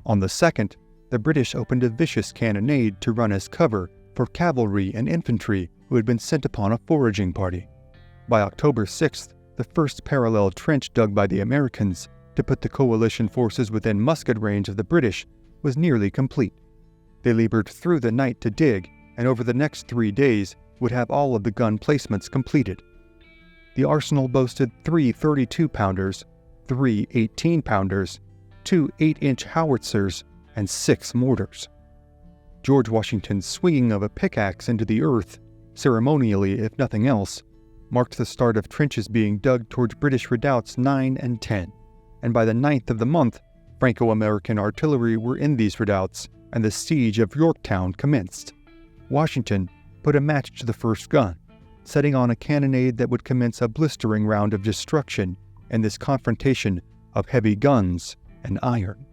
On the 2nd, the British opened a vicious cannonade to run as cover for cavalry and infantry who had been sent upon a foraging party. By October 6th, the first parallel trench dug by the Americans to put the coalition forces within musket range of the British was nearly complete. They labored through the night to dig, and over the next 3 days would have all of the gun placements completed. The arsenal boasted 3 32-pounders, 3 18-pounders, 2 8-inch howitzers, and 6 mortars. George Washington's swinging of a pickaxe into the earth, ceremonially if nothing else, marked the start of trenches being dug towards British redoubts 9 and 10, and by the 9th of the month, Franco-American artillery were in these redoubts, and the Siege of Yorktown commenced. Washington put a match to the first gun, setting on a cannonade that would commence a blistering round of destruction in this confrontation of heavy guns and iron.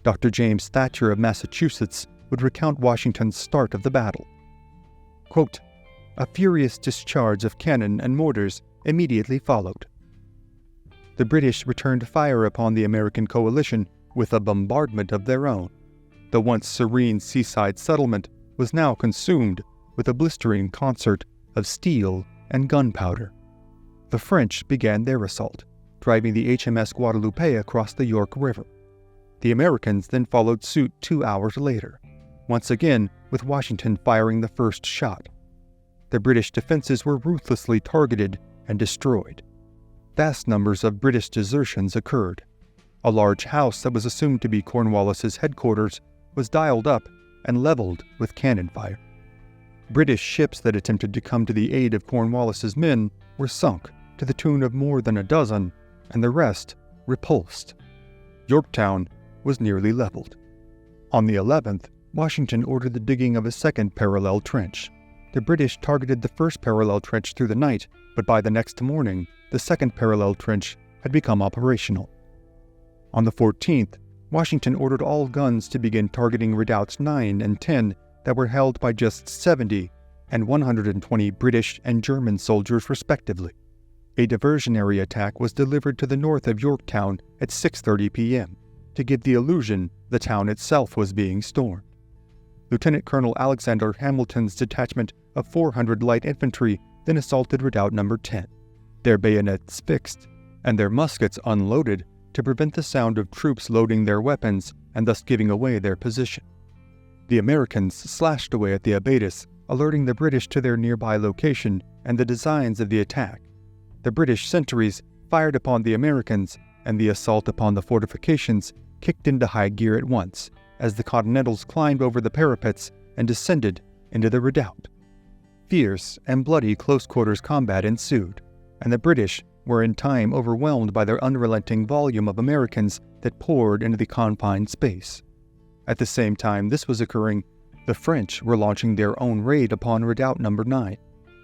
Dr. James Thatcher of Massachusetts would recount Washington's start of the battle. Quote, "A furious discharge of cannon and mortars immediately followed. The British returned fire upon the American coalition with a bombardment of their own. The once serene seaside settlement was now consumed with a blistering concert of steel and gunpowder. The French began their assault, driving the HMS Guadalupe across the York River. The Americans then followed suit 2 hours later, once again with Washington firing the first shot. The British defenses were ruthlessly targeted and destroyed. Vast numbers of British desertions occurred. A large house that was assumed to be Cornwallis's headquarters was dialed up and leveled with cannon fire. British ships that attempted to come to the aid of Cornwallis's men were sunk to the tune of more than a dozen, and the rest repulsed. Yorktown was nearly leveled. On the 11th, Washington ordered the digging of a second parallel trench. the British targeted the first parallel trench through the night, but by the next morning, the second parallel trench had become operational. On the 14th, Washington ordered all guns to begin targeting redoubts 9 and 10 that were held by just 70 and 120 British and German soldiers respectively. A diversionary attack was delivered to the north of Yorktown at 6:30 p.m. to give the illusion the town itself was being stormed. Lieutenant Colonel Alexander Hamilton's detachment of 400 light infantry then assaulted Redoubt No. 10, their bayonets fixed and their muskets unloaded to prevent the sound of troops loading their weapons and thus giving away their position. The Americans slashed away at the abatis, alerting the British to their nearby location and the designs of the attack. The British sentries fired upon the Americans, and the assault upon the fortifications kicked into high gear at once as the Continentals climbed over the parapets and descended into the redoubt. Fierce and bloody close-quarters combat ensued, and the British were in time overwhelmed by their unrelenting volume of Americans that poured into the confined space. At the same time this was occurring, the French were launching their own raid upon Redoubt No. 9.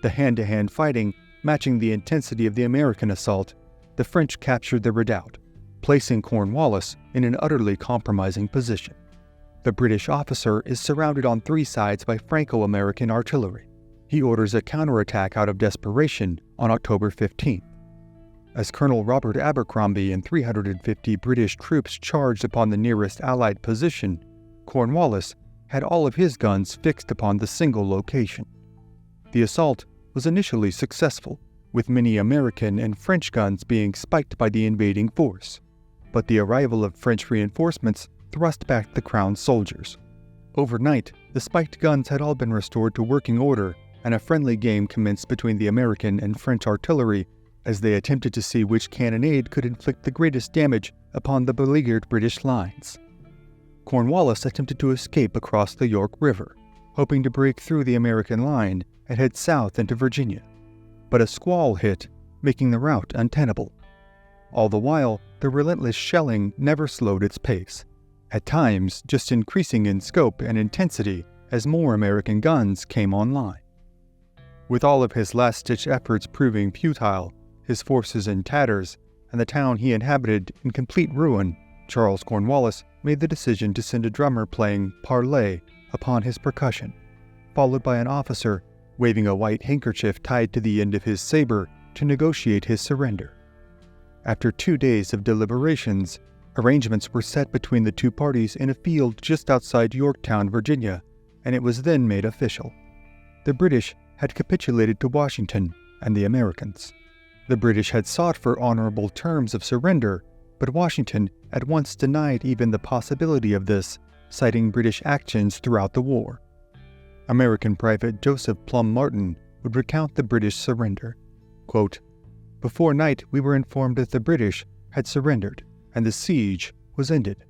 The hand-to-hand fighting matching the intensity of the American assault, the French captured the redoubt, placing Cornwallis in an utterly compromising position. The British officer is surrounded on 3 sides by Franco-American artillery. He orders a counterattack out of desperation on October 15th. As Colonel Robert Abercrombie and 350 British troops charged upon the nearest Allied position, Cornwallis had all of his guns fixed upon the single location. The assault was initially successful, with many American and French guns being spiked by the invading force, but the arrival of French reinforcements thrust back the Crown soldiers. Overnight, the spiked guns had all been restored to working order, and a friendly game commenced between the American and French artillery as they attempted to see which cannonade could inflict the greatest damage upon the beleaguered British lines. Cornwallis attempted to escape across the York River, hoping to break through the American line and head south into Virginia, but a squall hit, making the route untenable. All the while, the relentless shelling never slowed its pace, at times just increasing in scope and intensity as more American guns came online. With all of his last-ditch efforts proving futile, his forces in tatters, and the town he inhabited in complete ruin, Charles Cornwallis made the decision to send a drummer playing Parley upon his percussion, followed by an officer waving a white handkerchief tied to the end of his saber to negotiate his surrender. After 2 days of deliberations, arrangements were set between the two parties in a field just outside Yorktown, Virginia, and it was then made official. The British had capitulated to Washington and the Americans. The British had sought for honorable terms of surrender, but Washington at once denied even the possibility of this, citing British actions throughout the war. American Private Joseph Plum Martin would recount the British surrender. Quote, "Before night we were informed that the British had surrendered, and the siege was ended.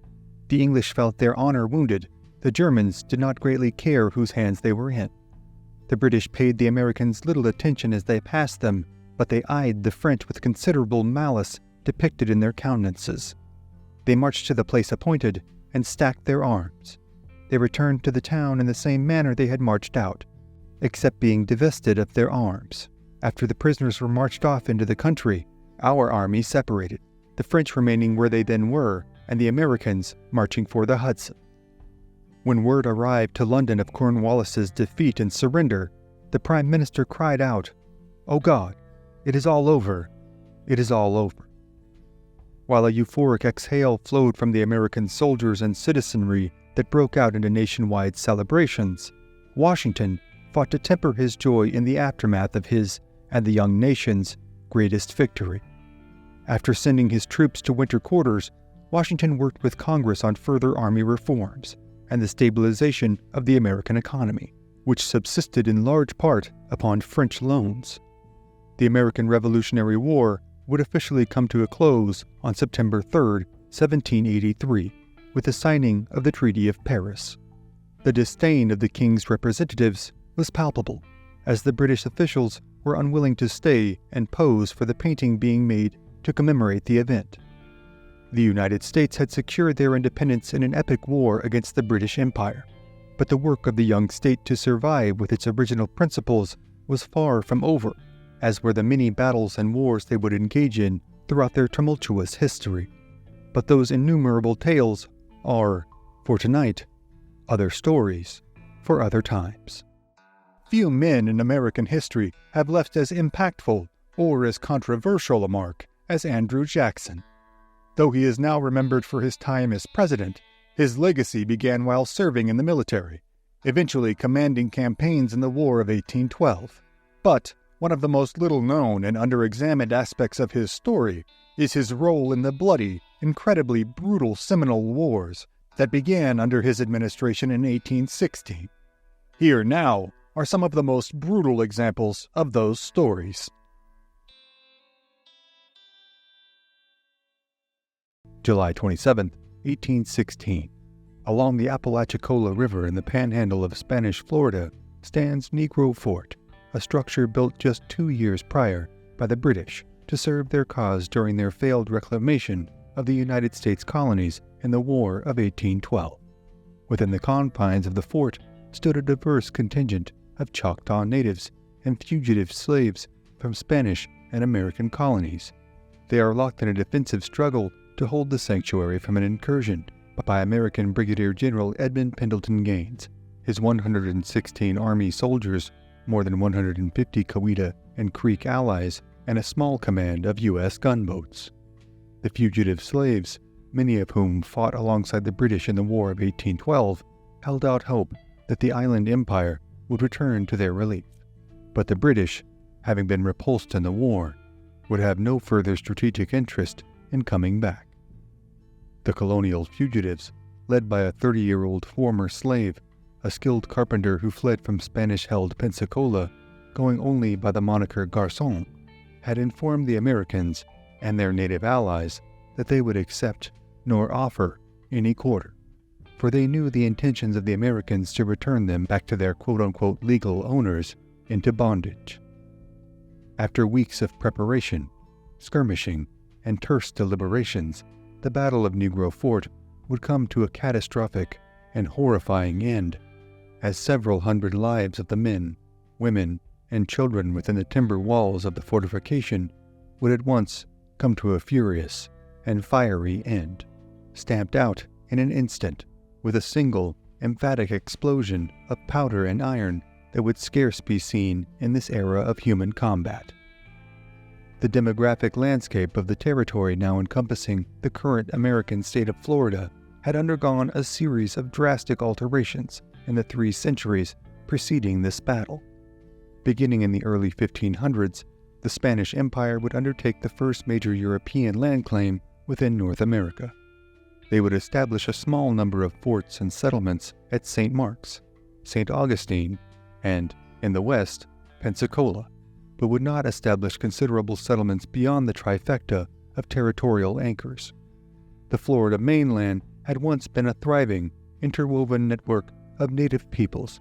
The English felt their honor wounded. The Germans did not greatly care whose hands they were in. The British paid the Americans little attention as they passed them, but they eyed the French with considerable malice depicted in their countenances. They marched to the place appointed and stacked their arms. They returned to the town in the same manner they had marched out, except being divested of their arms. After the prisoners were marched off into the country, our army separated, the French remaining where they then were, and the Americans marching for the Hudson. When word arrived to London of Cornwallis's defeat and surrender, the Prime Minister cried out, 'O God, it is all over, it is all over.' While a euphoric exhale flowed from the American soldiers and citizenry that broke out into nationwide celebrations, Washington fought to temper his joy in the aftermath of his and the young nation's greatest victory. After sending his troops to winter quarters, Washington worked with Congress on further army reforms and the stabilization of the American economy, which subsisted in large part upon French loans. The American Revolutionary War would officially come to a close on September 3, 1783, with the signing of the Treaty of Paris. The disdain of the king's representatives was palpable, as the British officials were unwilling to stay and pose for the painting being made to commemorate the event. The United States had secured their independence in an epic war against the British Empire. But the work of the young state to survive with its original principles was far from over, as were the many battles and wars they would engage in throughout their tumultuous history. But those innumerable tales are, for tonight, other stories for other times. Few men in American history have left as impactful or as controversial a mark as Andrew Jakson. Though he is now remembered for his time as president, his legacy began while serving in the military, eventually commanding campaigns in the War of 1812. But one of the most little-known and under-examined aspects of his story is his role in the bloody, incredibly brutal Seminole Wars that began under his administration in 1816. Here now are some of the most brutal examples of those stories. July 27, 1816. Along the Apalachicola River in the panhandle of Spanish Florida stands Negro Fort, a structure built just 2 years prior by the British to serve their cause during their failed reclamation of the United States colonies in the War of 1812. Within the confines of the fort stood a diverse contingent of Choctaw natives and fugitive slaves from Spanish and American colonies. They are locked in a defensive struggle to hold the sanctuary from an incursion by American Brigadier General Edmund Pendleton Gaines, his 116 Army soldiers, more than 150 Coweta and Creek allies, and a small command of U.S. gunboats. The fugitive slaves, many of whom fought alongside the British in the War of 1812, held out hope that the island empire would return to their relief. But the British, having been repulsed in the war, would have no further strategic interest in coming back. The colonial fugitives, led by a 30-year-old former slave, a skilled carpenter who fled from Spanish-held Pensacola, going only by the moniker Garçon, had informed the Americans and their native allies that they would accept nor offer any quarter, for they knew the intentions of the Americans to return them back to their quote-unquote legal owners into bondage. After weeks of preparation, skirmishing, and terse deliberations, the Battle of Negro Fort would come to a catastrophic and horrifying end, as several hundred lives of the men, women, and children within the timber walls of the fortification would at once come to a furious and fiery end, stamped out in an instant with a single emphatic explosion of powder and iron that would scarce be seen in this era of human combat. The demographic landscape of the territory now encompassing the current American state of Florida had undergone a series of drastic alterations in the 3 centuries preceding this battle. Beginning in the early 1500s, the Spanish Empire would undertake the first major European land claim within North America. They would establish a small number of forts and settlements at St. Mark's, St. Augustine, and, in the west, Pensacola, but would not establish considerable settlements beyond the trifecta of territorial anchors. The Florida mainland had once been a thriving, interwoven network of native peoples,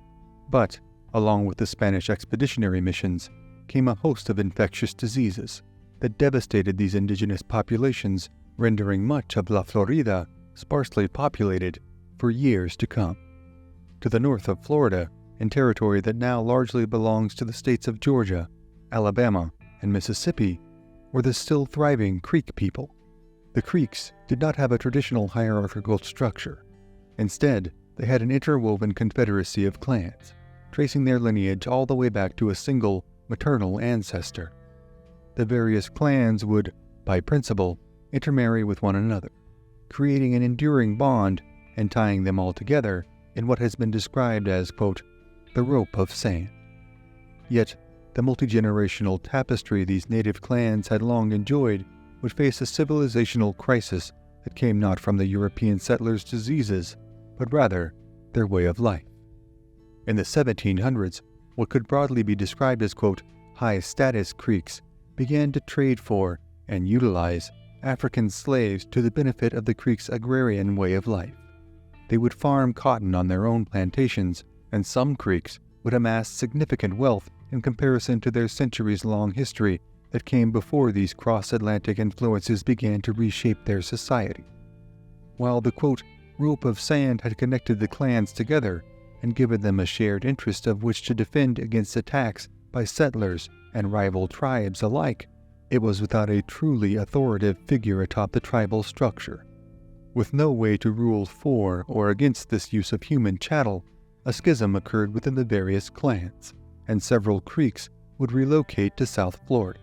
but, along with the Spanish expeditionary missions, came a host of infectious diseases that devastated these indigenous populations, rendering much of La Florida sparsely populated for years to come. To the north of Florida, in territory that now largely belongs to the states of Georgia, Alabama, and Mississippi, were the still thriving Creek people. The Creeks did not have a traditional hierarchical structure. Instead, they had an interwoven confederacy of clans, tracing their lineage all the way back to a single maternal ancestor. The various clans would, by principle, intermarry with one another, creating an enduring bond and tying them all together in what has been described as, quote, the rope of sand. Yet, the multi-generational tapestry these native clans had long enjoyed would face a civilizational crisis that came not from the European settlers' diseases, but rather their way of life. In the 1700s, what could broadly be described as, quote, high-status Creeks began to trade for and utilize African slaves to the benefit of the Creeks' agrarian way of life. They would farm cotton on their own plantations, and some Creeks would amass significant wealth in comparison to their centuries-long history that came before these cross-Atlantic influences began to reshape their society. While the, quote, rope of sand had connected the clans together and given them a shared interest of which to defend against attacks by settlers and rival tribes alike, it was without a truly authoritative figure atop the tribal structure. With no way to rule for or against this use of human chattel, a schism occurred within the various clans, and several creeks would relocate to South Florida.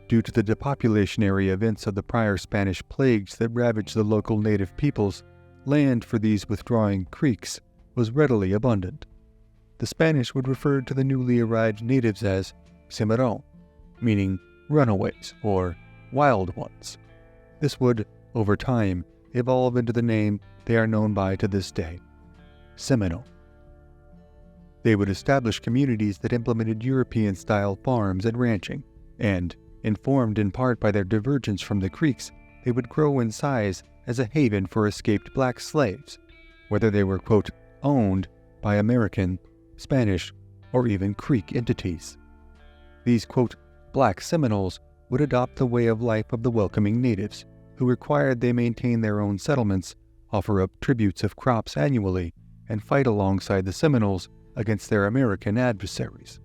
Due to the depopulationary events of the prior Spanish plagues that ravaged the local native peoples, land for these withdrawing creeks was readily abundant. The Spanish would refer to the newly arrived natives as cimarron, meaning runaways or wild ones. This would, over time, evolve into the name they are known by to this day, Seminole. They would establish communities that implemented European-style farms and ranching, and, informed in part by their divergence from the Creeks, they would grow in size as a haven for escaped black slaves, whether they were, quote, owned by American, Spanish, or even Creek entities. These, quote, black Seminoles would adopt the way of life of the welcoming natives, who required they maintain their own settlements, offer up tributes of crops annually, and fight alongside the Seminoles against their American adversaries.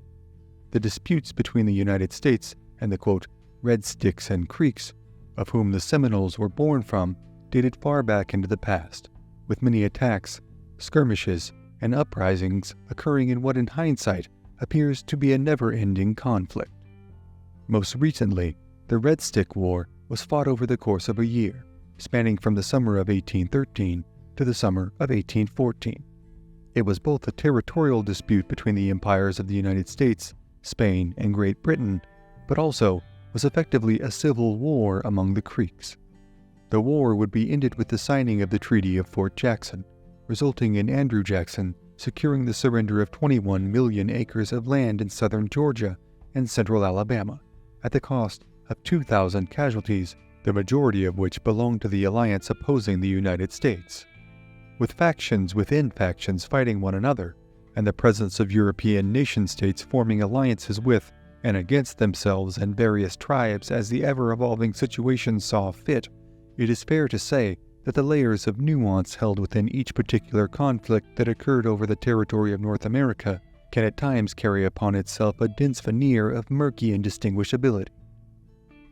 The disputes between the United States and the, quote, Red Sticks and Creeks, of whom the Seminoles were born from, dated far back into the past, with many attacks, skirmishes, and uprisings occurring in what in hindsight appears to be a never-ending conflict. Most recently, the Red Stick War was fought over the course of a year, spanning from the summer of 1813 to the summer of 1814. It was both a territorial dispute between the empires of the United States, Spain, and Great Britain, but also was effectively a civil war among the Creeks. The war would be ended with the signing of the Treaty of Fort Jakson, resulting in Andrew Jakson securing the surrender of 21 million acres of land in southern Georgia and central Alabama, at the cost of 2,000 casualties, the majority of which belonged to the alliance opposing the United States. With factions within factions fighting one another, and the presence of European nation-states forming alliances with and against themselves and various tribes as the ever-evolving situation saw fit, it is fair to say that the layers of nuance held within each particular conflict that occurred over the territory of North America can at times carry upon itself a dense veneer of murky indistinguishability.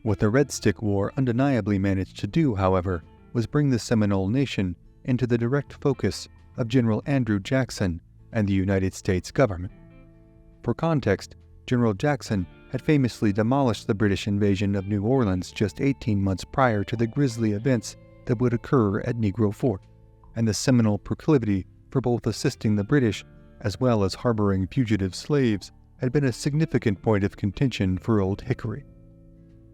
What the Red Stick War undeniably managed to do, however, was bring the Seminole Nation into the direct focus of General Andrew Jakson and the United States government. For context, General Jakson had famously demolished the British invasion of New Orleans just 18 months prior to the grisly events that would occur at Negro Fort, and the Seminole proclivity for both assisting the British as well as harboring fugitive slaves had been a significant point of contention for Old Hickory.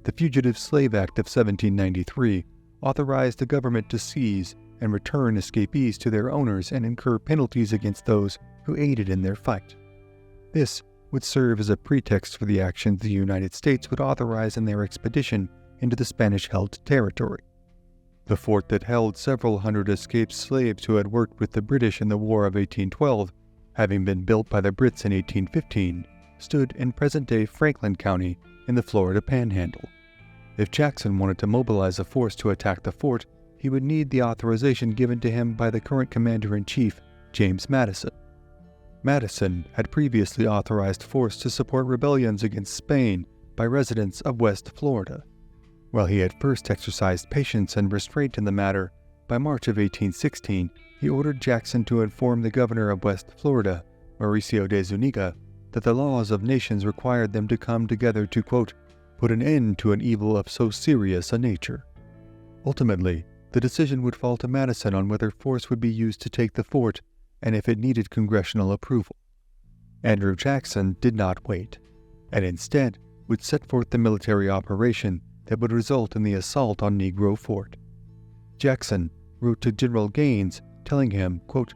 The Fugitive Slave Act of 1793 authorized the government to seize and return escapees to their owners and incur penalties against those who aided in their fight. This would serve as a pretext for the actions the United States would authorize in their expedition into the Spanish-held territory. The fort that held several hundred escaped slaves who had worked with the British in the War of 1812, having been built by the Brits in 1815, stood in present-day Franklin County in the Florida Panhandle. If Jakson wanted to mobilize a force to attack the fort, he would need the authorization given to him by the current Commander-in-Chief, James Madison. Madison had previously authorized force to support rebellions against Spain by residents of West Florida. While he had first exercised patience and restraint in the matter, by March of 1816, he ordered Jakson to inform the governor of West Florida, Mauricio de Zuniga, that the laws of nations required them to come together to, quote, put an end to an evil of so serious a nature. Ultimately, the decision would fall to Madison on whether force would be used to take the fort and if it needed congressional approval. Andrew Jakson did not wait, and instead would set forth the military operation that would result in the assault on Negro Fort. Jakson wrote to General Gaines telling him, quote,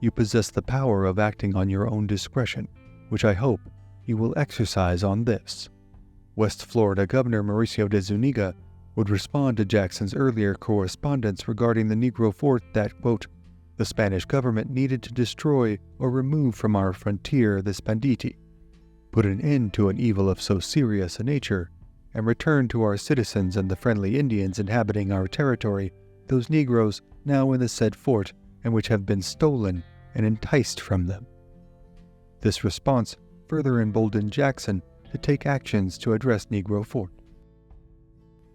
you possess the power of acting on your own discretion, which I hope you will exercise on this. West Florida Governor Mauricio de Zuniga would respond to Jackson's earlier correspondence regarding the Negro Fort that, quote, the Spanish government needed to destroy or remove from our frontier this banditti, put an end to an evil of so serious a nature, and return to our citizens and the friendly Indians inhabiting our territory those Negroes now in the said fort and which have been stolen and enticed from them. This response further emboldened Jakson to take actions to address Negro Fort.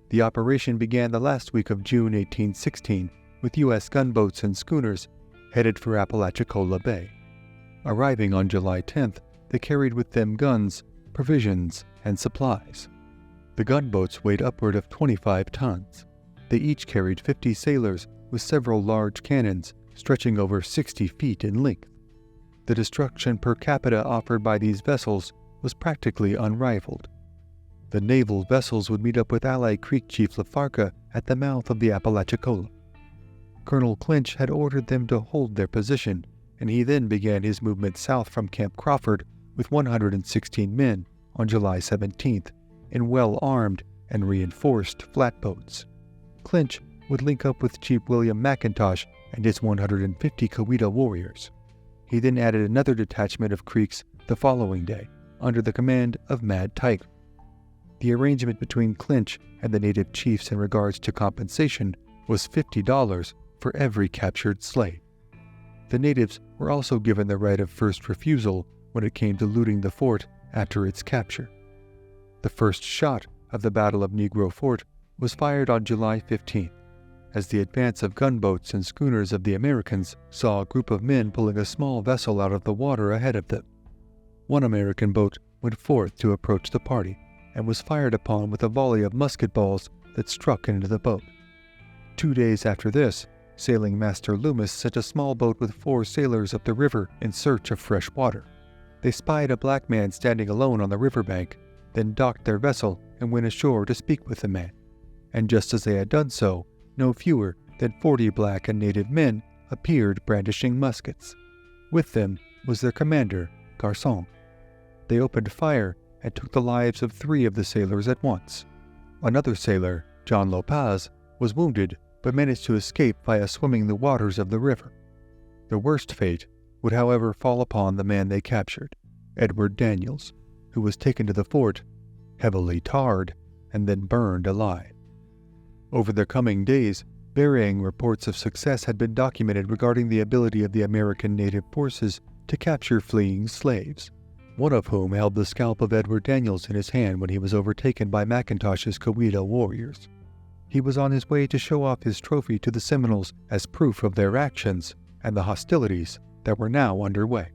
The operation began the last week of June 1816 with U.S. gunboats and schooners headed for Apalachicola Bay. Arriving on July 10th, they carried with them guns, provisions, and supplies. The gunboats weighed upward of 25 tons. They each carried 50 sailors with several large cannons stretching over 60 feet in length. The destruction per capita offered by these vessels was practically unrivaled. The naval vessels would meet up with Allied Creek Chief Lafarca at the mouth of the Apalachicola. Colonel Clinch had ordered them to hold their position, and he then began his movement south from Camp Crawford with 116 men on July 17th in well-armed and reinforced flatboats. Clinch would link up with Chief William McIntosh and his 150 Coweta warriors. He then added another detachment of Creeks the following day, under the command of Mad Tiger. The arrangement between Clinch and the native chiefs in regards to compensation was $50 for every captured slave. The natives were also given the right of first refusal when it came to looting the fort after its capture. The first shot of the Battle of Negro Fort was fired on July 15th, as the advance of gunboats and schooners of the Americans saw a group of men pulling a small vessel out of the water ahead of them. One American boat went forth to approach the party and was fired upon with a volley of musket balls that struck into the boat. 2 days after this, Sailing Master Loomis sent a small boat with 4 sailors up the river in search of fresh water. They spied a black man standing alone on the riverbank, then docked their vessel and went ashore to speak with the man. And just as they had done so, no fewer than 40 black and native men appeared brandishing muskets. With them was their commander, Carson. They opened fire and took the lives of 3 of the sailors at once. Another sailor, John Lopez, was wounded but managed to escape via swimming the waters of the river. The worst fate would, however, fall upon the man they captured, Edward Daniels, who was taken to the fort, heavily tarred, and then burned alive. Over the coming days, varying reports of success had been documented regarding the ability of the American native forces to capture fleeing slaves, one of whom held the scalp of Edward Daniels in his hand when he was overtaken by McIntosh's Coweta warriors. He was on his way to show off his trophy to the Seminoles as proof of their actions and the hostilities that were now underway.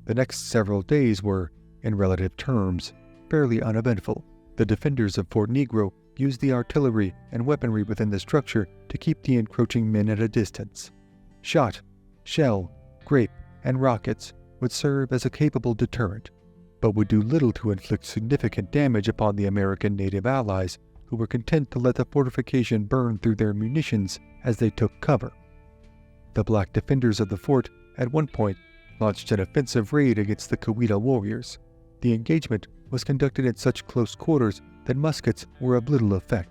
The next several days were, in relative terms, fairly uneventful. The defenders of Fort Negro used the artillery and weaponry within the structure to keep the encroaching men at a distance. Shot, shell, grape, and rockets would serve as a capable deterrent, but would do little to inflict significant damage upon the American native allies, who were content to let the fortification burn through their munitions as they took cover. The black defenders of the fort at one point launched an offensive raid against the Coweta warriors. The engagement was conducted in such close quarters that muskets were of little effect,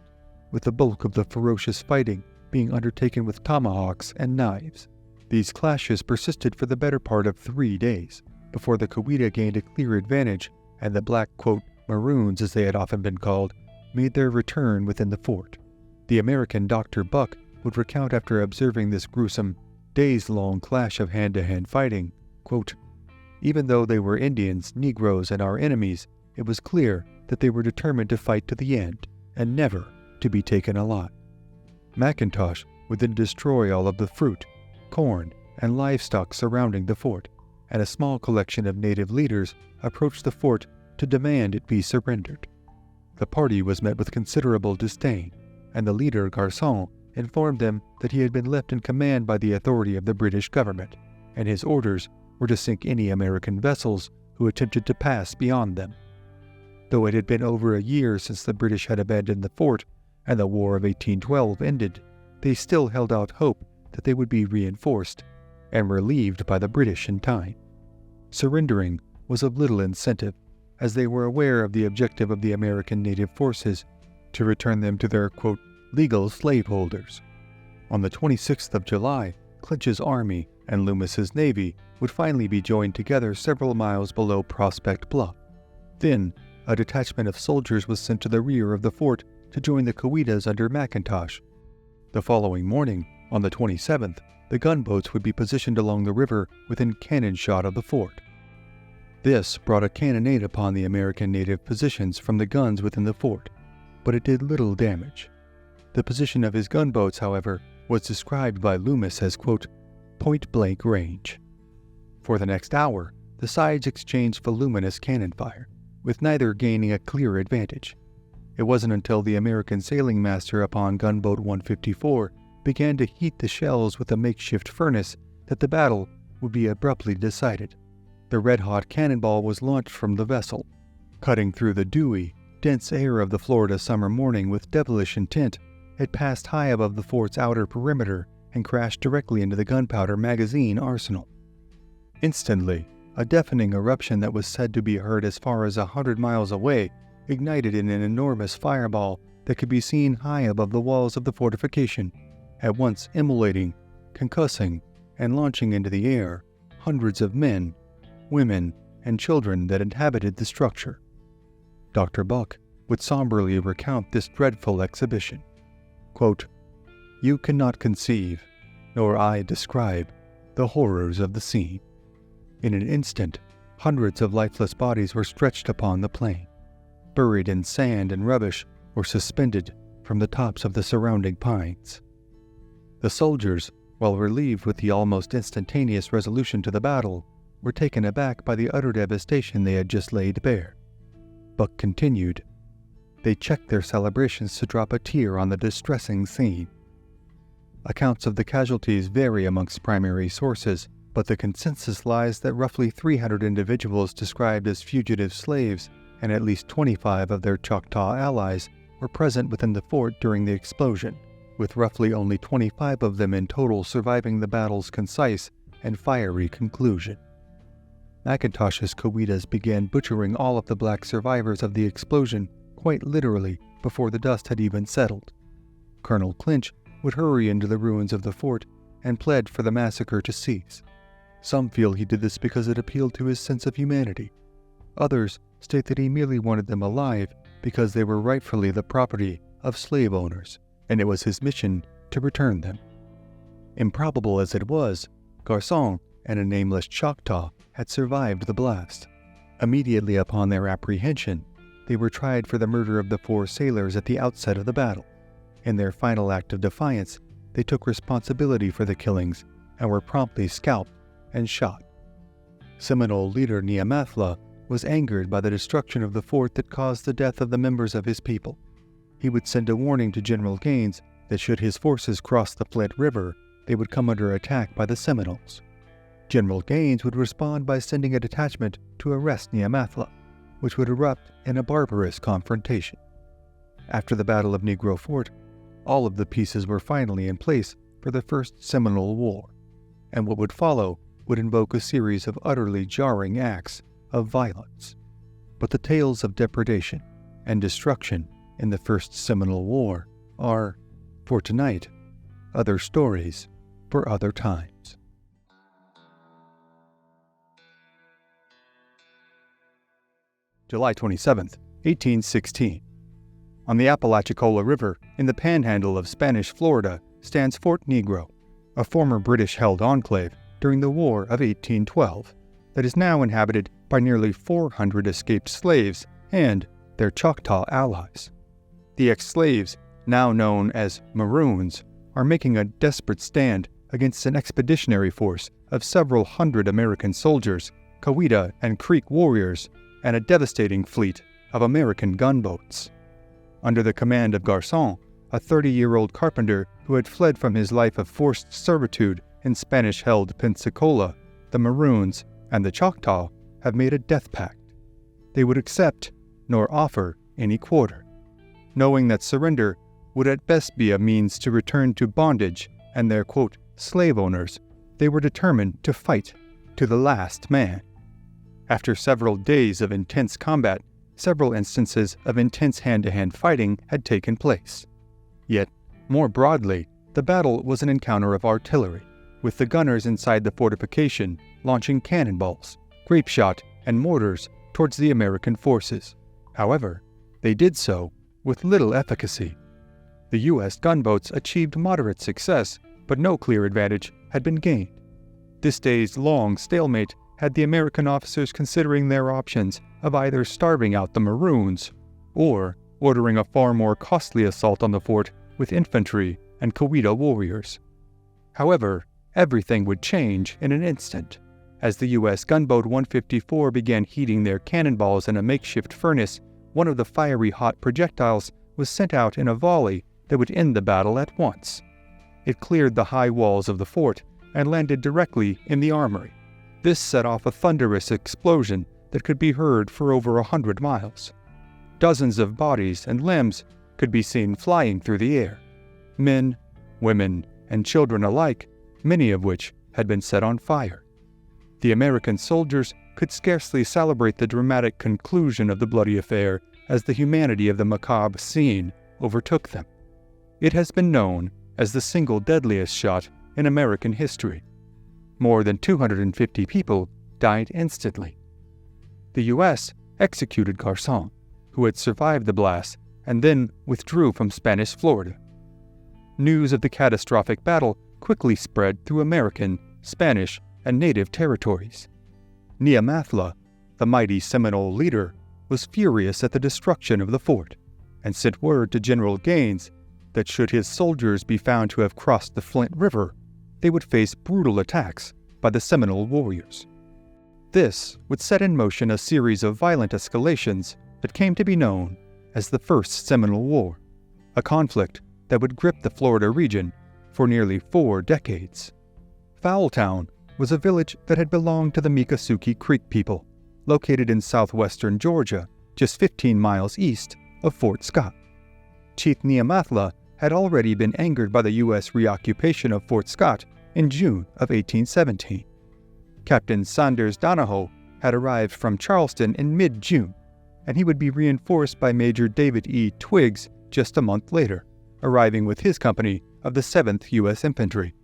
with the bulk of the ferocious fighting being undertaken with tomahawks and knives. These clashes persisted for the better part of 3 days, before the Coweta gained a clear advantage and the black, quote, Maroons, as they had often been called, made their return within the fort. The American Dr. Buck would recount after observing this gruesome, days-long clash of hand-to-hand fighting, quote, even though they were Indians, Negroes, and our enemies, it was clear that they were determined to fight to the end, and never to be taken alive. McIntosh would then destroy all of the fruit, corn, and livestock surrounding the fort, and a small collection of native leaders approached the fort to demand it be surrendered. The party was met with considerable disdain, and the leader, Carson, informed them that he had been left in command by the authority of the British government, and his orders were to sink any American vessels who attempted to pass beyond them. Though it had been over a year since the British had abandoned the fort and the War of 1812 ended, they still held out hope that they would be reinforced and relieved by the British in time. Surrendering was of little incentive, as they were aware of the objective of the American native forces to return them to their, quote, legal slaveholders. On the 26th of July, Clinch's army and Loomis's navy would finally be joined together several miles below Prospect Bluff. Then, a detachment of soldiers was sent to the rear of the fort to join the Cowetas under McIntosh. The following morning, on the 27th, the gunboats would be positioned along the river within cannon shot of the fort. This brought a cannonade upon the American native positions from the guns within the fort, but it did little damage. The position of his gunboats, however, was described by Loomis as, quote, point-blank range. For the next hour, the sides exchanged voluminous cannon fire, with neither gaining a clear advantage. It wasn't until the American sailing master upon gunboat 154 began to heat the shells with a makeshift furnace that the battle would be abruptly decided. The red-hot cannonball was launched from the vessel, cutting through the dewy, dense air of the Florida summer morning with devilish intent. It passed high above the fort's outer perimeter and crashed directly into the gunpowder magazine arsenal. Instantly, a deafening eruption that was said to be heard as far as 100 miles away ignited in an enormous fireball that could be seen high above the walls of the fortification, at once immolating, concussing, and launching into the air hundreds of men, women, and children that inhabited the structure. Dr. Buck would somberly recount this dreadful exhibition. Quote, "You cannot conceive, nor I describe, the horrors of the scene. In an instant, hundreds of lifeless bodies were stretched upon the plain, buried in sand and rubbish, or suspended from the tops of the surrounding pines. The soldiers, while relieved with the almost instantaneous resolution to the battle, were taken aback by the utter devastation they had just laid bare." Buck continued, "They checked their celebrations to drop a tear on the distressing scene." Accounts of the casualties vary amongst primary sources, but the consensus lies that roughly 300 individuals described as fugitive slaves and at least 25 of their Choctaw allies were present within the fort during the explosion, with roughly only 25 of them in total surviving the battle's concise and fiery conclusion. McIntosh's Cowitas began butchering all of the black survivors of the explosion quite literally before the dust had even settled. Colonel Clinch would hurry into the ruins of the fort and pled for the massacre to cease. Some feel he did this because it appealed to his sense of humanity. Others state that he merely wanted them alive because they were rightfully the property of slave owners, and it was his mission to return them. Improbable as it was, Carson and a nameless Choctaw had survived the blast. Immediately upon their apprehension, they were tried for the murder of the 4 sailors at the outset of the battle. In their final act of defiance, they took responsibility for the killings and were promptly scalped and shot. Seminole leader Neamathla was angered by the destruction of the fort that caused the death of the members of his people. He would send a warning to General Gaines that should his forces cross the Flint River, they would come under attack by the Seminoles. General Gaines would respond by sending a detachment to arrest Neamathla, which would erupt in a barbarous confrontation. After the Battle of Negro Fort, all of the pieces were finally in place for the First Seminole War, and what would follow would invoke a series of utterly jarring acts of violence. But the tales of depredation and destruction in the First Seminole War are, for tonight, other stories for other times. July 27, 1816. On the Apalachicola River, in the panhandle of Spanish Florida, stands Fort Negro, a former British-held enclave during the War of 1812, that is now inhabited by nearly 400 escaped slaves and their Choctaw allies. The ex-slaves, now known as Maroons, are making a desperate stand against an expeditionary force of several hundred American soldiers, Coweta and Creek warriors, and a devastating fleet of American gunboats. Under the command of Garçon, a 30-year-old carpenter who had fled from his life of forced servitude in Spanish-held Pensacola, the Maroons and the Choctaw have made a death pact. They would accept nor offer any quarter, knowing that surrender would at best be a means to return to bondage and their, quote, slave owners. They were determined to fight to the last man. After several days of intense combat, several instances of intense hand-to-hand fighting had taken place. Yet, more broadly, the battle was an encounter of artillery, with the gunners inside the fortification launching cannonballs, grape shot, and mortars towards the American forces. However, they did so with little efficacy. The U.S. gunboats achieved moderate success, but no clear advantage had been gained. This day's long stalemate had the American officers considering their options of either starving out the Maroons or ordering a far more costly assault on the fort with infantry and Coweta warriors. However, everything would change in an instant as the U.S. gunboat 154 began heating their cannonballs in a makeshift furnace. One of the fiery hot projectiles was sent out in a volley that would end the battle at once. It cleared the high walls of the fort and landed directly in the armory. This set off a thunderous explosion that could be heard for over 100 miles. Dozens of bodies and limbs could be seen flying through the air. Men, women, and children alike, many of which had been set on fire. The American soldiers could scarcely celebrate the dramatic conclusion of the bloody affair as the humanity of the macabre scene overtook them. It has been known as the single deadliest shot in American history. More than 250 people died instantly. The U.S. executed Carson, who had survived the blast, and then withdrew from Spanish Florida. News of the catastrophic battle quickly spread through American, Spanish, and native territories. Neamathla, the mighty Seminole leader, was furious at the destruction of the fort, and sent word to General Gaines that should his soldiers be found to have crossed the Flint River, they would face brutal attacks by the Seminole warriors. This would set in motion a series of violent escalations that came to be known as the First Seminole War, a conflict that would grip the Florida region for nearly 4 decades. Fowltown was a village that had belonged to the Miccosukee Creek people, located in southwestern Georgia, just 15 miles east of Fort Scott. Chief Neamathla had already been angered by the U.S. reoccupation of Fort Scott in June of 1817. Captain Sanders Donahoe had arrived from Charleston in mid-June, and he would be reinforced by Major David E. Twiggs just a month later, arriving with his company of the 7th U.S. Infantry.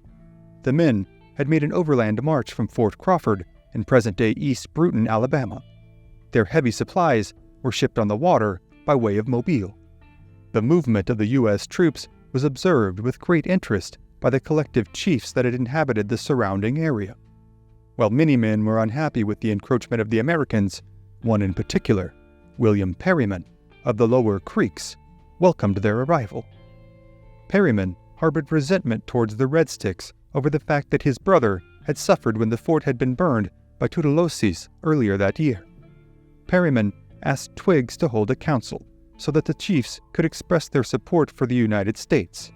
The men had made an overland march from Fort Crawford in present-day East Bruton, Alabama. Their heavy supplies were shipped on the water by way of Mobile. The movement of the U.S. troops was observed with great interest by the collective chiefs that had inhabited the surrounding area. While many men were unhappy with the encroachment of the Americans, one in particular, William Perryman, of the Lower Creeks, welcomed their arrival. Perryman harbored resentment towards the Red Sticks over the fact that his brother had suffered when the fort had been burned by Tutolosis earlier that year. Perryman asked Twiggs to hold a council so that the chiefs could express their support for the United States.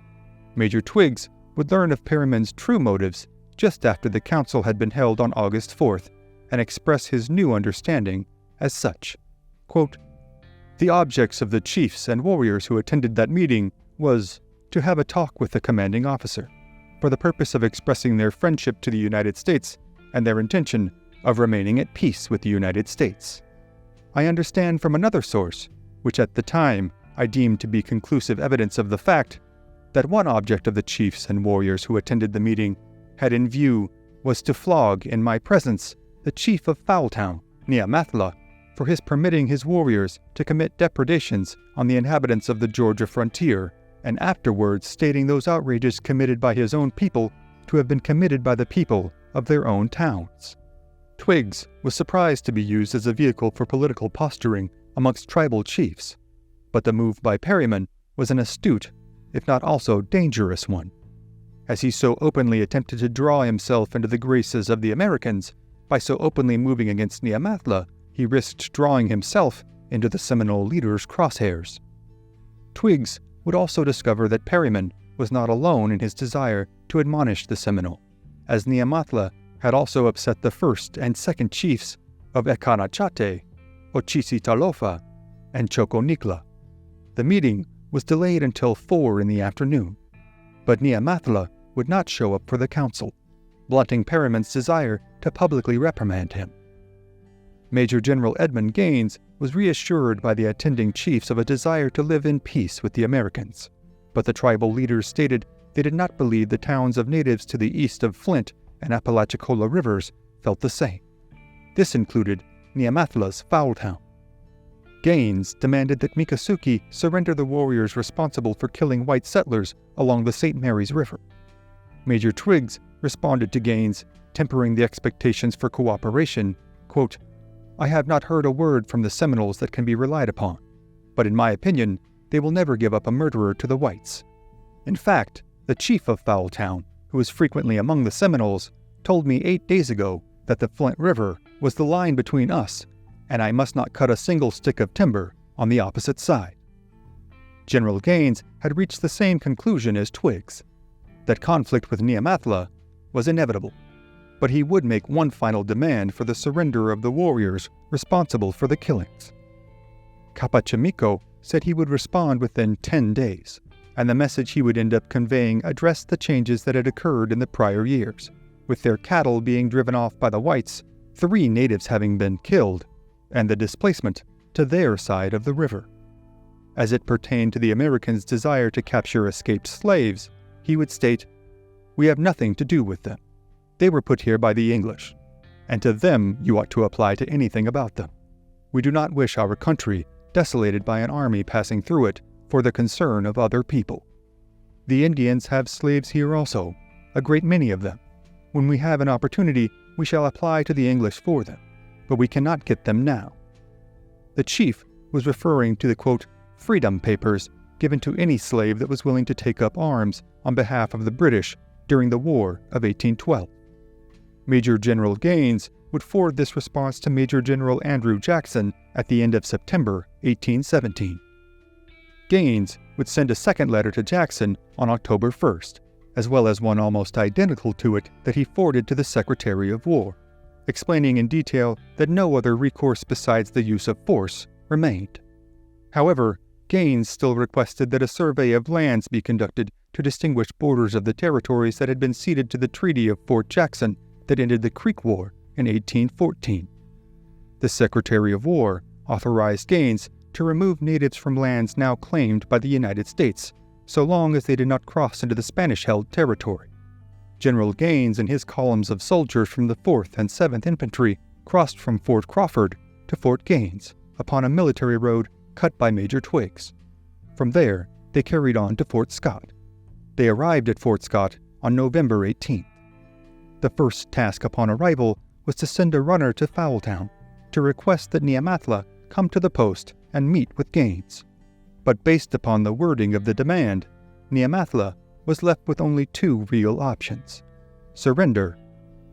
Major Twiggs would learn of Perryman's true motives just after the council had been held on August 4th and express his new understanding as such. Quote, "The objects of the chiefs and warriors who attended that meeting was to have a talk with the commanding officer, for the purpose of expressing their friendship to the United States and their intention of remaining at peace with the United States. I understand from another source, which at the time I deemed to be conclusive evidence of the fact, that one object of the chiefs and warriors who attended the meeting had in view was to flog in my presence the chief of Fowltown, Neamathla, for his permitting his warriors to commit depredations on the inhabitants of the Georgia frontier, and afterwards stating those outrages committed by his own people to have been committed by the people of their own towns." Twiggs was surprised to be used as a vehicle for political posturing amongst tribal chiefs, but the move by Perryman was an astute, if not also dangerous one, as he so openly attempted to draw himself into the graces of the Americans. By so openly moving against Neamathla, he risked drawing himself into the Seminole leader's crosshairs. Twiggs would also discover that Perryman was not alone in his desire to admonish the Seminole, as Neamathla had also upset the first and second chiefs of Ekanachate, Ochisitalofa, and Choconicla. The meeting was delayed until 4 in the afternoon, but Neamathla would not show up for the council, blunting Perryman's desire to publicly reprimand him. Major General Edmund Gaines was reassured by the attending chiefs of a desire to live in peace with the Americans, but the tribal leaders stated they did not believe the towns of natives to the east of Flint and Apalachicola rivers felt the same. This included Neamathla's Fowltown. Gaines demanded that Miccosukee surrender the warriors responsible for killing white settlers along the St. Mary's River. Major Twiggs responded to Gaines, tempering the expectations for cooperation, quote, "I have not heard a word from the Seminoles that can be relied upon, but in my opinion, they will never give up a murderer to the whites. In fact, the chief of Fowltown, who is frequently among the Seminoles, told me 8 days ago that the Flint River was the line between us, and I must not cut a single stick of timber on the opposite side." General Gaines had reached the same conclusion as Twiggs, that conflict with Neamathla was inevitable, but he would make one final demand for the surrender of the warriors responsible for the killings. Capachamico said he would respond within 10 days, and the message he would end up conveying addressed the changes that had occurred in the prior years, with their cattle being driven off by the whites, 3 natives having been killed, and the displacement to their side of the river. As it pertained to the Americans' desire to capture escaped slaves, he would state, "We have nothing to do with them. They were put here by the English, and to them you ought to apply to anything about them. We do not wish our country desolated by an army passing through it for the concern of other people. The Indians have slaves here also, a great many of them. When we have an opportunity, we shall apply to the English for them, but we cannot get them now." The chief was referring to the, quote, "freedom papers" given to any slave that was willing to take up arms on behalf of the British during the War of 1812. Major General Gaines would forward this response to Major General Andrew Jakson at the end of September 1817. Gaines would send a second letter to Jakson on October 1st, as well as one almost identical to it that he forwarded to the Secretary of War, explaining in detail that no other recourse besides the use of force remained. However, Gaines still requested that a survey of lands be conducted to distinguish borders of the territories that had been ceded to the Treaty of Fort Jackson that ended the Creek War in 1814. The Secretary of War authorized Gaines to remove natives from lands now claimed by the United States, so long as they did not cross into the Spanish-held territory. General Gaines and his columns of soldiers from the 4th and 7th Infantry crossed from Fort Crawford to Fort Gaines upon a military road cut by Major Twiggs. From there, they carried on to Fort Scott. They arrived at Fort Scott on November 18th. The first task upon arrival was to send a runner to Fowltown to request that Neamathla come to the post and meet with Gaines. But based upon the wording of the demand, Neamathla was left with only 2 real options: surrender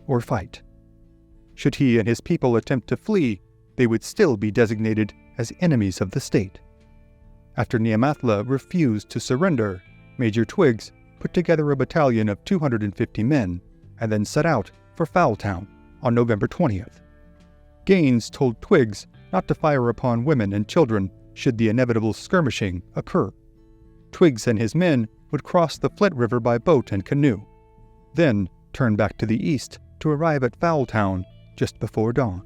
or fight. Should he and his people attempt to flee, they would still be designated as enemies of the state. After Neamathla refused to surrender, Major Twiggs put together a battalion of 250 men and then set out for Fowltown on November 20th. Gaines told Twiggs not to fire upon women and children should the inevitable skirmishing occur. Twiggs and his men would cross the Flint River by boat and canoe, then turn back to the east to arrive at Fowltown just before dawn.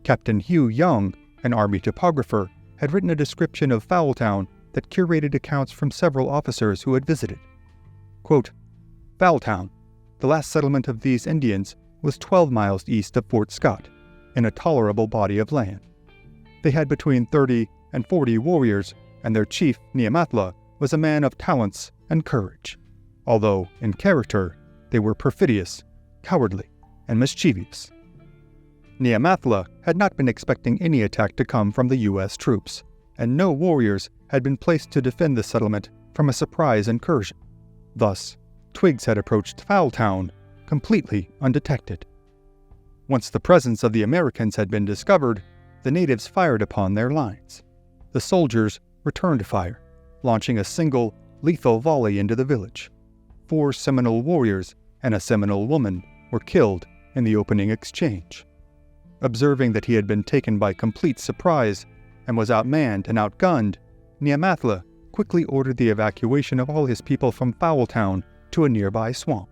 Captain Hugh Young, an Army topographer, had written a description of Fowltown that curated accounts from several officers who had visited. Quote, "Fowltown, the last settlement of these Indians, was 12 miles east of Fort Scott, in a tolerable body of land. They had between 30 and 40 warriors, and their chief, Neamathla, was a man of talents and courage, although, in character, they were perfidious, cowardly, and mischievous." Neamathla had not been expecting any attack to come from the U.S. troops, and no warriors had been placed to defend the settlement from a surprise incursion. Thus, Twiggs had approached Fowltown completely undetected. Once the presence of the Americans had been discovered, the natives fired upon their lines. The soldiers returned fire, launching a single, lethal volley into the village. 4 Seminole warriors and a Seminole woman were killed in the opening exchange. Observing that he had been taken by complete surprise and was outmanned and outgunned, Neamathla quickly ordered the evacuation of all his people from Fowltown to a nearby swamp.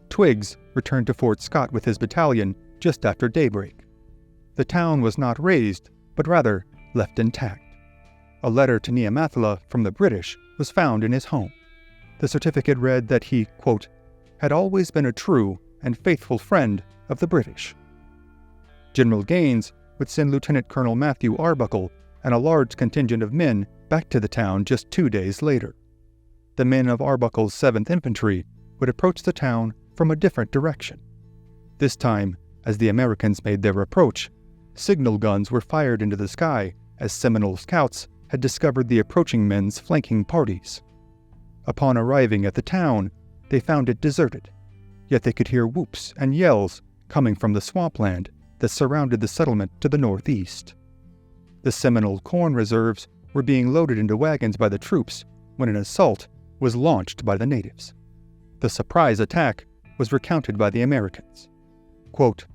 Twiggs returned to Fort Scott with his battalion just after daybreak. The town was not razed, but rather left intact. A letter to Neamathla from the British was found in his home. The certificate read that he, quote, "had always been a true and faithful friend of the British." General Gaines would send Lieutenant Colonel Matthew Arbuckle and a large contingent of men back to the town just 2 days later. The men of Arbuckle's 7th Infantry would approach the town from a different direction. This time, as the Americans made their approach, signal guns were fired into the sky as Seminole scouts had discovered the approaching men's flanking parties. Upon arriving at the town, they found it deserted, yet they could hear whoops and yells coming from the swampland that surrounded the settlement to the northeast. The Seminole corn reserves were being loaded into wagons by the troops when an assault was launched by the natives. The surprise attack was recounted by the Americans. Quote,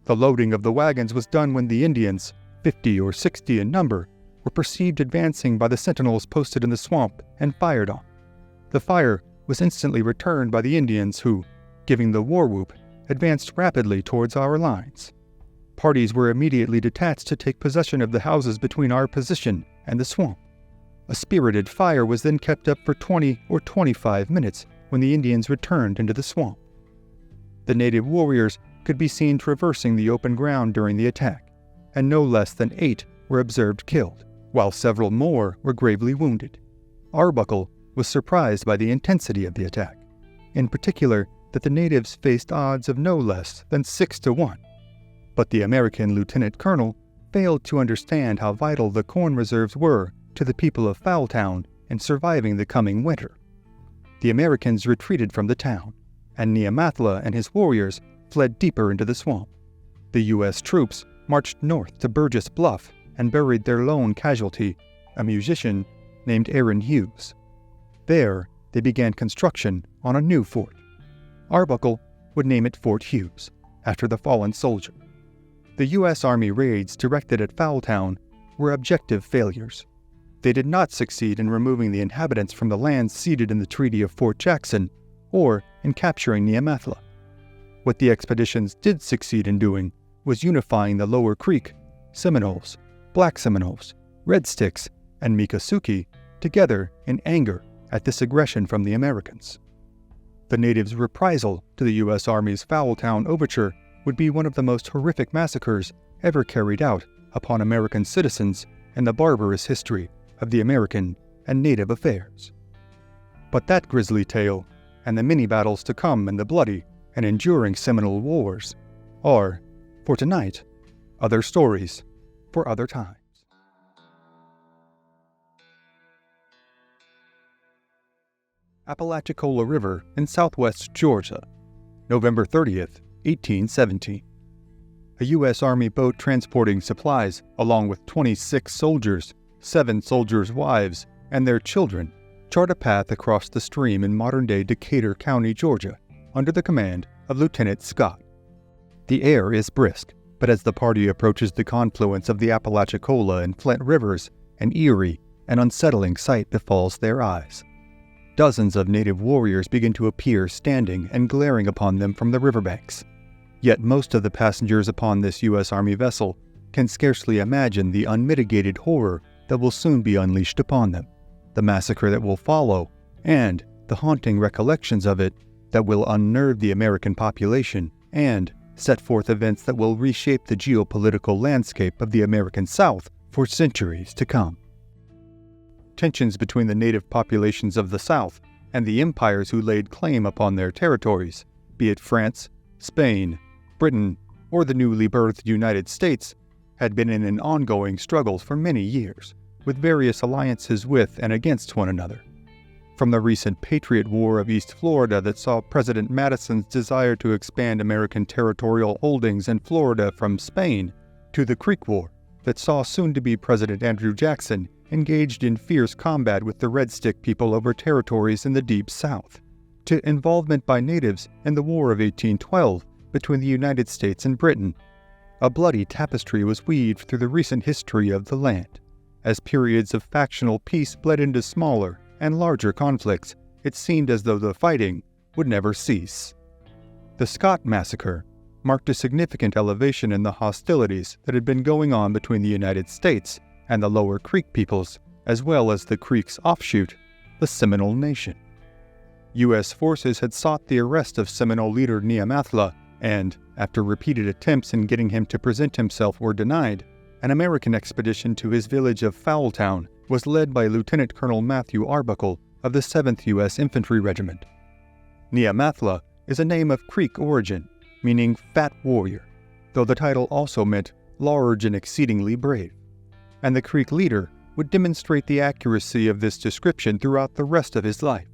"The loading of the wagons was done when the Indians, 50 or 60 in number, were perceived advancing by the sentinels posted in the swamp and fired on. The fire was instantly returned by the Indians who, giving the war whoop, advanced rapidly towards our lines. Parties were immediately detached to take possession of the houses between our position and the swamp. A spirited fire was then kept up for 20 or 25 minutes when the Indians returned into the swamp. The native warriors could be seen traversing the open ground during the attack, and no less than 8 were observed killed, while several more were gravely wounded. Arbuckle was surprised by the intensity of the attack, in particular that the natives faced odds of no less than 6 to 1. But the American lieutenant colonel failed to understand how vital the corn reserves were to the people of Fowltown in surviving the coming winter. The Americans retreated from the town, and Neamathla and his warriors fled deeper into the swamp. The U.S. troops marched north to Burgess Bluff and buried their lone casualty, a musician named Aaron Hughes. There, they began construction on a new fort. Arbuckle would name it Fort Hughes, after the fallen soldier. The U.S. Army raids directed at Fowltown were objective failures. They did not succeed in removing the inhabitants from the lands ceded in the Treaty of Fort Jakson or in capturing Neamathla. What the expeditions did succeed in doing was unifying the Lower Creek, Seminoles, Black Seminoles, Red Sticks, and Miccosukee together in anger at this aggression from the Americans. The natives' reprisal to the U.S. Army's Fowltown overture would be one of the most horrific massacres ever carried out upon American citizens in the barbarous history of the American and Native affairs. But that grisly tale, and the many battles to come in the bloody and enduring Seminole Wars, are, for tonight, other stories for other times. Apalachicola River in southwest Georgia, November 30th, 1817. A U.S. Army boat transporting supplies, along with 26 soldiers, 7 soldiers' wives, and their children, chart a path across the stream in modern-day Decatur County, Georgia, under the command of Lieutenant Scott. The air is brisk, but as the party approaches the confluence of the Apalachicola and Flint rivers, an eerie and unsettling sight befalls their eyes. Dozens of native warriors begin to appear standing and glaring upon them from the riverbanks. Yet most of the passengers upon this U.S. Army vessel can scarcely imagine the unmitigated horror that will soon be unleashed upon them, the massacre that will follow, and the haunting recollections of it that will unnerve the American population and set forth events that will reshape the geopolitical landscape of the American South for centuries to come. Tensions between the native populations of the South and the empires who laid claim upon their territories, be it France, Spain, Britain, or the newly birthed United States, had been in an ongoing struggle for many years, with various alliances with and against one another. From the recent Patriot War of East Florida that saw President Madison's desire to expand American territorial holdings in Florida from Spain, to the Creek War that saw soon-to-be President Andrew Jakson engaged in fierce combat with the Red Stick people over territories in the Deep South, to involvement by natives in the War of 1812 between the United States and Britain. A bloody tapestry was weaved through the recent history of the land. As periods of factional peace bled into smaller and larger conflicts, it seemed as though the fighting would never cease. The Scott Massacre marked a significant elevation in the hostilities that had been going on between the United States and the Lower Creek peoples, as well as the Creek's offshoot, the Seminole Nation. U.S. forces had sought the arrest of Seminole leader Neamathla, and, after repeated attempts in getting him to present himself were denied, an American expedition to his village of Fowltown was led by Lieutenant Colonel Matthew Arbuckle of the 7th U.S. Infantry Regiment. Neamathla is a name of Creek origin, meaning fat warrior, though the title also meant large and exceedingly brave. And the Creek leader would demonstrate the accuracy of this description throughout the rest of his life.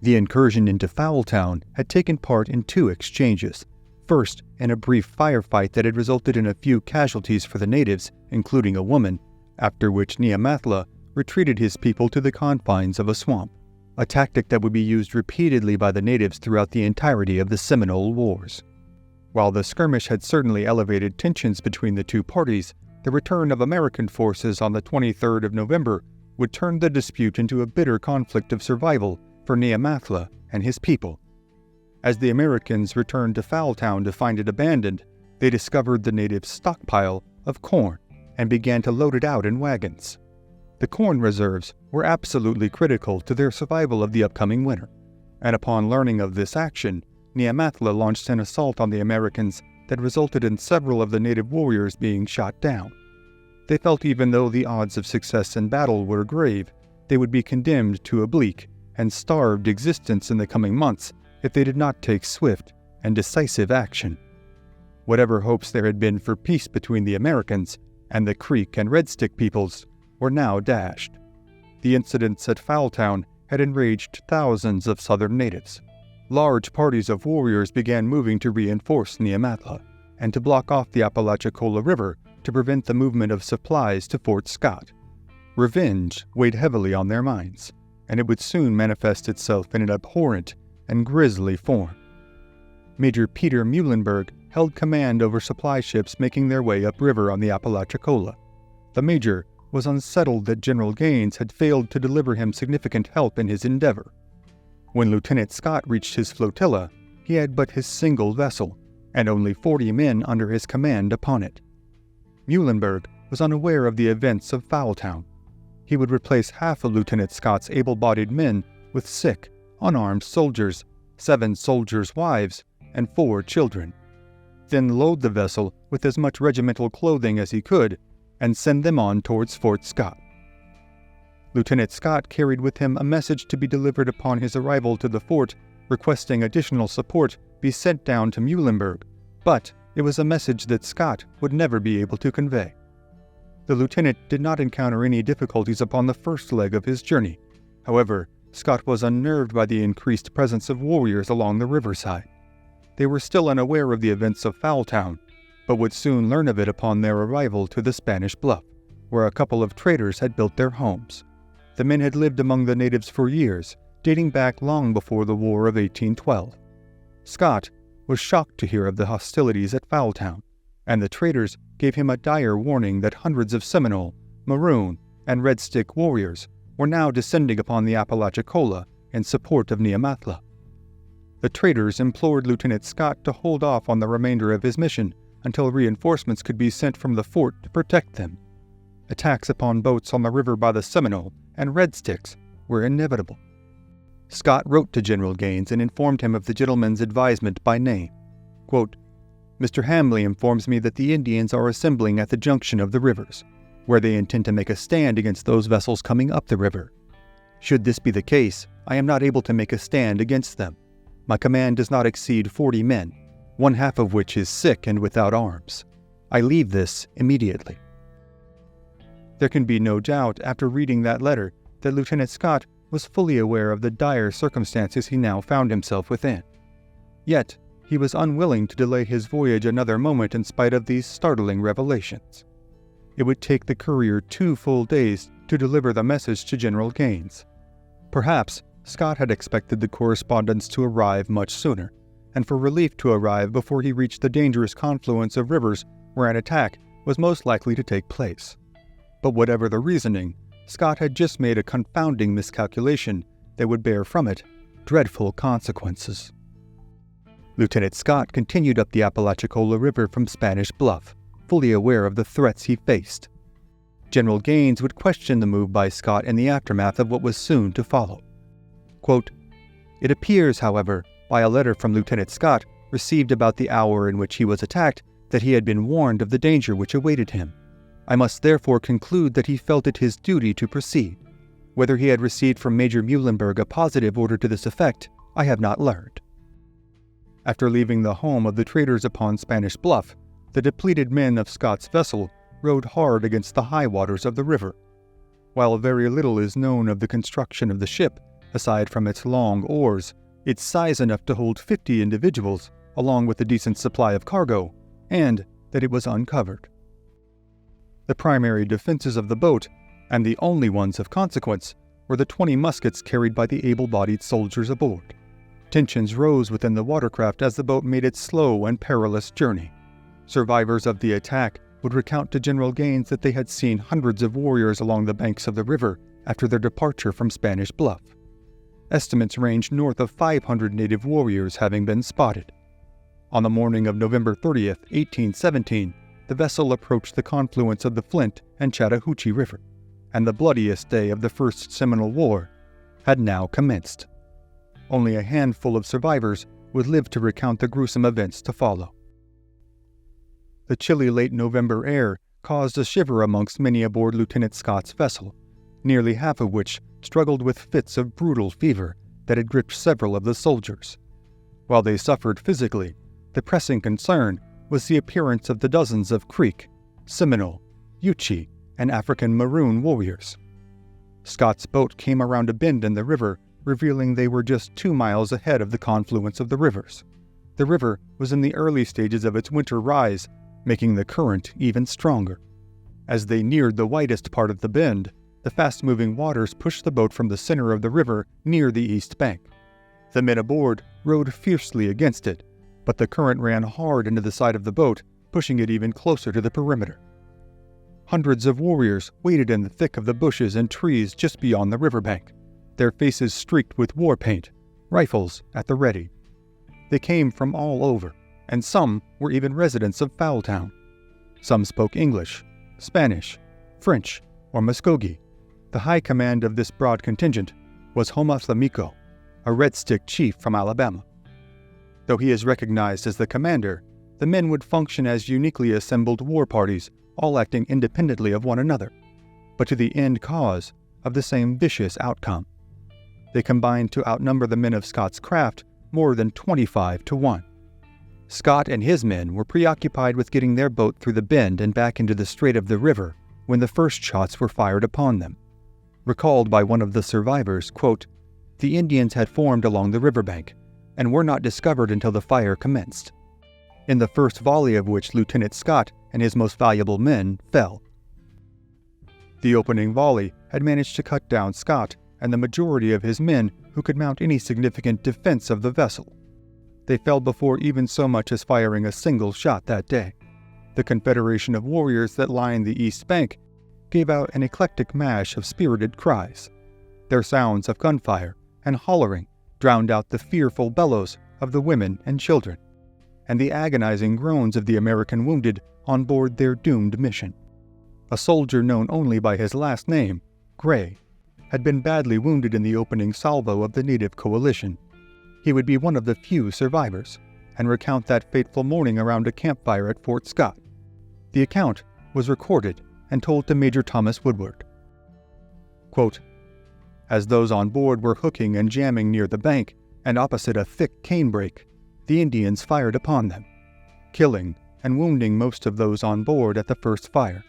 The incursion into Fowltown had taken part in 2 exchanges. First, in a brief firefight that had resulted in a few casualties for the natives, including a woman, after which Neamathla retreated his people to the confines of a swamp, a tactic that would be used repeatedly by the natives throughout the entirety of the Seminole Wars. While the skirmish had certainly elevated tensions between the 2 parties, the return of American forces on the 23rd of November would turn the dispute into a bitter conflict of survival for Neamathla and his people. As the Americans returned to Fowltown to find it abandoned, they discovered the natives' stockpile of corn and began to load it out in wagons. The corn reserves were absolutely critical to their survival of the upcoming winter, and upon learning of this action, Neamathla launched an assault on the Americans that resulted in several of the native warriors being shot down. They felt even though the odds of success in battle were grave, they would be condemned to a bleak and starved existence in the coming months if they did not take swift and decisive action. Whatever hopes there had been for peace between the Americans and the Creek and Red Stick peoples were now dashed. The incidents at Fowltown had enraged thousands of southern natives. Large parties of warriors began moving to reinforce Neamathla and to block off the Apalachicola River to prevent the movement of supplies to Fort Scott. Revenge weighed heavily on their minds, and it would soon manifest itself in an abhorrent and grisly form. Major Peter Muhlenberg held command over supply ships making their way upriver on the Apalachicola. The major was unsettled that General Gaines had failed to deliver him significant help in his endeavor. When Lieutenant Scott reached his flotilla, he had but his single vessel, and only 40 men under his command upon it. Muhlenberg was unaware of the events of Fowltown. He would replace half of Lieutenant Scott's able-bodied men with sick, unarmed soldiers, 7 soldiers' wives, and 4 children. Then load the vessel with as much regimental clothing as he could, and send them on towards Fort Scott. Lieutenant Scott carried with him a message to be delivered upon his arrival to the fort, requesting additional support be sent down to Muhlenberg, but it was a message that Scott would never be able to convey. The lieutenant did not encounter any difficulties upon the first leg of his journey. However, Scott was unnerved by the increased presence of warriors along the riverside. They were still unaware of the events of Fowltown, but would soon learn of it upon their arrival to the Spanish Bluff, where a couple of traders had built their homes. The men had lived among the natives for years, dating back long before the War of 1812. Scott was shocked to hear of the hostilities at Fowltown, and the traders gave him a dire warning that hundreds of Seminole, Maroon, and Red Stick warriors were now descending upon the Apalachicola in support of Neamathla. The traders implored Lieutenant Scott to hold off on the remainder of his mission until reinforcements could be sent from the fort to protect them. Attacks upon boats on the river by the Seminole and Red Sticks were inevitable. Scott wrote to General Gaines and informed him of the gentleman's advisement by name. Quote, "Mr. Hamley informs me that the Indians are assembling at the junction of the rivers, where they intend to make a stand against those vessels coming up the river. Should this be the case, I am not able to make a stand against them. My command does not exceed 40 men, 1/2 of which is sick and without arms. I leave this immediately." There can be no doubt, after reading that letter, that Lieutenant Scott was fully aware of the dire circumstances he now found himself within. Yet, he was unwilling to delay his voyage another moment in spite of these startling revelations. It would take the courier 2 full days to deliver the message to General Gaines. Perhaps Scott had expected the correspondence to arrive much sooner, and for relief to arrive before he reached the dangerous confluence of rivers where an attack was most likely to take place. But whatever the reasoning, Scott had just made a confounding miscalculation that would bear from it dreadful consequences. Lieutenant Scott continued up the Apalachicola River from Spanish Bluff, fully aware of the threats he faced. General Gaines would question the move by Scott in the aftermath of what was soon to follow. Quote, "It appears, however, by a letter from Lieutenant Scott, received about the hour in which he was attacked, that he had been warned of the danger which awaited him. I must therefore conclude that he felt it his duty to proceed. Whether he had received from Major Muhlenberg a positive order to this effect, I have not learned. After leaving the home of the traders upon Spanish Bluff, the depleted men of Scott's vessel rowed hard against the high waters of the river. While very little is known of the construction of the ship, aside from its long oars, its size enough to hold 50 individuals, along with a decent supply of cargo, and that it was uncovered. The primary defenses of the boat, and the only ones of consequence, were the 20 muskets carried by the able-bodied soldiers aboard. Tensions rose within the watercraft as the boat made its slow and perilous journey. Survivors of the attack would recount to General Gaines that they had seen hundreds of warriors along the banks of the river after their departure from Spanish Bluff. Estimates ranged north of 500 native warriors having been spotted. On the morning of November 30th, 1817, the vessel approached the confluence of the Flint and Chattahoochee River, and the bloodiest day of the First Seminole War had now commenced. Only a handful of survivors would live to recount the gruesome events to follow. The chilly late November air caused a shiver amongst many aboard Lieutenant Scott's vessel, nearly half of which struggled with fits of brutal fever that had gripped several of the soldiers. While they suffered physically, the pressing concern was the appearance of the dozens of Creek, Seminole, Yuchi, and African Maroon warriors. Scott's boat came around a bend in the river, revealing they were just 2 miles ahead of the confluence of the rivers. The river was in the early stages of its winter rise, making the current even stronger. As they neared the widest part of the bend, the fast-moving waters pushed the boat from the center of the river near the east bank. The men aboard rowed fiercely against it, but the current ran hard into the side of the boat, pushing it even closer to the perimeter. Hundreds of warriors waited in the thick of the bushes and trees just beyond the riverbank, their faces streaked with war paint, rifles at the ready. They came from all over, and some were even residents of Fowltown. Some spoke English, Spanish, French, or Muskogee. The high command of this broad contingent was Homa Flamico, a Red Stick chief from Alabama. Though he is recognized as the commander, the men would function as uniquely assembled war parties, all acting independently of one another, but to the end cause of the same vicious outcome. They combined to outnumber the men of Scott's craft more than 25 to 1. Scott and his men were preoccupied with getting their boat through the bend and back into the strait of the river when the first shots were fired upon them. Recalled by one of the survivors, quote, "The Indians had formed along the riverbank and were not discovered until the fire commenced, in the first volley of which Lieutenant Scott and his most valuable men fell." The opening volley had managed to cut down Scott and the majority of his men who could mount any significant defense of the vessel. They fell before even so much as firing a single shot that day. The confederation of warriors that lined the east bank gave out an eclectic mash of spirited cries. Their sounds of gunfire and hollering drowned out the fearful bellows of the women and children, and the agonizing groans of the American wounded on board their doomed mission. A soldier known only by his last name, Gray, had been badly wounded in the opening salvo of the native coalition. He would be one of the few survivors, and recount that fateful morning around a campfire at Fort Scott. The account was recorded and told to Major Thomas Woodward. Quote, "As those on board were hooking and jamming near the bank and opposite a thick canebrake, the Indians fired upon them, killing and wounding most of those on board at the first fire.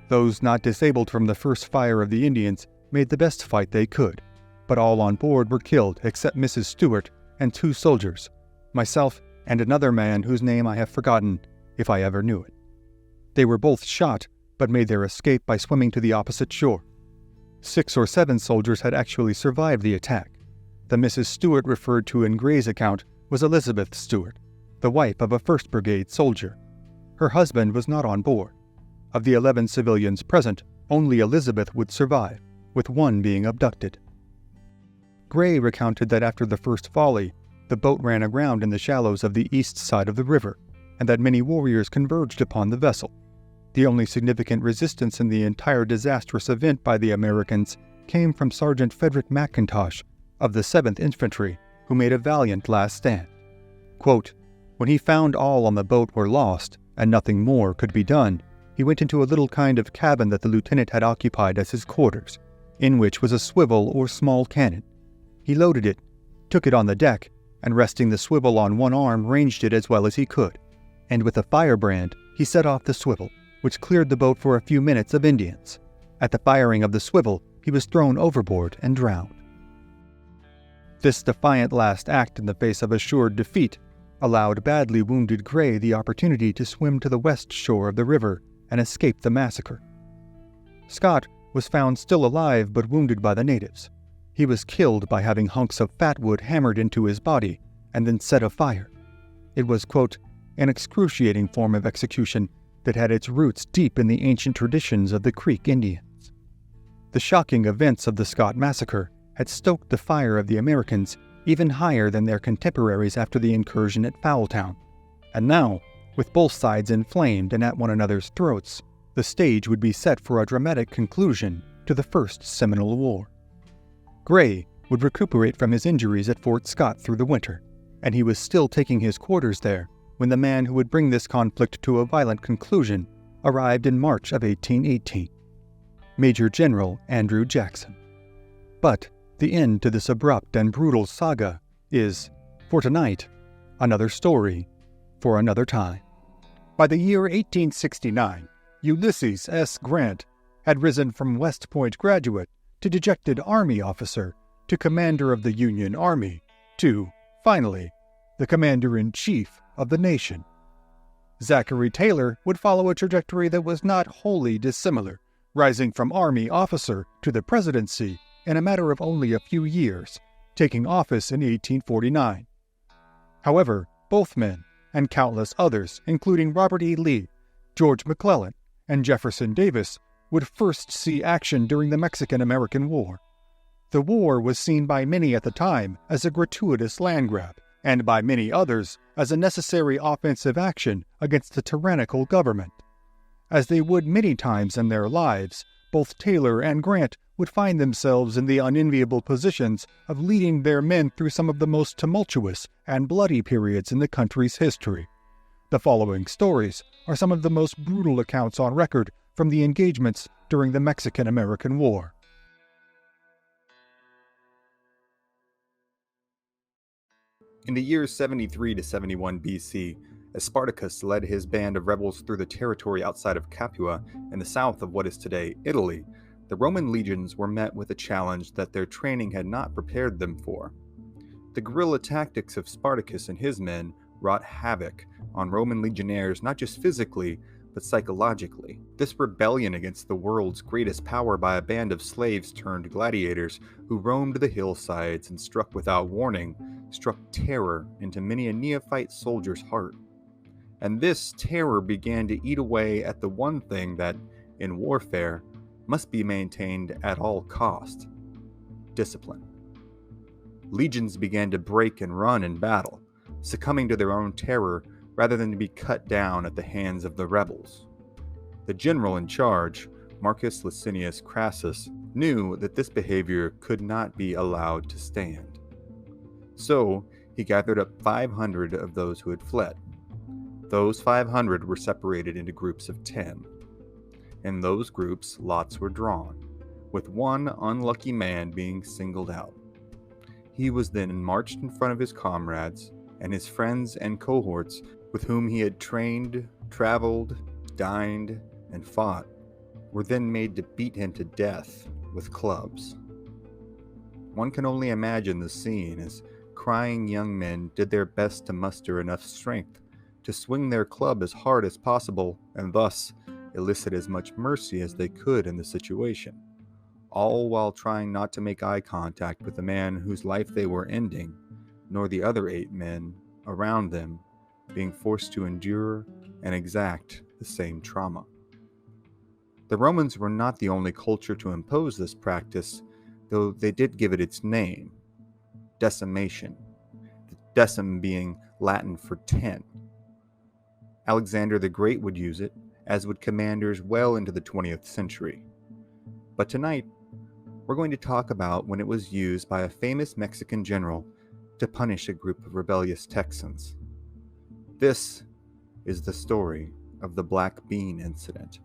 Those not disabled from the first fire of the Indians made the best fight they could, but all on board were killed except Mrs. Stewart and 2 soldiers, myself and another man whose name I have forgotten, if I ever knew it. They were both shot, but made their escape by swimming to the opposite shore. 6 or 7 soldiers had actually survived the attack. The Mrs. Stewart referred to in Gray's account was Elizabeth Stewart, the wife of a 1st Brigade soldier. Her husband was not on board. Of the 11 civilians present, only Elizabeth would survive, with 1 being abducted." Gray recounted that after the first volley, the boat ran aground in the shallows of the east side of the river, and that many warriors converged upon the vessel. The only significant resistance in the entire disastrous event by the Americans came from Sergeant Frederick McIntosh of the 7th Infantry, who made a valiant last stand. Quote, "When he found all on the boat were lost, and nothing more could be done, he went into a little kind of cabin that the lieutenant had occupied as his quarters, in which was a swivel or small cannon. He loaded it, took it on the deck, and resting the swivel on one arm ranged it as well as he could, and with a firebrand he set off the swivel, which cleared the boat for a few minutes of Indians. At the firing of the swivel, he was thrown overboard and drowned. This defiant last act in the face of assured defeat allowed badly wounded Gray the opportunity to swim to the west shore of the river and escape the massacre. Scott was found still alive but wounded by the natives. He was killed by having hunks of fatwood hammered into his body and then set afire. It was, quote, an excruciating form of execution that had its roots deep in the ancient traditions of the Creek Indians. The shocking events of the Scott Massacre had stoked the fire of the Americans even higher than their contemporaries after the incursion at Fowltown. And now, with both sides inflamed and at one another's throats, the stage would be set for a dramatic conclusion to the First Seminole War. Gray would recuperate from his injuries at Fort Scott through the winter, and he was still taking his quarters there when the man who would bring this conflict to a violent conclusion arrived in March of 1818, Major General Andrew Jakson. But the end to this abrupt and brutal saga is, for tonight, another story for another time. By the year 1869, Ulysses S. Grant had risen from West Point graduate to dejected Army officer to commander of the Union Army to, finally, the commander-in-chief of the nation. Zachary Taylor would follow a trajectory that was not wholly dissimilar, rising from Army officer to the presidency in a matter of only a few years, taking office in 1849. However, both men, and countless others, including Robert E. Lee, George McClellan, and Jefferson Davis, would first see action during the Mexican-American War. The war was seen by many at the time as a gratuitous land grab, and by many others as a necessary offensive action against a tyrannical government. As they would many times in their lives, both Taylor and Grant would find themselves in the unenviable positions of leading their men through some of the most tumultuous and bloody periods in the country's history. The following stories are some of the most brutal accounts on record from the engagements during the Mexican-American War. In the years 73 to 71 BC, as Spartacus led his band of rebels through the territory outside of Capua in the south of what is today Italy, the Roman legions were met with a challenge that their training had not prepared them for. The guerrilla tactics of Spartacus and his men wrought havoc on Roman legionnaires not just physically, but psychologically. This rebellion against the world's greatest power by a band of slaves turned gladiators who roamed the hillsides and struck without warning, struck terror into many a neophyte soldier's heart. And this terror began to eat away at the one thing that, in warfare, must be maintained at all cost: discipline. Legions began to break and run in battle, succumbing to their own terror rather than to be cut down at the hands of the rebels. The general in charge, Marcus Licinius Crassus, knew that this behavior could not be allowed to stand. So, he gathered up 500 of those who had fled. Those 500 were separated into groups of 10. In those groups, lots were drawn, with one unlucky man being singled out. He was then marched in front of his comrades, and his friends and cohorts with whom he had trained, traveled, dined, and fought were then made to beat him to death with clubs. One can only imagine the scene as crying young men did their best to muster enough strength to swing their club as hard as possible and thus elicit as much mercy as they could in the situation, all while trying not to make eye contact with the man whose life they were ending, nor the other 8 men around them being forced to endure and exact the same trauma. The Romans were not the only culture to impose this practice, though they did give it its name: decimation, the decim being Latin for 10. Alexander the Great would use it, as would commanders well into the 20th century. But tonight, we're going to talk about when it was used by a famous Mexican general to punish a group of rebellious Texans. This is the story of the Black Bean Incident.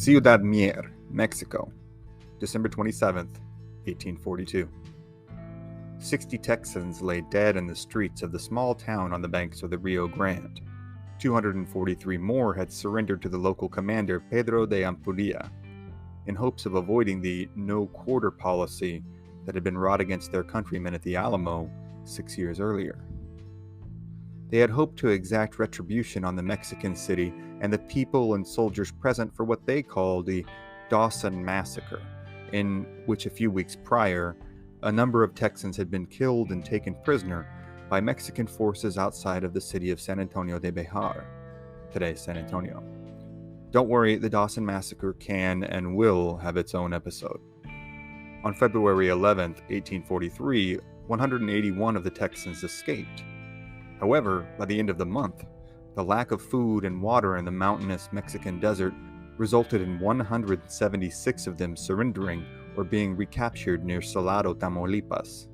Ciudad Mier, Mexico, December 27th, 1842. 60 Texans lay dead in the streets of the small town on the banks of the Rio Grande. 243 more had surrendered to the local commander Pedro de Ampudia, in hopes of avoiding the no-quarter policy that had been wrought against their countrymen at the Alamo 6 years earlier. They had hoped to exact retribution on the Mexican city and the people and soldiers present for what they called the Dawson Massacre, in which a few weeks prior, a number of Texans had been killed and taken prisoner by Mexican forces outside of the city of San Antonio de Bejar, today San Antonio. Don't worry, the Dawson Massacre can and will have its own episode. On February 11th, 1843, 181 of the Texans escaped. However, by the end of the month, the lack of food and water in the mountainous Mexican desert resulted in 176 of them surrendering or being recaptured near Salado, Tamaulipas.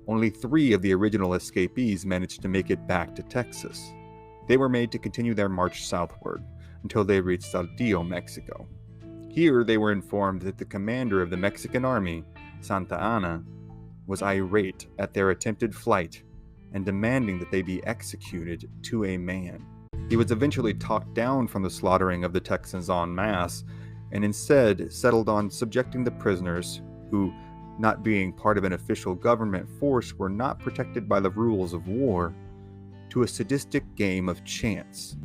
Only 3 of the original escapees managed to make it back to Texas. They were made to continue their march southward until they reached Saltillo, Mexico. Here they were informed that the commander of the Mexican army, Santa Anna, was irate at their attempted flight and demanding that they be executed to a man. He was eventually talked down from the slaughtering of the Texans en masse, and instead settled on subjecting the prisoners, who, not being part of an official government force, were not protected by the rules of war, to a sadistic game of chance,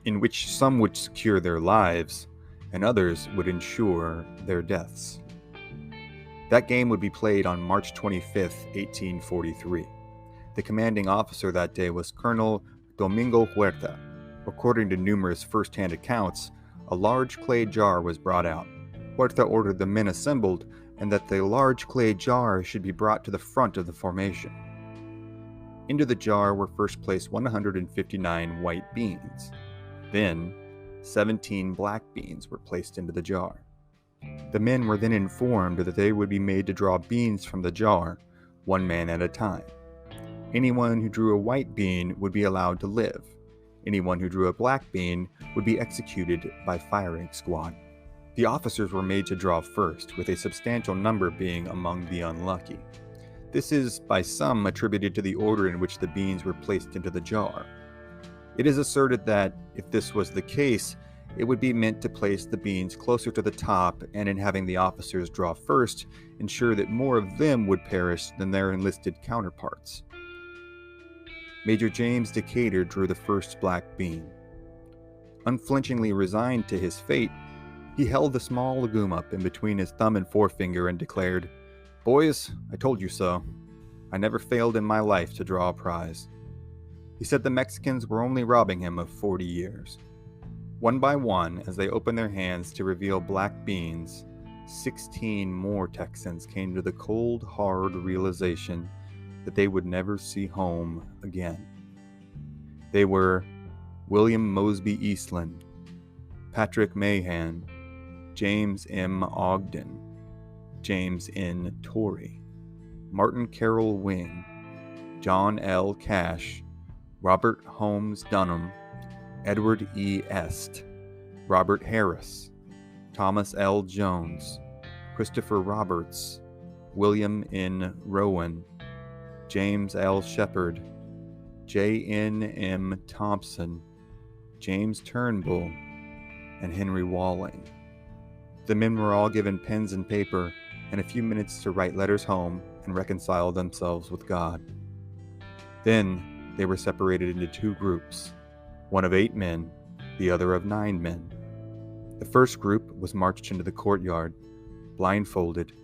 in which some would secure their lives, and others would ensure their deaths. That game would be played on March 25th, 1843. The commanding officer that day was Colonel Domingo Huerta. According to numerous first-hand accounts, a large clay jar was brought out. Huerta ordered the men assembled, and that the large clay jar should be brought to the front of the formation. Into the jar were first placed 159 white beans. Then, 17 black beans were placed into the jar. The men were then informed that they would be made to draw beans from the jar, one man at a time. Anyone who drew a white bean would be allowed to live. Anyone who drew a black bean would be executed by firing squad. The officers were made to draw first, with a substantial number being among the unlucky. This is, by some, attributed to the order in which the beans were placed into the jar. It is asserted that, if this was the case, it would be meant to place the beans closer to the top, and in having the officers draw first, ensure that more of them would perish than their enlisted counterparts. Major James Decatur drew the first black bean. Unflinchingly resigned to his fate, he held the small legume up in between his thumb and forefinger and declared, "Boys, I told you so. I never failed in my life to draw a prize." He said the Mexicans were only robbing him of 40 years. One by one, as they opened their hands to reveal black beans, 16 more Texans came to the cold, hard realization that they would never see home again. They were William Mosby Eastland, Patrick Mahan, James M. Ogden, James N. Torrey, Martin Carroll Wing, John L. Cash, Robert Holmes Dunham, Edward E. Est, Robert Harris, Thomas L. Jones, Christopher Roberts, William N. Rowan, James L. Shepard, J. N. M. Thompson, James Turnbull, and Henry Walling. The men were all given pens and paper and a few minutes to write letters home and reconcile themselves with God. Then they were separated into 2 groups, one of 8 men, the other of 9 men. The first group was marched into the courtyard, blindfolded,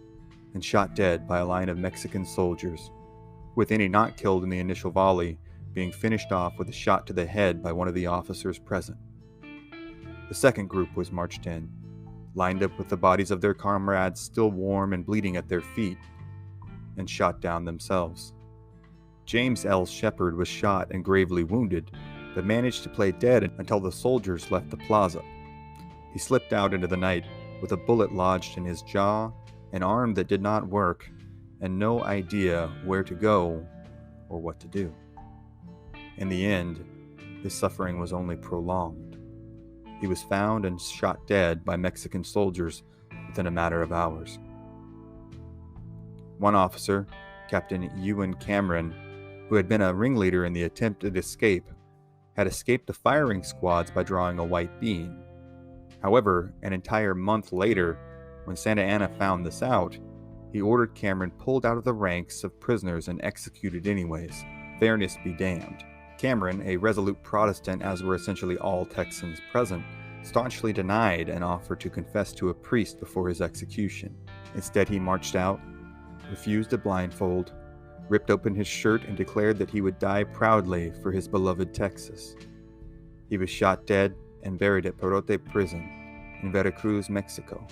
and shot dead by a line of Mexican soldiers, with any not killed in the initial volley being finished off with a shot to the head by one of the officers present. The second group was marched in, lined up with the bodies of their comrades still warm and bleeding at their feet, and shot down themselves. James L. Shepard was shot and gravely wounded, but managed to play dead until the soldiers left the plaza. He slipped out into the night with a bullet lodged in his jaw, an arm that did not work, and no idea where to go or what to do. In the end, his suffering was only prolonged. He was found and shot dead by Mexican soldiers within a matter of hours. One officer, Captain Ewan Cameron, who had been a ringleader in the attempted escape, had escaped the firing squads by drawing a white bean. However, an entire month later, when Santa Anna found this out, he ordered Cameron pulled out of the ranks of prisoners and executed anyways. Fairness be damned. Cameron, a resolute Protestant as were essentially all Texans present, staunchly denied an offer to confess to a priest before his execution. Instead, he marched out, refused a blindfold, ripped open his shirt, and declared that he would die proudly for his beloved Texas. He was shot dead and buried at Perote Prison in Veracruz, Mexico.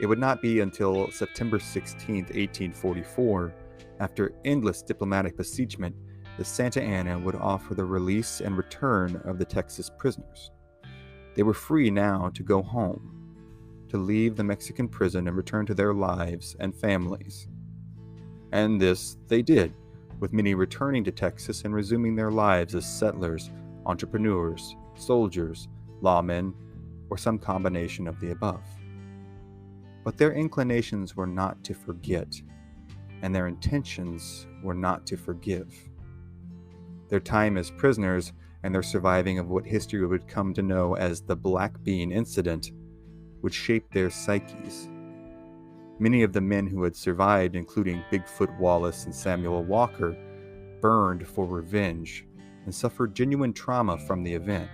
It would not be until September 16, 1844, after endless diplomatic besiegement, that Santa Anna would offer the release and return of the Texas prisoners. They were free now to go home, to leave the Mexican prison and return to their lives and families. And this they did, with many returning to Texas and resuming their lives as settlers, entrepreneurs, soldiers, lawmen, or some combination of the above. But their inclinations were not to forget, and their intentions were not to forgive. Their time as prisoners and their surviving of what history would come to know as the Black Bean Incident would shape their psyches. Many of the men who had survived, including Bigfoot Wallace and Samuel Walker, burned for revenge and suffered genuine trauma from the event.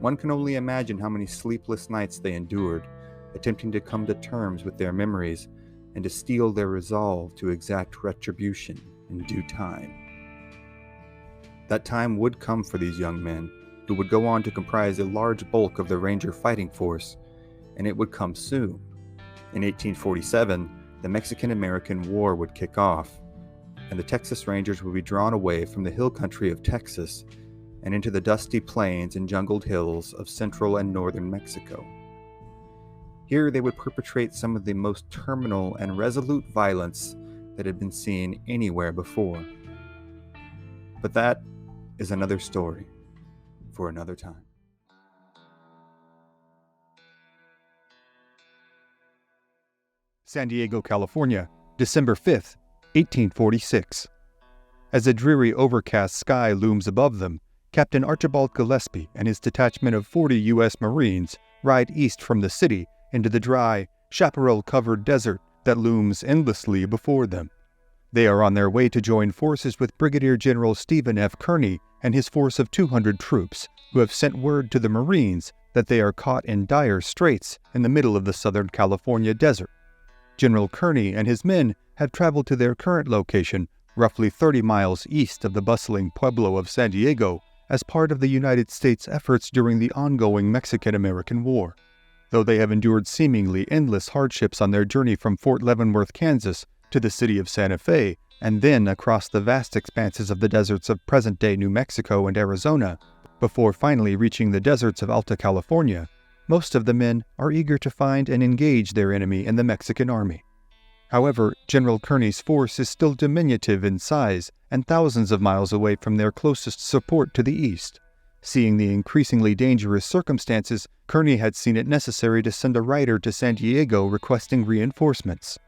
One can only imagine how many sleepless nights they endured, attempting to come to terms with their memories and to steel their resolve to exact retribution in due time. That time would come for these young men, who would go on to comprise a large bulk of the Ranger fighting force, and it would come soon. In 1847, the Mexican-American War would kick off, and the Texas Rangers would be drawn away from the hill country of Texas and into the dusty plains and jungled hills of central and northern Mexico. Here they would perpetrate some of the most terminal and resolute violence that had been seen anywhere before. But that is another story for another time. San Diego, California, December 5th, 1846. As a dreary overcast sky looms above them, Captain Archibald Gillespie and his detachment of 40 U.S. Marines ride east from the city into the dry, chaparral-covered desert that looms endlessly before them. They are on their way to join forces with Brigadier General Stephen F. Kearny and his force of 200 troops, who have sent word to the Marines that they are caught in dire straits in the middle of the Southern California desert. General Kearny and his men have traveled to their current location, roughly 30 miles east of the bustling pueblo of San Diego, as part of the United States' efforts during the ongoing Mexican-American War. Though they have endured seemingly endless hardships on their journey from Fort Leavenworth, Kansas, to the city of Santa Fe, and then across the vast expanses of the deserts of present-day New Mexico and Arizona, before finally reaching the deserts of Alta California, most of the men are eager to find and engage their enemy in the Mexican army. However, General Kearny's force is still diminutive in size and thousands of miles away from their closest support to the east. Seeing the increasingly dangerous circumstances, Kearny had seen it necessary to send a rider to San Diego requesting reinforcements.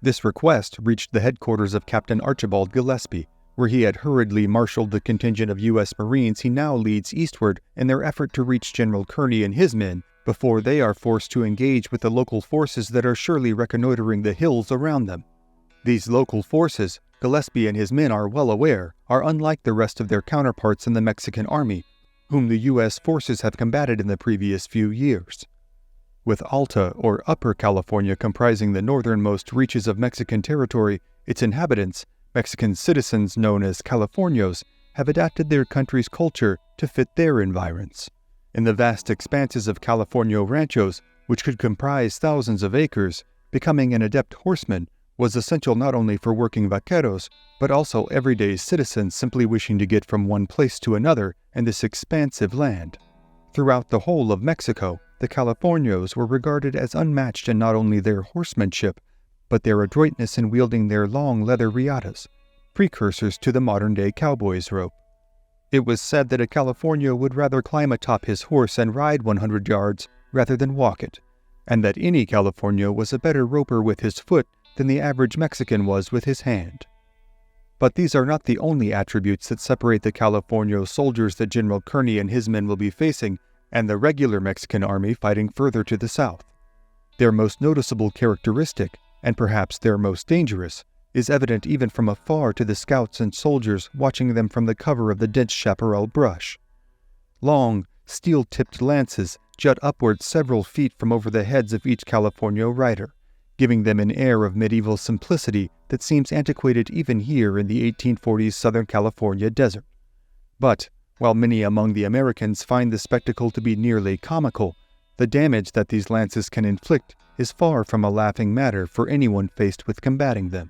This request reached the headquarters of Captain Archibald Gillespie, where he had hurriedly marshaled the contingent of U.S. Marines he now leads eastward in their effort to reach General Kearny and his men before they are forced to engage with the local forces that are surely reconnoitering the hills around them. These local forces, Gillespie and his men are well aware, are unlike the rest of their counterparts in the Mexican army, whom the U.S. forces have combated in the previous few years. With Alta or Upper California comprising the northernmost reaches of Mexican territory, its inhabitants, Mexican citizens known as Californios, have adapted their country's culture to fit their environs. In the vast expanses of California ranchos, which could comprise thousands of acres, becoming an adept horseman was essential not only for working vaqueros, but also everyday citizens simply wishing to get from one place to another in this expansive land. Throughout the whole of Mexico, the Californios were regarded as unmatched in not only their horsemanship, but their adroitness in wielding their long leather riatas, precursors to the modern-day cowboy's rope. It was said that a Californio would rather climb atop his horse and ride 100 yards rather than walk it, and that any Californio was a better roper with his foot than the average Mexican was with his hand. But these are not the only attributes that separate the Californio soldiers that General Kearny and his men will be facing and the regular Mexican army fighting further to the south. Their most noticeable characteristic, and perhaps their most dangerous, is evident even from afar to the scouts and soldiers watching them from the cover of the dense chaparral brush. Long, steel-tipped lances jut upward several feet from over the heads of each Californio rider, giving them an air of medieval simplicity that seems antiquated even here in the 1840s Southern California desert. But, while many among the Americans find the spectacle to be nearly comical, the damage that these lances can inflict is far from a laughing matter for anyone faced with combating them.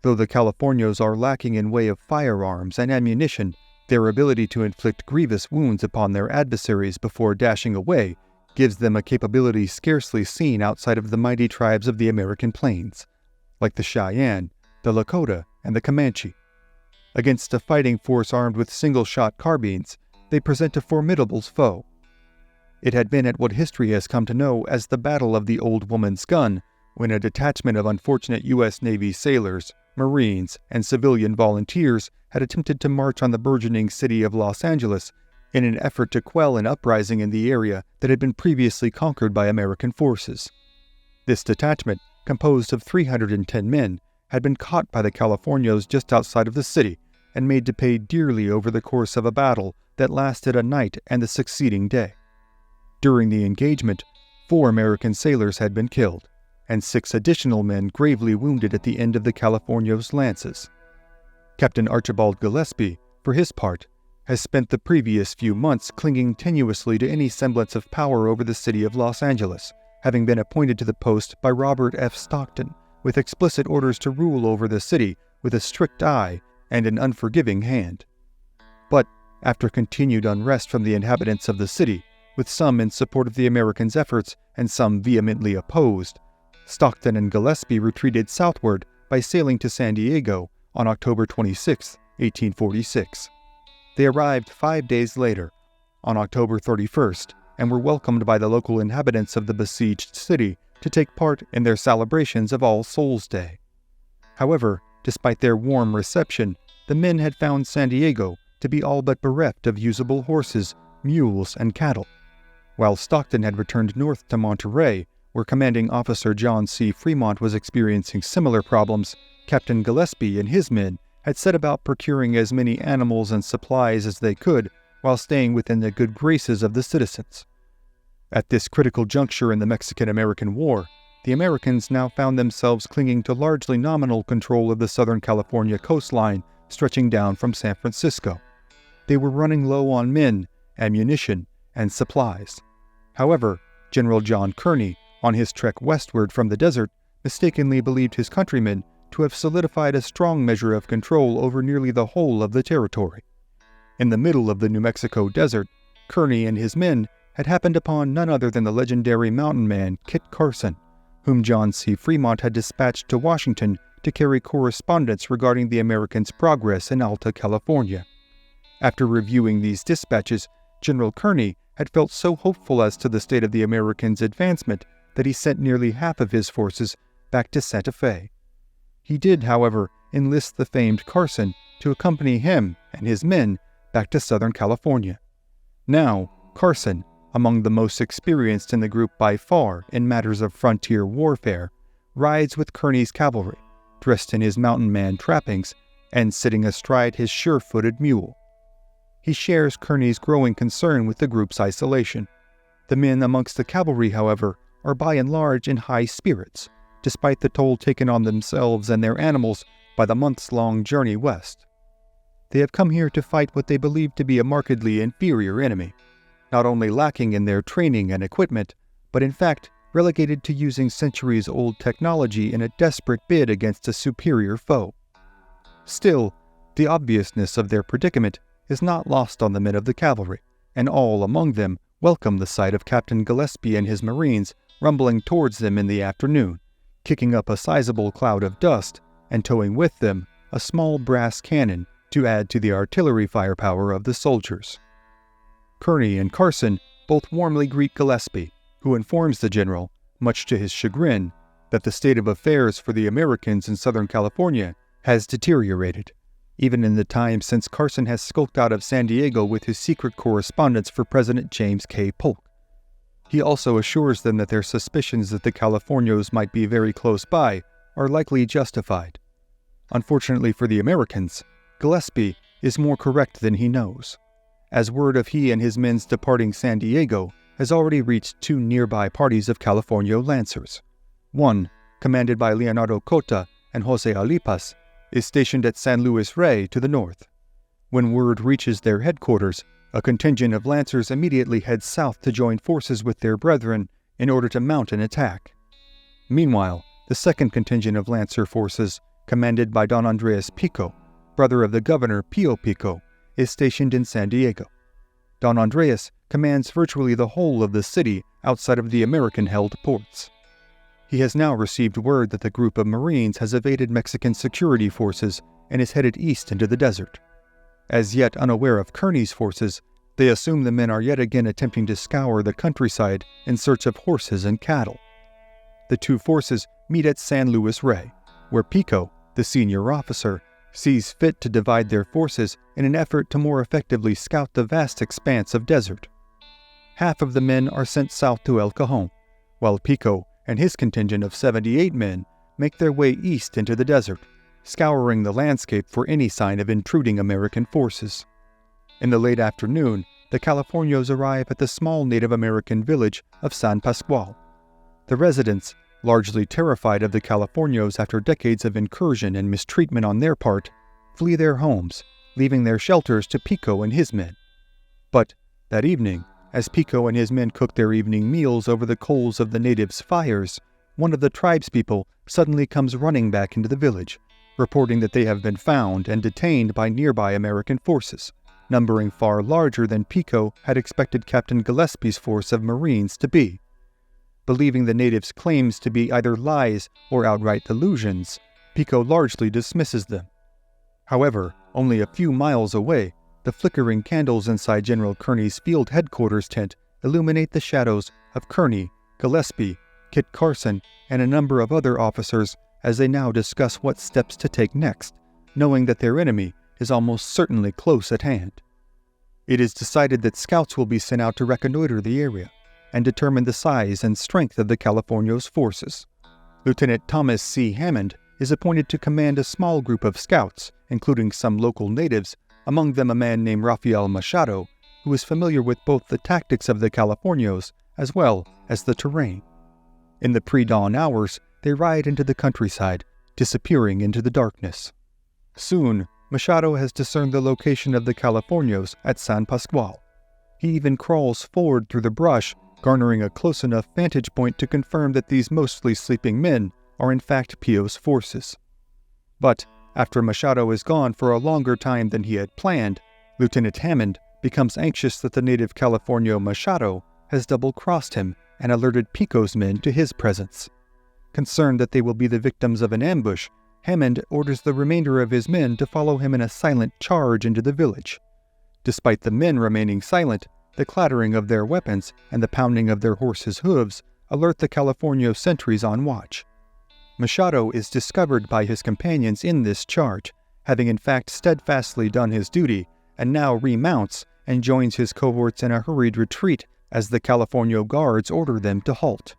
Though the Californios are lacking in way of firearms and ammunition, their ability to inflict grievous wounds upon their adversaries before dashing away gives them a capability scarcely seen outside of the mighty tribes of the American plains, like the Cheyenne, the Lakota, and the Comanche. Against a fighting force armed with single-shot carbines, they present a formidable foe. It had been at what history has come to know as the Battle of the Old Woman's Gun, when a detachment of unfortunate U.S. Navy sailors, Marines, and civilian volunteers had attempted to march on the burgeoning city of Los Angeles in an effort to quell an uprising in the area that had been previously conquered by American forces. This detachment, composed of 310 men, had been caught by the Californios just outside of the city and made to pay dearly over the course of a battle that lasted a night and the succeeding day. During the engagement, 4 American sailors had been killed, and 6 additional men gravely wounded at the end of the Californios' lances. Captain Archibald Gillespie, for his part, has spent the previous few months clinging tenuously to any semblance of power over the city of Los Angeles, having been appointed to the post by Robert F. Stockton, with explicit orders to rule over the city with a strict eye and an unforgiving hand. But, after continued unrest from the inhabitants of the city, with some in support of the Americans' efforts and some vehemently opposed, Stockton and Gillespie retreated southward by sailing to San Diego on October 26, 1846. They arrived 5 days later, on October 31st, and were welcomed by the local inhabitants of the besieged city to take part in their celebrations of All Souls' Day. However, despite their warm reception, the men had found San Diego to be all but bereft of usable horses, mules, and cattle. While Stockton had returned north to Monterey, where Commanding Officer John C. Fremont was experiencing similar problems, Captain Gillespie and his men had set about procuring as many animals and supplies as they could while staying within the good graces of the citizens. At this critical juncture in the Mexican-American War, the Americans now found themselves clinging to largely nominal control of the Southern California coastline stretching down from San Francisco. They were running low on men, ammunition, and supplies. However, General John Kearny, on his trek westward from the desert, mistakenly believed his countrymen to have solidified a strong measure of control over nearly the whole of the territory. In the middle of the New Mexico desert, Kearny and his men had happened upon none other than the legendary mountain man Kit Carson, whom John C. Fremont had dispatched to Washington to carry correspondence regarding the Americans' progress in Alta California. After reviewing these dispatches, General Kearny had felt so hopeful as to the state of the Americans' advancement that he sent nearly half of his forces back to Santa Fe. He did, however, enlist the famed Carson to accompany him and his men back to Southern California. Now, Carson, among the most experienced in the group by far in matters of frontier warfare, rides with Kearny's cavalry, dressed in his mountain man trappings and sitting astride his sure-footed mule. He shares Kearny's growing concern with the group's isolation. The men amongst the cavalry, however, are by and large in high spirits, despite the toll taken on themselves and their animals by the months-long journey west. They have come here to fight what they believe to be a markedly inferior enemy, not only lacking in their training and equipment, but in fact relegated to using centuries-old technology in a desperate bid against a superior foe. Still, the obviousness of their predicament is not lost on the men of the cavalry, and all among them welcome the sight of Captain Gillespie and his Marines rumbling towards them in the afternoon, kicking up a sizable cloud of dust and towing with them a small brass cannon to add to the artillery firepower of the soldiers. Kearny and Carson both warmly greet Gillespie, who informs the general, much to his chagrin, that the state of affairs for the Americans in Southern California has deteriorated, even in the time since Carson has skulked out of San Diego with his secret correspondence for President James K. Polk. He also assures them that their suspicions that the Californios might be very close by are likely justified. Unfortunately for the Americans, Gillespie is more correct than he knows, as word of he and his men's departing San Diego has already reached two nearby parties of Californio Lancers. One, commanded by Leonardo Cota and Jose Alipas, is stationed at San Luis Rey to the north. When word reaches their headquarters, a contingent of Lancers immediately heads south to join forces with their brethren in order to mount an attack. Meanwhile, the second contingent of Lancer forces, commanded by Don Andres Pico, brother of the governor Pio Pico, is stationed in San Diego. Don Andres commands virtually the whole of the city outside of the American-held ports. He has now received word that the group of Marines has evaded Mexican security forces and is headed east into the desert. As yet unaware of Kearny's forces, they assume the men are yet again attempting to scour the countryside in search of horses and cattle. The two forces meet at San Luis Rey, where Pico, the senior officer, sees fit to divide their forces in an effort to more effectively scout the vast expanse of desert. Half of the men are sent south to El Cajon, while Pico and his contingent of 78 men make their way east into the desert, scouring the landscape for any sign of intruding American forces. In the late afternoon, the Californios arrive at the small Native American village of San Pasqual. The residents, largely terrified of the Californios after decades of incursion and mistreatment on their part, flee their homes, leaving their shelters to Pico and his men. But that evening, as Pico and his men cook their evening meals over the coals of the natives' fires, one of the tribespeople suddenly comes running back into the village, reporting that they have been found and detained by nearby American forces, numbering far larger than Pico had expected Captain Gillespie's force of Marines to be. Believing the natives' claims to be either lies or outright delusions, Pico largely dismisses them. However, only a few miles away, the flickering candles inside General Kearny's field headquarters tent illuminate the shadows of Kearny, Gillespie, Kit Carson, and a number of other officers as they now discuss what steps to take next, knowing that their enemy is almost certainly close at hand. It is decided that scouts will be sent out to reconnoiter the area and determine the size and strength of the Californios' forces. Lieutenant Thomas C. Hammond is appointed to command a small group of scouts, including some local natives, among them a man named Rafael Machado, who is familiar with both the tactics of the Californios as well as the terrain. In the pre-dawn hours, they ride into the countryside, disappearing into the darkness. Soon, Machado has discerned the location of the Californios at San Pasqual. He even crawls forward through the brush, garnering a close enough vantage point to confirm that these mostly sleeping men are in fact Pio's forces. But after Machado is gone for a longer time than he had planned, Lieutenant Hammond becomes anxious that the native Californio Machado has double-crossed him and alerted Pico's men to his presence. Concerned that they will be the victims of an ambush, Hammond orders the remainder of his men to follow him in a silent charge into the village. Despite the men remaining silent, the clattering of their weapons and the pounding of their horses' hooves alert the Californio sentries on watch. Machado is discovered by his companions in this charge, having in fact steadfastly done his duty, and now remounts and joins his cohorts in a hurried retreat as the Californio guards order them to halt.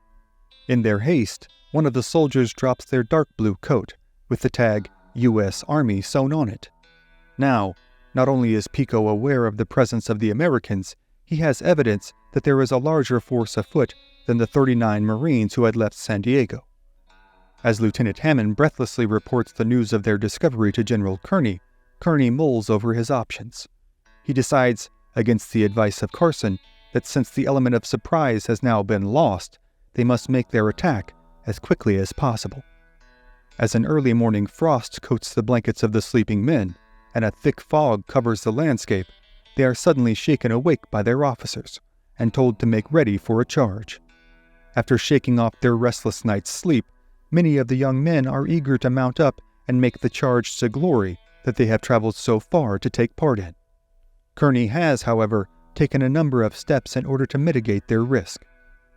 In their haste, one of the soldiers drops their dark blue coat, with the tag U.S. Army sewn on it. Now, not only is Pico aware of the presence of the Americans, he has evidence that there is a larger force afoot than the 39 Marines who had left San Diego. As Lieutenant Hammond breathlessly reports the news of their discovery to General Kearny, Kearny mulls over his options. He decides, against the advice of Carson, that since the element of surprise has now been lost, they must make their attack as quickly as possible. As an early morning frost coats the blankets of the sleeping men, and a thick fog covers the landscape, they are suddenly shaken awake by their officers, and told to make ready for a charge. After shaking off their restless night's sleep, many of the young men are eager to mount up and make the charge to glory that they have traveled so far to take part in. Kearny has, however, taken a number of steps in order to mitigate their risk.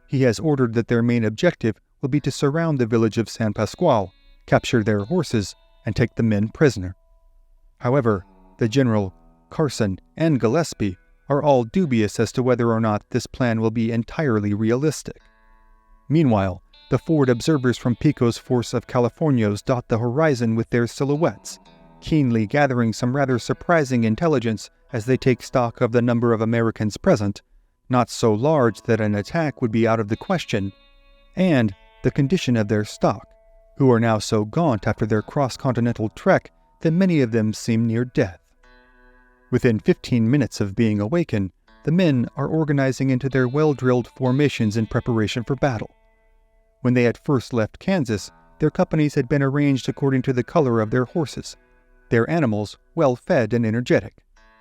He has ordered that their main objective will be to surround the village of San Pasqual, capture their horses, and take the men prisoner. However, the general, Carson, and Gillespie are all dubious as to whether or not this plan will be entirely realistic. Meanwhile, the forward observers from Pico's force of Californios dot the horizon with their silhouettes, keenly gathering some rather surprising intelligence as they take stock of the number of Americans present, not so large that an attack would be out of the question, and the condition of their stock, who are now so gaunt after their cross-continental trek that many of them seem near death. Within 15 minutes of being awakened, the men are organizing into their well-drilled formations in preparation for battle. When they had first left Kansas, their companies had been arranged according to the color of their horses, their animals well-fed and energetic,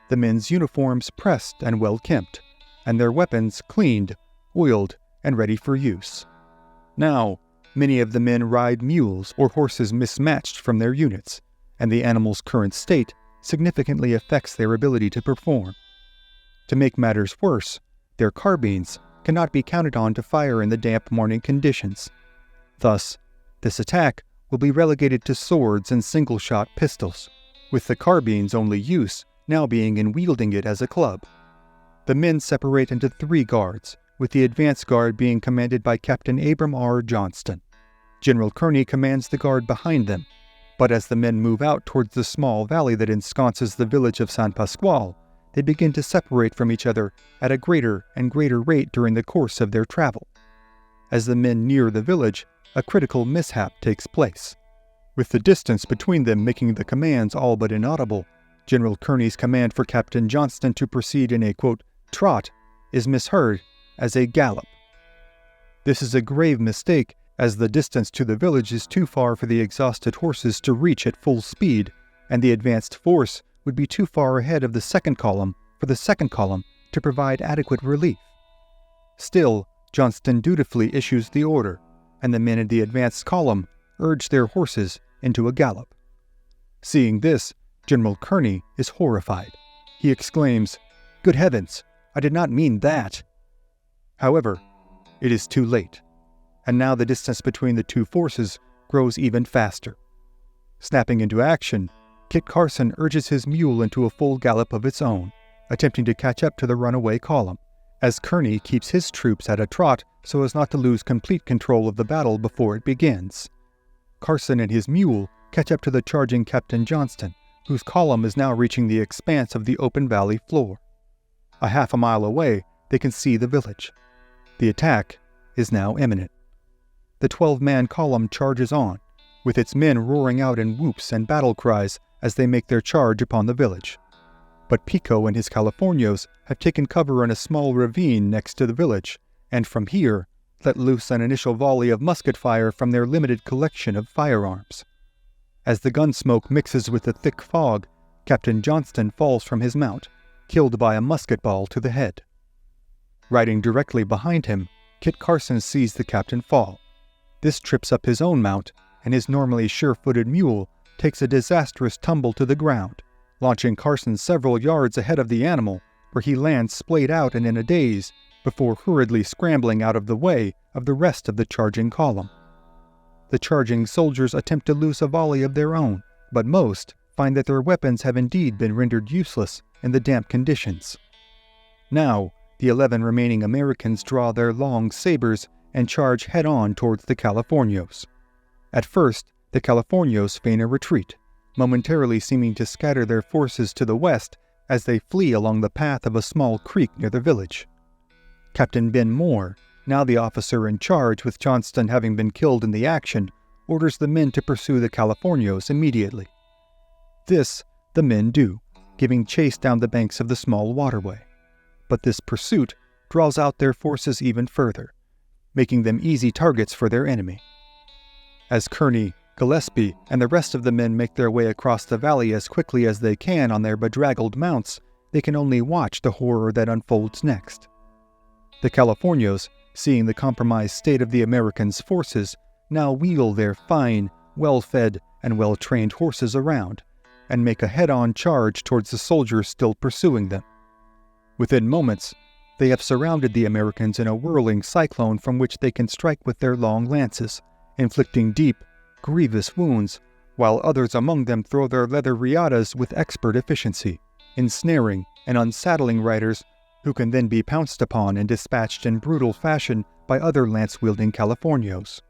the men's uniforms pressed and well-kempt, and their weapons cleaned, oiled, and ready for use. Now, many of the men ride mules or horses mismatched from their units, and the animals' current state significantly affects their ability to perform. To make matters worse, their carbines cannot be counted on to fire in the damp morning conditions. Thus, this attack will be relegated to swords and single-shot pistols, with the carbine's only use now being in wielding it as a club. The men separate into 3 guards, with the advance guard being commanded by Captain Abram R. Johnston. General Kearny commands the guard behind them, but as the men move out towards the small valley that ensconces the village of San Pasqual, they begin to separate from each other at a greater and greater rate during the course of their travel. As the men near the village, a critical mishap takes place. With the distance between them making the commands all but inaudible, General Kearny's command for Captain Johnston to proceed in a, quote, trot is misheard as a gallop. This is a grave mistake, as the distance to the village is too far for the exhausted horses to reach at full speed, and the advanced force would be too far ahead of the second column for the second column to provide adequate relief. Still, Johnston dutifully issues the order, and the men in the advanced column urge their horses into a gallop. Seeing this, General Kearny is horrified. He exclaims, "Good heavens, I did not mean that!" However, it is too late, and now the distance between the two forces grows even faster. Snapping into action, Kit Carson urges his mule into a full gallop of its own, attempting to catch up to the runaway column, as Kearny keeps his troops at a trot so as not to lose complete control of the battle before it begins. Carson and his mule catch up to the charging Captain Johnston, whose column is now reaching the expanse of the open valley floor. A half a mile away, they can see the village. The attack is now imminent. The 12-man column charges on, with its men roaring out in whoops and battle cries as they make their charge upon the village. But Pico and his Californios have taken cover in a small ravine next to the village, and from here let loose an initial volley of musket fire from their limited collection of firearms. As the gun smoke mixes with the thick fog, Captain Johnston falls from his mount, killed by a musket ball to the head. Riding directly behind him, Kit Carson sees the captain fall. This trips up his own mount, and his normally sure-footed mule takes a disastrous tumble to the ground, launching Carson several yards ahead of the animal, where he lands splayed out and in a daze, before hurriedly scrambling out of the way of the rest of the charging column. The charging soldiers attempt to loose a volley of their own, but most find that their weapons have indeed been rendered useless in the damp conditions. Now, the 11 remaining Americans draw their long sabers and charge head-on towards the Californios. At first, the Californios feign a retreat, momentarily seeming to scatter their forces to the west as they flee along the path of a small creek near the village. Captain Ben Moore, now the officer in charge with Johnston having been killed in the action, orders the men to pursue the Californios immediately. This the men do, giving chase down the banks of the small waterway. But this pursuit draws out their forces even further, making them easy targets for their enemy. As Kearny, Gillespie, and the rest of the men make their way across the valley as quickly as they can on their bedraggled mounts, they can only watch the horror that unfolds next. The Californios, seeing the compromised state of the Americans' forces, now wheel their fine, well-fed, and well-trained horses around, and make a head-on charge towards the soldiers still pursuing them. Within moments, they have surrounded the Americans in a whirling cyclone from which they can strike with their long lances, inflicting deep, grievous wounds, while others among them throw their leather riatas with expert efficiency, ensnaring and unsaddling riders who can then be pounced upon and dispatched in brutal fashion by other lance-wielding Californios.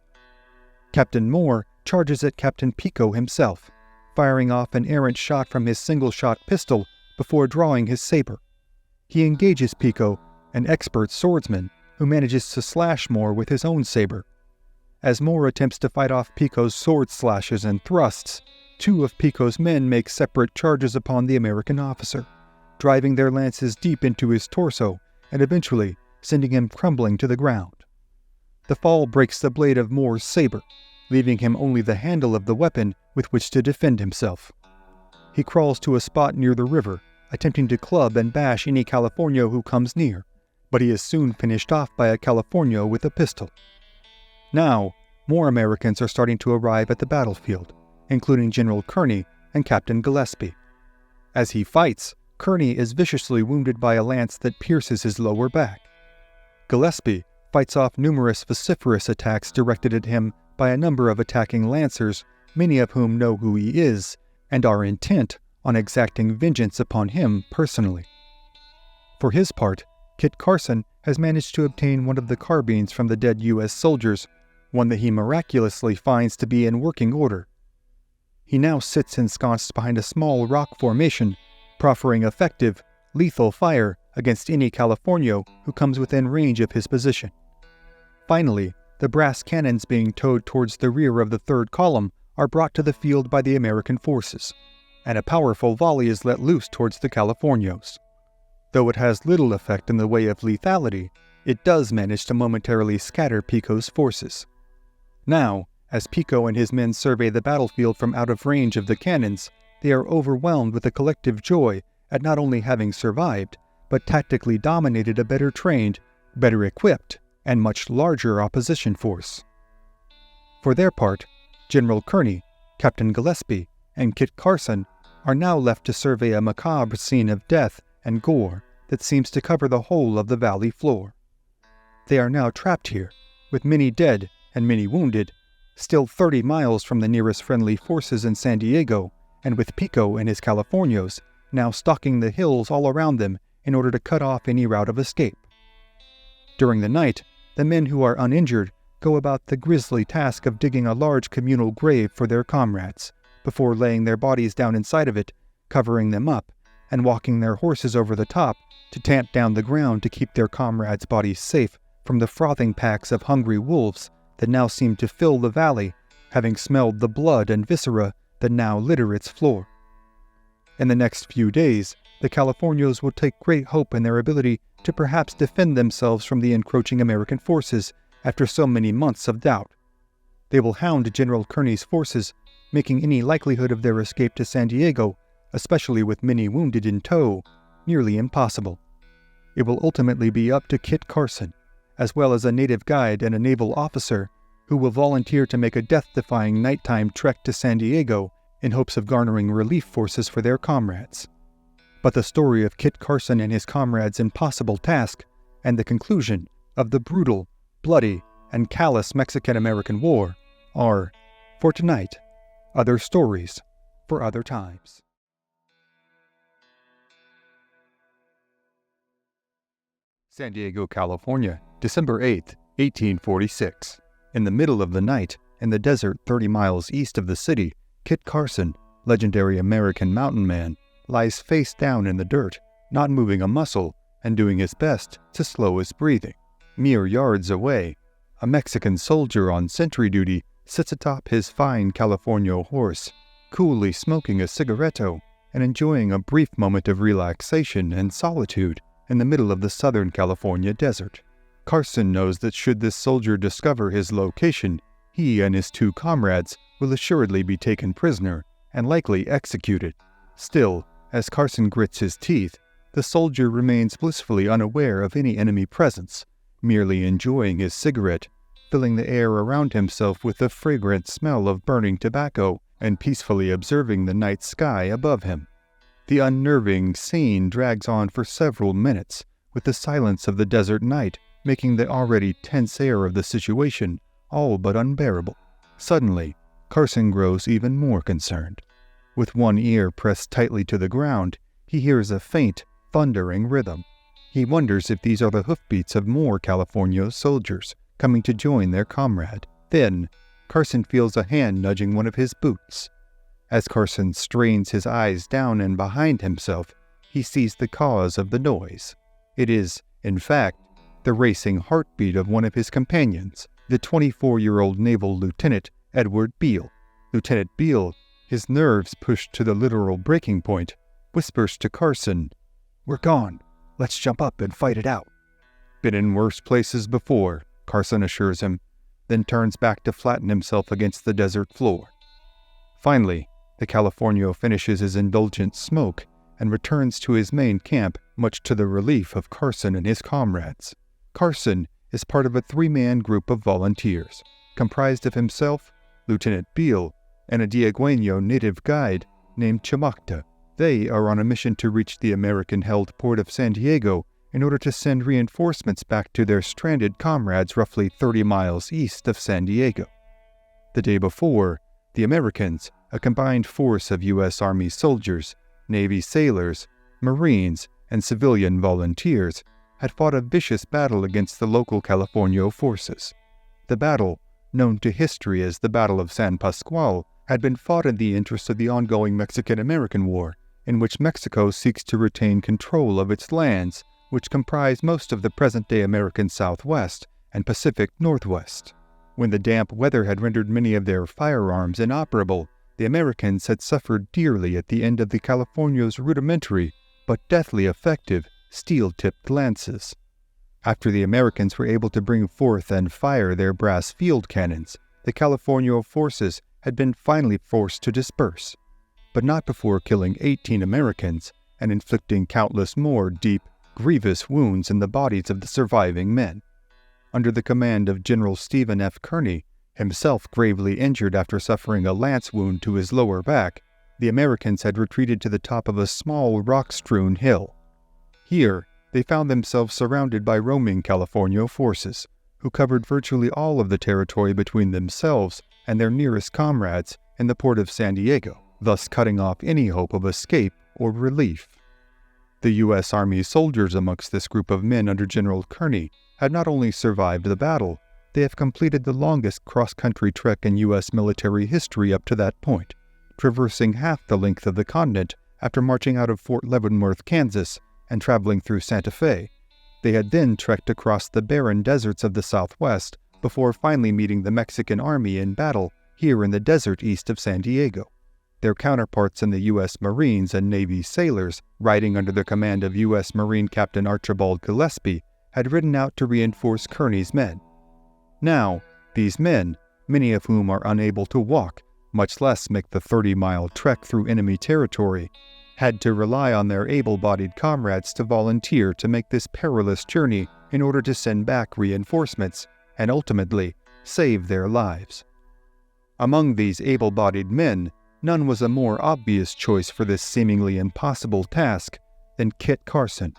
Captain Moore charges at Captain Pico himself, firing off an errant shot from his single-shot pistol before drawing his saber. He engages Pico, an expert swordsman, who manages to slash Moore with his own saber. As Moore attempts to fight off Pico's sword slashes and thrusts, two of Pico's men make separate charges upon the American officer, driving their lances deep into his torso and eventually sending him crumbling to the ground. The fall breaks the blade of Moore's saber, leaving him only the handle of the weapon with which to defend himself. He crawls to a spot near the river, attempting to club and bash any Californio who comes near, but he is soon finished off by a Californio with a pistol. Now, more Americans are starting to arrive at the battlefield, including General Kearny and Captain Gillespie. As he fights, Kearny is viciously wounded by a lance that pierces his lower back. Gillespie fights off numerous vociferous attacks directed at him by a number of attacking lancers, many of whom know who he is and are intent on exacting vengeance upon him personally. For his part, Kit Carson has managed to obtain one of the carbines from the dead U.S. soldiers, one that he miraculously finds to be in working order. He now sits ensconced behind a small rock formation, proffering effective, lethal fire against any Californio who comes within range of his position. Finally, the brass cannons being towed towards the rear of the third column are brought to the field by the American forces, and a powerful volley is let loose towards the Californios. Though it has little effect in the way of lethality, it does manage to momentarily scatter Pico's forces. Now, as Pico and his men survey the battlefield from out of range of the cannons, they are overwhelmed with a collective joy at not only having survived, but tactically dominated a better trained, better equipped, and much larger opposition force. For their part, General Kearny, Captain Gillespie, and Kit Carson are now left to survey a macabre scene of death and gore that seems to cover the whole of the valley floor. They are now trapped here, with many dead and many wounded, still 30 miles from the nearest friendly forces in San Diego, and with Pico and his Californios now stalking the hills all around them in order to cut off any route of escape. During the night, the men who are uninjured go about the grisly task of digging a large communal grave for their comrades, before laying their bodies down inside of it, covering them up, and walking their horses over the top to tamp down the ground to keep their comrades' bodies safe from the frothing packs of hungry wolves that now seem to fill the valley, having smelled the blood and viscera that now litter its floor. In the next few days, the Californios will take great hope in their ability to perhaps defend themselves from the encroaching American forces after so many months of doubt. They will hound General Kearny's forces, making any likelihood of their escape to San Diego, especially with many wounded in tow, nearly impossible. It will ultimately be up to Kit Carson, as well as a native guide and a naval officer, who will volunteer to make a death-defying nighttime trek to San Diego in hopes of garnering relief forces for their comrades. But the story of Kit Carson and his comrades' impossible task, and the conclusion of the brutal, bloody, and callous Mexican-American War are, for tonight, other stories for other times. San Diego, California, December 8, 1846. In the middle of the night, in the desert 30 miles east of the city, Kit Carson, legendary American mountain man, lies face down in the dirt, not moving a muscle and doing his best to slow his breathing. Mere yards away, a Mexican soldier on sentry duty sits atop his fine Californio horse, coolly smoking a cigaretto and enjoying a brief moment of relaxation and solitude in the middle of the Southern California desert. Carson knows that should this soldier discover his location, he and his two comrades will assuredly be taken prisoner and likely executed. Still, as Carson grits his teeth, the soldier remains blissfully unaware of any enemy presence, merely enjoying his cigarette, filling the air around himself with the fragrant smell of burning tobacco and peacefully observing the night sky above him. The unnerving scene drags on for several minutes, with the silence of the desert night making the already tense air of the situation all but unbearable. Suddenly, Carson grows even more concerned. With one ear pressed tightly to the ground, he hears a faint, thundering rhythm. He wonders if these are the hoofbeats of more California soldiers coming to join their comrade. Then, Carson feels a hand nudging one of his boots. As Carson strains his eyes down and behind himself, he sees the cause of the noise. It is, in fact, the racing heartbeat of one of his companions, the 24-year-old naval lieutenant Edward Beale. Lieutenant Beale, his nerves pushed to the literal breaking point, whispers to Carson, "We're gone. Let's jump up and fight it out." "Been in worse places before," Carson assures him, then turns back to flatten himself against the desert floor. Finally, the Californio finishes his indulgent smoke and returns to his main camp, much to the relief of Carson and his comrades. Carson is part of a 3-man group of volunteers, comprised of himself, Lieutenant Beale, and a Diegueño native guide named Chimacta. They are on a mission to reach the American-held port of San Diego in order to send reinforcements back to their stranded comrades roughly 30 miles east of San Diego. The day before, the Americans, a combined force of U.S. Army soldiers, Navy sailors, Marines, and civilian volunteers, had fought a vicious battle against the local Californio forces. The battle, known to history as the Battle of San Pasqual, had been fought in the interest of the ongoing Mexican-American War, in which Mexico seeks to retain control of its lands, which comprise most of the present-day American Southwest and Pacific Northwest. When the damp weather had rendered many of their firearms inoperable, the Americans had suffered dearly at the end of the Californio's rudimentary but deathly effective steel-tipped lances. After the Americans were able to bring forth and fire their brass field cannons, the Californio forces had been finally forced to disperse, but not before killing 18 Americans and inflicting countless more deep, grievous wounds in the bodies of the surviving men. Under the command of General Stephen F. Kearny, himself gravely injured after suffering a lance wound to his lower back, the Americans had retreated to the top of a small rock-strewn hill. Here, they found themselves surrounded by roaming Californio forces, who covered virtually all of the territory between themselves and their nearest comrades in the port of San Diego, thus cutting off any hope of escape or relief. The U.S. Army soldiers amongst this group of men under General Kearny had not only survived the battle, they have completed the longest cross-country trek in U.S. military history up to that point, traversing half the length of the continent after marching out of Fort Leavenworth, Kansas, and traveling through Santa Fe. They had then trekked across the barren deserts of the Southwest before finally meeting the Mexican army in battle here in the desert east of San Diego. Their counterparts in the U.S. Marines and Navy sailors, riding under the command of U.S. Marine Captain Archibald Gillespie, had ridden out to reinforce Kearny's men. Now, these men, many of whom are unable to walk, much less make the 30-mile trek through enemy territory, had to rely on their able-bodied comrades to volunteer to make this perilous journey in order to send back reinforcements and ultimately save their lives. Among these able-bodied men, none was a more obvious choice for this seemingly impossible task than Kit Carson.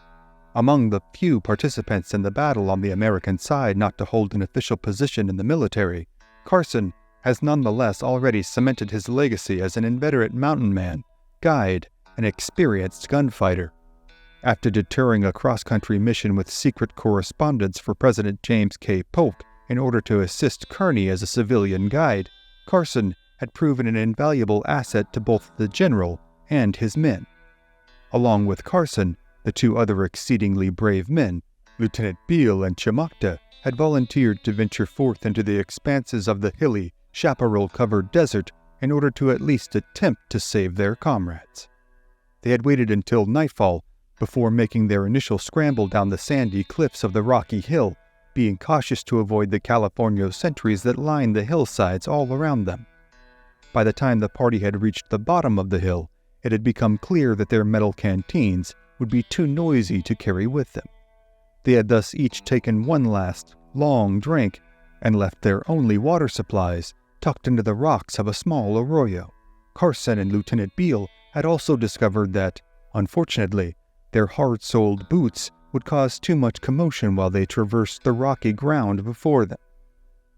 Among the few participants in the battle on the American side not to hold an official position in the military, Carson has nonetheless already cemented his legacy as an inveterate mountain man, guide, and experienced gunfighter. After deterring a cross-country mission with secret correspondence for President James K. Polk in order to assist Kearny as a civilian guide, Carson had proven an invaluable asset to both the general and his men. Along with Carson, the two other exceedingly brave men, Lieutenant Beale and Chimacta, had volunteered to venture forth into the expanses of the hilly, chaparral-covered desert in order to at least attempt to save their comrades. They had waited until nightfall before making their initial scramble down the sandy cliffs of the rocky hill, being cautious to avoid the Californio sentries that lined the hillsides all around them. By the time the party had reached the bottom of the hill, it had become clear that their metal canteens would be too noisy to carry with them. They had thus each taken one last, long drink and left their only water supplies tucked into the rocks of a small arroyo. Carson and Lieutenant Beale had also discovered that, unfortunately, their hard-soled boots would cause too much commotion while they traversed the rocky ground before them.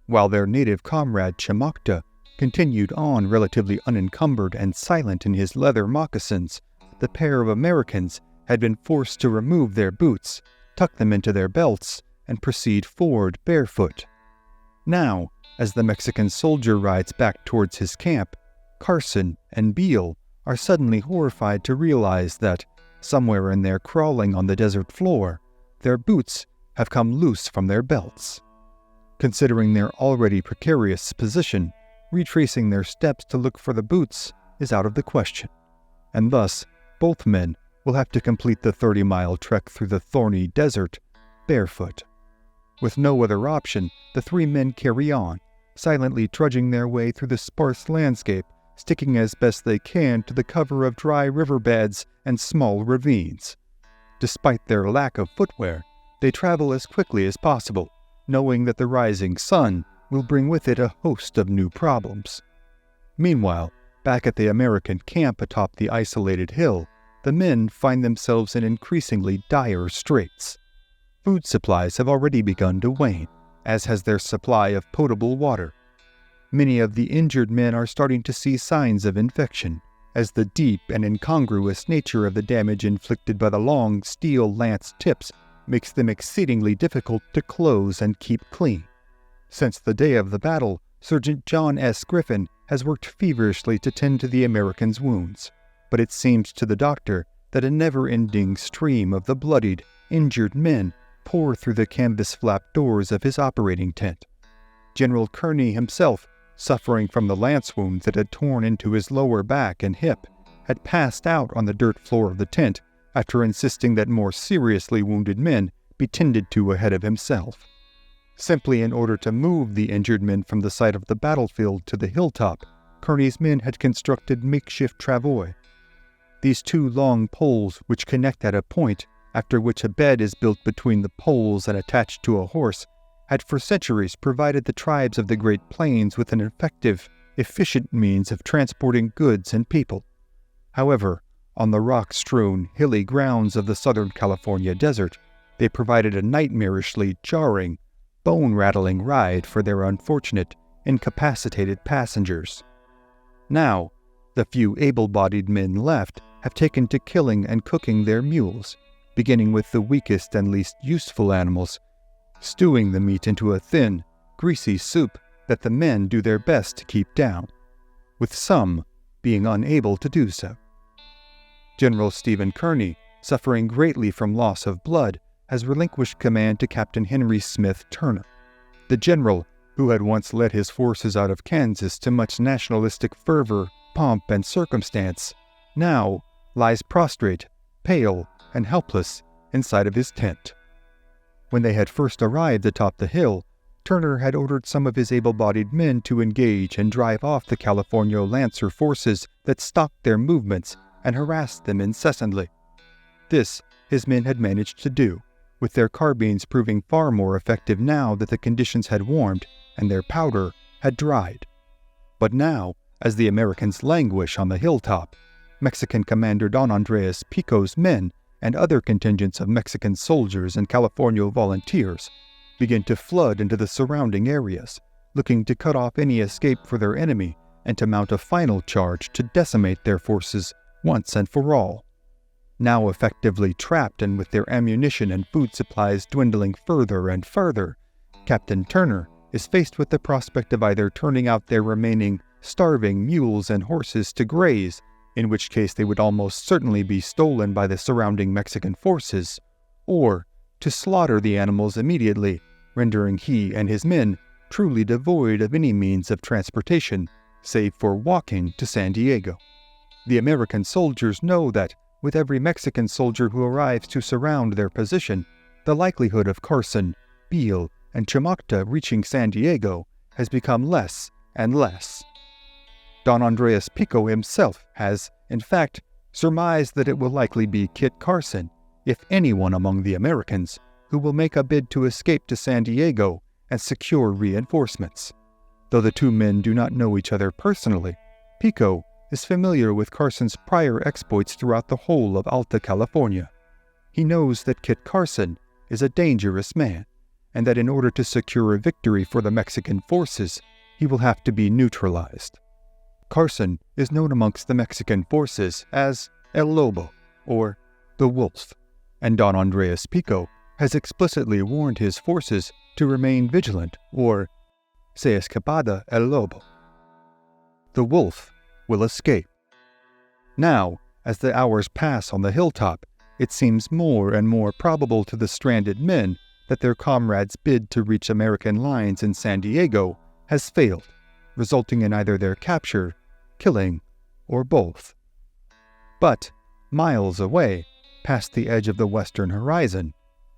While their native comrade Chimocta continued on relatively unencumbered and silent in his leather moccasins, the pair of Americans had been forced to remove their boots, tuck them into their belts, and proceed forward barefoot. Now, as the Mexican soldier rides back towards his camp, Carson and Beale are suddenly horrified to realize that, somewhere in their crawling on the desert floor, their boots have come loose from their belts. Considering their already precarious position, retracing their steps to look for the boots is out of the question, and thus both men will have to complete the 30-mile trek through the thorny desert barefoot. With no other option, the three men carry on, silently trudging their way through the sparse landscape, sticking as best they can to the cover of dry riverbeds and small ravines. Despite their lack of footwear, they travel as quickly as possible, knowing that the rising sun will bring with it a host of new problems. Meanwhile, back at the American camp atop the isolated hill, the men find themselves in increasingly dire straits. Food supplies have already begun to wane, as has their supply of potable water. Many of the injured men are starting to see signs of infection, as the deep and incongruous nature of the damage inflicted by the long steel lance tips makes them exceedingly difficult to close and keep clean. Since the day of the battle, Sergeant John S. Griffin has worked feverishly to tend to the Americans' wounds, but it seems to the doctor that a never-ending stream of the bloodied, injured men pour through the canvas-flap doors of his operating tent. General Kearney himself, suffering from the lance wounds that had torn into his lower back and hip, had passed out on the dirt floor of the tent after insisting that more seriously wounded men be tended to ahead of himself. Simply in order to move the injured men from the site of the battlefield to the hilltop, Kearney's men had constructed makeshift travois. These two long poles which connect at a point, after which a bed is built between the poles and attached to a horse, had for centuries provided the tribes of the Great Plains with an effective, efficient means of transporting goods and people. However, on the rock-strewn, hilly grounds of the Southern California desert, they provided a nightmarishly jarring, bone-rattling ride for their unfortunate, incapacitated passengers. Now, the few able-bodied men left have taken to killing and cooking their mules, beginning with the weakest and least useful animals, stewing the meat into a thin, greasy soup that the men do their best to keep down, with some being unable to do so. General Stephen Kearney, suffering greatly from loss of blood, has relinquished command to Captain Henry Smith Turner. The general, who had once led his forces out of Kansas to much nationalistic fervor, pomp, and circumstance, now lies prostrate, pale, and helpless inside of his tent. When they had first arrived atop the hill, Turner had ordered some of his able-bodied men to engage and drive off the California Lancer forces that stalked their movements and harassed them incessantly. This his men had managed to do, with their carbines proving far more effective now that the conditions had warmed and their powder had dried. But now, as the Americans languish on the hilltop, Mexican Commander Don Andres Pico's men and other contingents of Mexican soldiers and California volunteers begin to flood into the surrounding areas, looking to cut off any escape for their enemy and to mount a final charge to decimate their forces once and for all. Now effectively trapped and with their ammunition and food supplies dwindling further and further, Captain Turner is faced with the prospect of either turning out their remaining starving mules and horses to graze, in which case they would almost certainly be stolen by the surrounding Mexican forces, or to slaughter the animals immediately, rendering he and his men truly devoid of any means of transportation, save for walking to San Diego. The American soldiers know that, with every Mexican soldier who arrives to surround their position, the likelihood of Carson, Beale, and Chimocta reaching San Diego has become less and less. Don Andres Pico himself has, in fact, surmised that it will likely be Kit Carson, if anyone among the Americans, who will make a bid to escape to San Diego and secure reinforcements. Though the two men do not know each other personally, Pico is familiar with Carson's prior exploits throughout the whole of Alta California. He knows that Kit Carson is a dangerous man, and that in order to secure a victory for the Mexican forces, he will have to be neutralized. Carson is known amongst the Mexican forces as El Lobo, or the Wolf, and Don Andres Pico has explicitly warned his forces to remain vigilant, or se escapada el lobo. The wolf will escape. Now, as the hours pass on the hilltop, it seems more and more probable to the stranded men that their comrades' bid to reach American lines in San Diego has failed, resulting in either their capture, killing, or both. But, miles away, past the edge of the western horizon,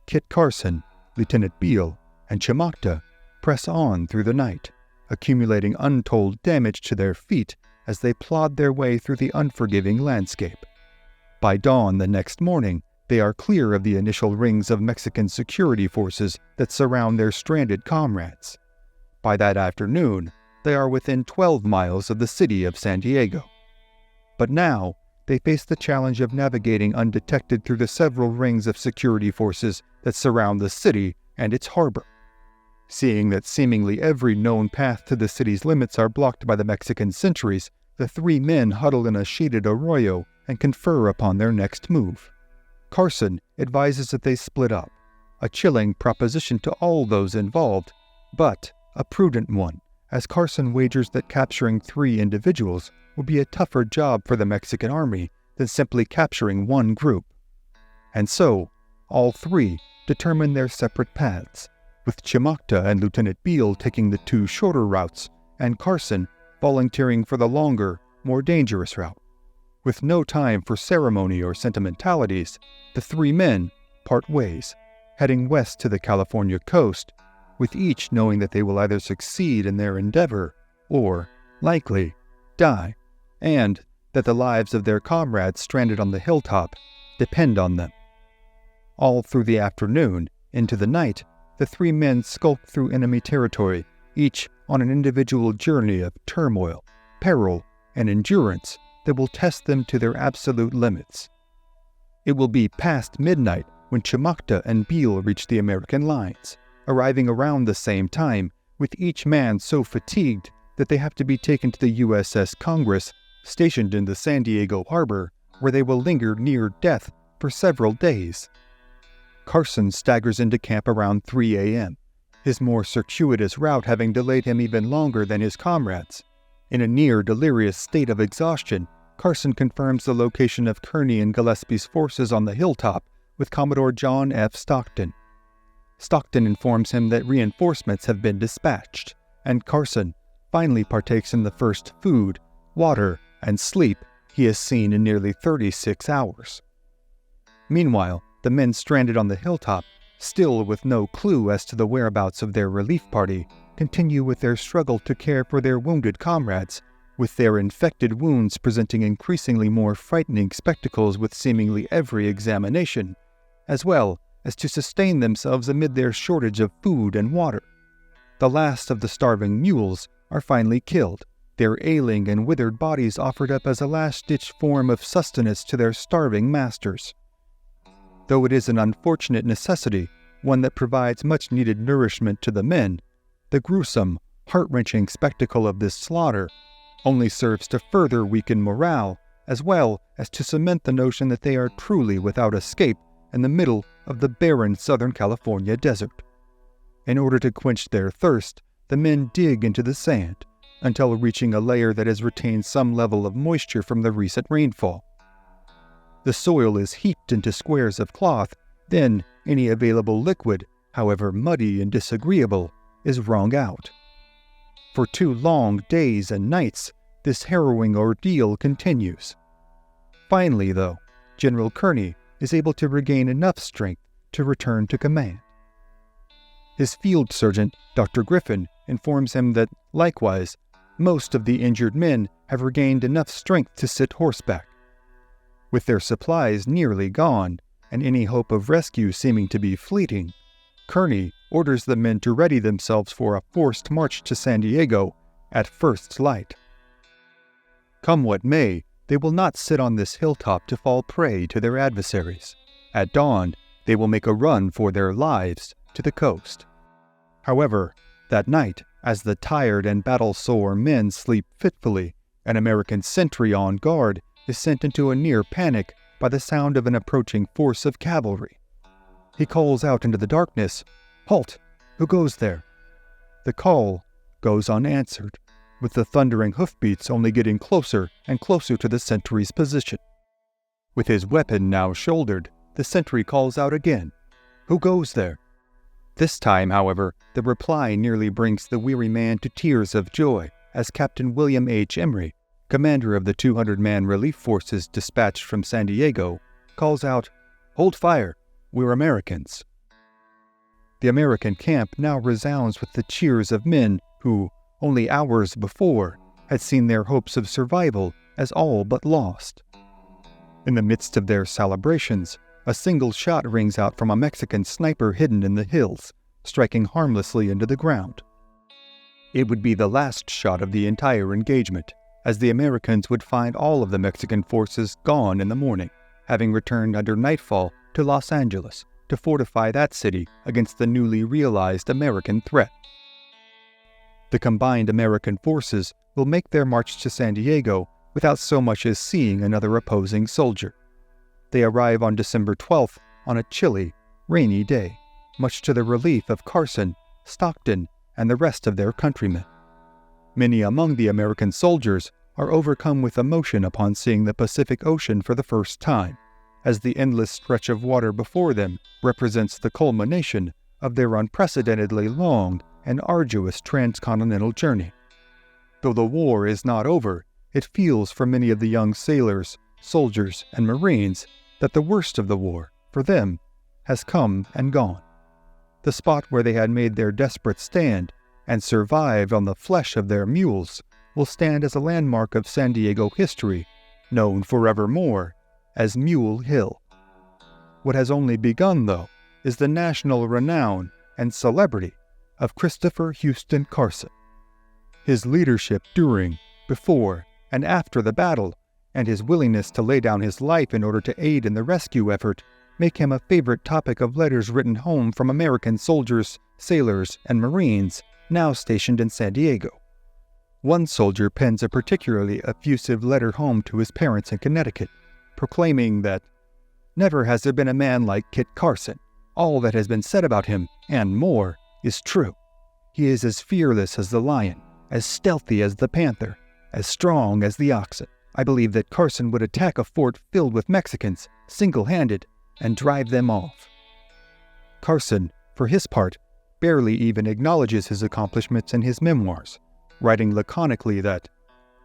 Kit Carson, Lieutenant Beale, and Chimocta press on through the night, accumulating untold damage to their feet as they plod their way through the unforgiving landscape. By dawn the next morning, they are clear of the initial rings of Mexican security forces that surround their stranded comrades. By that afternoon, they are within 12 miles of the city of San Diego. But now, they face the challenge of navigating undetected through the several rings of security forces that surround the city and its harbor. Seeing that seemingly every known path to the city's limits are blocked by the Mexican sentries, the three men huddle in a shaded arroyo and confer upon their next move. Carson advises that they split up, a chilling proposition to all those involved, but a prudent one, as Carson wagers that capturing 3 individuals will be a tougher job for the Mexican army than simply capturing one group. And so, all 3 determine their separate paths, with Chimocta and Lieutenant Beale taking the 2 shorter routes, and Carson volunteering for the longer, more dangerous route. With no time for ceremony or sentimentalities, the 3 men part ways, heading west to the California coast, with each knowing that they will either succeed in their endeavor or, likely, die, and that the lives of their comrades stranded on the hilltop depend on them. All through the afternoon, into the night, the 3 men skulk through enemy territory, each on an individual journey of turmoil, peril, and endurance that will test them to their absolute limits. It will be past midnight when Chimocta and Beale reach the American lines, arriving around the same time, with each man so fatigued that they have to be taken to the USS Congress, stationed in the San Diego harbor, where they will linger near death for several days. Carson staggers into camp around 3 a.m., his more circuitous route having delayed him even longer than his comrades. In a near-delirious state of exhaustion, Carson confirms the location of Kearny and Gillespie's forces on the hilltop with Commodore John F. Stockton. Stockton informs him that reinforcements have been dispatched, and Carson finally partakes in the first food, water, and sleep he has seen in nearly 36 hours. Meanwhile, the men stranded on the hilltop, still with no clue as to the whereabouts of their relief party, continue with their struggle to care for their wounded comrades, with their infected wounds presenting increasingly more frightening spectacles with seemingly every examination, as well as to sustain themselves amid their shortage of food and water. The last of the starving mules are finally killed, their ailing and withered bodies offered up as a last-ditch form of sustenance to their starving masters. Though it is an unfortunate necessity, one that provides much-needed nourishment to the men, the gruesome, heart-wrenching spectacle of this slaughter only serves to further weaken morale, as well as to cement the notion that they are truly without escape in the middle of the barren Southern California desert. In order to quench their thirst, the men dig into the sand, until reaching a layer that has retained some level of moisture from the recent rainfall. The soil is heaped into squares of cloth, then any available liquid, however muddy and disagreeable, is wrung out. For 2 long days and nights, this harrowing ordeal continues. Finally, though, General Kearny is able to regain enough strength to return to command. His field sergeant, Dr. Griffin, informs him that, likewise, most of the injured men have regained enough strength to sit horseback. With their supplies nearly gone, and any hope of rescue seeming to be fleeting, Kearny orders the men to ready themselves for a forced march to San Diego at first light. Come what may, they will not sit on this hilltop to fall prey to their adversaries. At dawn, they will make a run for their lives to the coast. However, that night, as the tired and battle-sore men sleep fitfully, an American sentry on guard is sent into a near panic by the sound of an approaching force of cavalry. He calls out into the darkness, "Halt! Who goes there?" The call goes unanswered, with the thundering hoofbeats only getting closer and closer to the sentry's position. With his weapon now shouldered, the sentry calls out again, "Who goes there?" This time, however, the reply nearly brings the weary man to tears of joy as Captain William H. Emery, commander of the 200-man relief forces dispatched from San Diego, calls out, "Hold fire! We're Americans." The American camp now resounds with the cheers of men who, only hours before, had seen their hopes of survival as all but lost. In the midst of their celebrations, a single shot rings out from a Mexican sniper hidden in the hills, striking harmlessly into the ground. It would be the last shot of the entire engagement, as the Americans would find all of the Mexican forces gone in the morning, having returned under nightfall to Los Angeles to fortify that city against the newly realized American threat. The combined American forces will make their march to San Diego without so much as seeing another opposing soldier. They arrive on December 12th on a chilly, rainy day, much to the relief of Carson, Stockton, and the rest of their countrymen. Many among the American soldiers are overcome with emotion upon seeing the Pacific Ocean for the first time, as the endless stretch of water before them represents the culmination of their unprecedentedly long and arduous transcontinental journey. Though the war is not over, it feels for many of the young sailors, soldiers, and Marines that the worst of the war, for them, has come and gone. The spot where they had made their desperate stand and survived on the flesh of their mules will stand as a landmark of San Diego history, known forevermore as Mule Hill. What has only begun, though, is the national renown and celebrity of Christopher Houston Carson. His leadership during, before, and after the battle, and his willingness to lay down his life in order to aid in the rescue effort, make him a favorite topic of letters written home from American soldiers, sailors, and Marines now stationed in San Diego. One soldier pens a particularly effusive letter home to his parents in Connecticut, proclaiming that, "Never has there been a man like Kit Carson. All that has been said about him, and more, is true. He is as fearless as the lion, as stealthy as the panther, as strong as the oxen. I believe that Carson would attack a fort filled with Mexicans, single-handed, and drive them off." Carson, for his part, barely even acknowledges his accomplishments in his memoirs, writing laconically that,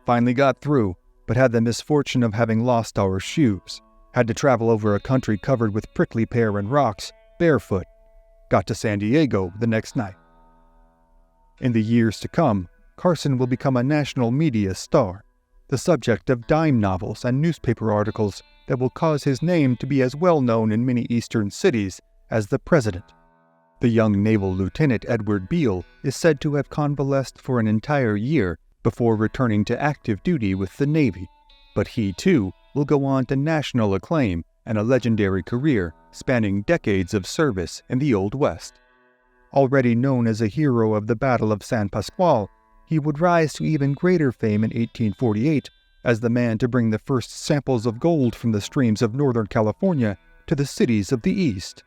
"Finally got through, but had the misfortune of having lost our shoes. Had to travel over a country covered with prickly pear and rocks, barefoot. Got to San Diego the next night." In the years to come, Carson will become a national media star, the subject of dime novels and newspaper articles that will cause his name to be as well known in many eastern cities as the president. The young naval lieutenant Edward Beale is said to have convalesced for an entire year before returning to active duty with the Navy, but he too will go on to national acclaim and a legendary career spanning decades of service in the Old West. Already known as a hero of the Battle of San Pasqual, he would rise to even greater fame in 1848 as the man to bring the first samples of gold from the streams of Northern California to the cities of the East.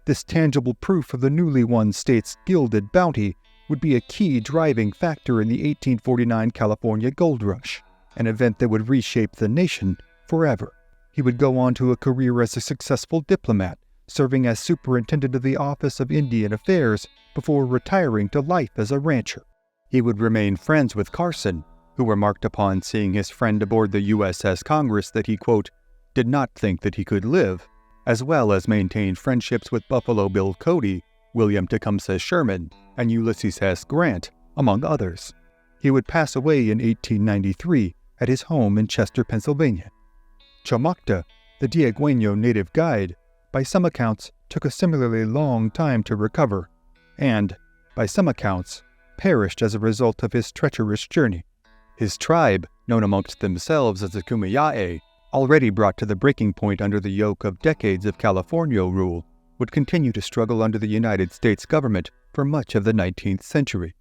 This tangible proof of the newly won state's gilded bounty would be a key driving factor in the 1849 California Gold Rush, an event that would reshape the nation forever. He would go on to a career as a successful diplomat, serving as superintendent of the Office of Indian Affairs before retiring to life as a rancher. He would remain friends with Carson, who remarked upon seeing his friend aboard the USS Congress that he, quote, "did not think that he could live," as well as maintained friendships with Buffalo Bill Cody, William Tecumseh Sherman, and Ulysses S. Grant, among others. He would pass away in 1893 at his home in Chester, Pennsylvania. Chomocta, the Diegueño native guide, by some accounts took a similarly long time to recover, and, by some accounts, perished as a result of his treacherous journey. His tribe, known amongst themselves as the Kumeyae, already brought to the breaking point under the yoke of decades of California rule, would continue to struggle under the United States government for much of the 19th century.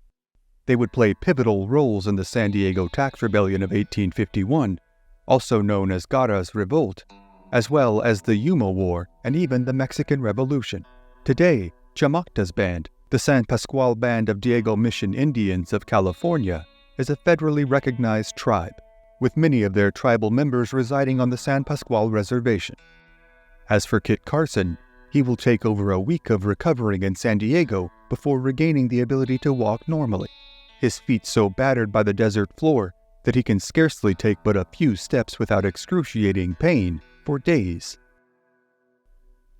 They would play pivotal roles in the San Diego Tax Rebellion of 1851, also known as Garra's Revolt, as well as the Yuma War and even the Mexican Revolution. Today, Chamacta's band, the San Pasqual Band of Diego Mission Indians of California, is a federally recognized tribe, with many of their tribal members residing on the San Pasqual Reservation. As for Kit Carson, he will take over a week of recovering in San Diego before regaining the ability to walk normally, his feet so battered by the desert floor that he can scarcely take but a few steps without excruciating pain for days.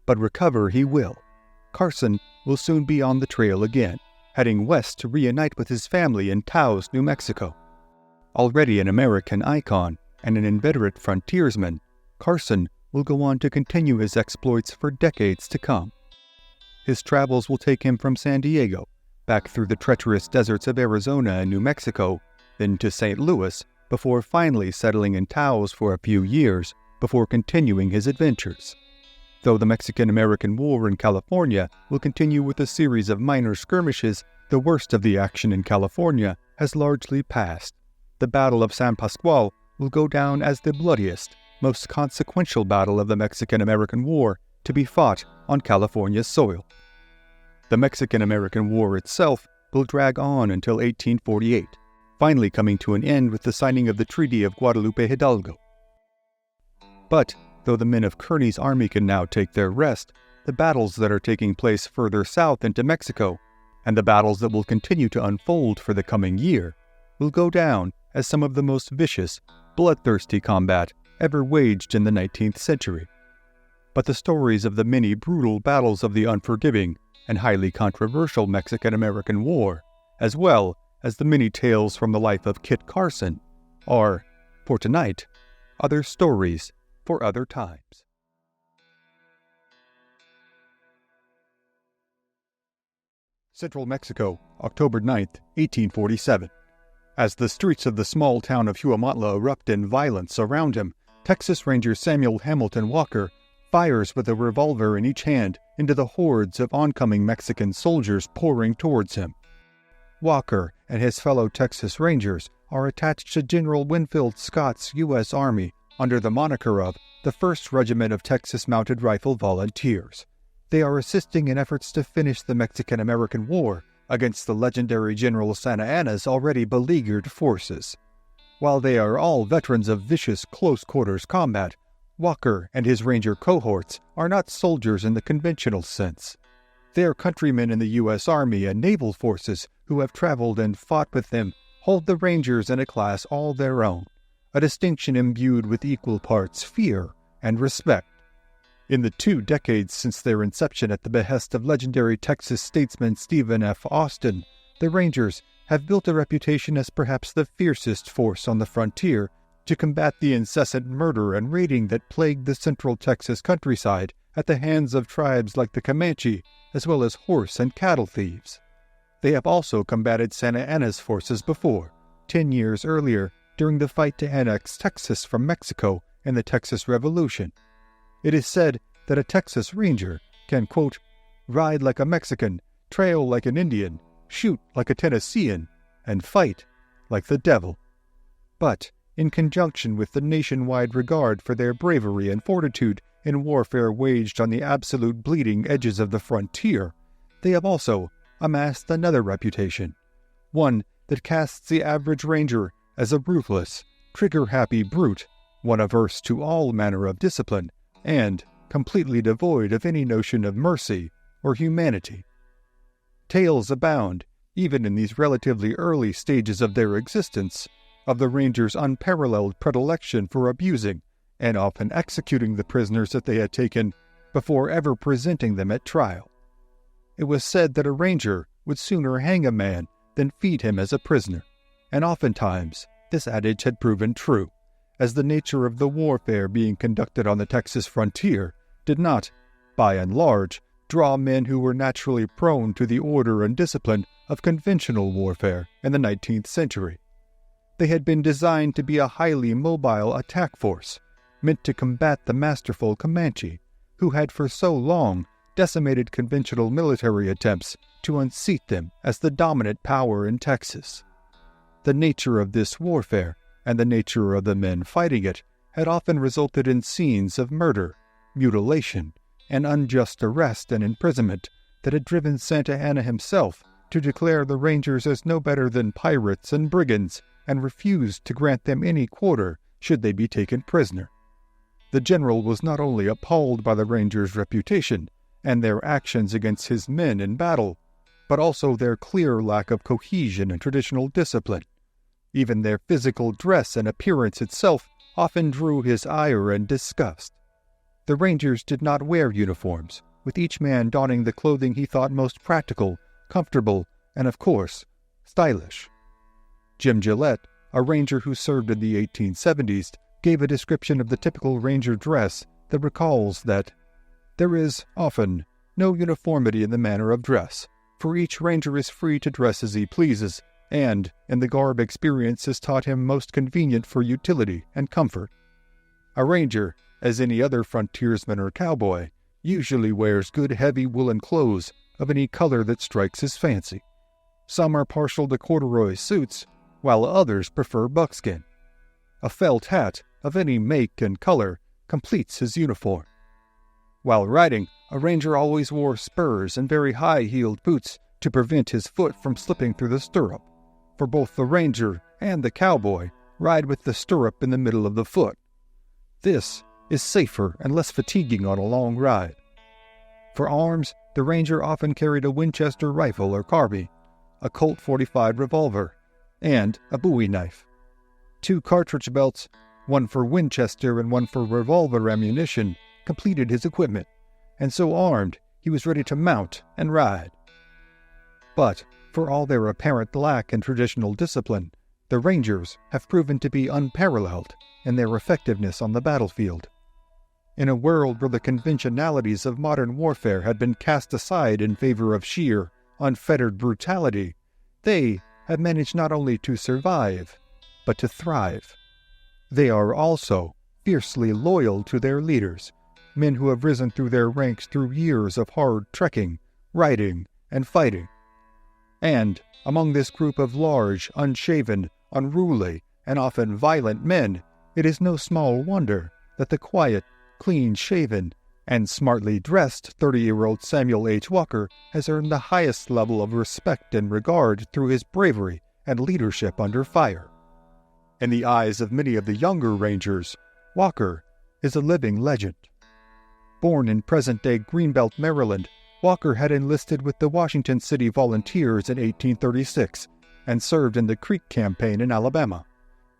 But recover he will. Carson will soon be on the trail again, heading west to reunite with his family in Taos, New Mexico. Already an American icon and an inveterate frontiersman, Carson will go on to continue his exploits for decades to come. His travels will take him from San Diego, back through the treacherous deserts of Arizona and New Mexico, then to St. Louis, before finally settling in Taos for a few years before continuing his adventures. Though the Mexican-American War in California will continue with a series of minor skirmishes, the worst of the action in California has largely passed. The Battle of San Pasqual will go down as the bloodiest, most consequential battle of the Mexican-American War to be fought on California's soil. The Mexican-American War itself will drag on until 1848, finally coming to an end with the signing of the Treaty of Guadalupe Hidalgo. But though the men of Kearny's army can now take their rest, the battles that are taking place further south into Mexico, and the battles that will continue to unfold for the coming year, will go down as some of the most vicious, bloodthirsty combat ever waged in the 19th century. But the stories of the many brutal battles of the unforgiving and highly controversial Mexican-American War, as well as the many tales from the life of Kit Carson, are, for tonight, other stories for other times. Central Mexico, October 9th, 1847. As the streets of the small town of Huamantla erupt in violence around him, Texas Ranger Samuel Hamilton Walker fires with a revolver in each hand into the hordes of oncoming Mexican soldiers pouring towards him. Walker and his fellow Texas Rangers are attached to General Winfield Scott's U.S. Army under the moniker of the 1st Regiment of Texas Mounted Rifle Volunteers. They are assisting in efforts to finish the Mexican-American War against the legendary General Santa Anna's already beleaguered forces. While they are all veterans of vicious close-quarters combat, Walker and his Ranger cohorts are not soldiers in the conventional sense. Their countrymen in the U.S. Army and Naval Forces who have traveled and fought with them hold the Rangers in a class all their own, a distinction imbued with equal parts fear and respect. In the 2 decades since their inception at the behest of legendary Texas statesman Stephen F. Austin, the Rangers have built a reputation as perhaps the fiercest force on the frontier to combat the incessant murder and raiding that plagued the central Texas countryside at the hands of tribes like the Comanche, as well as horse and cattle thieves. They have also combated Santa Anna's forces before, 10 years earlier, during the fight to annex Texas from Mexico in the Texas Revolution. It is said that a Texas Ranger can, quote, ride like a Mexican, trail like an Indian, shoot like a Tennessean, and fight like the devil. But, in conjunction with the nationwide regard for their bravery and fortitude in warfare waged on the absolute bleeding edges of the frontier, they have also amassed another reputation, one that casts the average Ranger as a ruthless, trigger-happy brute, one averse to all manner of discipline, and completely devoid of any notion of mercy or humanity. Tales abound, even in these relatively early stages of their existence, of the Rangers' unparalleled predilection for abusing and often executing the prisoners that they had taken before ever presenting them at trial. It was said that a Ranger would sooner hang a man than feed him as a prisoner, and oftentimes this adage had proven true, as the nature of the warfare being conducted on the Texas frontier did not, by and large, draw men who were naturally prone to the order and discipline of conventional warfare in the 19th century. They had been designed to be a highly mobile attack force, meant to combat the masterful Comanche, who had for so long decimated conventional military attempts to unseat them as the dominant power in Texas. The nature of this warfare, and the nature of the men fighting it, had often resulted in scenes of murder, mutilation, and unjust arrest and imprisonment that had driven Santa Anna himself to declare the Rangers as no better than pirates and brigands, and refused to grant them any quarter should they be taken prisoner. The general was not only appalled by the Rangers' reputation and their actions against his men in battle, but also their clear lack of cohesion and traditional discipline. Even their physical dress and appearance itself often drew his ire and disgust. The Rangers did not wear uniforms, with each man donning the clothing he thought most practical, comfortable, and, of course, stylish. Jim Gillette, a Ranger who served in the 1870s, gave a description of the typical Ranger dress that recalls that there is, often, no uniformity in the manner of dress, for each Ranger is free to dress as he pleases, and, in the garb experience has taught him most convenient for utility and comfort. A Ranger, as any other frontiersman or cowboy, usually wears good heavy woolen clothes of any color that strikes his fancy. Some are partial to corduroy suits, while others prefer buckskin. A felt hat of any make and color completes his uniform. While riding, a Ranger always wore spurs and very high-heeled boots to prevent his foot from slipping through the stirrup, for both the Ranger and the cowboy ride with the stirrup in the middle of the foot. This is safer and less fatiguing on a long ride. For arms, the Ranger often carried a Winchester rifle or carbine, a Colt .45 revolver, and a Bowie knife. 2 cartridge belts, one for Winchester and one for revolver ammunition, completed his equipment, and so armed, he was ready to mount and ride. But, for all their apparent lack in traditional discipline, the Rangers have proven to be unparalleled in their effectiveness on the battlefield. In a world where the conventionalities of modern warfare had been cast aside in favor of sheer, unfettered brutality, they have managed not only to survive, but to thrive. They are also fiercely loyal to their leaders, men who have risen through their ranks through years of hard trekking, riding, and fighting. And, among this group of large, unshaven, unruly, and often violent men, it is no small wonder that the quiet, clean-shaven, and smartly dressed 30-year-old Samuel H. Walker has earned the highest level of respect and regard through his bravery and leadership under fire. In the eyes of many of the younger Rangers, Walker is a living legend. Born in present-day Greenbelt, Maryland, Walker had enlisted with the Washington City Volunteers in 1836 and served in the Creek Campaign in Alabama.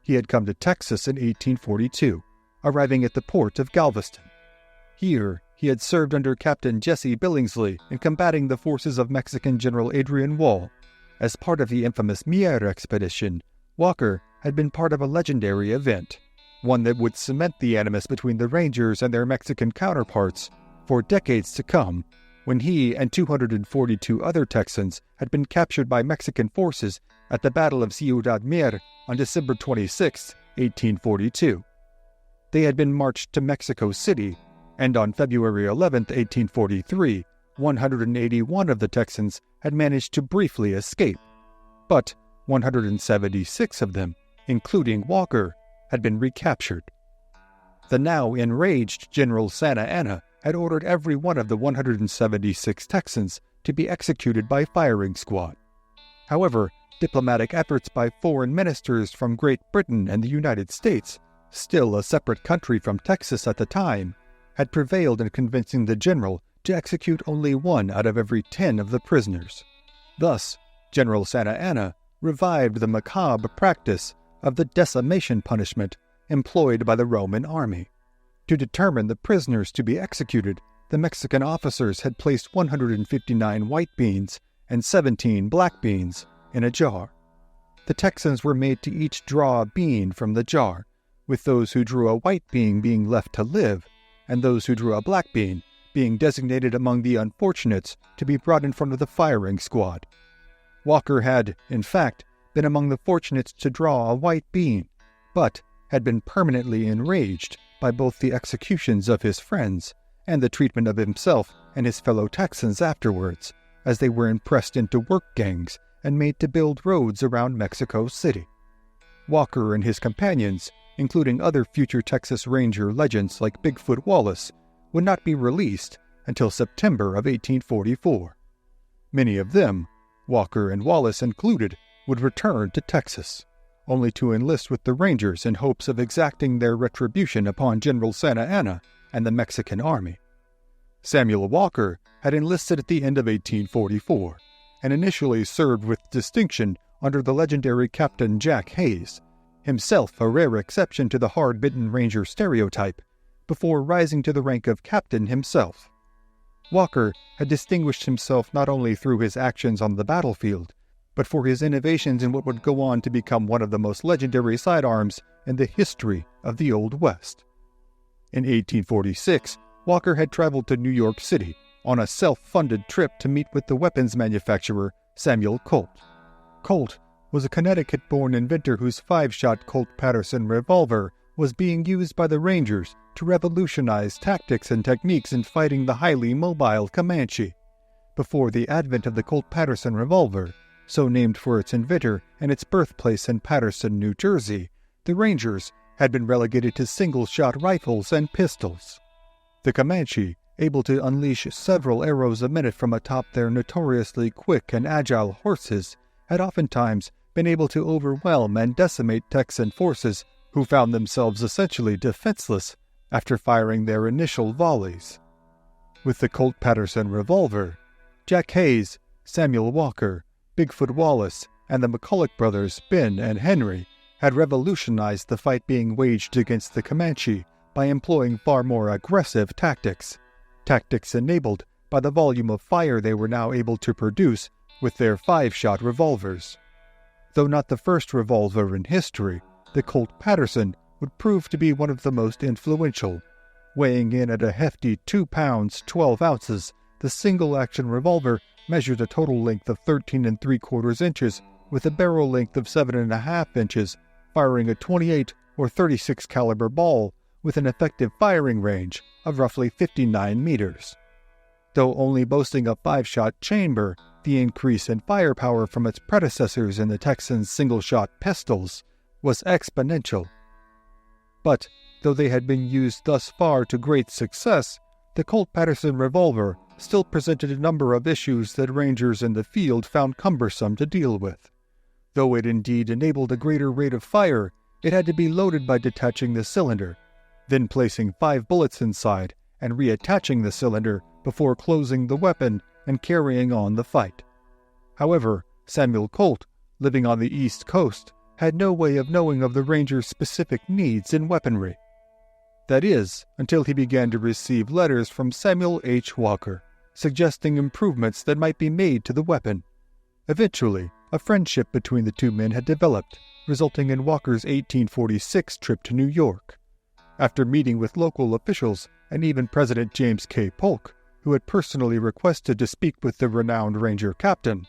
He had come to Texas in 1842, arriving at the port of Galveston. Here, he had served under Captain Jesse Billingsley in combating the forces of Mexican General Adrian Wall. As part of the infamous Mier expedition, Walker had been part of a legendary event, one that would cement the animus between the Rangers and their Mexican counterparts for decades to come, when he and 242 other Texans had been captured by Mexican forces at the Battle of Ciudad Mier on December 26, 1842. They had been marched to Mexico City, and on February 11, 1843, 181 of the Texans had managed to briefly escape, but 176 of them, including Walker, had been recaptured. The now enraged General Santa Anna had ordered every one of the 176 Texans to be executed by firing squad. However, diplomatic efforts by foreign ministers from Great Britain and the United States, still a separate country from Texas at the time, had prevailed in convincing the general to execute only 1 out of every 10 of the prisoners. Thus, General Santa Anna revived the macabre practice of the decimation punishment employed by the Roman army. To determine the prisoners to be executed, the Mexican officers had placed 159 white beans and 17 black beans in a jar. The Texans were made to each draw a bean from the jar, with those who drew a white bean being left to live, and those who drew a black bean being designated among the unfortunates to be brought in front of the firing squad. Walker had, in fact, been among the fortunate to draw a white bean, but had been permanently enraged by both the executions of his friends and the treatment of himself and his fellow Texans afterwards, as they were impressed into work gangs and made to build roads around Mexico City. Walker and his companions, including other future Texas Ranger legends like Bigfoot Wallace, would not be released until September of 1844. Many of them, Walker and Wallace included, would return to Texas, only to enlist with the Rangers in hopes of exacting their retribution upon General Santa Anna and the Mexican army. Samuel Walker had enlisted at the end of 1844, and initially served with distinction under the legendary Captain Jack Hayes, himself a rare exception to the hard-bitten Ranger stereotype, before rising to the rank of captain himself. Walker had distinguished himself not only through his actions on the battlefield, but for his innovations in what would go on to become one of the most legendary sidearms in the history of the Old West. In 1846, Walker had traveled to New York City on a self-funded trip to meet with the weapons manufacturer Samuel Colt. Colt was a Connecticut-born inventor whose 5-shot Colt Patterson revolver was being used by the Rangers to revolutionize tactics and techniques in fighting the highly mobile Comanche. Before the advent of the Colt Patterson revolver, so named for its inventor and its birthplace in Paterson, New Jersey, the Rangers had been relegated to single-shot rifles and pistols. The Comanche, able to unleash several arrows a minute from atop their notoriously quick and agile horses, had oftentimes been able to overwhelm and decimate Texan forces who found themselves essentially defenseless after firing their initial volleys. With the Colt Patterson revolver, Jack Hayes, Samuel Walker, Bigfoot Wallace, and the McCulloch brothers, Ben and Henry, had revolutionized the fight being waged against the Comanche by employing far more aggressive tactics enabled by the volume of fire they were now able to produce with their 5-shot revolvers. Though not the first revolver in history, the Colt Patterson would prove to be one of the most influential. Weighing in at a hefty 2 pounds 12 ounces, the single-action revolver measured a total length of 13 3/4 inches with a barrel length of 7.5 inches, firing a 28 or 36 caliber ball with an effective firing range of roughly 59 meters. Though only boasting a 5-shot chamber, the increase in firepower from its predecessors in the Texans' single-shot pistols was exponential. But, though they had been used thus far to great success, the Colt Patterson revolver still presented a number of issues that Rangers in the field found cumbersome to deal with. Though it indeed enabled a greater rate of fire, it had to be loaded by detaching the cylinder, then placing 5 bullets inside and reattaching the cylinder before closing the weapon and carrying on the fight. However, Samuel Colt, living on the East Coast, had no way of knowing of the Rangers' specific needs in weaponry. That is, until he began to receive letters from Samuel H. Walker, suggesting improvements that might be made to the weapon. Eventually, a friendship between the two men had developed, resulting in Walker's 1846 trip to New York. After meeting with local officials and even President James K. Polk, who had personally requested to speak with the renowned Ranger captain,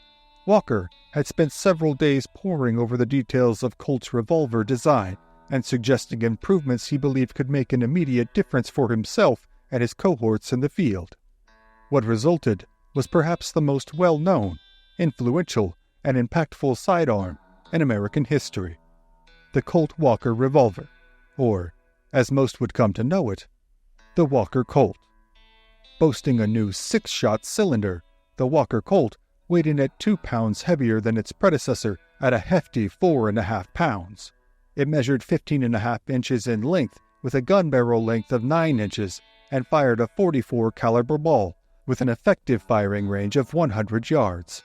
Walker had spent several days poring over the details of Colt's revolver design and suggesting improvements he believed could make an immediate difference for himself and his cohorts in the field. What resulted was perhaps the most well-known, influential, and impactful sidearm in American history, the Colt Walker revolver, or, as most would come to know it, the Walker Colt. Boasting a new 6-shot cylinder, the Walker Colt weighed in at 2 pounds heavier than its predecessor at a hefty 4.5 pounds. It measured 15.5 inches in length with a gun barrel length of 9 inches and fired a .44 caliber ball with an effective firing range of 100 yards.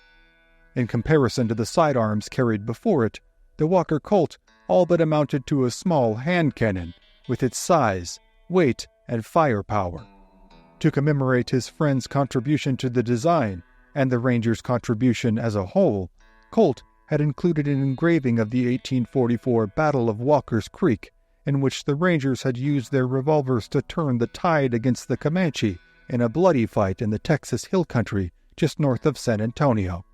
In comparison to the sidearms carried before it, the Walker Colt all but amounted to a small hand cannon with its size, weight, and firepower. To commemorate his friend's contribution to the design and the Rangers' contribution as a whole, Colt had included an engraving of the 1844 Battle of Walker's Creek, in which the Rangers had used their revolvers to turn the tide against the Comanche in a bloody fight in the Texas Hill Country just north of San Antonio.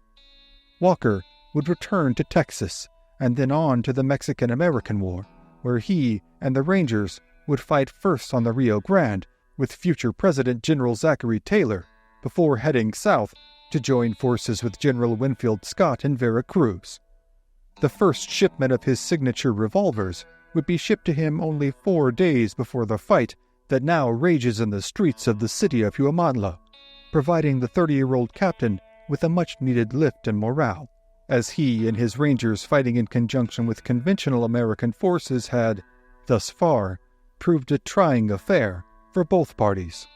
Walker would return to Texas and then on to the Mexican-American War, where he and the Rangers would fight first on the Rio Grande with future President General Zachary Taylor, before heading south to join forces with General Winfield Scott in Veracruz. The first shipment of his signature revolvers would be shipped to him only 4 days before the fight that now rages in the streets of the city of Jumonville, providing the 30-year-old captain with a much-needed lift in morale, as he and his Rangers fighting in conjunction with conventional American forces had, thus far, proved a trying affair for both parties.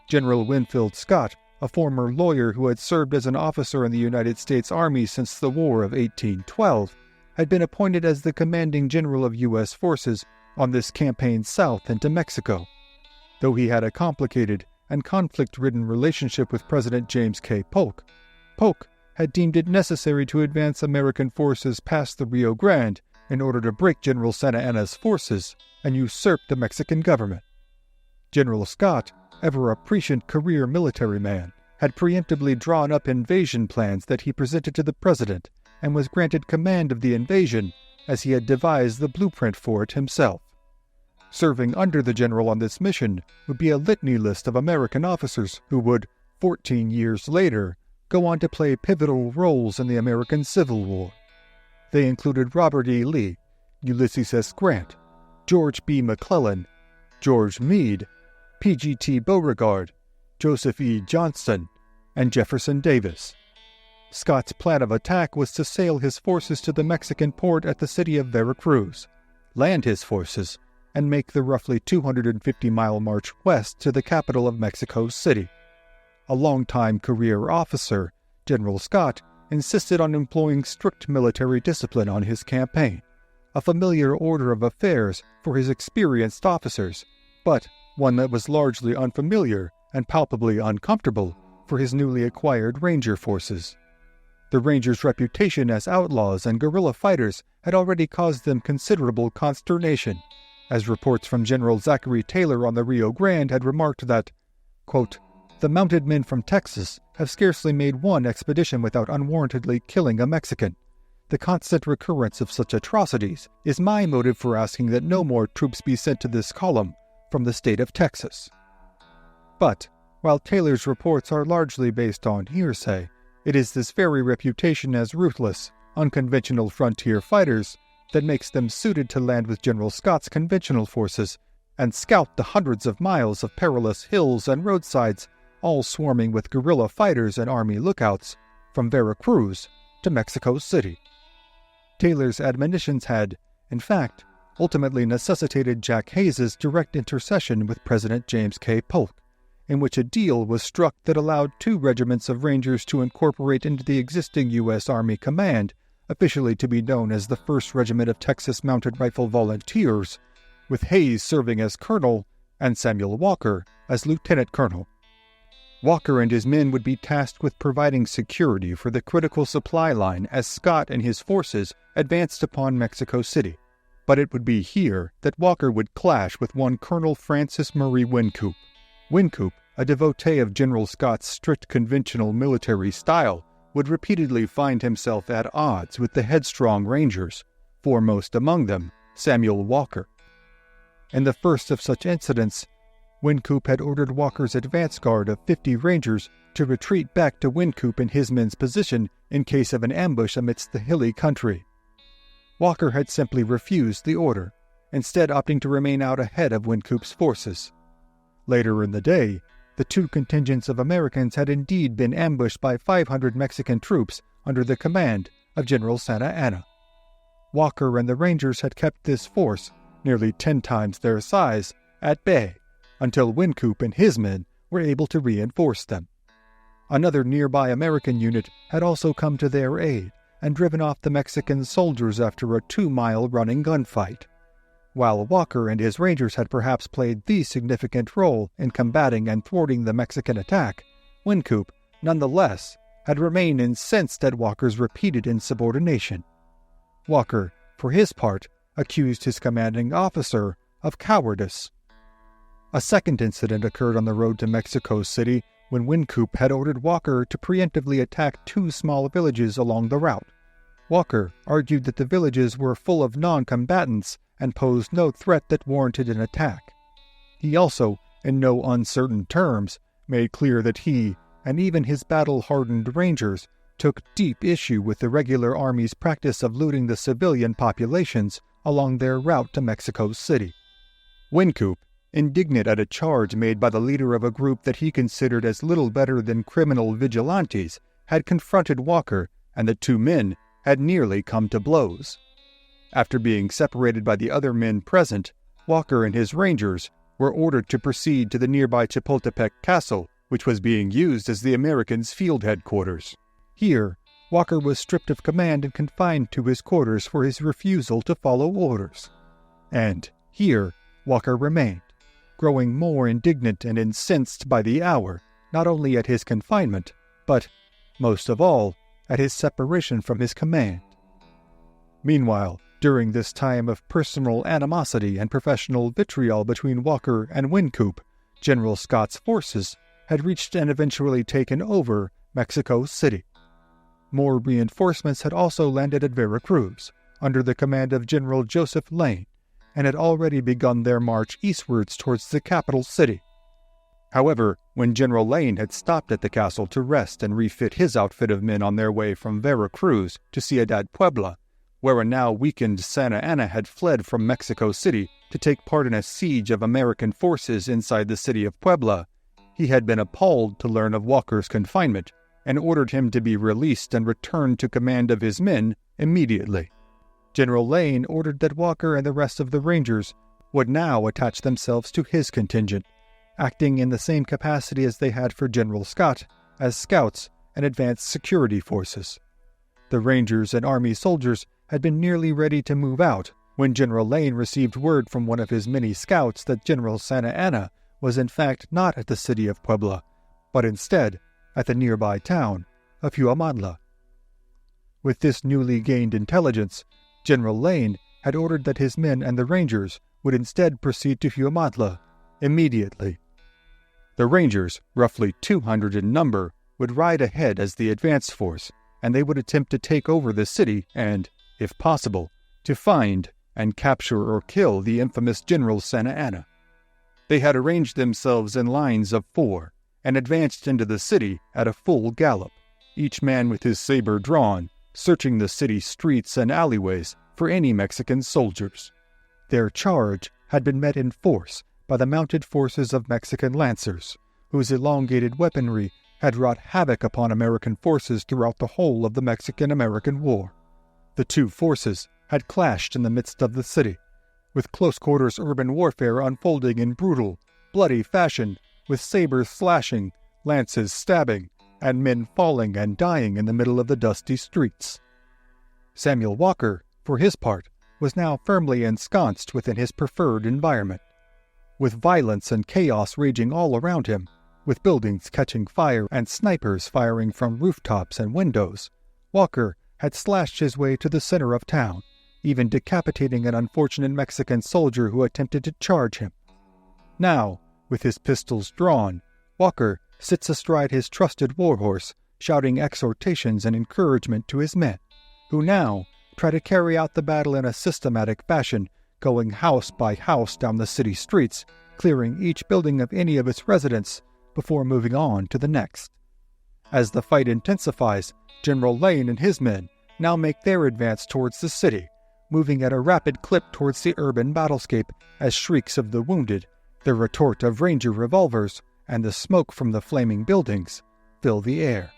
General Winfield Scott, a former lawyer who had served as an officer in the United States Army since the War of 1812, had been appointed as the commanding general of U.S. forces on this campaign south into Mexico. Though he had a complicated and conflict-ridden relationship with President James K. Polk, Polk had deemed it necessary to advance American forces past the Rio Grande in order to break General Santa Anna's forces and usurp the Mexican government. General Scott, ever a prescient career military man, had preemptively drawn up invasion plans that he presented to the president and was granted command of the invasion as he had devised the blueprint for it himself. Serving under the general on this mission would be a litany list of American officers who would, 14 years later, go on to play pivotal roles in the American Civil War. They included Robert E. Lee, Ulysses S. Grant, George B. McClellan, George Meade, P.G.T. Beauregard, Joseph E. Johnston, and Jefferson Davis. Scott's plan of attack was to sail his forces to the Mexican port at the city of Veracruz, land his forces, and make the roughly 250-mile march west to the capital of Mexico City. A longtime career officer, General Scott insisted on employing strict military discipline on his campaign, a familiar order of affairs for his experienced officers, but one that was largely unfamiliar and palpably uncomfortable for his newly acquired Ranger forces. The Rangers' reputation as outlaws and guerrilla fighters had already caused them considerable consternation, as reports from General Zachary Taylor on the Rio Grande had remarked that, quote, "The mounted men from Texas have scarcely made one expedition without unwarrantedly killing a Mexican. The constant recurrence of such atrocities is my motive for asking that no more troops be sent to this column from the state of Texas." But, while Taylor's reports are largely based on hearsay, it is this very reputation as ruthless, unconventional frontier fighters that makes them suited to land with General Scott's conventional forces and scout the hundreds of miles of perilous hills and roadsides, all swarming with guerrilla fighters and army lookouts, from Veracruz to Mexico City. Taylor's admonitions had, in fact, ultimately necessitated Jack Hayes's direct intercession with President James K. Polk, in which a deal was struck that allowed 2 regiments of Rangers to incorporate into the existing U.S. Army Command, officially to be known as the 1st Regiment of Texas Mounted Rifle Volunteers, with Hayes serving as colonel and Samuel Walker as lieutenant colonel. Walker and his men would be tasked with providing security for the critical supply line as Scott and his forces advanced upon Mexico City. But it would be here that Walker would clash with one Colonel Francis Murray Wynkoop. Wynkoop, a devotee of General Scott's strict conventional military style, would repeatedly find himself at odds with the headstrong Rangers, foremost among them Samuel Walker. In the first of such incidents, Wynkoop had ordered Walker's advance guard of 50 Rangers to retreat back to Wynkoop and his men's position in case of an ambush amidst the hilly country. Walker had simply refused the order, instead opting to remain out ahead of Wynkoop's forces. Later in the day, the 2 contingents of Americans had indeed been ambushed by 500 Mexican troops under the command of General Santa Anna. Walker and the Rangers had kept this force, nearly 10 times their size, at bay, until Wynkoop and his men were able to reinforce them. Another nearby American unit had also come to their aid and driven off the Mexican soldiers after a 2-mile running gunfight. While Walker and his Rangers had perhaps played the significant role in combating and thwarting the Mexican attack, Wynkoop, nonetheless, had remained incensed at Walker's repeated insubordination. Walker, for his part, accused his commanding officer of cowardice. A second incident occurred on the road to Mexico City when Wynkoop had ordered Walker to preemptively attack 2 small villages along the route. Walker argued that the villages were full of non-combatants and posed no threat that warranted an attack. He also, in no uncertain terms, made clear that he, and even his battle-hardened rangers, took deep issue with the regular army's practice of looting the civilian populations along their route to Mexico City. Wynkoop, indignant at a charge made by the leader of a group that he considered as little better than criminal vigilantes, had confronted Walker, and the two men had nearly come to blows. After being separated by the other men present, Walker and his rangers were ordered to proceed to the nearby Chapultepec Castle, which was being used as the Americans' field headquarters. Here, Walker was stripped of command and confined to his quarters for his refusal to follow orders. And here, Walker remained, growing more indignant and incensed by the hour, not only at his confinement, but, most of all, at his separation from his command. Meanwhile, during this time of personal animosity and professional vitriol between Walker and Wynkoop, General Scott's forces had reached and eventually taken over Mexico City. More reinforcements had also landed at Veracruz, under the command of General Joseph Lane, and had already begun their march eastwards towards the capital city. However, when General Lane had stopped at the castle to rest and refit his outfit of men on their way from Veracruz to Ciudad Puebla, where a now weakened Santa Anna had fled from Mexico City to take part in a siege of American forces inside the city of Puebla, he had been appalled to learn of Walker's confinement and ordered him to be released and returned to command of his men immediately. General Lane ordered that Walker and the rest of the Rangers would now attach themselves to his contingent, acting in the same capacity as they had for General Scott, as scouts and advanced security forces. The Rangers and Army soldiers had been nearly ready to move out when General Lane received word from one of his many scouts that General Santa Anna was in fact not at the city of Puebla, but instead at the nearby town of Huamantla. With this newly gained intelligence, General Lane had ordered that his men and the Rangers would instead proceed to Huamantla immediately. The Rangers, roughly 200 in number, would ride ahead as the advance force, and they would attempt to take over the city and, if possible, to find and capture or kill the infamous General Santa Anna. They had arranged themselves in lines of 4 and advanced into the city at a full gallop, each man with his saber drawn, searching the city streets and alleyways for any Mexican soldiers. Their charge had been met in force by the mounted forces of Mexican lancers, whose elongated weaponry had wrought havoc upon American forces throughout the whole of the Mexican-American War. The two forces had clashed in the midst of the city, with close-quarters urban warfare unfolding in brutal, bloody fashion, with sabers slashing, lances stabbing, and men falling and dying in the middle of the dusty streets. Samuel Walker, for his part, was now firmly ensconced within his preferred environment. With violence and chaos raging all around him, with buildings catching fire and snipers firing from rooftops and windows, Walker had slashed his way to the center of town, even decapitating an unfortunate Mexican soldier who attempted to charge him. Now, with his pistols drawn, Walker sits astride his trusted warhorse, shouting exhortations and encouragement to his men, who now try to carry out the battle in a systematic fashion, going house by house down the city streets, clearing each building of any of its residents before moving on to the next. As the fight intensifies, General Lane and his men now make their advance towards the city, moving at a rapid clip towards the urban battlescape as shrieks of the wounded, the retort of Ranger revolvers, and the smoke from the flaming buildings fill the air.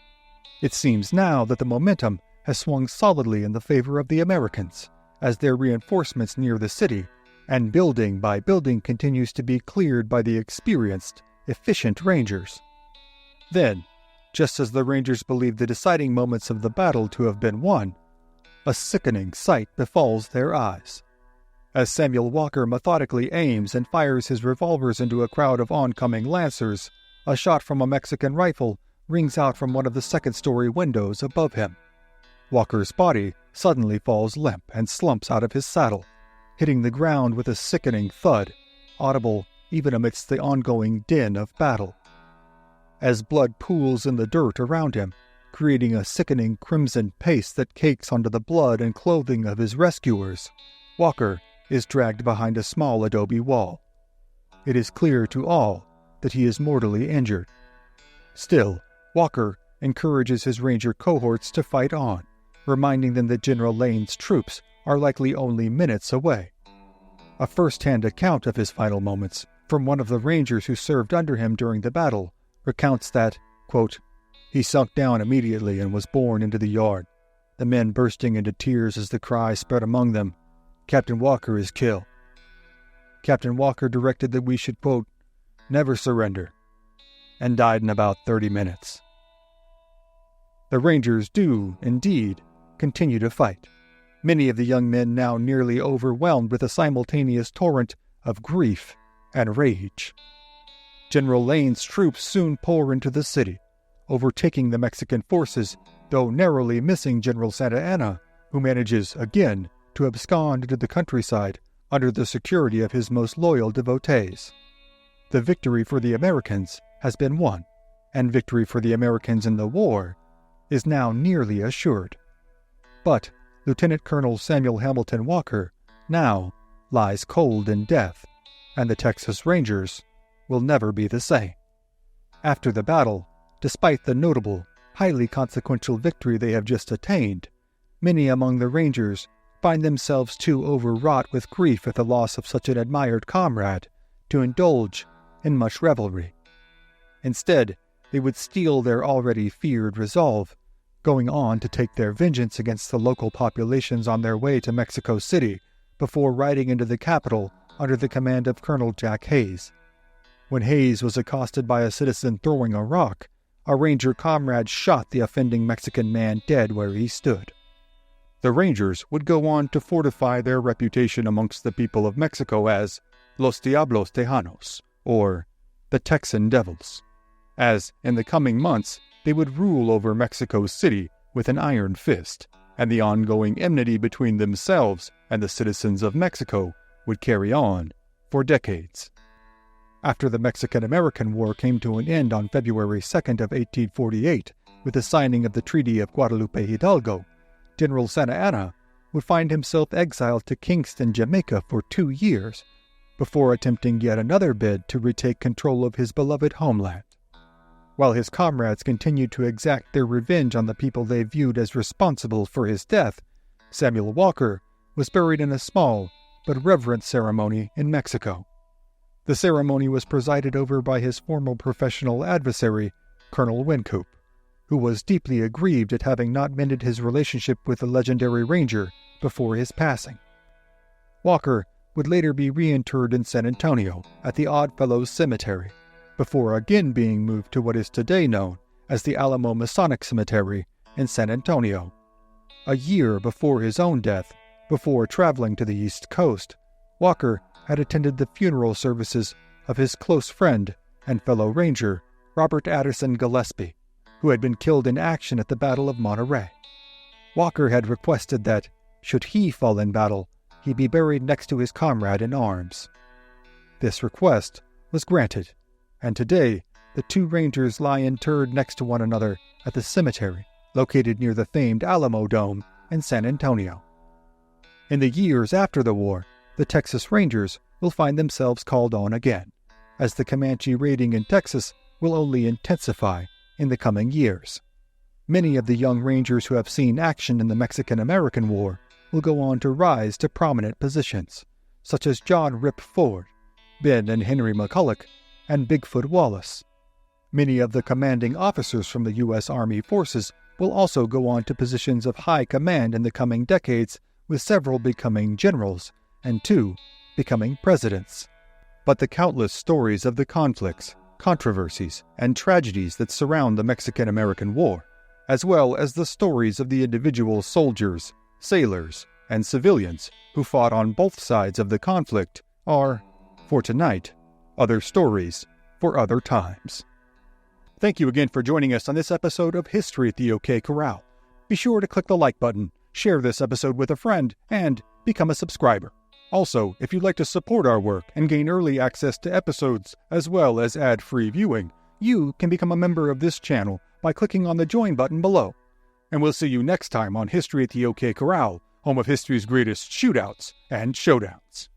It seems now that the momentum has swung solidly in the favor of the Americans, as their reinforcements near the city, and building by building continues to be cleared by the experienced, efficient Rangers. Then, just as the Rangers believe the deciding moments of the battle to have been won, a sickening sight befalls their eyes. As Samuel Walker methodically aims and fires his revolvers into a crowd of oncoming lancers, a shot from a Mexican rifle rings out from one of the second-story windows above him. Walker's body suddenly falls limp and slumps out of his saddle, hitting the ground with a sickening thud, audible even amidst the ongoing din of battle. As blood pools in the dirt around him, creating a sickening crimson paste that cakes onto the blood and clothing of his rescuers, Walker is dragged behind a small adobe wall. It is clear to all that he is mortally injured. Still, Walker encourages his ranger cohorts to fight on, reminding them that General Lane's troops are likely only minutes away. A first-hand account of his final moments from one of the rangers who served under him during the battle recounts that, quote, "He sunk down immediately and was borne into the yard, the men bursting into tears as the cry spread among them, 'Captain Walker is killed.' Captain Walker directed that we should, quote, 'never surrender,' and died in about 30 minutes. The Rangers do, indeed, continue to fight, many of the young men now nearly overwhelmed with a simultaneous torrent of grief and rage. General Lane's troops soon pour into the city, overtaking the Mexican forces, though narrowly missing General Santa Anna, who manages, again, to abscond into the countryside under the security of his most loyal devotees. The victory for the Americans has been won, and victory for the Americans in the war is now nearly assured. But Lieutenant Colonel Samuel Hamilton Walker now lies cold in death, and the Texas Rangers will never be the same. After the battle, despite the notable, highly consequential victory they have just attained, many among the Rangers find themselves too overwrought with grief at the loss of such an admired comrade to indulge in much revelry. Instead, they would steel their already feared resolve, going on to take their vengeance against the local populations on their way to Mexico City before riding into the capital under the command of Colonel Jack Hayes. When Hayes was accosted by a citizen throwing a rock, a Ranger comrade shot the offending Mexican man dead where he stood. The Rangers would go on to fortify their reputation amongst the people of Mexico as Los Diablos Tejanos, or the Texan Devils, as in the coming months they would rule over Mexico City with an iron fist, and the ongoing enmity between themselves and the citizens of Mexico would carry on for decades. After the Mexican-American War came to an end on February 2nd of 1848 with the signing of the Treaty of Guadalupe Hidalgo, General Santa Anna would find himself exiled to Kingston, Jamaica for 2 years, before attempting yet another bid to retake control of his beloved homeland. While his comrades continued to exact their revenge on the people they viewed as responsible for his death, Samuel Walker was buried in a small but reverent ceremony in Mexico. The ceremony was presided over by his former professional adversary, Colonel Wynkoop, who was deeply aggrieved at having not mended his relationship with the legendary Ranger before his passing. Walker would later be reinterred in San Antonio at the Oddfellows Cemetery, before again being moved to what is today known as the Alamo Masonic Cemetery in San Antonio. A year before his own death, before traveling to the East Coast, Walker had attended the funeral services of his close friend and fellow Ranger, Robert Addison Gillespie, who had been killed in action at the Battle of Monterey. Walker had requested that, should he fall in battle, he be buried next to his comrade in arms. This request was granted, and today the two Rangers lie interred next to one another at the cemetery located near the famed Alamo Dome in San Antonio. In the years after the war, the Texas Rangers will find themselves called on again, as the Comanche raiding in Texas will only intensify in the coming years. Many of the young Rangers who have seen action in the Mexican-American War will go on to rise to prominent positions, such as John Rip Ford, Ben and Henry McCulloch, and Bigfoot Wallace. Many of the commanding officers from the U.S. Army forces will also go on to positions of high command in the coming decades, with several becoming generals and 2 becoming presidents. But the countless stories of the conflicts, controversies, and tragedies that surround the Mexican-American War, as well as the stories of the individual soldiers, sailors, and civilians who fought on both sides of the conflict, are, for tonight, other stories for other times. Thank you again for joining us on this episode of History at the OK Corral. Be sure to click the like button, share this episode with a friend, and become a subscriber. Also, if you'd like to support our work and gain early access to episodes as well as ad-free viewing, you can become a member of this channel by clicking on the join button below. And we'll see you next time on History at the OK Corral, home of history's greatest shootouts and showdowns.